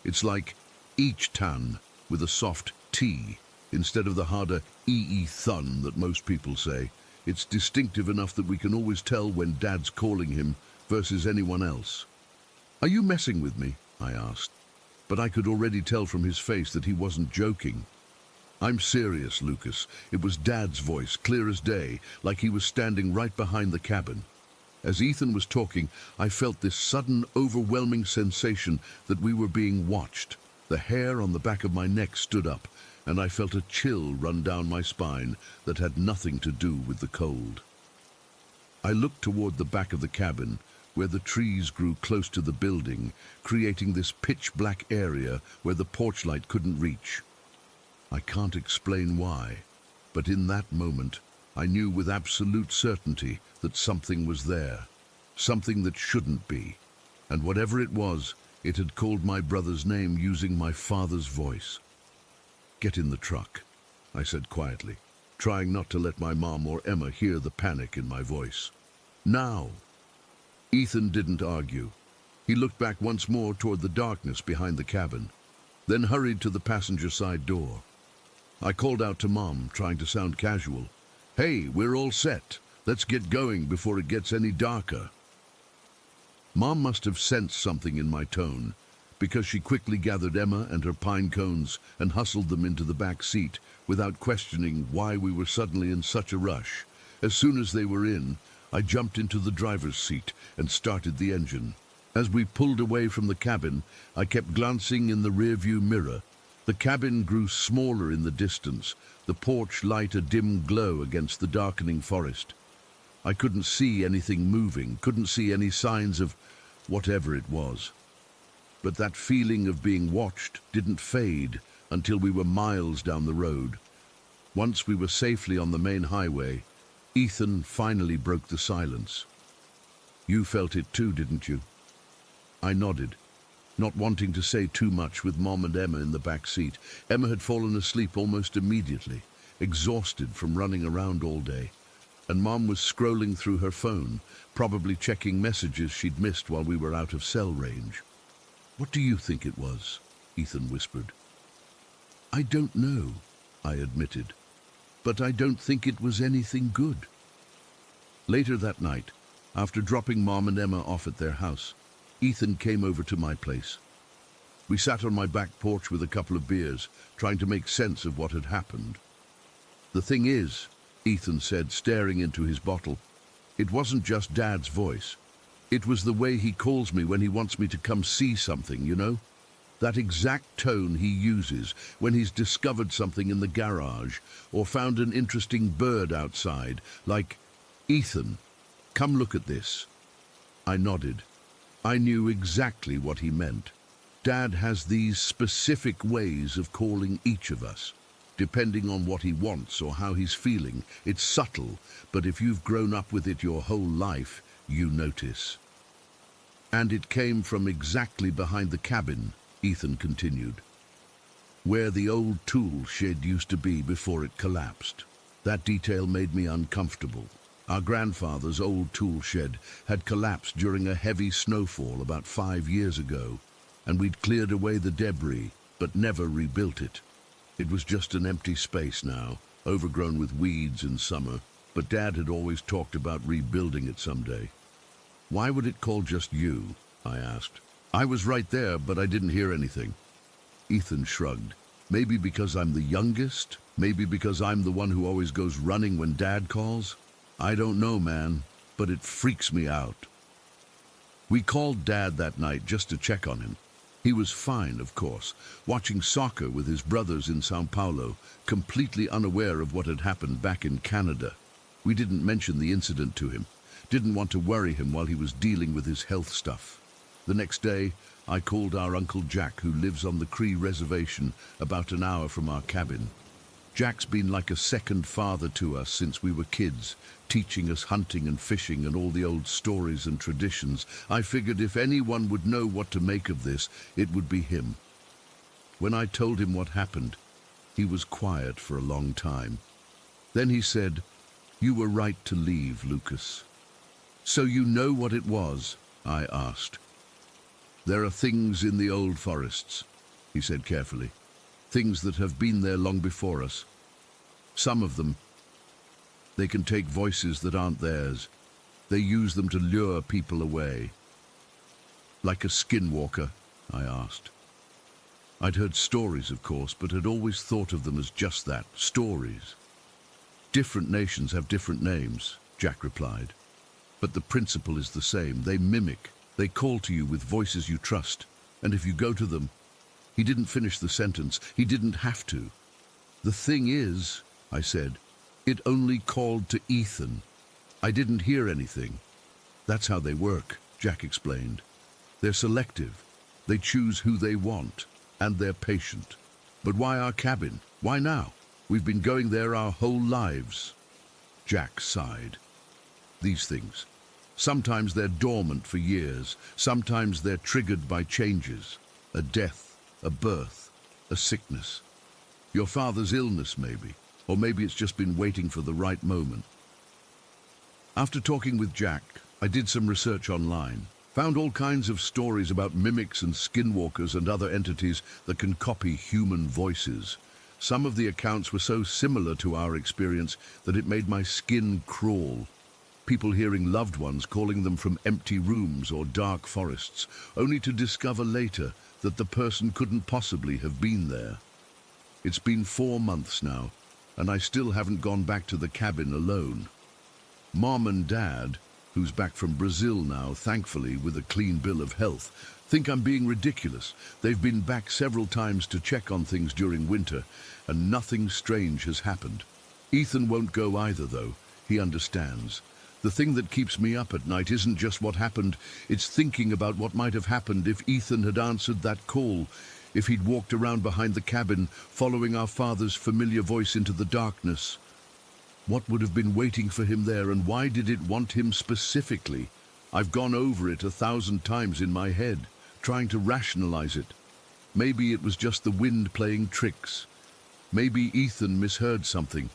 It's like Each-tan with a soft T, instead of the harder E-thun that most people say. It's distinctive enough that we can always tell when Dad's calling him versus anyone else. Are you messing with me? I asked, but I could already tell from his face that he wasn't joking. I'm serious, Lucas. It was Dad's voice, clear as day, like he was standing right behind the cabin. As Ethan was talking, I felt this sudden, overwhelming sensation that we were being watched. The hair on the back of my neck stood up, and I felt a chill run down my spine that had nothing to do with the cold. I looked toward the back of the cabin, where the trees grew close to the building, creating this pitch-black area where the porch light couldn't reach. I can't explain why, but in that moment, I knew with absolute certainty that something was there, something that shouldn't be, and whatever it was, it had called my brother's name using my father's voice. Get in the truck, I said quietly, trying not to let my mom or Emma hear the panic in my voice. Now! Ethan didn't argue. He looked back once more toward the darkness behind the cabin, then hurried to the passenger side door. I called out to Mom, trying to sound casual. Hey, we're all set. Let's get going before it gets any darker. Mom must have sensed something in my tone, because she quickly gathered Emma and her pine cones and hustled them into the back seat without questioning why we were suddenly in such a rush. As soon as they were in, I jumped into the driver's seat and started the engine. As we pulled away from the cabin, I kept glancing in the rearview mirror. The cabin grew smaller in the distance, the porch light a dim glow against the darkening forest. I couldn't see anything moving, couldn't see any signs of whatever it was. But that feeling of being watched didn't fade until we were miles down the road. Once we were safely on the main highway, Ethan finally broke the silence. You felt it too, didn't you? I nodded, not wanting to say too much with Mom and Emma in the back seat. Emma had fallen asleep almost immediately, exhausted from running around all day, and Mom was scrolling through her phone, probably checking messages she'd missed while we were out of cell range. What do you think it was? Ethan whispered. I don't know, I admitted, but I don't think it was anything good. Later that night, after dropping Mom and Emma off at their house, Ethan came over to my place. We sat on my back porch with a couple of beers, trying to make sense of what had happened. The thing is, Ethan said, staring into his bottle, it wasn't just Dad's voice. It was the way he calls me when he wants me to come see something, you know? That exact tone he uses when he's discovered something in the garage or found an interesting bird outside, like, Ethan, come look at this. I nodded. I knew exactly what he meant. Dad has these specific ways of calling each of us, depending on what he wants or how he's feeling. It's subtle, but if you've grown up with it your whole life, you notice. And it came from exactly behind the cabin, Ethan continued, where the old tool shed used to be before it collapsed. That detail made me uncomfortable. Our grandfather's old tool shed had collapsed during a heavy snowfall about 5 years ago, and we'd cleared away the debris, but never rebuilt it. It was just an empty space now, overgrown with weeds in summer, but Dad had always talked about rebuilding it someday. Why would it call just you? I asked. I was right there, but I didn't hear anything. Ethan shrugged. Maybe because I'm the youngest? Maybe because I'm the one who always goes running when Dad calls? I don't know, man, but it freaks me out. We called Dad that night just to check on him. He was fine, of course, watching soccer with his brothers in Sao Paulo, completely unaware of what had happened back in Canada. We didn't mention the incident to him, didn't want to worry him while he was dealing with his health stuff. The next day, I called our Uncle Jack, who lives on the Cree Reservation, about an hour from our cabin. Jack's been like a second father to us since we were kids, teaching us hunting and fishing and all the old stories and traditions. I figured if anyone would know what to make of this, it would be him. When I told him what happened, he was quiet for a long time. Then he said, "You were right to leave, Lucas." "So you know what it was?" I asked. "There are things in the old forests," he said carefully. "Things that have been there long before us. Some of them, they can take voices that aren't theirs. They use them to lure people away." "Like a skinwalker?" I asked. I'd heard stories, of course, but had always thought of them as just that, stories. "Different nations have different names," Jack replied. "But the principle is the same. They mimic. They call to you with voices you trust. And if you go to them..." He didn't finish the sentence. He didn't have to. "The thing is," I said, "it only called to Ethan. I didn't hear anything." "That's how they work," Jack explained. "They're selective. They choose who they want, and they're patient." "But why our cabin? Why now? We've been going there our whole lives." Jack sighed. "These things. Sometimes they're dormant for years. Sometimes they're triggered by changes. A death. A birth, a sickness. Your father's illness, maybe. Or maybe it's just been waiting for the right moment." After talking with Jack, I did some research online. Found all kinds of stories about mimics and skinwalkers and other entities that can copy human voices. Some of the accounts were so similar to our experience that it made my skin crawl. People hearing loved ones calling them from empty rooms or dark forests, only to discover later that the person couldn't possibly have been there. It's been 4 months now, and I still haven't gone back to the cabin alone. Mom and Dad, who's back from Brazil now, thankfully with a clean bill of health, think I'm being ridiculous. They've been back several times to check on things during winter, and nothing strange has happened. Ethan won't go either, though. He understands. The thing that keeps me up at night isn't just what happened, it's thinking about what might have happened if Ethan had answered that call, if he'd walked around behind the cabin, following our father's familiar voice into the darkness. What would have been waiting for him there, and why did it want him specifically? I've gone over it 1,000 times in my head, trying to rationalize it. Maybe it was just the wind playing tricks. Maybe Ethan misheard something.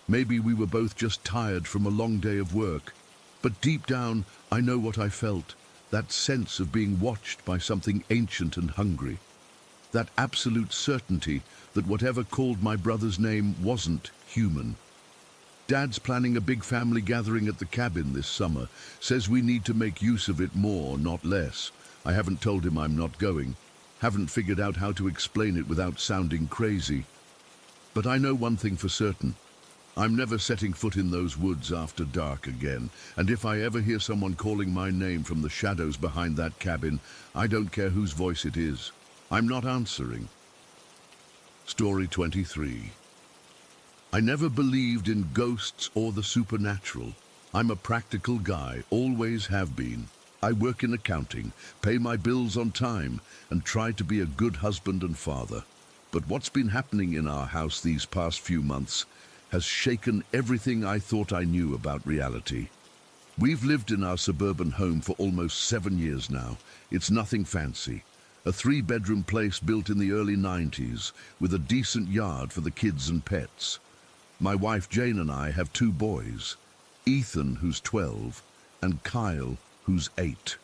Maybe we were both just tired from a long day of work. But deep down, I know what I felt. That sense of being watched by something ancient and hungry. That absolute certainty that whatever called my brother's name wasn't human. Dad's planning a big family gathering at the cabin this summer. Says we need to make use of it more, not less. I haven't told him I'm not going. Haven't figured out how to explain it without sounding crazy. But I know one thing for certain. I'm never setting foot in those woods after dark again, and if I ever hear someone calling my name from the shadows behind that cabin, I don't care whose voice it is. I'm not answering. Story 23. I never believed in ghosts or the supernatural. I'm a practical guy, always have been. I work in accounting, pay my bills on time, and try to be a good husband and father. But what's been happening in our house these past few months has shaken everything I thought I knew about reality. We've lived in our suburban home for almost 7 years now. It's nothing fancy. A 3-bedroom place built in the early 90s, with a decent yard for the kids and pets. My wife Jane and I have 2 boys, Ethan, who's 12, and Kyle, who's 8.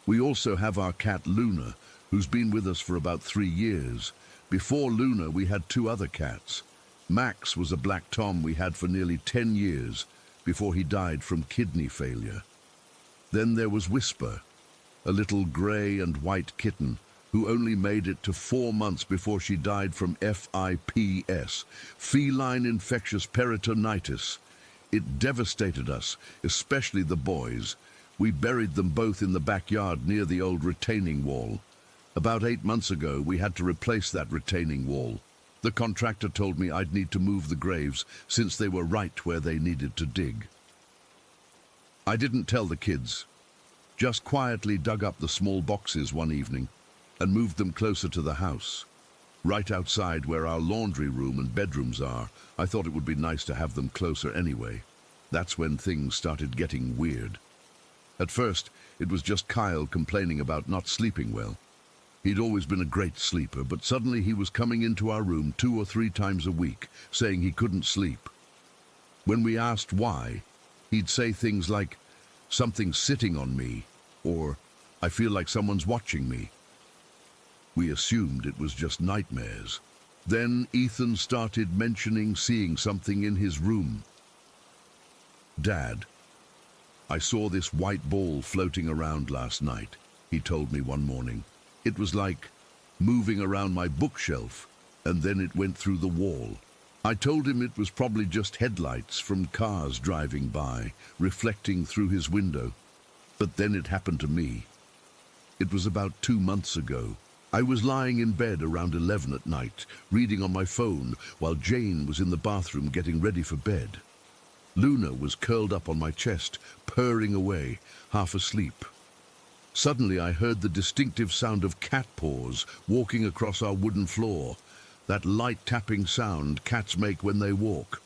We also have our cat Luna, who's been with us for about 3 years. Before Luna, we had 2 other cats. Max was a black Tom we had for nearly 10 years before he died from kidney failure. Then there was Whisper, a little grey and white kitten who only made it to 4 months before she died from FIPS, feline infectious peritonitis. It devastated us, especially the boys. We buried them both in the backyard near the old retaining wall. About 8 months ago, we had to replace that retaining wall. The contractor told me I'd need to move the graves since they were right where they needed to dig. I didn't tell the kids, just quietly dug up the small boxes one evening and moved them closer to the house. Right outside where our laundry room and bedrooms are, I thought it would be nice to have them closer anyway. That's when things started getting weird. At first, it was just Kyle complaining about not sleeping well. He'd always been a great sleeper, but suddenly he was coming into our room 2 or 3 times a week, saying he couldn't sleep. When we asked why, he'd say things like, "Something's sitting on me," or "I feel like someone's watching me." We assumed it was just nightmares. Then Ethan started mentioning seeing something in his room. "Dad, I saw this white ball floating around last night," he told me one morning. "It was like moving around my bookshelf, and then it went through the wall." I told him it was probably just headlights from cars driving by, reflecting through his window. But then it happened to me. It was about 2 months ago. I was lying in bed around 11 at night, reading on my phone, while Jane was in the bathroom getting ready for bed. Luna was curled up on my chest, purring away, half asleep. Suddenly I heard the distinctive sound of cat paws walking across our wooden floor, that light tapping sound cats make when they walk.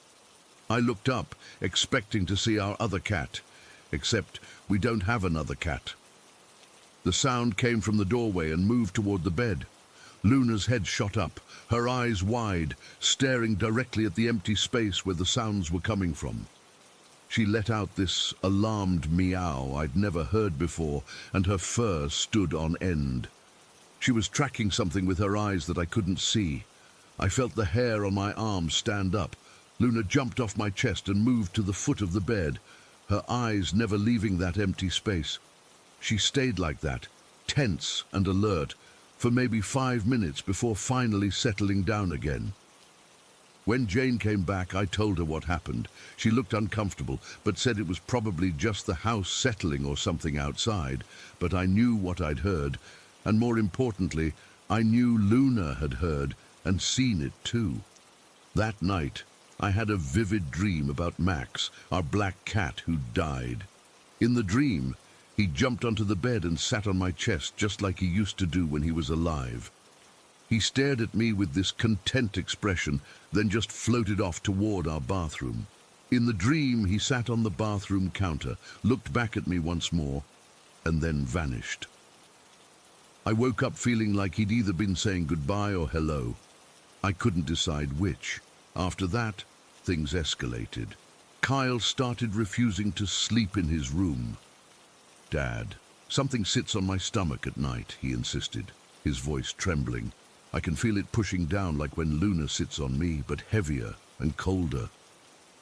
I looked up, expecting to see our other cat, except we don't have another cat. The sound came from the doorway and moved toward the bed. Luna's head shot up, her eyes wide, staring directly at the empty space where the sounds were coming from. She let out this alarmed meow I'd never heard before, and her fur stood on end. She was tracking something with her eyes that I couldn't see. I felt the hair on my arm stand up. Luna jumped off my chest and moved to the foot of the bed, her eyes never leaving that empty space. She stayed like that, tense and alert, for maybe 5 minutes before finally settling down again. When Jane came back, I told her what happened. She looked uncomfortable, but said it was probably just the house settling or something outside. But I knew what I'd heard, and more importantly, I knew Luna had heard and seen it too. That night, I had a vivid dream about Max, our black cat who died. In the dream, he jumped onto the bed and sat on my chest just like he used to do when he was alive. He stared at me with this content expression, then just floated off toward our bathroom. In the dream, he sat on the bathroom counter, looked back at me once more, and then vanished. I woke up feeling like he'd either been saying goodbye or hello. I couldn't decide which. After that, things escalated. Kyle started refusing to sleep in his room. "Dad, something sits on my stomach at night," he insisted, his voice trembling. I can feel it pushing down like when Luna sits on me, but heavier and colder.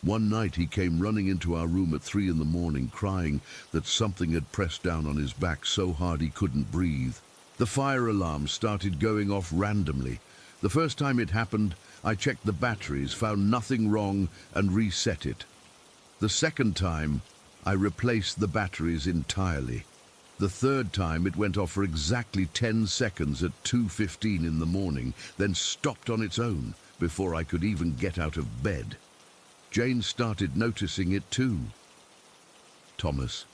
One night he came running into our room at 3 in the morning, crying that something had pressed down on his back so hard he couldn't breathe. The fire alarm started going off randomly. The first time it happened, I checked the batteries, found nothing wrong, and reset it. The second time, I replaced the batteries entirely. The third time, it went off for exactly 10 seconds at 2:15 in the morning, then stopped on its own before I could even get out of bed. Jane started noticing it too. "Thomas,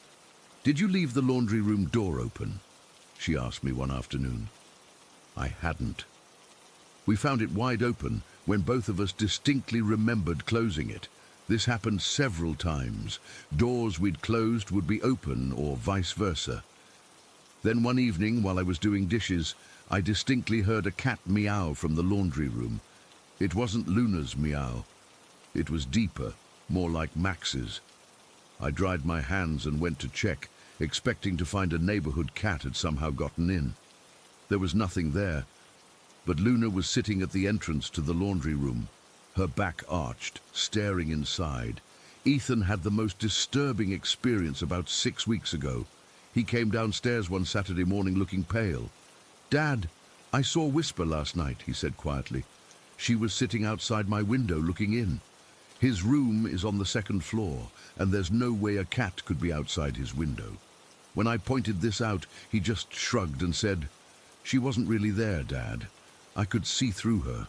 did you leave the laundry room door open?" she asked me one afternoon. I hadn't. We found it wide open when both of us distinctly remembered closing it. This happened several times. Doors we'd closed would be open or vice versa. Then one evening, while I was doing dishes, I distinctly heard a cat meow from the laundry room. It wasn't Luna's meow. It was deeper, more like Max's. I dried my hands and went to check, expecting to find a neighborhood cat had somehow gotten in. There was nothing there, but Luna was sitting at the entrance to the laundry room, her back arched, staring inside. Ethan had the most disturbing experience about 6 weeks ago. He came downstairs one Saturday morning looking pale. "Dad, I saw Whisper last night," he said quietly. "She was sitting outside my window looking in. His room is on the 2nd floor, and there's no way a cat could be outside his window." When I pointed this out, he just shrugged and said, She wasn't really there, Dad. I could see through her.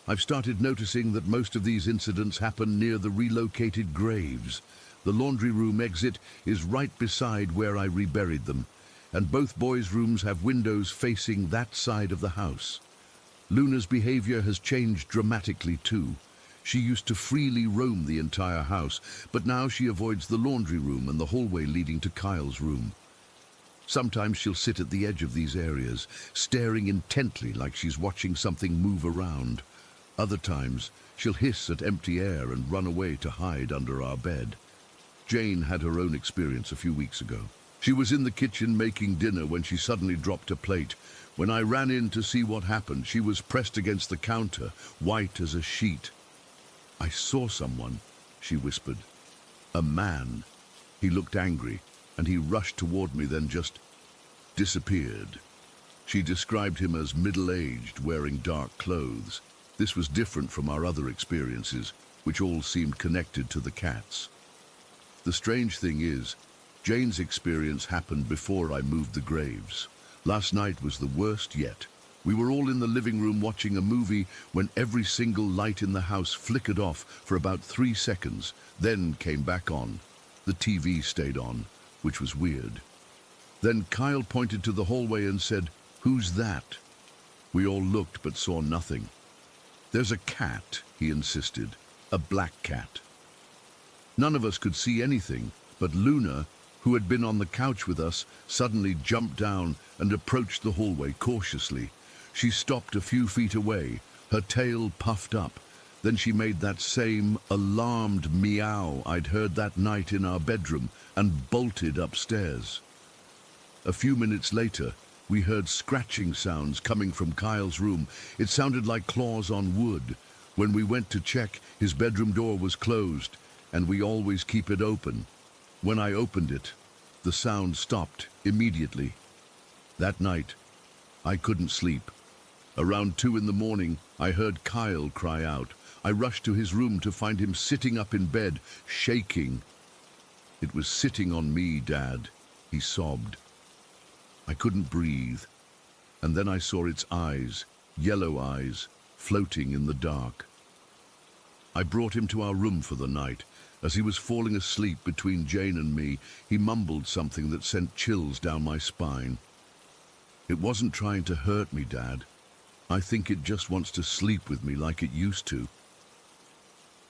I've started noticing that most of these incidents happen near the relocated graves. The laundry room exit is right beside where I reburied them, and both boys' rooms have windows facing that side of the house. Luna's behavior has changed dramatically too. She used to freely roam the entire house, but now she avoids the laundry room and the hallway leading to Kyle's room. Sometimes she'll sit at the edge of these areas, staring intently like she's watching something move around. Other times, she'll hiss at empty air and run away to hide under our bed. Jane had her own experience a few weeks ago. She was in the kitchen making dinner when she suddenly dropped a plate. When I ran in to see what happened, she was pressed against the counter, white as a sheet. "I saw someone," she whispered. "A man. He looked angry, and he rushed toward me, then just disappeared." She described him as middle-aged, wearing dark clothes. This was different from our other experiences, which all seemed connected to the cats. The strange thing is, Jane's experience happened before I moved the graves. Last night was the worst yet. We were all in the living room watching a movie when every single light in the house flickered off for about 3 seconds, then came back on. The TV stayed on, which was weird. Then Kyle pointed to the hallway and said, "Who's that?" We all looked but saw nothing. "There's a cat," he insisted, "a black cat." None of us could see anything, but Luna, who had been on the couch with us, suddenly jumped down and approached the hallway cautiously. She stopped a few feet away, her tail puffed up. Then she made that same alarmed meow I'd heard that night in our bedroom and bolted upstairs. A few minutes later, we heard scratching sounds coming from Kyle's room. It sounded like claws on wood. When we went to check, his bedroom door was closed, and we always keep it open. When I opened it, the sound stopped immediately. That night, I couldn't sleep. Around 2 in the morning, I heard Kyle cry out. I rushed to his room to find him sitting up in bed, shaking. "It was sitting on me, Dad," he sobbed. I couldn't breathe, and then I saw its eyes, yellow eyes, floating in the dark. I brought him to our room for the night. As he was falling asleep between Jane and me, he mumbled something that sent chills down my spine. "It wasn't trying to hurt me, Dad. I think it just wants to sleep with me like it used to."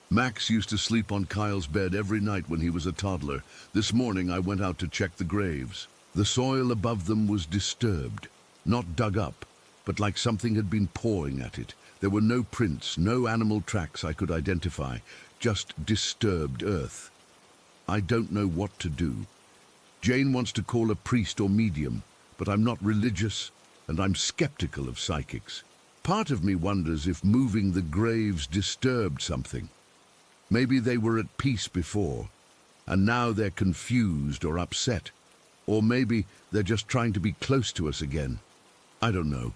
Max used to sleep on Kyle's bed every night when he was a toddler. This morning I went out to check the graves. The soil above them was disturbed, not dug up, but like something had been pawing at it. There were no prints, no animal tracks I could identify, just disturbed earth. I don't know what to do. Jane wants to call a priest or medium, but I'm not religious, and I'm skeptical of psychics. Part of me wonders if moving the graves disturbed something. Maybe they were at peace before, and now they're confused or upset. Or maybe they're just trying to be close to us again. I don't know.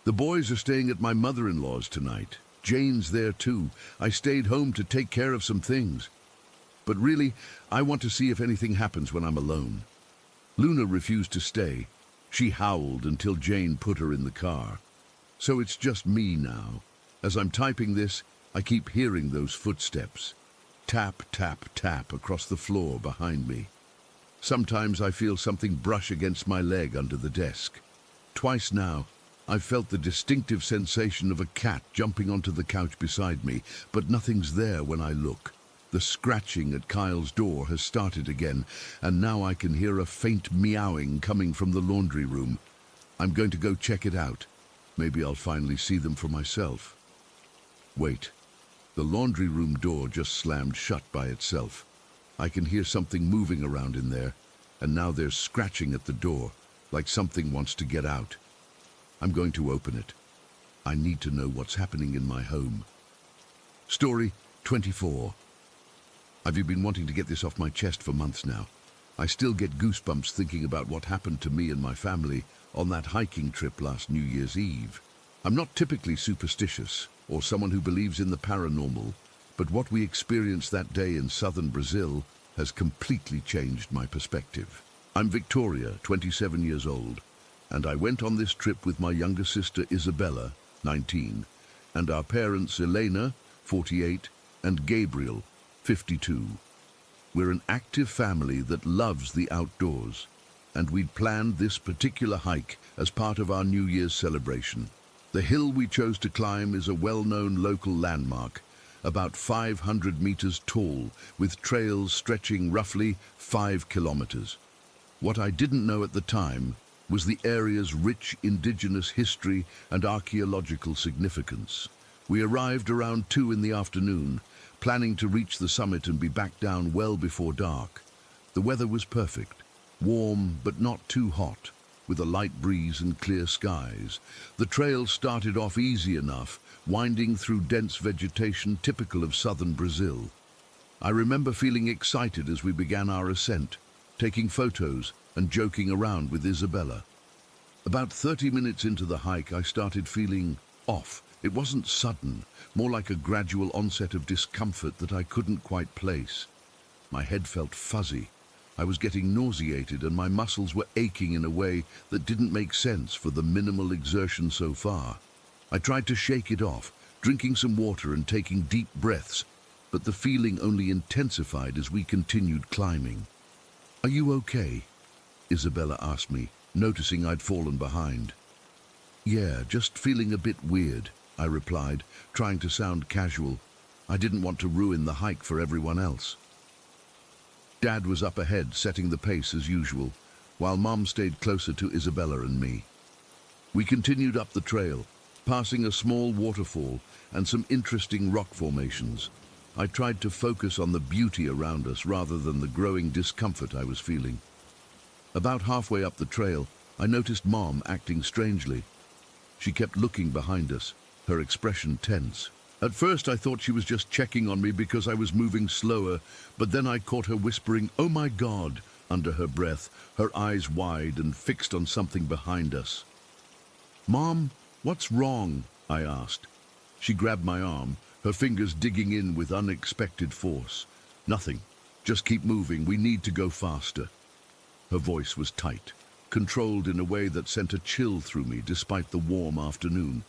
The boys are staying at my mother-in-law's tonight. Jane's there too. I stayed home to take care of some things. But really, I want to see if anything happens when I'm alone. Luna refused to stay. She howled until Jane put her in the car. So it's just me now. As I'm typing this, I keep hearing those footsteps. Tap, tap, tap across the floor behind me. Sometimes I feel something brush against my leg under the desk. Twice now, I've felt the distinctive sensation of a cat jumping onto the couch beside me, but nothing's there when I look. The scratching at Kyle's door has started again, and now I can hear a faint meowing coming from the laundry room. I'm going to go check it out. Maybe I'll finally see them for myself. Wait. The laundry room door just slammed shut by itself. I can hear something moving around in there, and now there's scratching at the door, like something wants to get out. I'm going to open it. I need to know what's happening in my home. Story 24. I've been wanting to get this off my chest for months now. I still get goosebumps thinking about what happened to me and my family on that hiking trip last New Year's Eve. I'm not typically superstitious or someone who believes in the paranormal, but what we experienced that day in southern Brazil has completely changed my perspective. I'm Victoria, 27 years old. and I went on this trip with my younger sister Isabella, 19, and our parents Elena, 48, and Gabriel, 52. We're an active family that loves the outdoors, and we'd planned this particular hike as part of our New Year's celebration. The hill we chose to climb is a well-known local landmark, about 500 meters tall, with trails stretching roughly 5 kilometers. What I didn't know at the time was the area's rich indigenous history and archaeological significance. We arrived around 2 in the afternoon, planning to reach the summit and be back down well before dark. The weather was perfect, warm but not too hot, with a light breeze and clear skies. The trail started off easy enough, winding through dense vegetation typical of southern Brazil. I remember feeling excited as we began our ascent, taking photos and joking around with Isabella. About 30 minutes into the hike, I started feeling off. It wasn't sudden, more like a gradual onset of discomfort that I couldn't quite place. My head felt fuzzy. I was getting nauseated and my muscles were aching in a way that didn't make sense for the minimal exertion so far. I tried to shake it off, drinking some water and taking deep breaths, but the feeling only intensified as we continued climbing. "Are you okay?" Isabella asked me, noticing I'd fallen behind. "Yeah, just feeling a bit weird," I replied, trying to sound casual. I didn't want to ruin the hike for everyone else. Dad was up ahead, setting the pace as usual, while Mom stayed closer to Isabella and me. We continued up the trail, passing a small waterfall and some interesting rock formations. I tried to focus on the beauty around us rather than the growing discomfort I was feeling. About halfway up the trail, I noticed Mom acting strangely. She kept looking behind us, her expression tense. At first I thought she was just checking on me because I was moving slower, but then I caught her whispering, "Oh my God," under her breath, her eyes wide and fixed on something behind us. "Mom, what's wrong?" I asked. She grabbed my arm, her fingers digging in with unexpected force. "Nothing. Just keep moving. We need to go faster." Her voice was tight, controlled in a way that sent a chill through me despite the warm afternoon.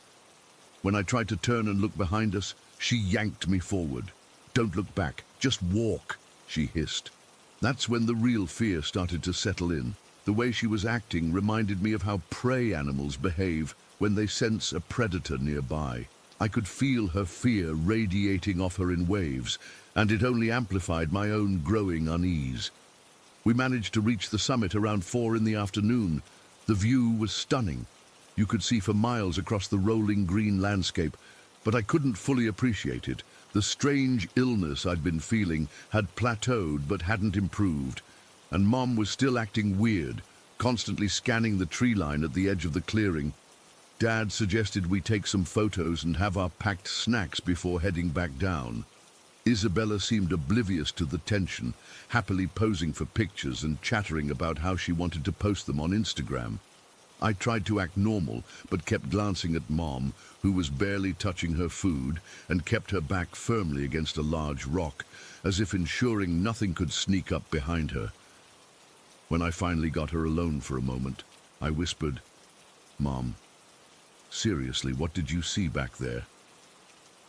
When I tried to turn and look behind us, she yanked me forward. "Don't look back, just walk," she hissed. That's when the real fear started to settle in. The way she was acting reminded me of how prey animals behave when they sense a predator nearby. I could feel her fear radiating off her in waves, and it only amplified my own growing unease. We managed to reach the summit around 4 in the afternoon. The view was stunning. You could see for miles across the rolling green landscape, but I couldn't fully appreciate it. The strange illness I'd been feeling had plateaued but hadn't improved, and Mom was still acting weird, constantly scanning the tree line at the edge of the clearing. Dad suggested we take some photos and have our packed snacks before heading back down. Isabella seemed oblivious to the tension, happily posing for pictures and chattering about how she wanted to post them on Instagram. I tried to act normal, but kept glancing at Mom, who was barely touching her food and kept her back firmly against a large rock, as if ensuring nothing could sneak up behind her. When I finally got her alone for a moment, I whispered, "Mom, seriously, what did you see back there?"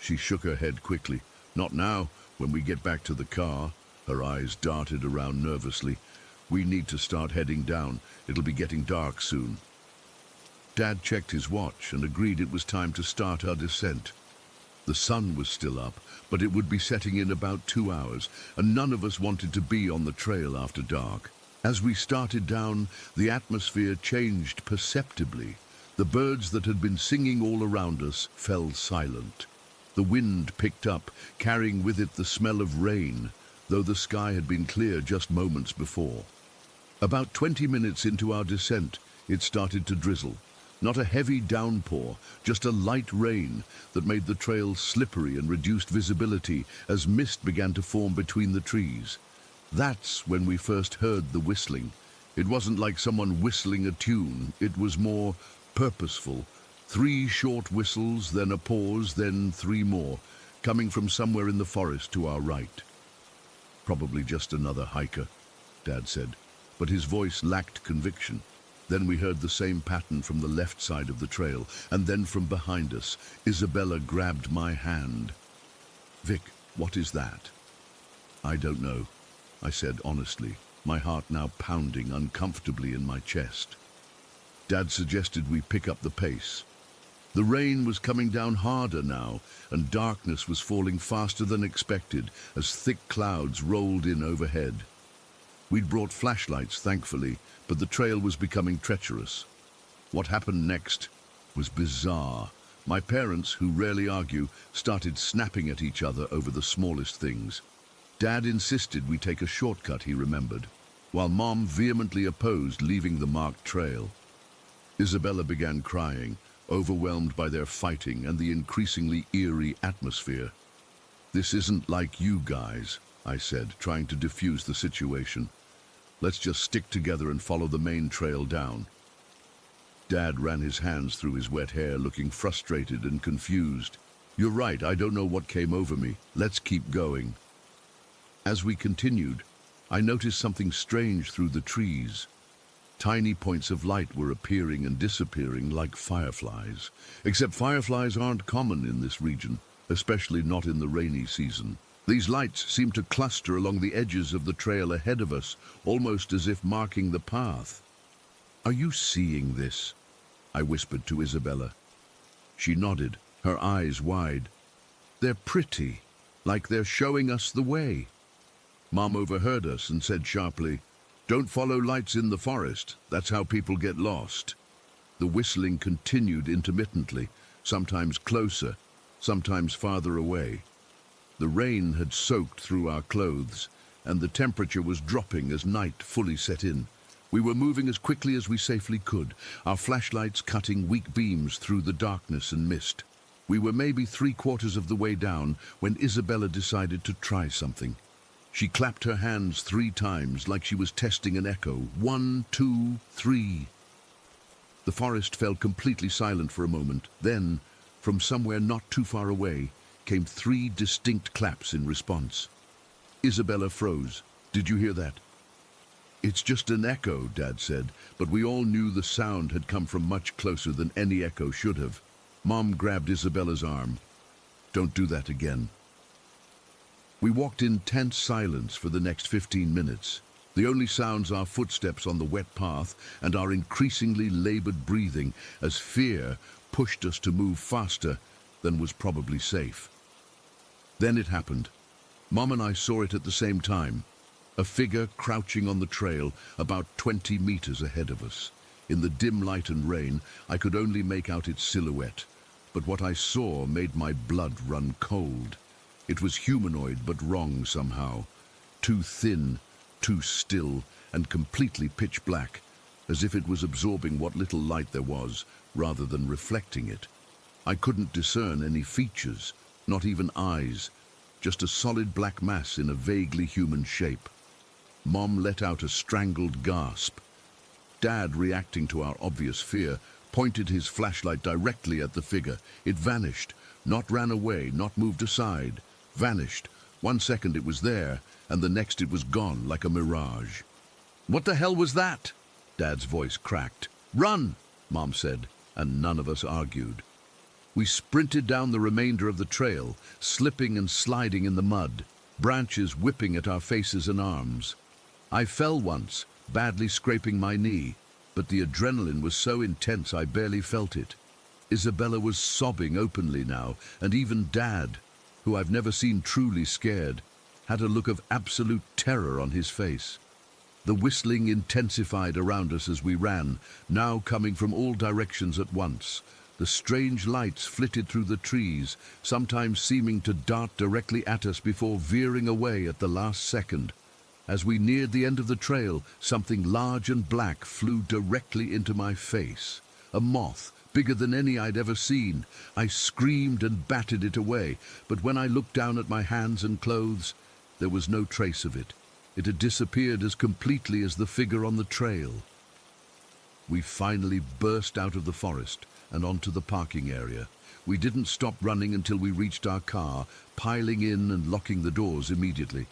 She shook her head quickly. "Not now, when we get back to the car." Her eyes darted around nervously. "We need to start heading down. It'll be getting dark soon." Dad checked his watch and agreed it was time to start our descent. The sun was still up, but it would be setting in about 2 hours, and none of us wanted to be on the trail after dark. As we started down, the atmosphere changed perceptibly. The birds that had been singing all around us fell silent. The wind picked up, carrying with it the smell of rain, though the sky had been clear just moments before. About 20 minutes into our descent, it started to drizzle. Not a heavy downpour, just a light rain that made the trail slippery and reduced visibility as mist began to form between the trees. That's when we first heard the whistling. It wasn't like someone whistling a tune, it was more purposeful. 3 short whistles, then a pause, then 3 more, coming from somewhere in the forest to our right. "Probably just another hiker," Dad said, but his voice lacked conviction. Then we heard the same pattern from the left side of the trail, and then from behind us, Isabella grabbed my hand. "Vic, what is that?" "I don't know," I said honestly, my heart now pounding uncomfortably in my chest. Dad suggested we pick up the pace. The rain was coming down harder now, and darkness was falling faster than expected as thick clouds rolled in overhead. We'd brought flashlights, thankfully, but the trail was becoming treacherous. What happened next was bizarre. My parents, who rarely argue, started snapping at each other over the smallest things. Dad insisted we take a shortcut, he remembered, while Mom vehemently opposed leaving the marked trail. Isabella began crying, overwhelmed by their fighting and the increasingly eerie atmosphere. "This isn't like you guys," I said, trying to diffuse the situation. "Let's just stick together and follow the main trail down." Dad ran his hands through his wet hair, looking frustrated and confused. "You're right, I don't know what came over me. Let's keep going." As we continued, I noticed something strange through the trees. Tiny points of light were appearing and disappearing like fireflies. Except fireflies aren't common in this region, especially not in the rainy season. These lights seemed to cluster along the edges of the trail ahead of us, almost as if marking the path. "Are you seeing this?" I whispered to Isabella. She nodded, her eyes wide. "They're pretty, like they're showing us the way." Mom overheard us and said sharply, "Don't follow lights in the forest. That's how people get lost." The whistling continued intermittently, sometimes closer, sometimes farther away. The rain had soaked through our clothes, and the temperature was dropping as night fully set in. We were moving as quickly as we safely could, our flashlights cutting weak beams through the darkness and mist. We were maybe 3/4 of the way down when Isabella decided to try something. She clapped her hands 3 times like she was testing an echo. 1, 2, 3. The forest fell completely silent for a moment. Then, from somewhere not too far away, came 3 distinct claps in response. Isabella froze. "Did you hear that?" "It's just an echo," Dad said, but we all knew the sound had come from much closer than any echo should have. Mom grabbed Isabella's arm. "Don't do that again." We walked in tense silence for the next 15 minutes. The only sounds our footsteps on the wet path and our increasingly labored breathing as fear pushed us to move faster than was probably safe. Then it happened. Mom and I saw it at the same time. A figure crouching on the trail about 20 meters ahead of us. In the dim light and rain, I could only make out its silhouette, but what I saw made my blood run cold. It was humanoid but wrong somehow. Too thin, too still, and completely pitch black, as if it was absorbing what little light there was, rather than reflecting it. I couldn't discern any features, not even eyes, just a solid black mass in a vaguely human shape. Mom let out a strangled gasp. Dad, reacting to our obvious fear, pointed his flashlight directly at the figure. It vanished, not ran away, not moved aside. Vanished. 1 second it was there, and the next it was gone like a mirage. "What the hell was that?" Dad's voice cracked. "Run," Mom said, and none of us argued. We sprinted down the remainder of the trail, slipping and sliding in the mud, branches whipping at our faces and arms. I fell once, badly scraping my knee, but the adrenaline was so intense I barely felt it. Isabella was sobbing openly now, and even Dad, who I've never seen truly scared, had a look of absolute terror on his face. The whistling intensified around us as we ran, now coming from all directions at once. The strange lights flitted through the trees, sometimes seeming to dart directly at us before veering away at the last second. As we neared the end of the trail, something large and black flew directly into my face. A moth, bigger than any I'd ever seen. I screamed and batted it away, but when I looked down at my hands and clothes, there was no trace of it. It had disappeared as completely as the figure on the trail. We finally burst out of the forest and onto the parking area. We didn't stop running until we reached our car, piling in and locking the doors immediately.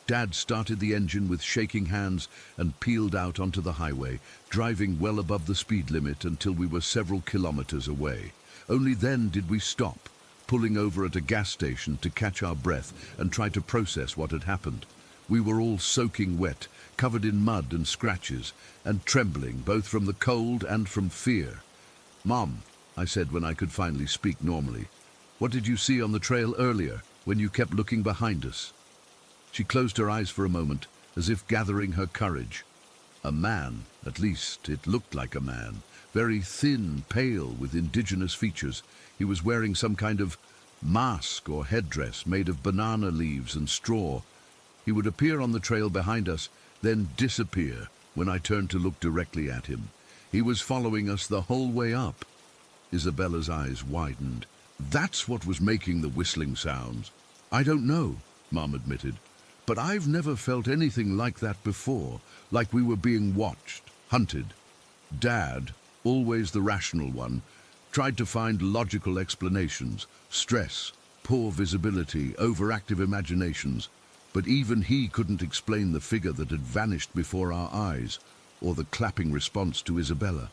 Dad started the engine with shaking hands and peeled out onto the highway, driving well above the speed limit until we were several kilometers away. Only then did we stop, pulling over at a gas station to catch our breath and try to process what had happened. We were all soaking wet, covered in mud and scratches, and trembling both from the cold and from fear. "Mom," I said when I could finally speak normally, "what did you see on the trail earlier when you kept looking behind us?" She closed her eyes for a moment, as if gathering her courage. A man, at least it looked like a man, very thin, pale, with indigenous features. He was wearing some kind of mask or headdress made of banana leaves and straw. He would appear on the trail behind us, then disappear when I turned to look directly at him. He was following us the whole way up. Isabella's eyes widened. "That's what was making the whistling sounds." "I don't know," Mom admitted. "But I've never felt anything like that before, like we were being watched, hunted." Dad, always the rational one, tried to find logical explanations: stress, poor visibility, overactive imaginations. But even he couldn't explain the figure that had vanished before our eyes, or the clapping response to Isabella.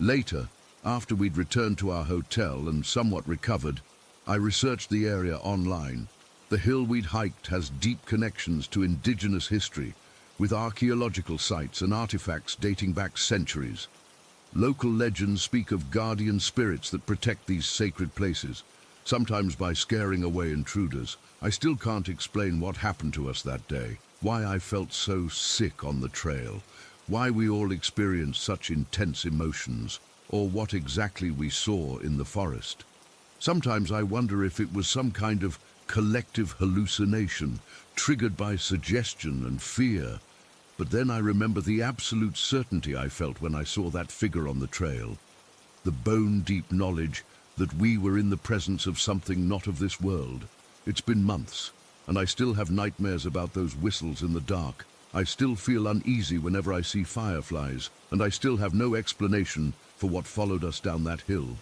Later, after we'd returned to our hotel and somewhat recovered, I researched the area online. The hill we'd hiked has deep connections to indigenous history, with archaeological sites and artifacts dating back centuries. Local legends speak of guardian spirits that protect these sacred places, sometimes by scaring away intruders. I still can't explain what happened to us that day, why I felt so sick on the trail, why we all experienced such intense emotions, or what exactly we saw in the forest. Sometimes I wonder if it was some kind of collective hallucination, triggered by suggestion and fear. But then I remember the absolute certainty I felt when I saw that figure on the trail. The bone-deep knowledge that we were in the presence of something not of this world. It's been months, and I still have nightmares about those whistles in the dark. I still feel uneasy whenever I see fireflies, and I still have no explanation for what followed us down that hill.